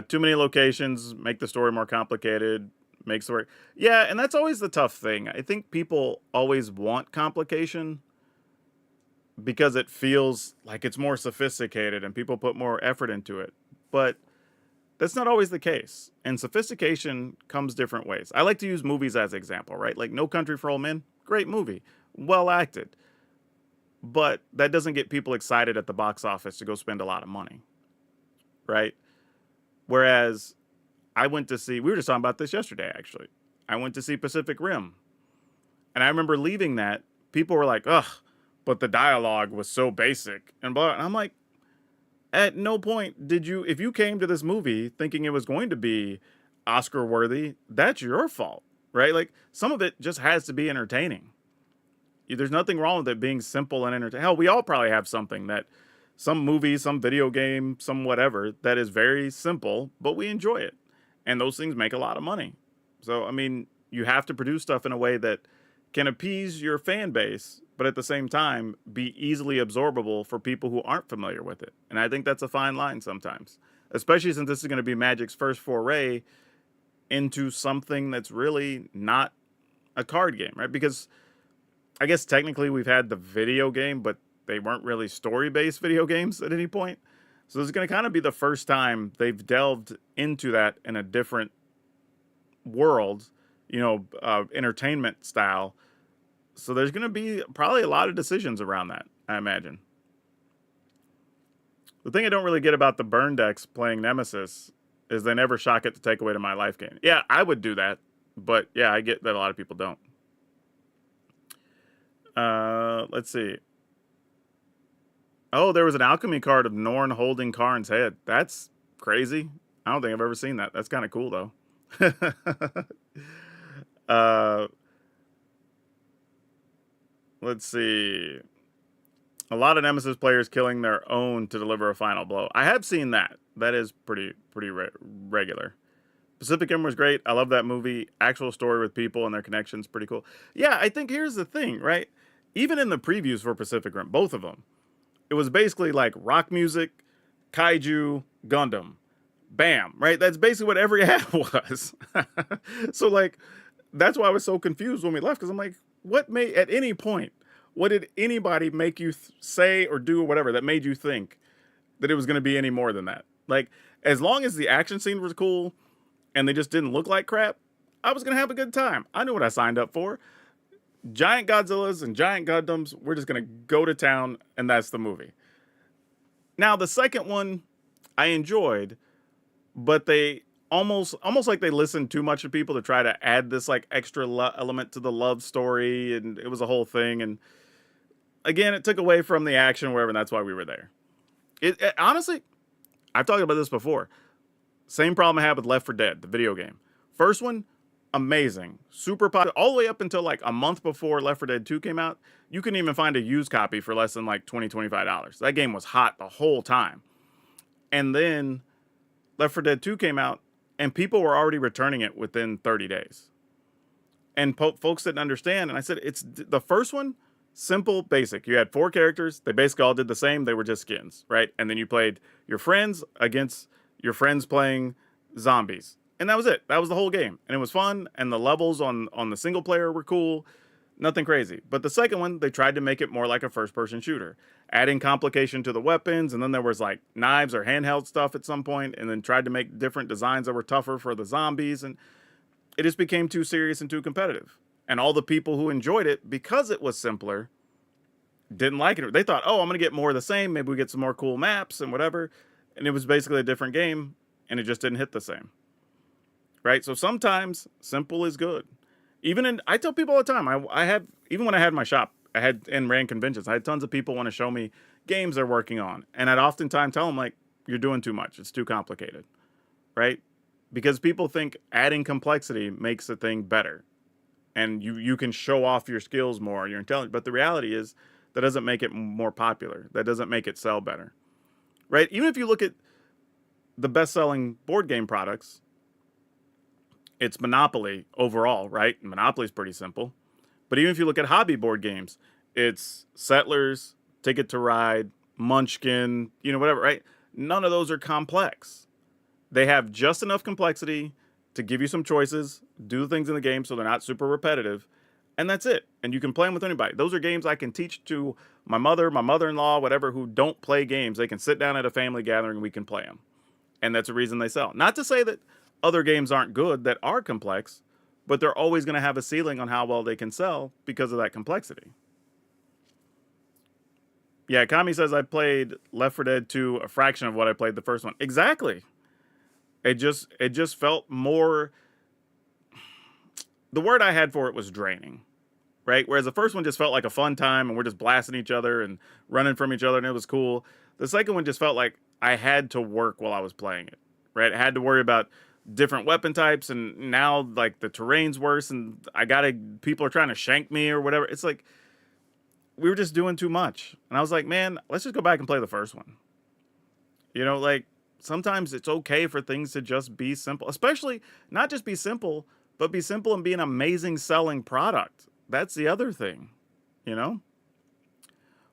A: Too many locations make the story more complicated. Makes the work. Yeah, and that's always the tough thing. I think people always want complication because it feels like it's more sophisticated and people put more effort into it. But that's not always the case. And sophistication comes different ways. I like to use movies as an example, right? Like No Country for Old Men, great movie, well acted. But that doesn't get people excited at the box office to go spend a lot of money, right? Whereas I went to see, we were just talking about this yesterday, actually. I went to see Pacific Rim. And I remember leaving that, people were like, ugh, but the dialogue was so basic. And blah. And I'm like, at no point did you, if you came to this movie thinking it was going to be Oscar worthy, that's your fault, right? Like, some of it just has to be entertaining. There's nothing wrong with it being simple and entertaining. Hell, we all probably have something that, some movie, some video game, some whatever, that is very simple, but we enjoy it. And those things make a lot of money. So, I mean, you have to produce stuff in a way that can appease your fan base, but at the same time, be easily absorbable for people who aren't familiar with it. And I think that's a fine line sometimes, especially since this is going to be Magic's first foray into something that's really not a card game, right? Because I guess technically we've had the video game, but they weren't really story-based video games at any point. So this is going to kind of be the first time they've delved into that in a different world, you know, entertainment style. So there's going to be probably a lot of decisions around that, I imagine. The thing I don't really get about the burn decks playing Nemesis is they never shock it to take away to my life gain. Yeah, I would do that. But yeah, I get that a lot of people don't. Let's see. Oh, there was an alchemy card of Norn holding Karn's head. That's crazy. I don't think I've ever seen that. That's kind of cool, though. Let's see. A lot of Nemesis players killing their own to deliver a final blow. I have seen that. That is pretty regular. Pacific Rim was great. I love that movie. Actual story with people and their connections, pretty cool. Yeah, I think here's the thing, right? Even in the previews for Pacific Rim, both of them, it was basically like rock music, kaiju, Gundam. Bam, right? That's basically what every ad was. So, like, that's why I was so confused when we left, because I'm like, at any point, what did anybody make you say or do or whatever that made you think that it was going to be any more than that. Like, as long as the action scene was cool and they just didn't look like crap, I was going to have a good time. I knew what I signed up for. Giant Godzillas and giant Gundams, we're just going to go to town, and that's the movie. Now, the second one I enjoyed, but they almost like they listened too much to people to try to add this like extra element to the love story, and it was a whole thing. And again, it took away from the action, wherever, and that's why we were there. It honestly, I've talked about this before. Same problem I had with Left 4 Dead, the video game. First one, amazing, super popular, all the way up until like a month before Left 4 Dead 2 came out. You couldn't even find a used copy for less than like $20, $25. That game was hot the whole time. And then Left 4 Dead 2 came out, and people were already returning it within 30 days. And folks didn't understand, and I said, it's the first one, simple, basic. You had 4 characters. They basically all did the same. They were just skins, right? And then you played your friends against your friends playing zombies. And that was it. That was the whole game. And it was fun, and the levels on the single player were cool. Nothing crazy. But the second one, they tried to make it more like a first-person shooter, adding complication to the weapons, and then there was like knives or handheld stuff at some point, and then tried to make different designs that were tougher for the zombies, and it just became too serious and too competitive. And all the people who enjoyed it, because it was simpler, didn't like it. They thought, oh, I'm going to get more of the same. Maybe we get some more cool maps and whatever. And it was basically a different game, and it just didn't hit the same. Right? So sometimes simple is good. I tell people all the time, even when I had my shop, I had and ran conventions, I had tons of people want to show me games they're working on. And I'd oftentimes tell them, like, you're doing too much. It's too complicated. Right? Because people think adding complexity makes the thing better. And you can show off your skills more, your intelligence. But the reality is that doesn't make it more popular. That doesn't make it sell better. Right? Even if you look at the best-selling board game products, it's Monopoly overall, right? Monopoly is pretty simple. But even if you look at hobby board games, it's Settlers, Ticket to Ride, Munchkin, whatever, right? None of those are complex. They have just enough complexity to give you some choices, do the things in the game so they're not super repetitive, and that's it. And you can play them with anybody. Those are games I can teach to my mother, my mother-in-law, whatever, who don't play games. They can sit down at a family gathering and we can play them. And that's the reason they sell. Not to say that other games aren't good that are complex, but they're always going to have a ceiling on how well they can sell because of that complexity. Yeah, Kami says I played Left 4 Dead 2 a fraction of what I played the first one. Exactly. It just felt more... The word I had for it was draining, right? Whereas the first one just felt like a fun time, and we're just blasting each other and running from each other, and it was cool. The second one just felt like I had to work while I was playing it, right? I had to worry about different weapon types, and now like the terrain's worse, and people are trying to shank me or whatever. It's like we were just doing too much, and I was like, man, let's just go back and play the first one. Like sometimes it's okay for things to just be simple, especially not just be simple, but be simple and be an amazing selling product. That's the other thing,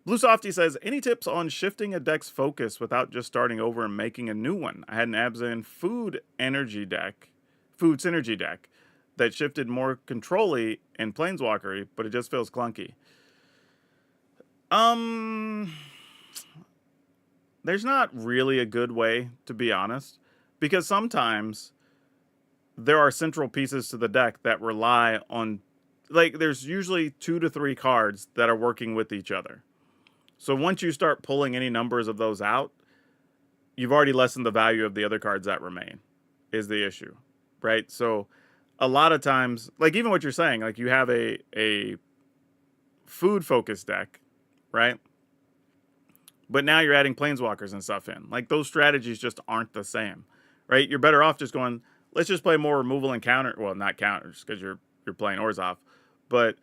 A: Blue Softy says, any tips on shifting a deck's focus without just starting over and making a new one? I had an Abzan food synergy deck that shifted more control-y and planeswalker-y, but it just feels clunky. There's not really a good way, to be honest, because sometimes there are central pieces to the deck that rely on, like, there's usually 2 to 3 cards that are working with each other. So once you start pulling any numbers of those out, you've already lessened the value of the other cards that remain, is the issue, right? So a lot of times, like even what you're saying, like you have a food-focused deck, right? But now you're adding planeswalkers and stuff in. Like those strategies just aren't the same, right? You're better off just going, let's just play more removal and counter. Well, not counters because you're playing Orzhov, or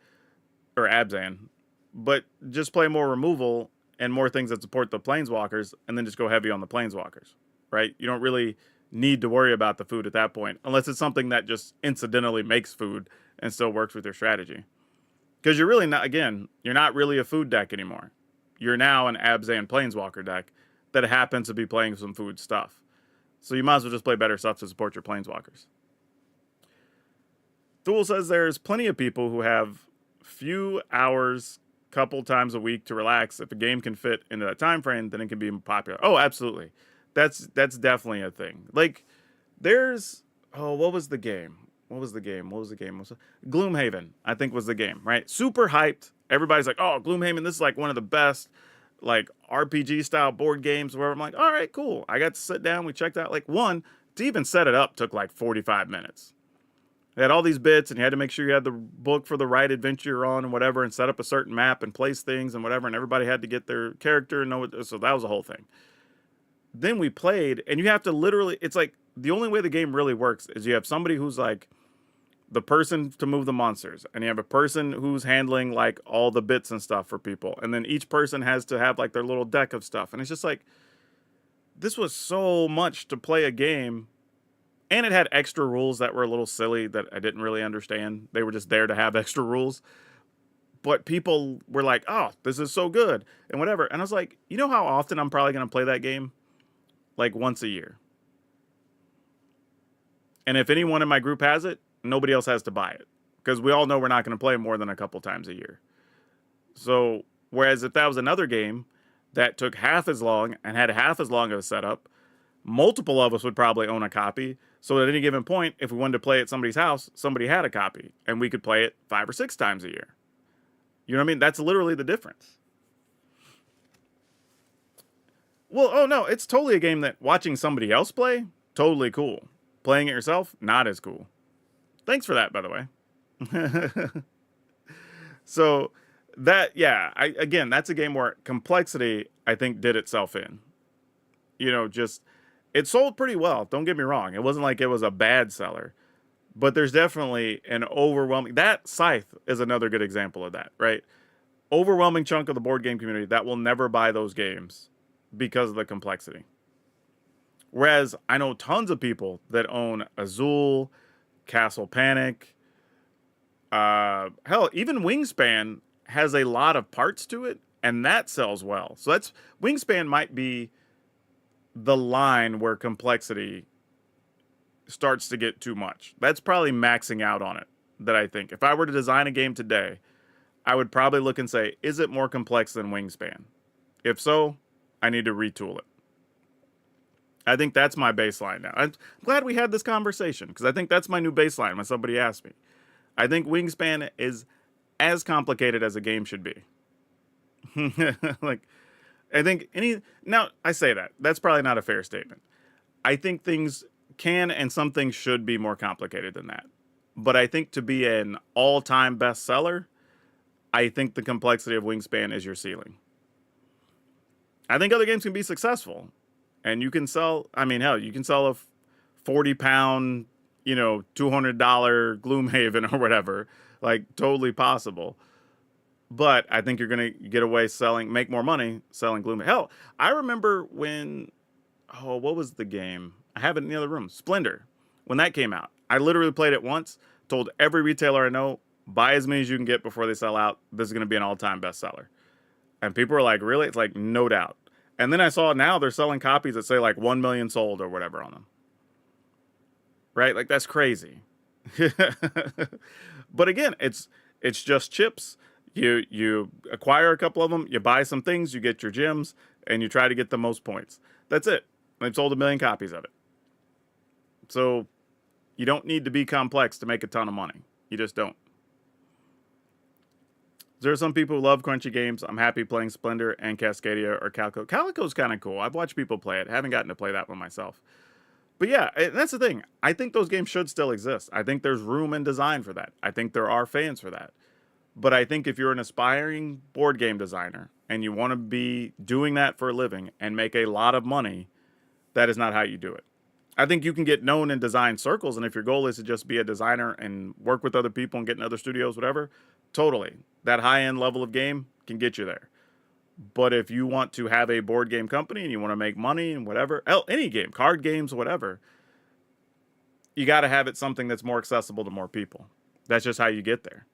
A: Abzan. But just play more removal and more things that support the planeswalkers, and then just go heavy on the planeswalkers, right? You don't really need to worry about the food at that point, unless it's something that just incidentally makes food and still works with your strategy. Because you're really not, again, you're not really a food deck anymore. You're now an Abzan planeswalker deck that happens to be playing some food stuff. So you might as well just play better stuff to support your planeswalkers. Thule says there's plenty of people who have few hours couple times a week to relax. If a game can fit into that time frame, then it can be popular. Oh, absolutely. That's definitely a thing. Like there's what was the game? What was the game? What was the game? Gloomhaven, I think was the game, right? Super hyped. Everybody's like, "Oh, Gloomhaven, this is like one of the best like RPG style board games." Where I'm like, "All right, cool." I got to sit down, we checked out like one to even set it up took like 45 minutes. They had all these bits, and you had to make sure you had the book for the right adventure you're on and whatever, and set up a certain map and place things and whatever, and everybody had to get their character and know what. So that was a whole thing. Then we played, and you have to literally. It's like the only way the game really works is you have somebody who's like the person to move the monsters, and you have a person who's handling like all the bits and stuff for people, and then each person has to have like their little deck of stuff, and it's just like this was so much to play a game. And it had extra rules that were a little silly that I didn't really understand. They were just there to have extra rules. But people were like, "Oh, this is so good," and whatever. And I was like, you know how often I'm probably going to play that game? Like once a year. And if anyone in my group has it, nobody else has to buy it. Because we all know we're not going to play more than a couple times a year. So, whereas if that was another game that took half as long and had half as long of a setup, multiple of us would probably own a copy. So at any given point, if we wanted to play at somebody's house, somebody had a copy, and we could play it 5 or 6 times a year. You know what I mean? That's literally the difference. Well, oh no, it's totally a game that watching somebody else play, totally cool. Playing it yourself, not as cool. Thanks for that, by the way. So that, yeah, again, that's a game where complexity, I think, did itself in. You know, just it sold pretty well. Don't get me wrong. It wasn't like it was a bad seller, but there's definitely an overwhelming. That Scythe is another good example of that, right? Overwhelming chunk of the board game community that will never buy those games because of the complexity. Whereas I know tons of people that own Azul, Castle Panic, hell, even Wingspan has a lot of parts to it, and that sells well. So that's Wingspan might be the line where complexity starts to get too much. That's probably maxing out on it, that I think. If I were to design a game today, I would probably look and say, is it more complex than Wingspan? If so, I need to retool it. I think that's my baseline now. I'm glad we had this conversation, because I think that's my new baseline when somebody asked me. I think Wingspan is as complicated as a game should be. Like, I think now I say that. That's probably not a fair statement. I think things can and some things should be more complicated than that. But I think to be an all-time bestseller, I think the complexity of Wingspan is your ceiling. I think other games can be successful. And you can sell, I mean, hell, you can sell a 40-pound, $200 Gloomhaven or whatever. Like, totally possible. But I think you're going to get away make more money selling Gloomhaven. Hell, I remember when, what was the game? I have it in the other room. Splendor. When that came out, I literally played it once, told every retailer I know, buy as many as you can get before they sell out. This is going to be an all-time bestseller. And people were like, really? It's like, no doubt. And then I saw now they're selling copies that say like 1 million sold or whatever on them. Right? Like, that's crazy. But again, it's just chips. You acquire a couple of them, you buy some things, you get your gems, and you try to get the most points. That's it. They've sold 1 million copies of it. So you don't need to be complex to make a ton of money. You just don't. There are some people who love crunchy games. I'm happy playing Splendor and Cascadia or Calico. Calico's kind of cool. I've watched people play it. I haven't gotten to play that one myself. But yeah, that's the thing. I think those games should still exist. I think there's room and design for that. I think there are fans for that. But I think if you're an aspiring board game designer and you want to be doing that for a living and make a lot of money, that is not how you do it. I think you can get known in design circles, and if your goal is to just be a designer and work with other people and get in other studios, whatever, totally. That high-end level of game can get you there. But if you want to have a board game company and you want to make money and whatever, any game, card games, whatever, you got to have it something that's more accessible to more people. That's just how you get there.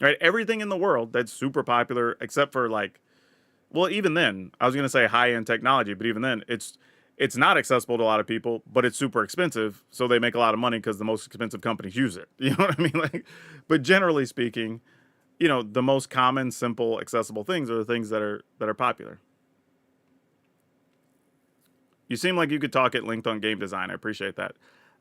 A: Right? Everything in the world that's super popular, except for like, well, even then, I was going to say high-end technology, but even then, it's not accessible to a lot of people, but it's super expensive, so they make a lot of money because the most expensive companies use it. You know what I mean? Like, but generally speaking, you know, the most common, simple, accessible things are the things that are popular. You seem like you could talk at length on game design. I appreciate that.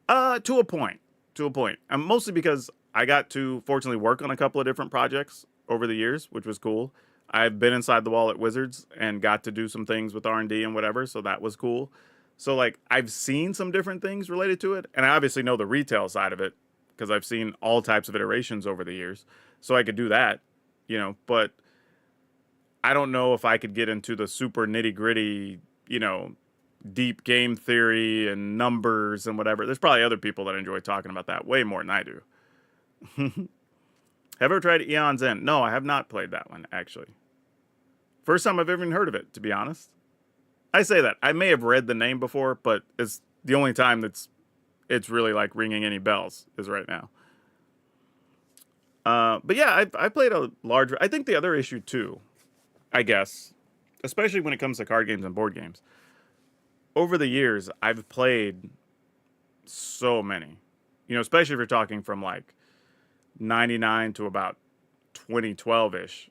A: To a point. To a point. Mostly because I got to fortunately work on a couple of different projects over the years, which was cool. I've been inside the wall at Wizards and got to do some things with R&D and whatever, so that was cool. So like I've seen some different things related to it, and I obviously know the retail side of it because I've seen all types of iterations over the years. So I could do that, you know, but I don't know if I could get into the super nitty-gritty, you know, deep game theory and numbers and whatever. There's probably other people that enjoy talking about that way more than I do. Have you ever tried Eon's End? No, I have not played that one, actually. First time I've ever even heard of it, to be honest. I say that. I may have read the name before, but it's the only time it's really like ringing any bells is right now. But yeah, I played a large... I think the other issue, too, I guess, especially when it comes to card games and board games, over the years, I've played so many. You know, especially if you're talking from like 99 to about 2012-ish.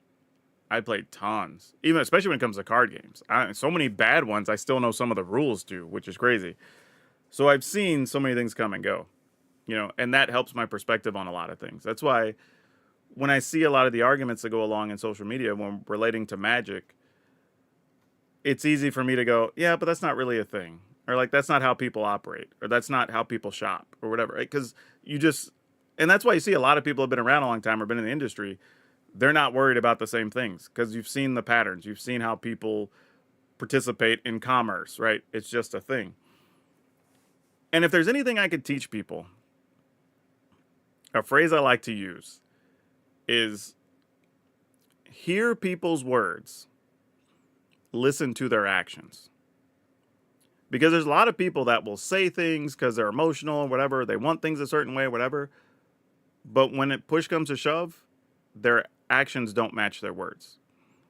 A: I played tons. Even especially when it comes to card games. So many bad ones, I still know some of the rules too, which is crazy. So I've seen so many things come and go. You know, and that helps my perspective on a lot of things. That's why when I see a lot of the arguments that go along in social media when relating to Magic, it's easy for me to go, yeah, but that's not really a thing. Or like, that's not how people operate. Or that's not how people shop or whatever. Right? Because you just, and that's why you see a lot of people have been around a long time or been in the industry. They're not worried about the same things because you've seen the patterns. You've seen how people participate in commerce, right? It's just a thing. And if there's anything I could teach people, a phrase I like to use is hear people's words, listen to their actions. Because there's a lot of people that will say things because they're emotional or whatever. They want things a certain way, whatever. But when push comes to shove, their actions don't match their words.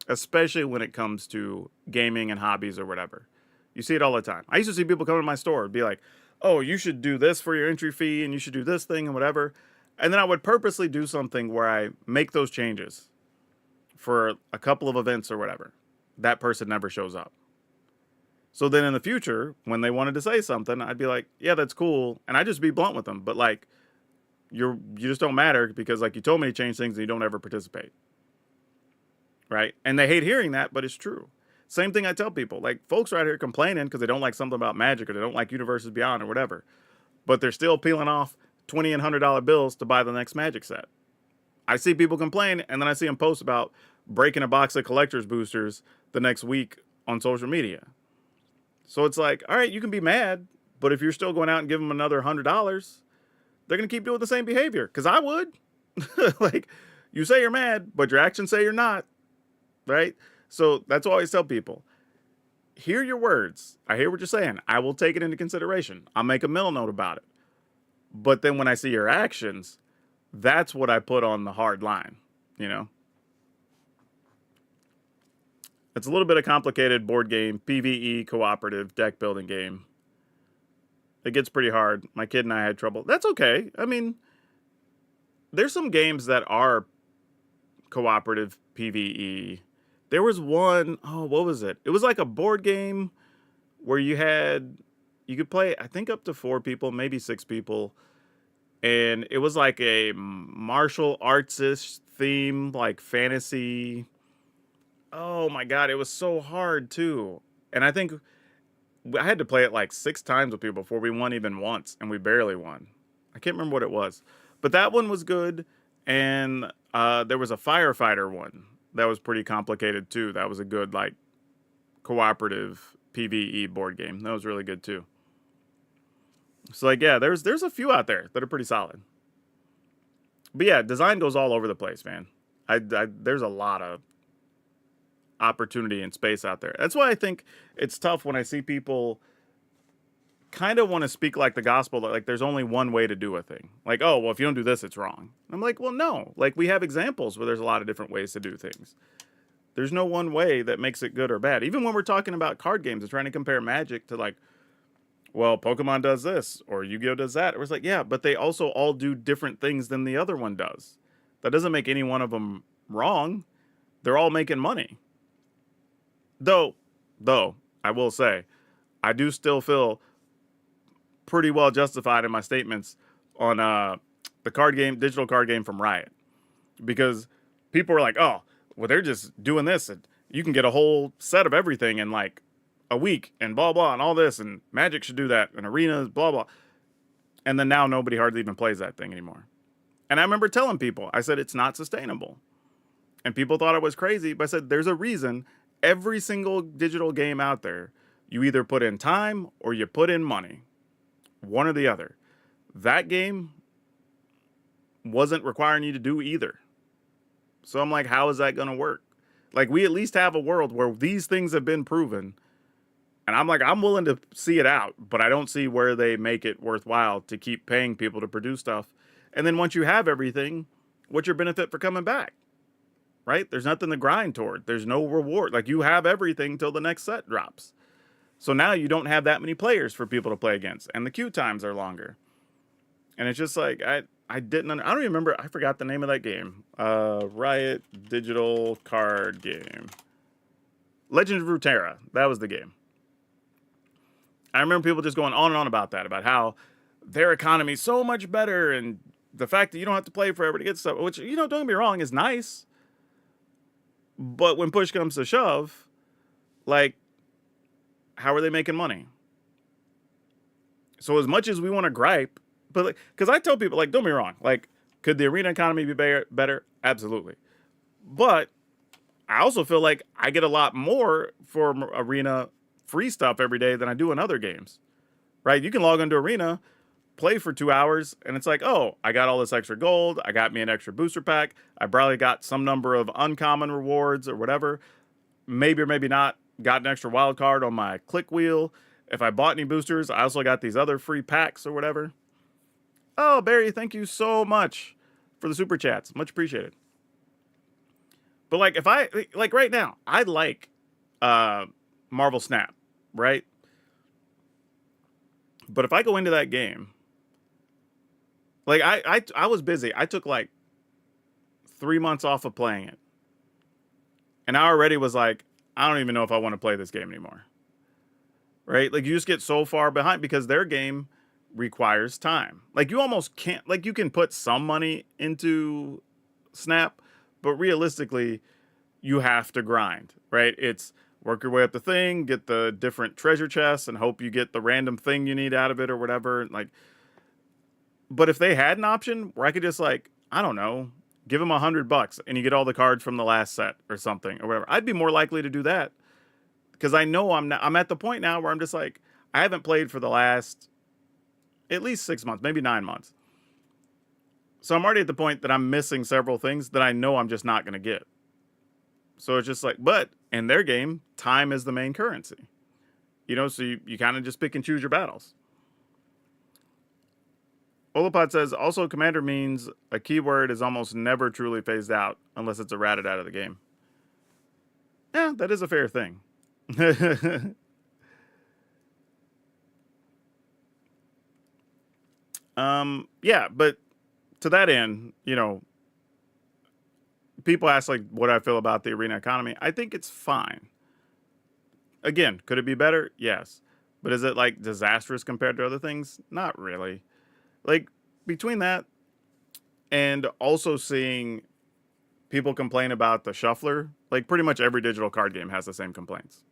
A: Especially when it comes to gaming and hobbies or whatever. You see it all the time. I used to see people come to my store and be like, oh, you should do this for your entry fee and you should do this thing and whatever. And then I would purposely do something where I make those changes for a couple of events or whatever. That person never shows up. So then in the future, when they wanted to say something, I'd be like, yeah, that's cool. And I'd just be blunt with them. But like, you just don't matter because like you told me to change things and you don't ever participate. Right? And they hate hearing that, but it's true. Same thing I tell people. Like, folks are out here complaining because they don't like something about Magic or they don't like Universes Beyond or whatever. But they're still peeling off $20 and $100 bills to buy the next Magic set. I see people complain, and then I see them post about breaking a box of collector's boosters the next week on social media. So it's like, all right, you can be mad, but if you're still going out and give them another $100, they're going to keep doing the same behavior. Because I would. Like, you say you're mad, but your actions say you're not. Right? So that's what I always tell people. Hear your words. I hear what you're saying. I will take it into consideration. I'll make a mental note about it. But then when I see your actions, that's what I put on the hard line, you know? It's a little bit of complicated board game, PvE, cooperative, deck building game. It gets pretty hard. My kid and I had trouble. That's okay. I mean, there's some games that are cooperative PvE. There was one, oh, what was it? It was like a board game where you could play, I think up to 4 people, maybe 6 people. And it was like a martial arts-ish theme, like fantasy. Oh my God, it was so hard too. And I think I had to play it like 6 times with people before we won even once, and we barely won. I can't remember what it was. But that one was good. And there was a firefighter one that was pretty complicated too. That was a good like cooperative PvE board game. That was really good too. So like, yeah, there's a few out there that are pretty solid. But yeah, design goes all over the place, man. There's a lot of opportunity and space out there. That's why I think it's tough when I see people kind of want to speak like the gospel, that like there's only one way to do a thing. Like, oh, well, if you don't do this, it's wrong. I'm like, well, no. Like, we have examples where there's a lot of different ways to do things. There's no one way that makes it good or bad. Even when we're talking about card games and trying to compare Magic to like, well, Pokemon does this or Yu-Gi-Oh does that. It was like, yeah, but they also all do different things than the other one does. That doesn't make any one of them wrong. They're all making money. Though, I will say, I do still feel pretty well justified in my statements on the digital card game from Riot. Because people were like, oh, well, they're just doing this. And you can get a whole set of everything in like a week and blah, blah, and all this. And Magic should do that. And arenas, blah, blah. And then now nobody hardly even plays that thing anymore. And I remember telling people, I said, it's not sustainable. And people thought I was crazy, but I said, there's a reason every single digital game out there, you either put in time or you put in money. One or the other. That game wasn't requiring you to do either. So I'm like, how is that going to work? Like, we at least have a world where these things have been proven. And I'm like, I'm willing to see it out, but I don't see where they make it worthwhile to keep paying people to produce stuff. And then once you have everything, what's your benefit for coming back? Right? There's nothing to grind toward. There's no reward. Like, you have everything till the next set drops. So now you don't have that many players for people to play against. And the queue times are longer. And it's just like, I don't even remember. I forgot the name of that game. Riot digital card game. Legend of Runeterra. That was the game. I remember people just going on and on about that, about how their economy is so much better, and the fact that you don't have to play forever to get stuff, which, don't get me wrong, is nice. But when push comes to shove, like, how are they making money? So as much as we want to gripe, but like, because I tell people, like, don't be wrong, like, could the arena economy be better? Absolutely. But I also feel like I get a lot more for arena free stuff every day than I do in other games, right? You can log into arena, play for 2 hours, and it's like, oh, I got all this extra gold. I got me an extra booster pack. I probably got some number of uncommon rewards or whatever. Maybe or maybe not got an extra wild card on my click wheel. If I bought any boosters, I also got these other free packs or whatever. Oh, Barry, thank you so much for the super chats. Much appreciated. But like, if I, like right now, I like Marvel Snap, right? But if I go into that game, like I was busy. I took like 3 months off of playing it. And I already was like, I don't even know if I want to play this game anymore. Right? Like, you just get so far behind because their game requires time. Like, you almost can't, like, you can put some money into Snap, but realistically, you have to grind, right? It's work your way up the thing, get the different treasure chests, and hope you get the random thing you need out of it or whatever. Like, but if they had an option where I could just, like, I don't know, give them $100 and you get all the cards from the last set or something or whatever, I'd be more likely to do that. Because I know I'm at the point now where I'm just like, I haven't played for the last at least 6 months, maybe 9 months. So I'm already at the point that I'm missing several things that I know I'm just not going to get. So it's just like, but in their game, time is the main currency. So you kind of just pick and choose your battles. Olapod says, also commander means a keyword is almost never truly phased out unless it's errated out of the game. Yeah, that is a fair thing. Yeah, but to that end, people ask like what I feel about the arena economy. I think it's fine. Again, could it be better? Yes. But is it like disastrous compared to other things? Not really. Like, between that and also seeing people complain about the shuffler, like pretty much every digital card game has the same complaints.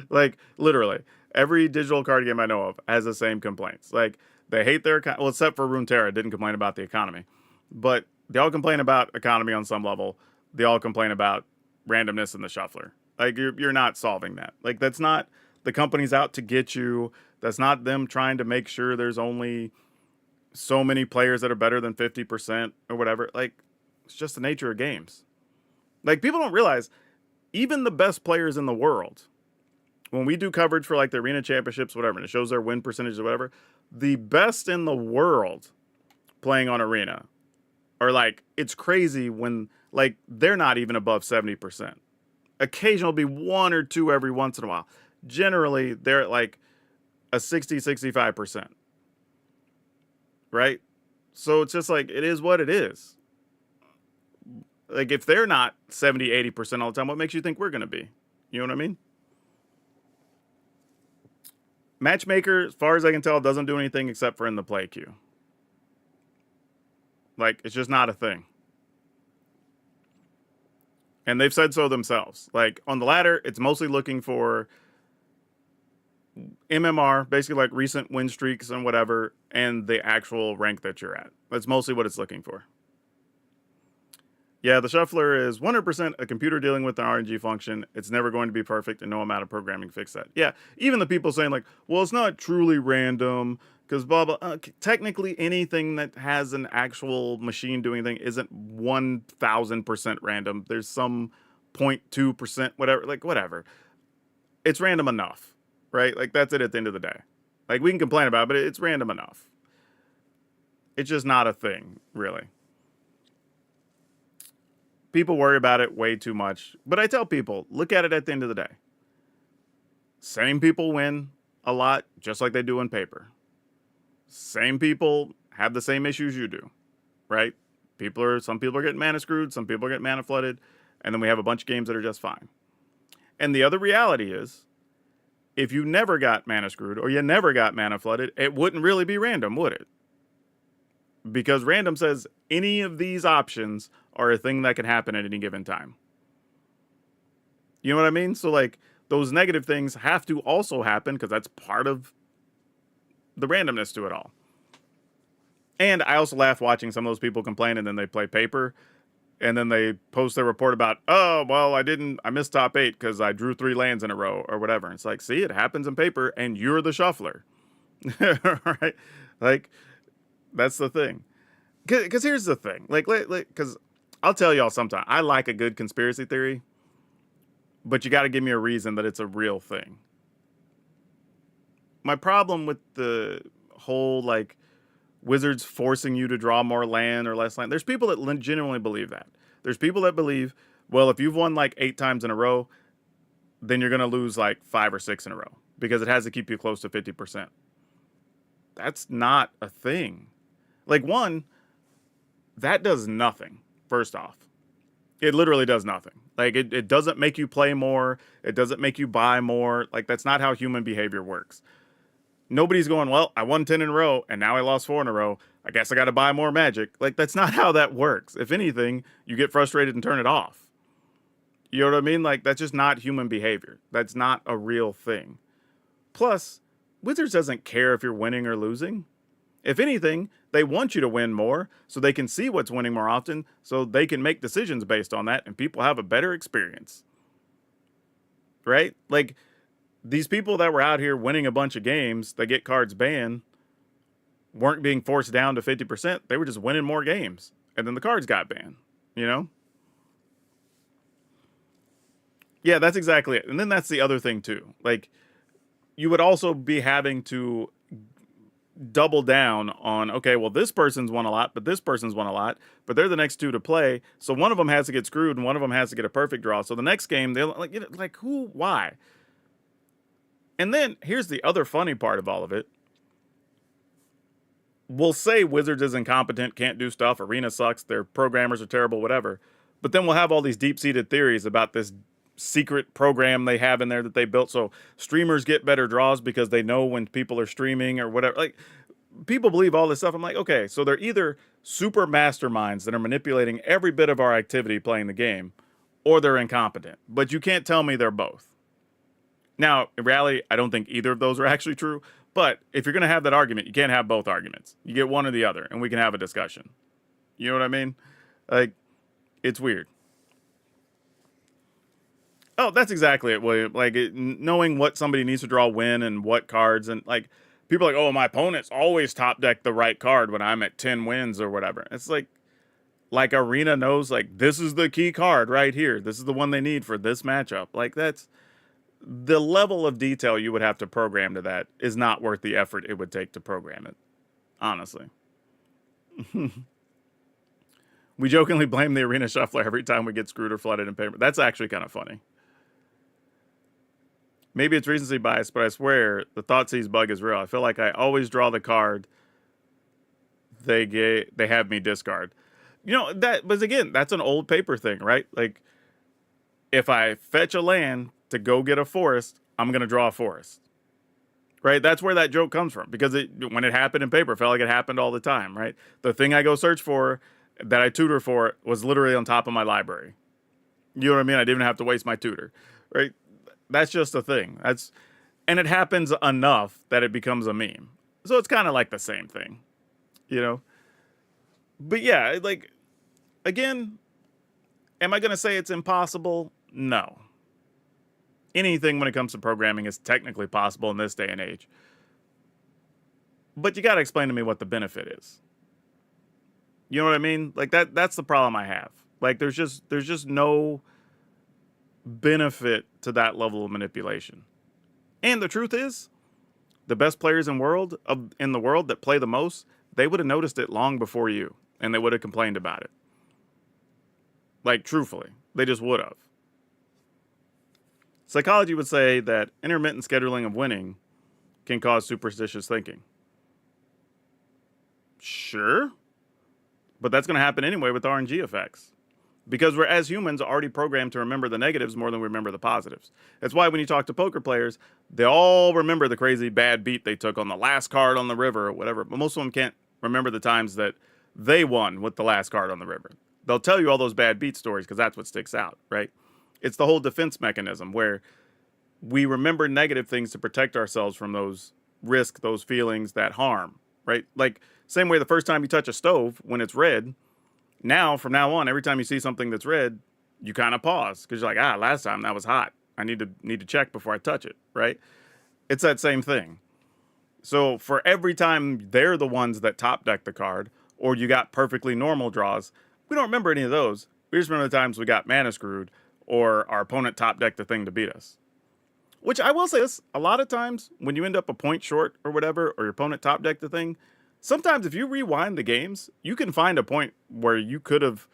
A: Like, literally, every digital card game I know of has the same complaints. Like, they hate their well, except for Runeterra, didn't complain about the economy, but they all complain about economy on some level. They all complain about randomness in the shuffler. Like, you're not solving that. Like, that's not the company's out to get you. That's not them trying to make sure there's only so many players that are better than 50% or whatever. Like, it's just the nature of games. Like, people don't realize even the best players in the world, when we do coverage for like the arena championships, whatever, and it shows their win percentage or whatever, the best in the world playing on arena are like, it's crazy when like they're not even above 70%. Occasionally be 1 or 2 every once in a while. Generally, they're at like a 60-65%. Right? So it's just like, it is what it is. Like, if they're not 70, 80% all the time, what makes you think we're going to be? You know what I mean? Matchmaker, as far as I can tell, doesn't do anything except for in the play queue. Like, it's just not a thing. And they've said so themselves. Like, on the ladder, it's mostly looking for MMR, basically like recent win streaks and whatever, and the actual rank that you're at. That's mostly what it's looking for. Yeah, the shuffler is 100% a computer dealing with an RNG function. It's never going to be perfect, and no amount of programming fix that. Yeah, even the people saying like, well, it's not truly random, because blah, blah. Technically, anything that has an actual machine doing thing isn't 1,000% random. There's some 0.2%, whatever, like whatever. It's random enough, right? Like, that's it at the end of the day. Like, we can complain about it, but it's random enough. It's just not a thing, really. People worry about it way too much. But I tell people, look at it at the end of the day. Same people win a lot, just like they do in paper. Same people have the same issues you do, right? Some people are getting mana screwed, some people are getting mana flooded, and then we have a bunch of games that are just fine. And the other reality is, if you never got mana screwed or you never got mana flooded, it wouldn't really be random, would it? Because random says any of these options are a thing that can happen at any given time. You know what I mean? So, like, those negative things have to also happen because that's part of the randomness to it all. And I also laugh watching some of those people complain and then they play paper and then they post their report about, oh, well, I missed top 8 because I drew 3 lands in a row or whatever. It's like, see, it happens in paper and you're the shuffler. Right? Like, that's the thing. Because here's the thing. Like, because I'll tell y'all sometime, I like a good conspiracy theory, but you got to give me a reason that it's a real thing. My problem with the whole, like, Wizards forcing you to draw more land or less land, there's people that genuinely believe that. There's people that believe, well, if you've won like 8 times in a row, then you're going to lose like 5 or 6 in a row because it has to keep you close to 50%. That's not a thing. Like, one, that does nothing, first off. It literally does nothing. Like, it doesn't make you play more. It doesn't make you buy more. Like, that's not how human behavior works. Nobody's going, well, I won 10 in a row, and now I lost 4 in a row. I guess I got to buy more Magic. Like, that's not how that works. If anything, you get frustrated and turn it off. You know what I mean? Like, that's just not human behavior. That's not a real thing. Plus, Wizards doesn't care if you're winning or losing. If anything, they want you to win more so they can see what's winning more often so they can make decisions based on that and people have a better experience. Right? Like, these people that were out here winning a bunch of games that get cards banned weren't being forced down to 50%. They were just winning more games. And then the cards got banned, you know? Yeah, that's exactly it. And then that's the other thing too. Like, you would also be having to double down on, okay, well, this person's won a lot, but this person's won a lot, but they're the next 2 to play. So one of them has to get screwed and one of them has to get a perfect draw. So the next game, they're like, you know, like who, why? And then here's the other funny part of all of it. We'll say Wizards is incompetent, can't do stuff, Arena sucks, their programmers are terrible, whatever. But then we'll have all these deep-seated theories about this secret program they have in there that they built so streamers get better draws because they know when people are streaming or whatever. Like, people believe all this stuff. I'm like, okay, so they're either super masterminds that are manipulating every bit of our activity playing the game, or they're incompetent. But you can't tell me they're both. Now, in reality, I don't think either of those are actually true. But if you're going to have that argument, you can't have both arguments. You get one or the other, and we can have a discussion. You know what I mean? Like, it's weird. Oh, that's exactly it, William. Like, knowing what somebody needs to draw when and what cards. And, like, people are like, oh, my opponent's always top deck the right card when I'm at 10 wins or whatever. It's like Arena knows, like, this is the key card right here. This is the one they need for this matchup. Like, that's... the level of detail you would have to program to that is not worth the effort it would take to program it. Honestly. We jokingly blame the Arena Shuffler every time we get screwed or flooded in paper. That's actually kind of funny. Maybe it's recency bias, but I swear the Thoughtseize bug is real. I feel like I always draw the card they have me discard. You know, that, but again, that's an old paper thing, right? Like, if I fetch a land to go get a forest, I'm going to draw a forest. Right? That's where that joke comes from, because when it happened in paper, it felt like it happened all the time, right? The thing I go search for, that I tutor for, was literally on top of my library. You know what I mean? I didn't even have to waste my tutor, right? That's just a thing. And it happens enough that it becomes a meme. So it's kind of like the same thing, you know? But yeah, like, again, am I going to say it's impossible? No. Anything when it comes to programming is technically possible in this day and age. But you got to explain to me what the benefit is. You know what I mean? Like, that's the problem I have. Like, there's just no benefit to that level of manipulation. And the truth is, the best players in the world that play the most, they would have noticed it long before you, and they would have complained about it. Like, truthfully, they just would have. Psychology would say that intermittent scheduling of winning can cause superstitious thinking. Sure. But that's going to happen anyway with RNG effects. Because we're, as humans, already programmed to remember the negatives more than we remember the positives. That's why when you talk to poker players, they all remember the crazy bad beat they took on the last card on the river or whatever. But most of them can't remember the times that they won with the last card on the river. They'll tell you all those bad beat stories because that's what sticks out, right? It's the whole defense mechanism where we remember negative things to protect ourselves from those risks, those feelings, that harm, right? Like, same way the first time you touch a stove when it's red, now, from now on, every time you see something that's red, you kind of pause because you're like, last time that was hot. I need to check before I touch it, right? It's that same thing. So for every time they're the ones that top deck the card, or you got perfectly normal draws, we don't remember any of those. We just remember the times we got mana screwed, or our opponent top decked the thing to beat us. Which I will say this, a lot of times when you end up a point short or whatever, or your opponent top decked the thing, sometimes if you rewind the games, you can find a point where you could have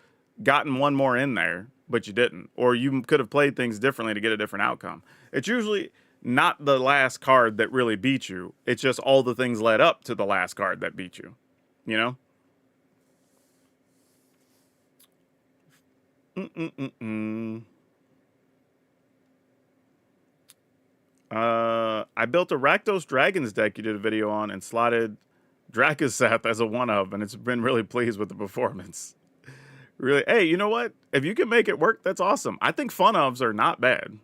A: gotten one more in there, but you didn't. Or you could have played things differently to get a different outcome. It's usually not the last card that really beat you. It's just all the things led up to the last card that beat you. You know? I built a Rakdos Dragons deck you did a video on and slotted Drakaseth as a one-of, and it's been really pleased with the performance. Really, hey, you know what? If you can make it work, that's awesome. I think fun-ofs are not bad.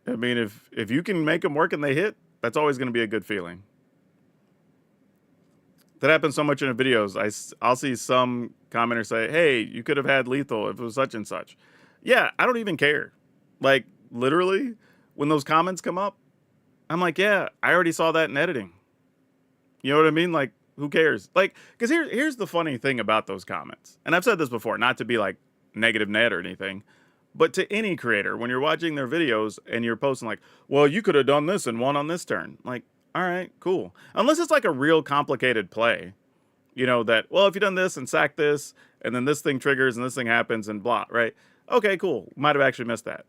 A: I mean, if you can make them work and they hit, that's always going to be a good feeling. That happens so much in the videos. I'll see some commenter say, hey, you could have had lethal if it was such and such. Yeah, I don't even care. Like, literally, when those comments come up, I'm like, yeah, I already saw that in editing. You know what I mean? Like, who cares? Like, because here's the funny thing about those comments. And I've said this before, not to be like negative net or anything, but to any creator, when you're watching their videos and you're posting like, well, you could have done this and won on this turn. Like, all right, cool. Unless it's like a real complicated play, you know, that, well, if you done this and sack this, and then this thing triggers and this thing happens and blah, right? Okay, cool. Might have actually missed that.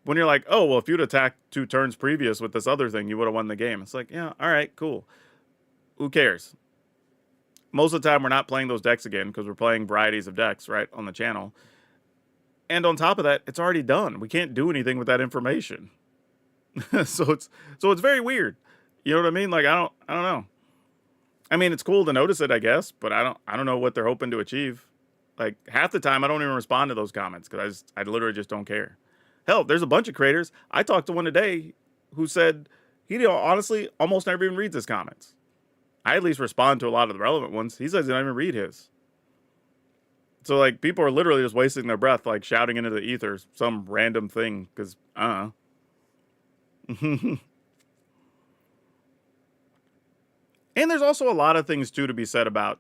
A: When you're like, oh, well, if you'd attacked 2 turns previous with this other thing, you would have won the game. It's like, yeah, all right, cool. Who cares? Most of the time, we're not playing those decks again because we're playing varieties of decks, right, on the channel. And on top of that, it's already done. We can't do anything with that information. so it's very weird. You know what I mean? Like, I don't know. I mean, it's cool to notice it, I guess, but I don't know what they're hoping to achieve. Like, half the time, I don't even respond to those comments because I literally just don't care. Hell, there's a bunch of creators. I talked to one today who said he honestly almost never even reads his comments. I at least respond to a lot of the relevant ones. He says he doesn't even read his. So, like, people are literally just wasting their breath, like, shouting into the ether some random thing, because, And there's also a lot of things, too, to be said about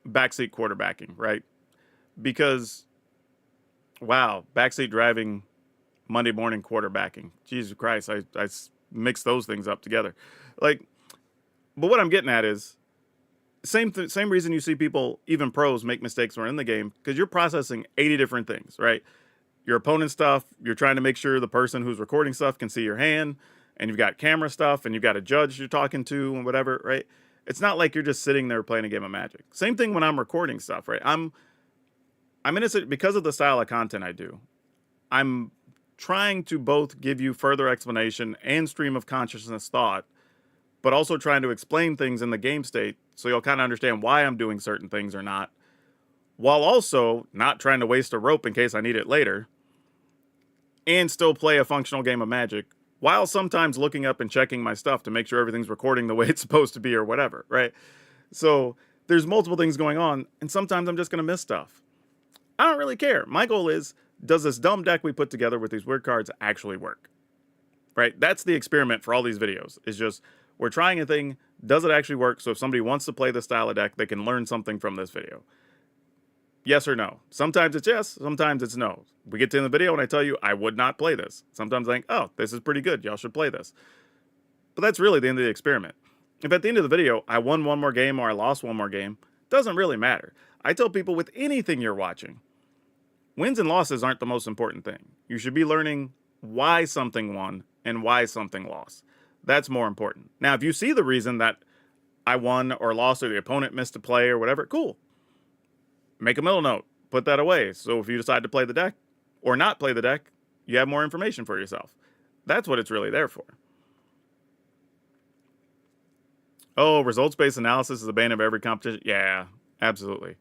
A: backseat quarterbacking, right? Because, wow, backseat driving, Monday morning quarterbacking. Jesus Christ, I mix those things up together. Like, but what I'm getting at is, same reason you see people, even pros, make mistakes when in the game, because you're processing 80 different things, right? Your opponent stuff, you're trying to make sure the person who's recording stuff can see your hand, and you've got camera stuff, and you've got a judge you're talking to, and whatever, right? It's not like you're just sitting there playing a game of Magic. Same thing when I'm recording stuff, right? I'm in a because of the style of content I do. I'm trying to both give you further explanation and stream of consciousness thought, but also trying to explain things in the game state so you'll kind of understand why I'm doing certain things or not, while also not trying to waste a rope in case I need it later, and still play a functional game of Magic, while sometimes looking up and checking my stuff to make sure everything's recording the way it's supposed to be or whatever, right? So there's multiple things going on, and sometimes I'm just going to miss stuff. I don't really care. My goal is, does this dumb deck we put together with these weird cards actually work? Right? That's the experiment for all these videos. It's just, we're trying a thing, does it actually work? So if somebody wants to play this style of deck, they can learn something from this video. Yes or no. Sometimes it's yes, sometimes it's no. We get to the video and I tell you, I would not play this. Sometimes I think, oh, this is pretty good. Y'all should play this. But that's really the end of the experiment. If at the end of the video, I won one more game or I lost one more game, doesn't really matter. I tell people with anything you're watching, wins and losses aren't the most important thing. You should be learning why something won and why something lost. That's more important. Now, if you see the reason that I won or lost or the opponent missed a play or whatever, cool. Make a middle note. Put that away. So if you decide to play the deck or not play the deck, you have more information for yourself. That's what it's really there for. Oh, results-based analysis is the bane of every competition. Yeah, absolutely.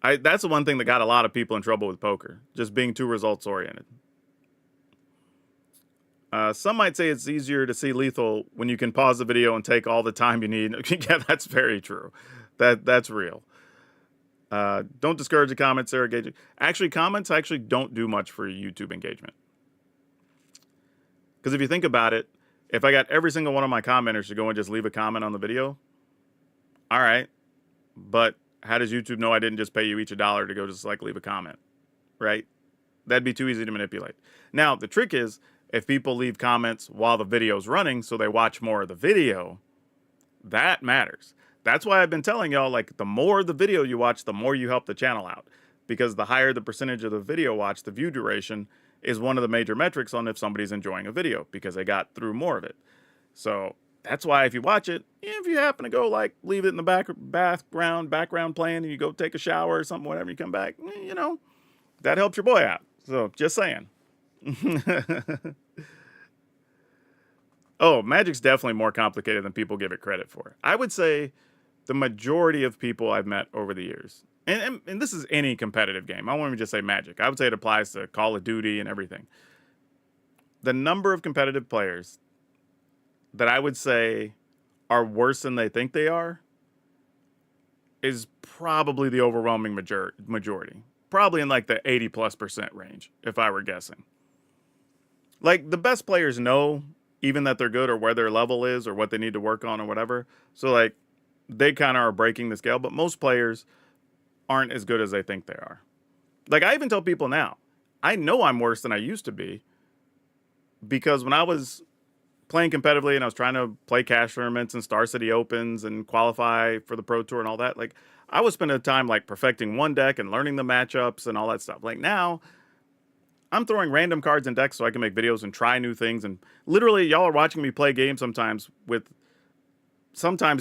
A: That's the one thing that got a lot of people in trouble with poker, just being too results-oriented. Some might say it's easier to see lethal when you can pause the video and take all the time you need. Yeah, that's very true. That's real. Don't discourage the comments, they're engaging. Actually, comments actually don't do much for YouTube engagement. Because if you think about it, if I got every single one of my commenters to go and just leave a comment on the video, all right, but how does YouTube know I didn't just pay you each $1 to go just like leave a comment, right? That'd be too easy to manipulate. Now, the trick is, if people leave comments while the video's running so they watch more of the video, that matters. That's why I've been telling y'all, like, the more the video you watch, the more you help the channel out. Because the higher the percentage of the video watch, the view duration, is one of the major metrics on if somebody's enjoying a video, because they got through more of it. So that's why if you watch it, if you happen to go, like, leave it in the background playing, and you go take a shower or something, whatever, you come back, you know, that helps your boy out. So, just saying. Oh, Magic's definitely more complicated than people give it credit for. I would say the majority of people I've met over the years, and this is any competitive game. I won't even just say Magic. I would say it applies to Call of Duty and everything. The number of competitive players that I would say are worse than they think they are is probably the overwhelming majority. Probably in like the 80+% range, if I were guessing. Like, the best players know even that they're good or where their level is or what they need to work on or whatever. So, like, they kind of are breaking the scale, but most players aren't as good as they think they are. Like, I even tell people now, I know I'm worse than I used to be, because when I was playing competitively and I was trying to play cash tournaments and Star City Opens and qualify for the Pro Tour and all that, like, I was spending time, like, perfecting one deck and learning the matchups and all that stuff. Like, now I'm throwing random cards in decks so I can make videos and try new things. And literally, y'all are watching me play games sometimes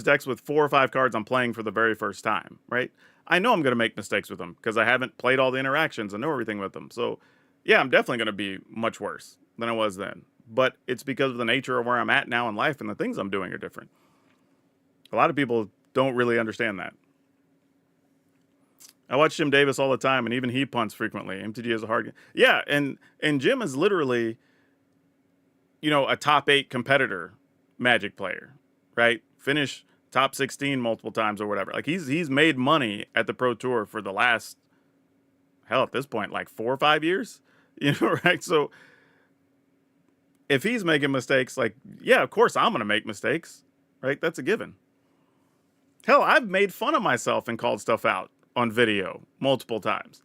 A: decks with 4 or 5 cards I'm playing for the very first time, right? I know I'm going to make mistakes with them because I haven't played all the interactions and know everything with them. So, yeah, I'm definitely going to be much worse than I was then. But it's because of the nature of where I'm at now in life and the things I'm doing are different. A lot of people don't really understand that. I watch Jim Davis all the time, and even he punts frequently. MTG is a hard game. Yeah, and Jim is literally, you know, a top 8 competitor Magic player, right? Finish top 16 multiple times or whatever. Like, he's made money at the Pro Tour for the last, hell, at this point, like 4 or 5 years, you know, right? So if he's making mistakes, like, yeah, of course I'm going to make mistakes, right? That's a given. Hell, I've made fun of myself and called stuff out on video multiple times.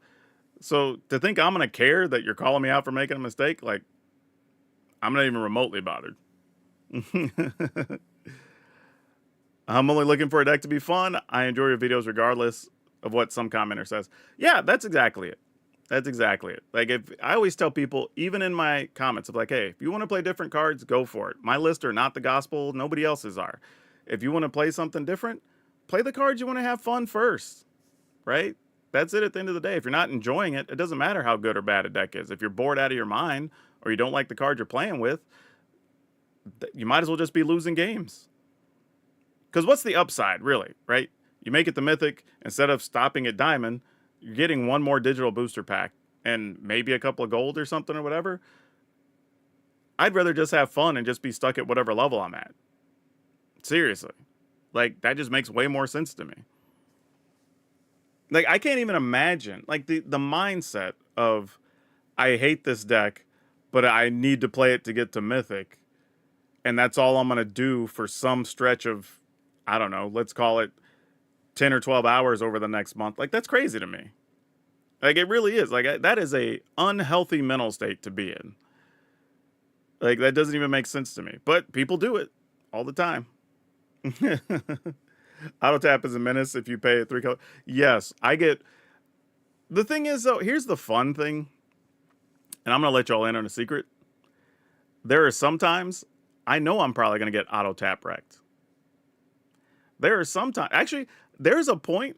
A: So to think I'm going to care that you're calling me out for making a mistake, like, I'm not even remotely bothered. I'm only looking for a deck to be fun. I enjoy your videos regardless of what some commenter says. Yeah, that's exactly it. That's exactly it. Like, if I always tell people, even in my comments, of like, hey, if you want to play different cards, go for it. My lists are not the gospel. Nobody else's are. If you want to play something different, play the cards you want to have fun first, right? That's it at the end of the day. If you're not enjoying it, it doesn't matter how good or bad a deck is. If you're bored out of your mind or you don't like the card you're playing with, you might as well just be losing games. Because what's the upside, really, right? You make it the Mythic, instead of stopping at Diamond, you're getting one more digital booster pack and maybe a couple of gold or something or whatever. I'd rather just have fun and just be stuck at whatever level I'm at. Seriously. Like, that just makes way more sense to me. Like, I can't even imagine, like, the mindset of, I hate this deck, but I need to play it to get to Mythic, and that's all I'm going to do for some stretch of, I don't know, let's call it 10 or 12 hours over the next month. Like, that's crazy to me. Like, it really is. Like, that is a unhealthy mental state to be in. Like, that doesn't even make sense to me. But people do it all the time. Auto tap is a menace if you pay a 3 color. Yes, I get. The thing is, though, here's the fun thing. And I'm going to let y'all in on a secret. There are sometimes I know I'm probably going to get auto tap wrecked. There are sometimes. Actually, there's a point.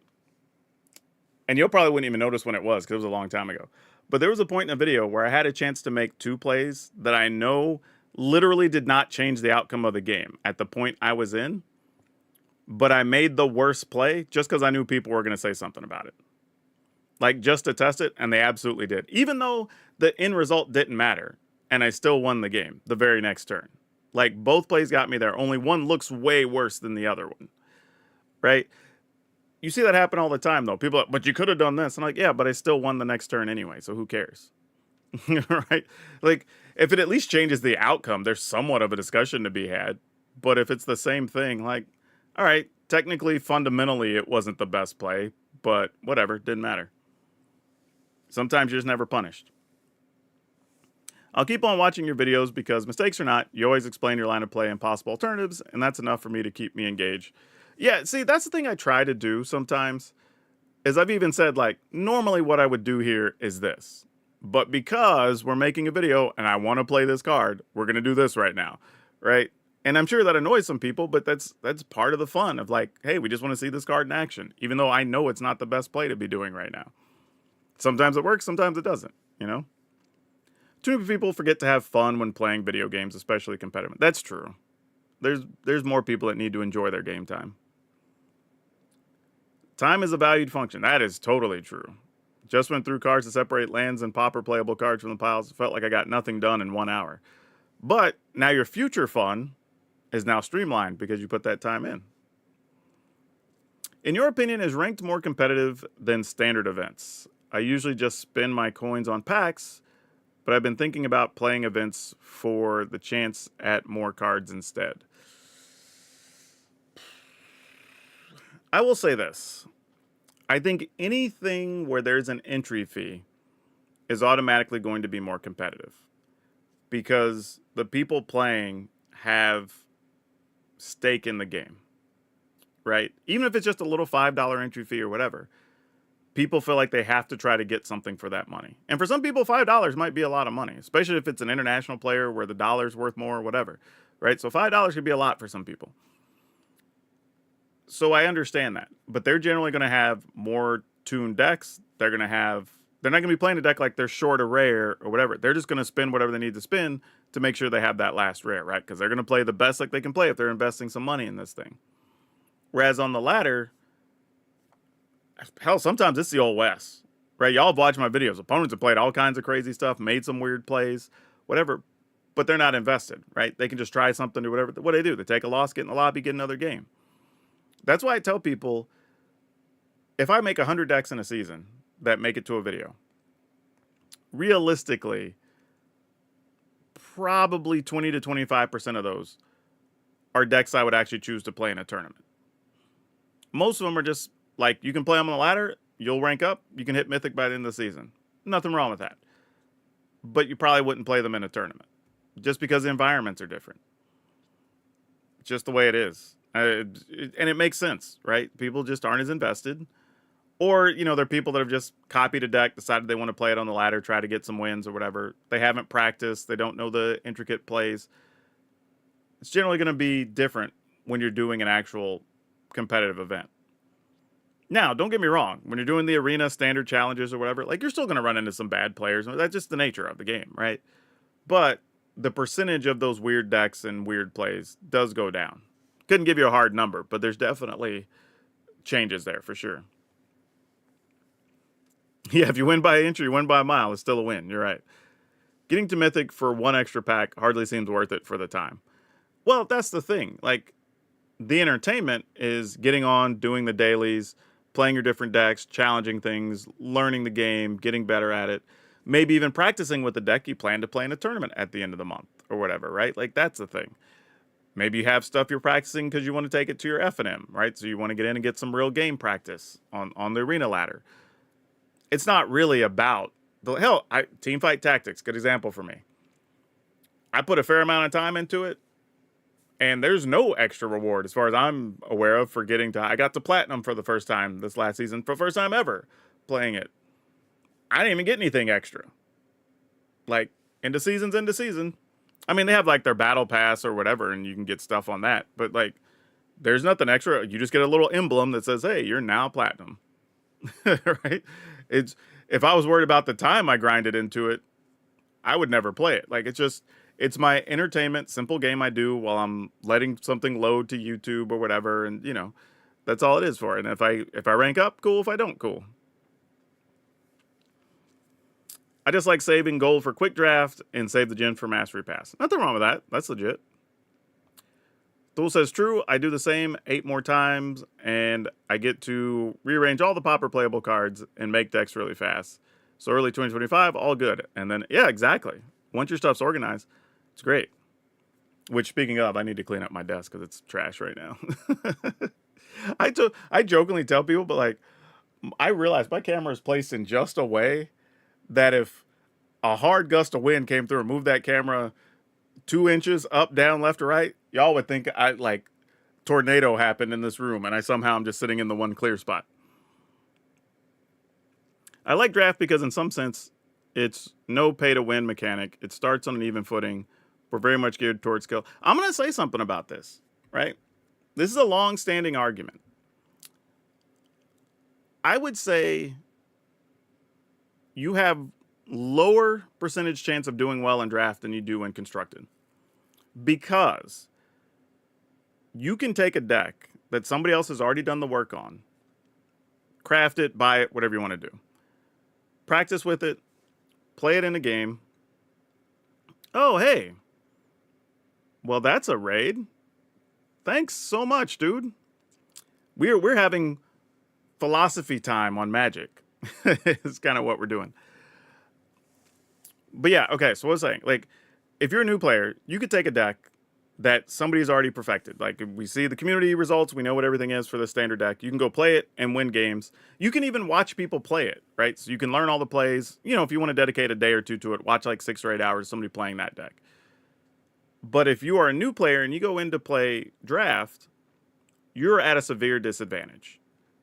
A: And you'll probably wouldn't even notice when it was because it was a long time ago. But there was a point in the video where I had a chance to make 2 plays that I know literally did not change the outcome of the game at the point I was in. But I made the worst play just because I knew people were going to say something about it. Like, just to test it, and they absolutely did. Even though the end result didn't matter, and I still won the game the very next turn. Like, both plays got me there. Only one looks way worse than the other one. Right? You see that happen all the time, though. People are like, but you could have done this. I'm like, yeah, but I still won the next turn anyway, so who cares? Right? Like, if it at least changes the outcome, there's somewhat of a discussion to be had. But if it's the same thing, like, all right, technically, fundamentally, it wasn't the best play, but whatever, didn't matter. Sometimes you're just never punished. I'll keep on watching your videos because, mistakes or not, you always explain your line of play and possible alternatives, and that's enough for me to keep me engaged. Yeah, see, that's the thing I try to do sometimes, is I've even said, like, normally what I would do here is this. But because we're making a video and I want to play this card, we're going to do this right now, right? And I'm sure that annoys some people, but that's part of the fun of, like, hey, we just want to see this card in action, even though I know it's not the best play to be doing right now. Sometimes it works, sometimes it doesn't, you know? Too many people forget to have fun when playing video games, especially competitive. That's true. There's more people that need to enjoy their game time. Time is a valued function. That is totally true. Just went through cards to separate lands and pauper playable cards from the piles. It felt like I got nothing done in 1 hour. But now your future fun is now streamlined because you put that time in. In your opinion, is ranked more competitive than standard events? I usually just spend my coins on packs, but I've been thinking about playing events for the chance at more cards instead. I will say this. I think anything where there's an entry fee is automatically going to be more competitive because the people playing have stake in the game, right? Even if it's just a little $5 entry fee or whatever, people feel like they have to try to get something for that money. And for some people, $5 might be a lot of money, especially if it's an international player where the dollar's worth more or whatever, right? So $5 could be a lot for some people. So I understand that, but they're generally going to have more tuned decks. They're not going to be playing a deck like they're short a rare or whatever. They're just going to spend whatever they need to spend to make sure they have that last rare, right? Because they're going to play the best like they can play if they're investing some money in this thing. Whereas on the ladder, hell, sometimes it's the old West, right? Y'all have watched my videos. Opponents have played all kinds of crazy stuff, made some weird plays, whatever, but they're not invested, right? They can just try something or whatever. What do? They take a loss, get in the lobby, get another game. That's why I tell people, if I make 100 decks in a season that make it to a video, realistically, probably 20 to 25% of those are decks I would actually choose to play in a tournament. Most of them are just like, you can play them on the ladder, you'll rank up, you can hit Mythic by the end of the season. Nothing wrong with that. But you probably wouldn't play them in a tournament, just because the environments are different. Just the way it is. And it makes sense, right? People just aren't as invested. Or, you know, they're people that have just copied a deck, decided they want to play it on the ladder, try to get some wins or whatever. They haven't practiced. They don't know the intricate plays. It's generally going to be different when you're doing an actual competitive event. Now, don't get me wrong. When you're doing the arena standard challenges or whatever, like, you're still going to run into some bad players. That's just the nature of the game, right? But the percentage of those weird decks and weird plays does go down. Couldn't give you a hard number, but there's definitely changes there for sure. Yeah, if you win by an inch or you win by a mile, it's still a win. You're right. Getting to Mythic for one extra pack hardly seems worth it for the time. Well, that's the thing. Like, the entertainment is getting on, doing the dailies, playing your different decks, challenging things, learning the game, getting better at it. Maybe even practicing with the deck you plan to play in a tournament at the end of the month or whatever, right? Like, that's the thing. Maybe you have stuff you're practicing because you want to take it to your F&M, right? So you want to get in and get some real game practice on the arena ladder. It's not really about Teamfight Tactics, good example for me. I put a fair amount of time into it, and there's no extra reward as far as I'm aware of for getting to. I got to Platinum for the first time this last season, for the first time ever playing it. I didn't even get anything extra. Like, into season. I mean, they have like their battle pass or whatever, and you can get stuff on that. But like, there's nothing extra. You just get a little emblem that says, "Hey, you're now Platinum." Right? If I was worried about the time I grinded into it, I would never play it. Like, it's my entertainment, simple game I do while I'm letting something load to YouTube or whatever, and that's all it is for it. And if I rank up, cool. If I don't, cool. I just like saving gold for quick draft and save the gen for mastery pass. Nothing wrong with that. That's legit. Thule says true. I do the same 8 more times, and I get to rearrange all the Pauper playable cards and make decks really fast. So early 2025, all good. And then, yeah, exactly. Once your stuff's organized, it's great. Which, speaking of, I need to clean up my desk because it's trash right now. I jokingly tell people, but like, I realize my camera is placed in just a way that if a hard gust of wind came through and moved that camera 2 inches up, down, left, or right, y'all would think tornado happened in this room, and I somehow am just sitting in the one clear spot. I like draft because in some sense, it's no pay to win mechanic. It starts on an even footing. We're very much geared towards skill. I'm going to say something about this, right? This is a long-standing argument. I would say you have lower percentage chance of doing well in draft than you do in constructed. Because you can take a deck that somebody else has already done the work on, craft it, buy it, whatever you want to do. Practice with it, play it in a game. Oh, hey. Well, that's a raid. Thanks so much, dude. We're having philosophy time on Magic. It's kind of what we're doing. But yeah, okay, so what I was saying, like, if you're a new player, you could take a deck that somebody's already perfected. Like, we see the community results, we know what everything is for the standard deck. You can go play it and win games. You can even watch people play it, right? So you can learn all the plays. If you want to dedicate a day or two to it, watch like 6 or 8 hours of somebody playing that deck. But if you are a new player and you go in to play draft, you're at a severe disadvantage.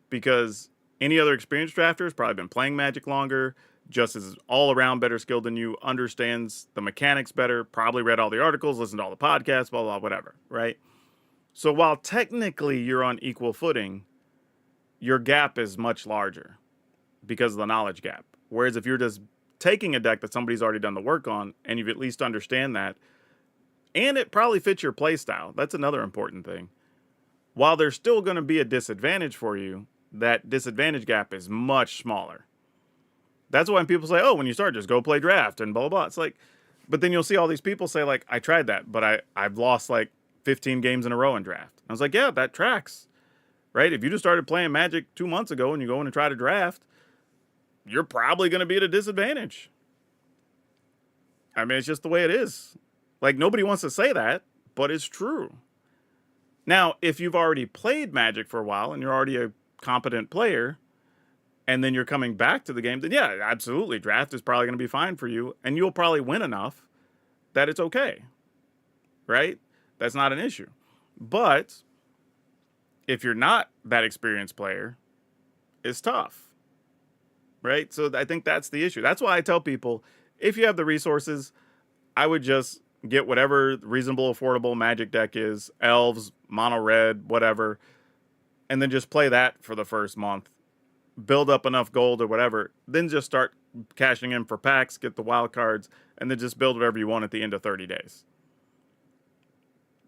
A: Because any other experienced drafter has probably been playing Magic longer, just is all around better skilled than you, understands the mechanics better, probably read all the articles, listened to all the podcasts, blah, blah, whatever, right? So while technically you're on equal footing, your gap is much larger because of the knowledge gap. Whereas if you're just taking a deck that somebody's already done the work on, and you at least understand that, and it probably fits your play style, that's another important thing. While there's still going to be a disadvantage for you, that disadvantage gap is much smaller. That's why when people say, oh, when you start, just go play draft and blah, blah, blah. It's like, but then you'll see all these people say, like, I tried that, but I've lost like 15 games in a row in draft. I was like, yeah, that tracks, right? If you just started playing Magic 2 months ago and you go in and try to draft, you're probably going to be at a disadvantage. I mean, it's just the way it is. Like, nobody wants to say that, but it's true. Now, if you've already played Magic for a while and you're already a competent player, and then you're coming back to the game, then yeah, absolutely, draft is probably going to be fine for you, and you'll probably win enough that it's okay, right? That's not an issue. But if you're not that experienced player, it's tough, right? So I think that's the issue. That's why I tell people, if you have the resources, I would just get whatever reasonable, affordable Magic deck is, elves, mono red, whatever, and then just play that for the first month. Build up enough gold or whatever, then just start cashing in for packs, get the wild cards, and then just build whatever you want at the end of 30 days.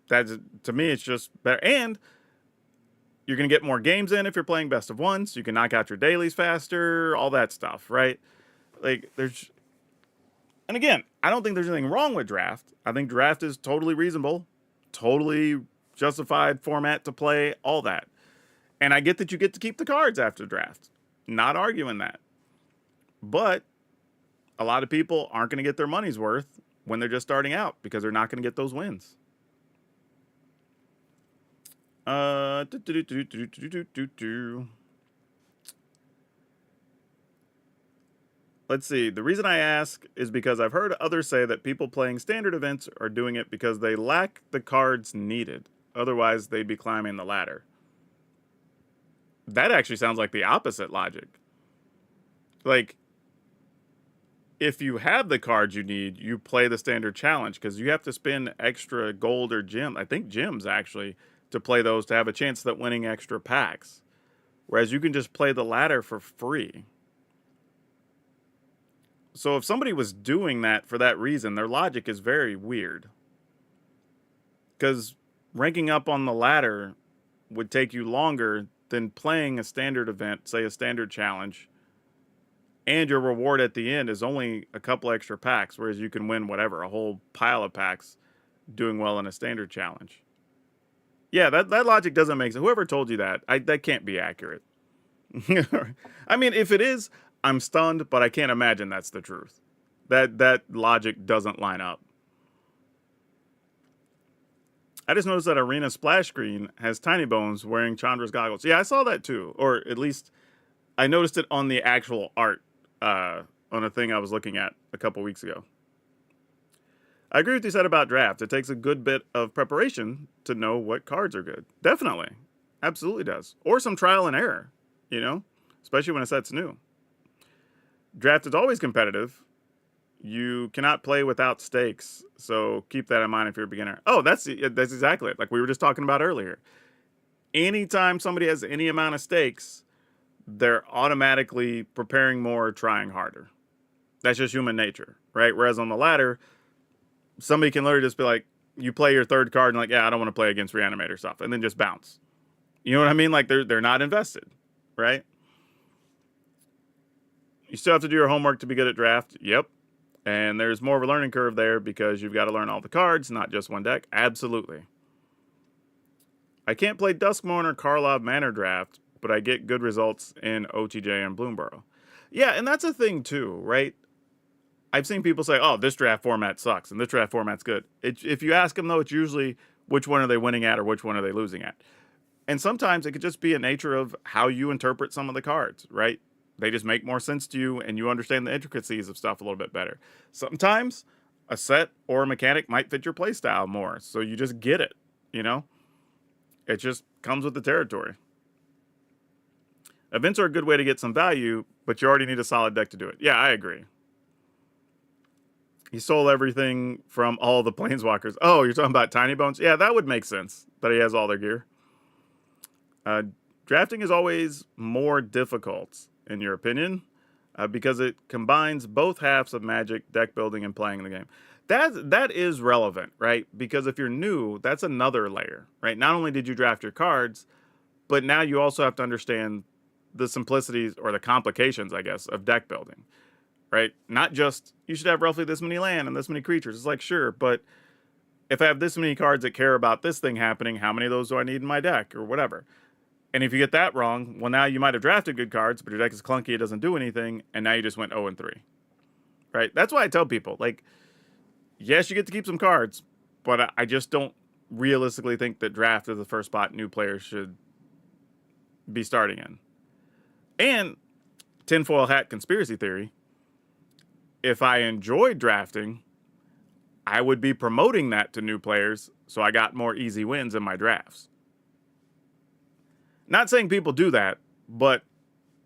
A: That's, to me, it's just better. And you're going to get more games in if you're playing best of ones. You can knock out your dailies faster, all that stuff, right? Like, there's... And again, I don't think there's anything wrong with draft. I think draft is totally reasonable, totally justified format to play, all that. And I get that you get to keep the cards after draft. Not arguing that. But a lot of people aren't going to get their money's worth when they're just starting out because they're not going to get those wins. Let's see. The reason I ask is because I've heard others say that people playing standard events are doing it because they lack the cards needed. Otherwise, they'd be climbing the ladder. That actually sounds like the opposite logic. Like, if you have the cards you need, you play the standard challenge because you have to spend extra gold or gem. I think gems, actually, to play those to have a chance at winning extra packs. Whereas you can just play the ladder for free. So if somebody was doing that for that reason, their logic is very weird. Because ranking up on the ladder would take you longer than playing a standard event, say a standard challenge, and your reward at the end is only a couple extra packs, whereas you can win whatever, a whole pile of packs doing well in a standard challenge. Yeah, that logic doesn't make sense. Whoever told you that, that can't be accurate. I mean, if it is, I'm stunned, but I can't imagine that's the truth. That logic doesn't line up. I just noticed that Arena splash screen has Tiny Bones wearing Chandra's goggles. Yeah, I saw that too. Or at least I noticed it on the actual art on a thing I was looking at a couple weeks ago. I agree with you said about draft. It takes a good bit of preparation to know what cards are good. Definitely. Absolutely does. Or some trial and error, you know? Especially when a set's new. Draft is always competitive. You cannot play without stakes, so keep that in mind if you're a beginner. Oh, that's exactly it. Like we were just talking about earlier. Anytime somebody has any amount of stakes, they're automatically preparing more, trying harder. That's just human nature, right? Whereas on the ladder, somebody can literally just be like, you play your third card and like, yeah, I don't want to play against Reanimator stuff, and then just bounce. You know what I mean? Like they're not invested, right? You still have to do your homework to be good at draft. Yep. And there's more of a learning curve there because you've got to learn all the cards, not just one deck. Absolutely. I can't play Duskmourn or Karlov Manor draft, but I get good results in OTJ and Bloomburrow. Yeah, and that's a thing too, right? I've seen people say, oh, this draft format sucks and this draft format's good. If you ask them, though, it's usually which one are they winning at or which one are they losing at. And sometimes it could just be a nature of how you interpret some of the cards, right? They just make more sense to you, and you understand the intricacies of stuff a little bit better. Sometimes a set or a mechanic might fit your playstyle more, so you just get it, you know? It just comes with the territory. Events are a good way to get some value, but you already need a solid deck to do it. Yeah, I agree. He stole everything from all the Planeswalkers. Oh, you're talking about Tiny Bones? Yeah, that would make sense, that he has all their gear. Drafting is always more difficult, in your opinion, because it combines both halves of Magic, deck building, and playing the game. That is relevant, right? Because if you're new, that's another layer, right? Not only did you draft your cards, but now you also have to understand the simplicities or the complications, I guess, of deck building, right? Not just, you should have roughly this many land and this many creatures. It's like, sure, but if I have this many cards that care about this thing happening, how many of those do I need in my deck or whatever? And if you get that wrong, well, now you might have drafted good cards, but your deck is clunky, it doesn't do anything, and now you just went 0-3. Right? That's why I tell people, like, yes, you get to keep some cards, but I just don't realistically think that draft is the first spot new players should be starting in. And, tinfoil hat conspiracy theory, if I enjoyed drafting, I would be promoting that to new players, so I got more easy wins in my drafts. Not saying people do that, but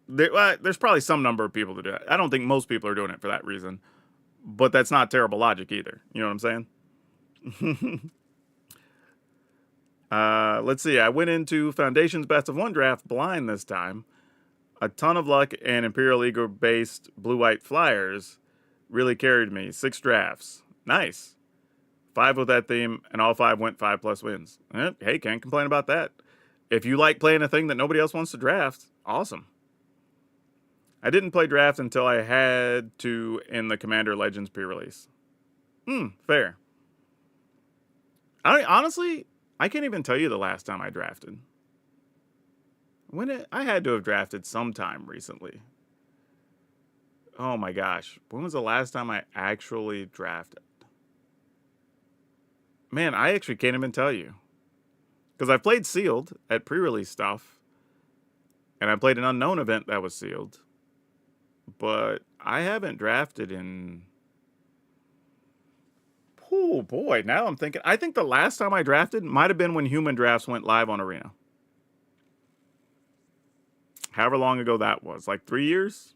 A: there's probably some number of people that do that. I don't think most people are doing it for that reason, but that's not terrible logic either. You know what I'm saying? Let's see. I went into Foundation's Best of One draft blind this time. A ton of luck and Imperial Eagle-based blue-white flyers really carried me. 6 drafts. Nice. 5 with that theme, and all 5 went 5+ wins. Hey, can't complain about that. If you like playing a thing that nobody else wants to draft, awesome. I didn't play draft until I had to in the Commander Legends pre-release. Fair. Honestly, I can't even tell you the last time I drafted. I had to have drafted sometime recently. Oh my gosh. When was the last time I actually drafted? Man, I actually can't even tell you. Because I played sealed at pre-release stuff. And I played an unknown event that was sealed. But I haven't drafted in... Oh boy, now I'm thinking... I think the last time I drafted might have been when Human Drafts went live on Arena. However long ago that was. Like 3 years?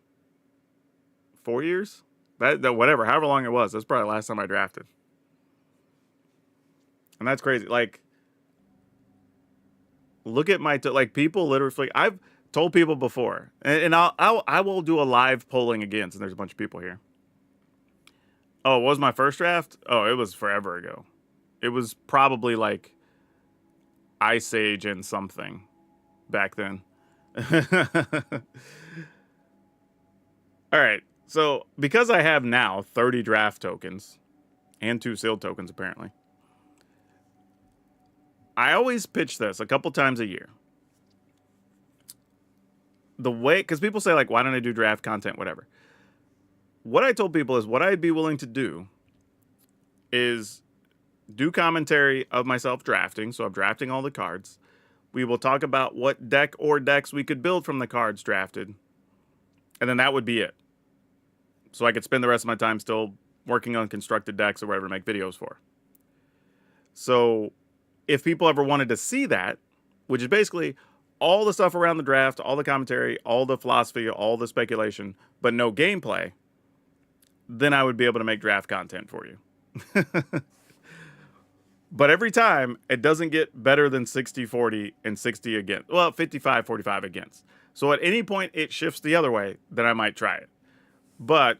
A: 4 years? That whatever, however long it was. That's probably the last time I drafted. And that's crazy. Like, look at my... like, people literally... I've told people before. And I will do a live polling again, since there's a bunch of people here. Oh, what was my first draft? Oh, it was forever ago. It was probably like Ice Age and something back then. All right. So because I have now 30 draft tokens and 2 sealed tokens, apparently, I always pitch this a couple times a year. The way, because people say like, why don't I do draft content, whatever. What I told people is what I'd be willing to do is do commentary of myself drafting. So I'm drafting all the cards. We will talk about what deck or decks we could build from the cards drafted. And then that would be it. So I could spend the rest of my time still working on constructed decks or whatever to make videos for. So if people ever wanted to see that, which is basically all the stuff around the draft, all the commentary, all the philosophy, all the speculation, but no gameplay, then I would be able to make draft content for you. But every time, it doesn't get better than 60-40 and 60 against. Well, 55-45 against. So at any point it shifts the other way, then I might try it. But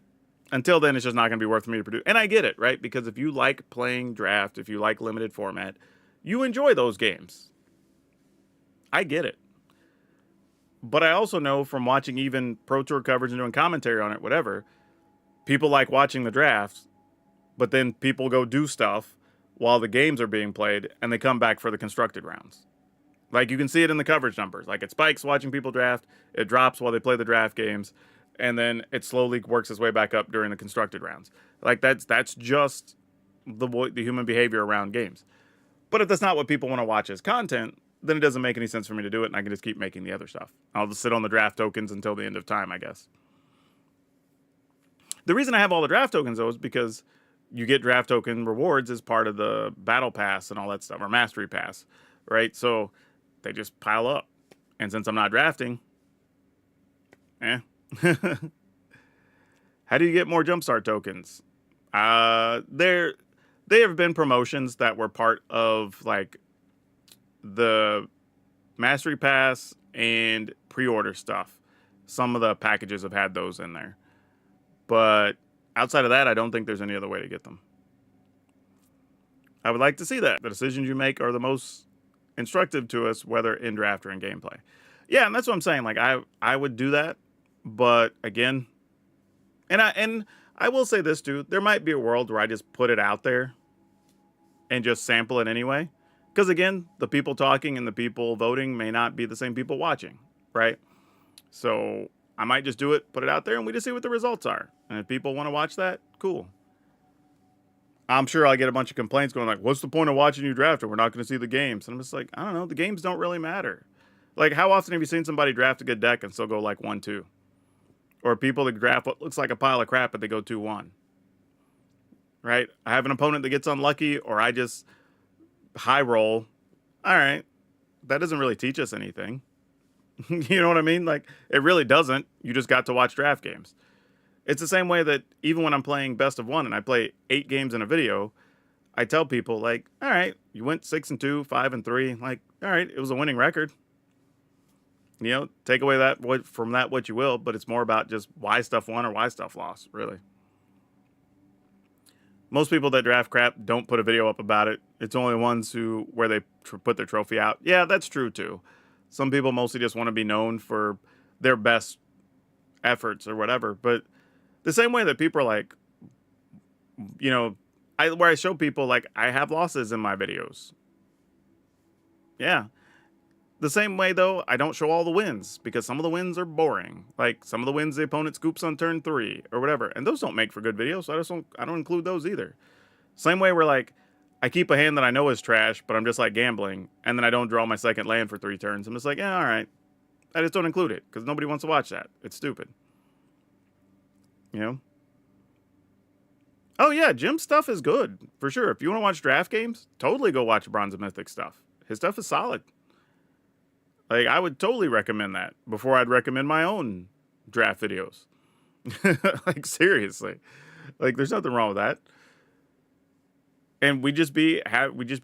A: until then, it's just not going to be worth for me to produce. And I get it, right? Because if you like playing draft, if you like limited format, you enjoy those games. I get it. But I also know from watching even Pro Tour coverage and doing commentary on it, whatever, people like watching the draft, but then people go do stuff while the games are being played, and they come back for the constructed rounds. Like, you can see it in the coverage numbers. Like, it spikes watching people draft, it drops while they play the draft games, and then it slowly works its way back up during the constructed rounds. Like, that's just the human behavior around games. But if that's not what people want to watch as content, then it doesn't make any sense for me to do it, and I can just keep making the other stuff. I'll just sit on the draft tokens until the end of time, I guess. The reason I have all the draft tokens, though, is because you get draft token rewards as part of the battle pass and all that stuff, or mastery pass, right? So they just pile up. And since I'm not drafting, How do you get more jumpstart tokens? There have been promotions that were part of like the mastery pass and pre-order stuff. Some of the packages have had those in there. But outside of that, I don't think there's any other way to get them. I would like to see that. The decisions you make are the most instructive to us, whether in draft or in gameplay. Yeah, and that's what I'm saying. Like, I would do that. But again, and I will say this too, there might be a world where I just put it out there and just sample it anyway. Because again, the people talking and the people voting may not be the same people watching, right? So I might just do it, put it out there, and we just see what the results are. And if people want to watch that, cool. I'm sure I'll get a bunch of complaints going like, what's the point of watching you draft if we're not going to see the games? And I'm just like, I don't know, the games don't really matter. Like, how often have you seen somebody draft a good deck and still go like 1-2? Or people that draft what looks like a pile of crap, but they go 2-1. Right? I have an opponent that gets unlucky, or I just high roll. All right. That doesn't really teach us anything. You know what I mean? Like, it really doesn't. You just got to watch draft games. It's the same way that even when I'm playing best of one and I play 8 games in a video, I tell people, like, all right, you went 6-2, 5-3. Like, all right, it was a winning record. You know, take away from that what you will, but it's more about just why stuff won or why stuff lost, really. Most people that draft crap don't put a video up about it. It's only ones where they put their trophy out. Yeah, that's true too. Some people mostly just want to be known for their best efforts or whatever. But the same way that people are like, you know, where I show people, like, I have losses in my videos. Yeah. The same way, though, I don't show all the wins because some of the wins are boring. Like, some of the wins the opponent scoops on turn 3 or whatever. And those don't make for good videos, so I don't include those either. Same way where, like, I keep a hand that I know is trash, but I'm just, like, gambling. And then I don't draw my second land for 3 turns. I'm just like, yeah, all right. I just don't include it because nobody wants to watch that. It's stupid. You know? Oh, yeah, Jim's stuff is good, for sure. If you want to watch draft games, totally go watch Bronze and Mythic stuff. His stuff is solid. Like, I would totally recommend that before I'd recommend my own draft videos. Like, seriously. Like, there's nothing wrong with that. And we just be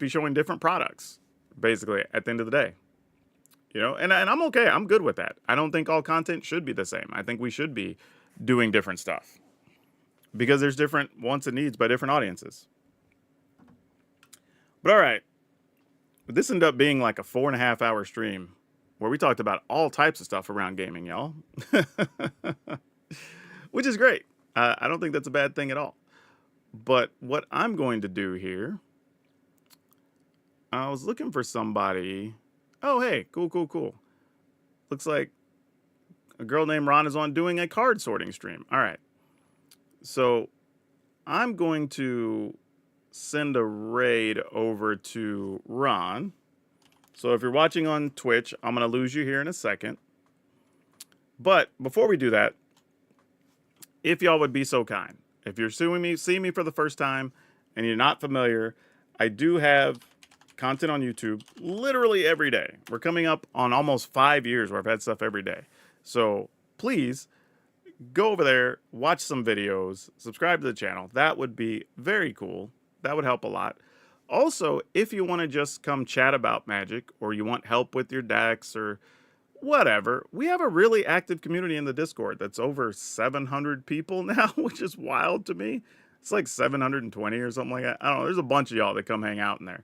A: showing different products, basically, at the end of the day. You know, and I'm okay. I'm good with that. I don't think all content should be the same. I think we should be doing different stuff. Because there's different wants and needs by different audiences. But all right. This ended up being like a 4.5 hour stream where we talked about all types of stuff around gaming, y'all. Which is great. I don't think that's a bad thing at all. But what I'm going to do here, I was looking for somebody. Oh, hey, cool. Looks like a girl named Ron is on doing a card sorting stream. All right. So I'm going to send a raid over to Ron. So if you're watching on Twitch, I'm going to lose you here in a second. But before we do that, if y'all would be so kind, if you're seeing me for the first time and you're not familiar, I do have content on YouTube literally every day. We're coming up on almost 5 years where I've had stuff every day. So please go over there, watch some videos, subscribe to the channel. That would be very cool. That would help a lot. Also, if you want to just come chat about Magic or you want help with your decks or whatever, we have a really active community in the Discord that's over 700 people now, which is wild to me. It's like 720 or something like that. I don't know. There's a bunch of y'all that come hang out in there.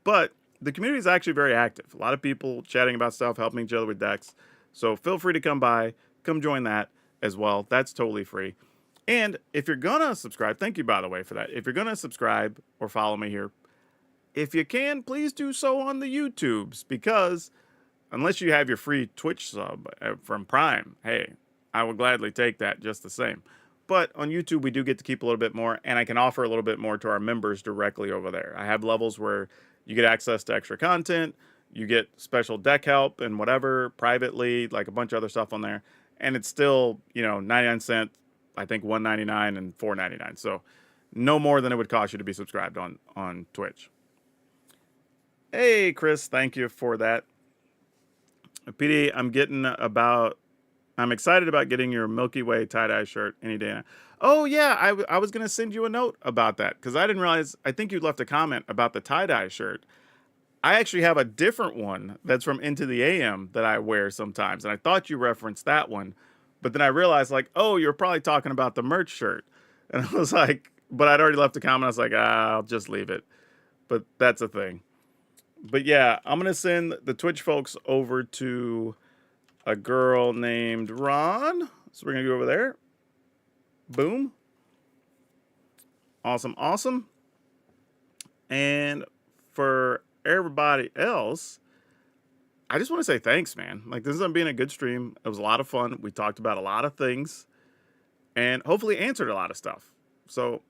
A: But the community is actually very active. A lot of people chatting about stuff, helping each other with decks. So feel free to come by, come join that as well. That's totally free. And if you're going to subscribe, thank you, by the way, for that. If you're going to subscribe or follow me here, if you can, please do so on the YouTubes, because unless you have your free Twitch sub from Prime, hey, I will gladly take that just the same. But on YouTube, we do get to keep a little bit more, and I can offer a little bit more to our members directly over there. I have levels where you get access to extra content, you get special deck help and whatever privately, like a bunch of other stuff on there. And it's still, 99 cents, I think $1.99 and $4.99. So no more than it would cost you to be subscribed on Twitch. Hey, Chris, thank you for that. PD, I'm excited about getting your Milky Way tie-dye shirt any day now. Oh, yeah, I was going to send you a note about that because I didn't realize, I think you left a comment about the tie-dye shirt. I actually have a different one that's from Into the AM that I wear sometimes, and I thought you referenced that one, but then I realized, like, oh, you're probably talking about the merch shirt. And I was like, but I'd already left a comment. I was like, I'll just leave it. But that's a thing. But yeah, I'm going to send the Twitch folks over to a girl named Ron. So we're going to go over there. Boom. Awesome. And for everybody else, I just want to say thanks, man. Like, this has been a good stream. It was a lot of fun. We talked about a lot of things and hopefully answered a lot of stuff. So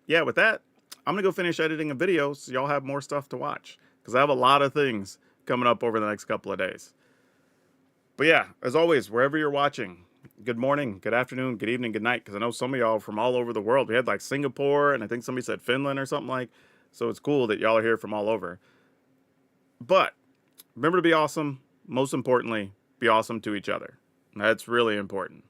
A: yeah, with that, I'm going to go finish editing a video so y'all have more stuff to watch, because I have a lot of things coming up over the next couple of days. But yeah, as always, wherever you're watching, good morning, good afternoon, good evening, good night, because I know some of y'all from all over the world. We had like Singapore, and I think somebody said Finland or something like. So it's cool that y'all are here from all over. But remember to be awesome. Most importantly, be awesome to each other. That's really important.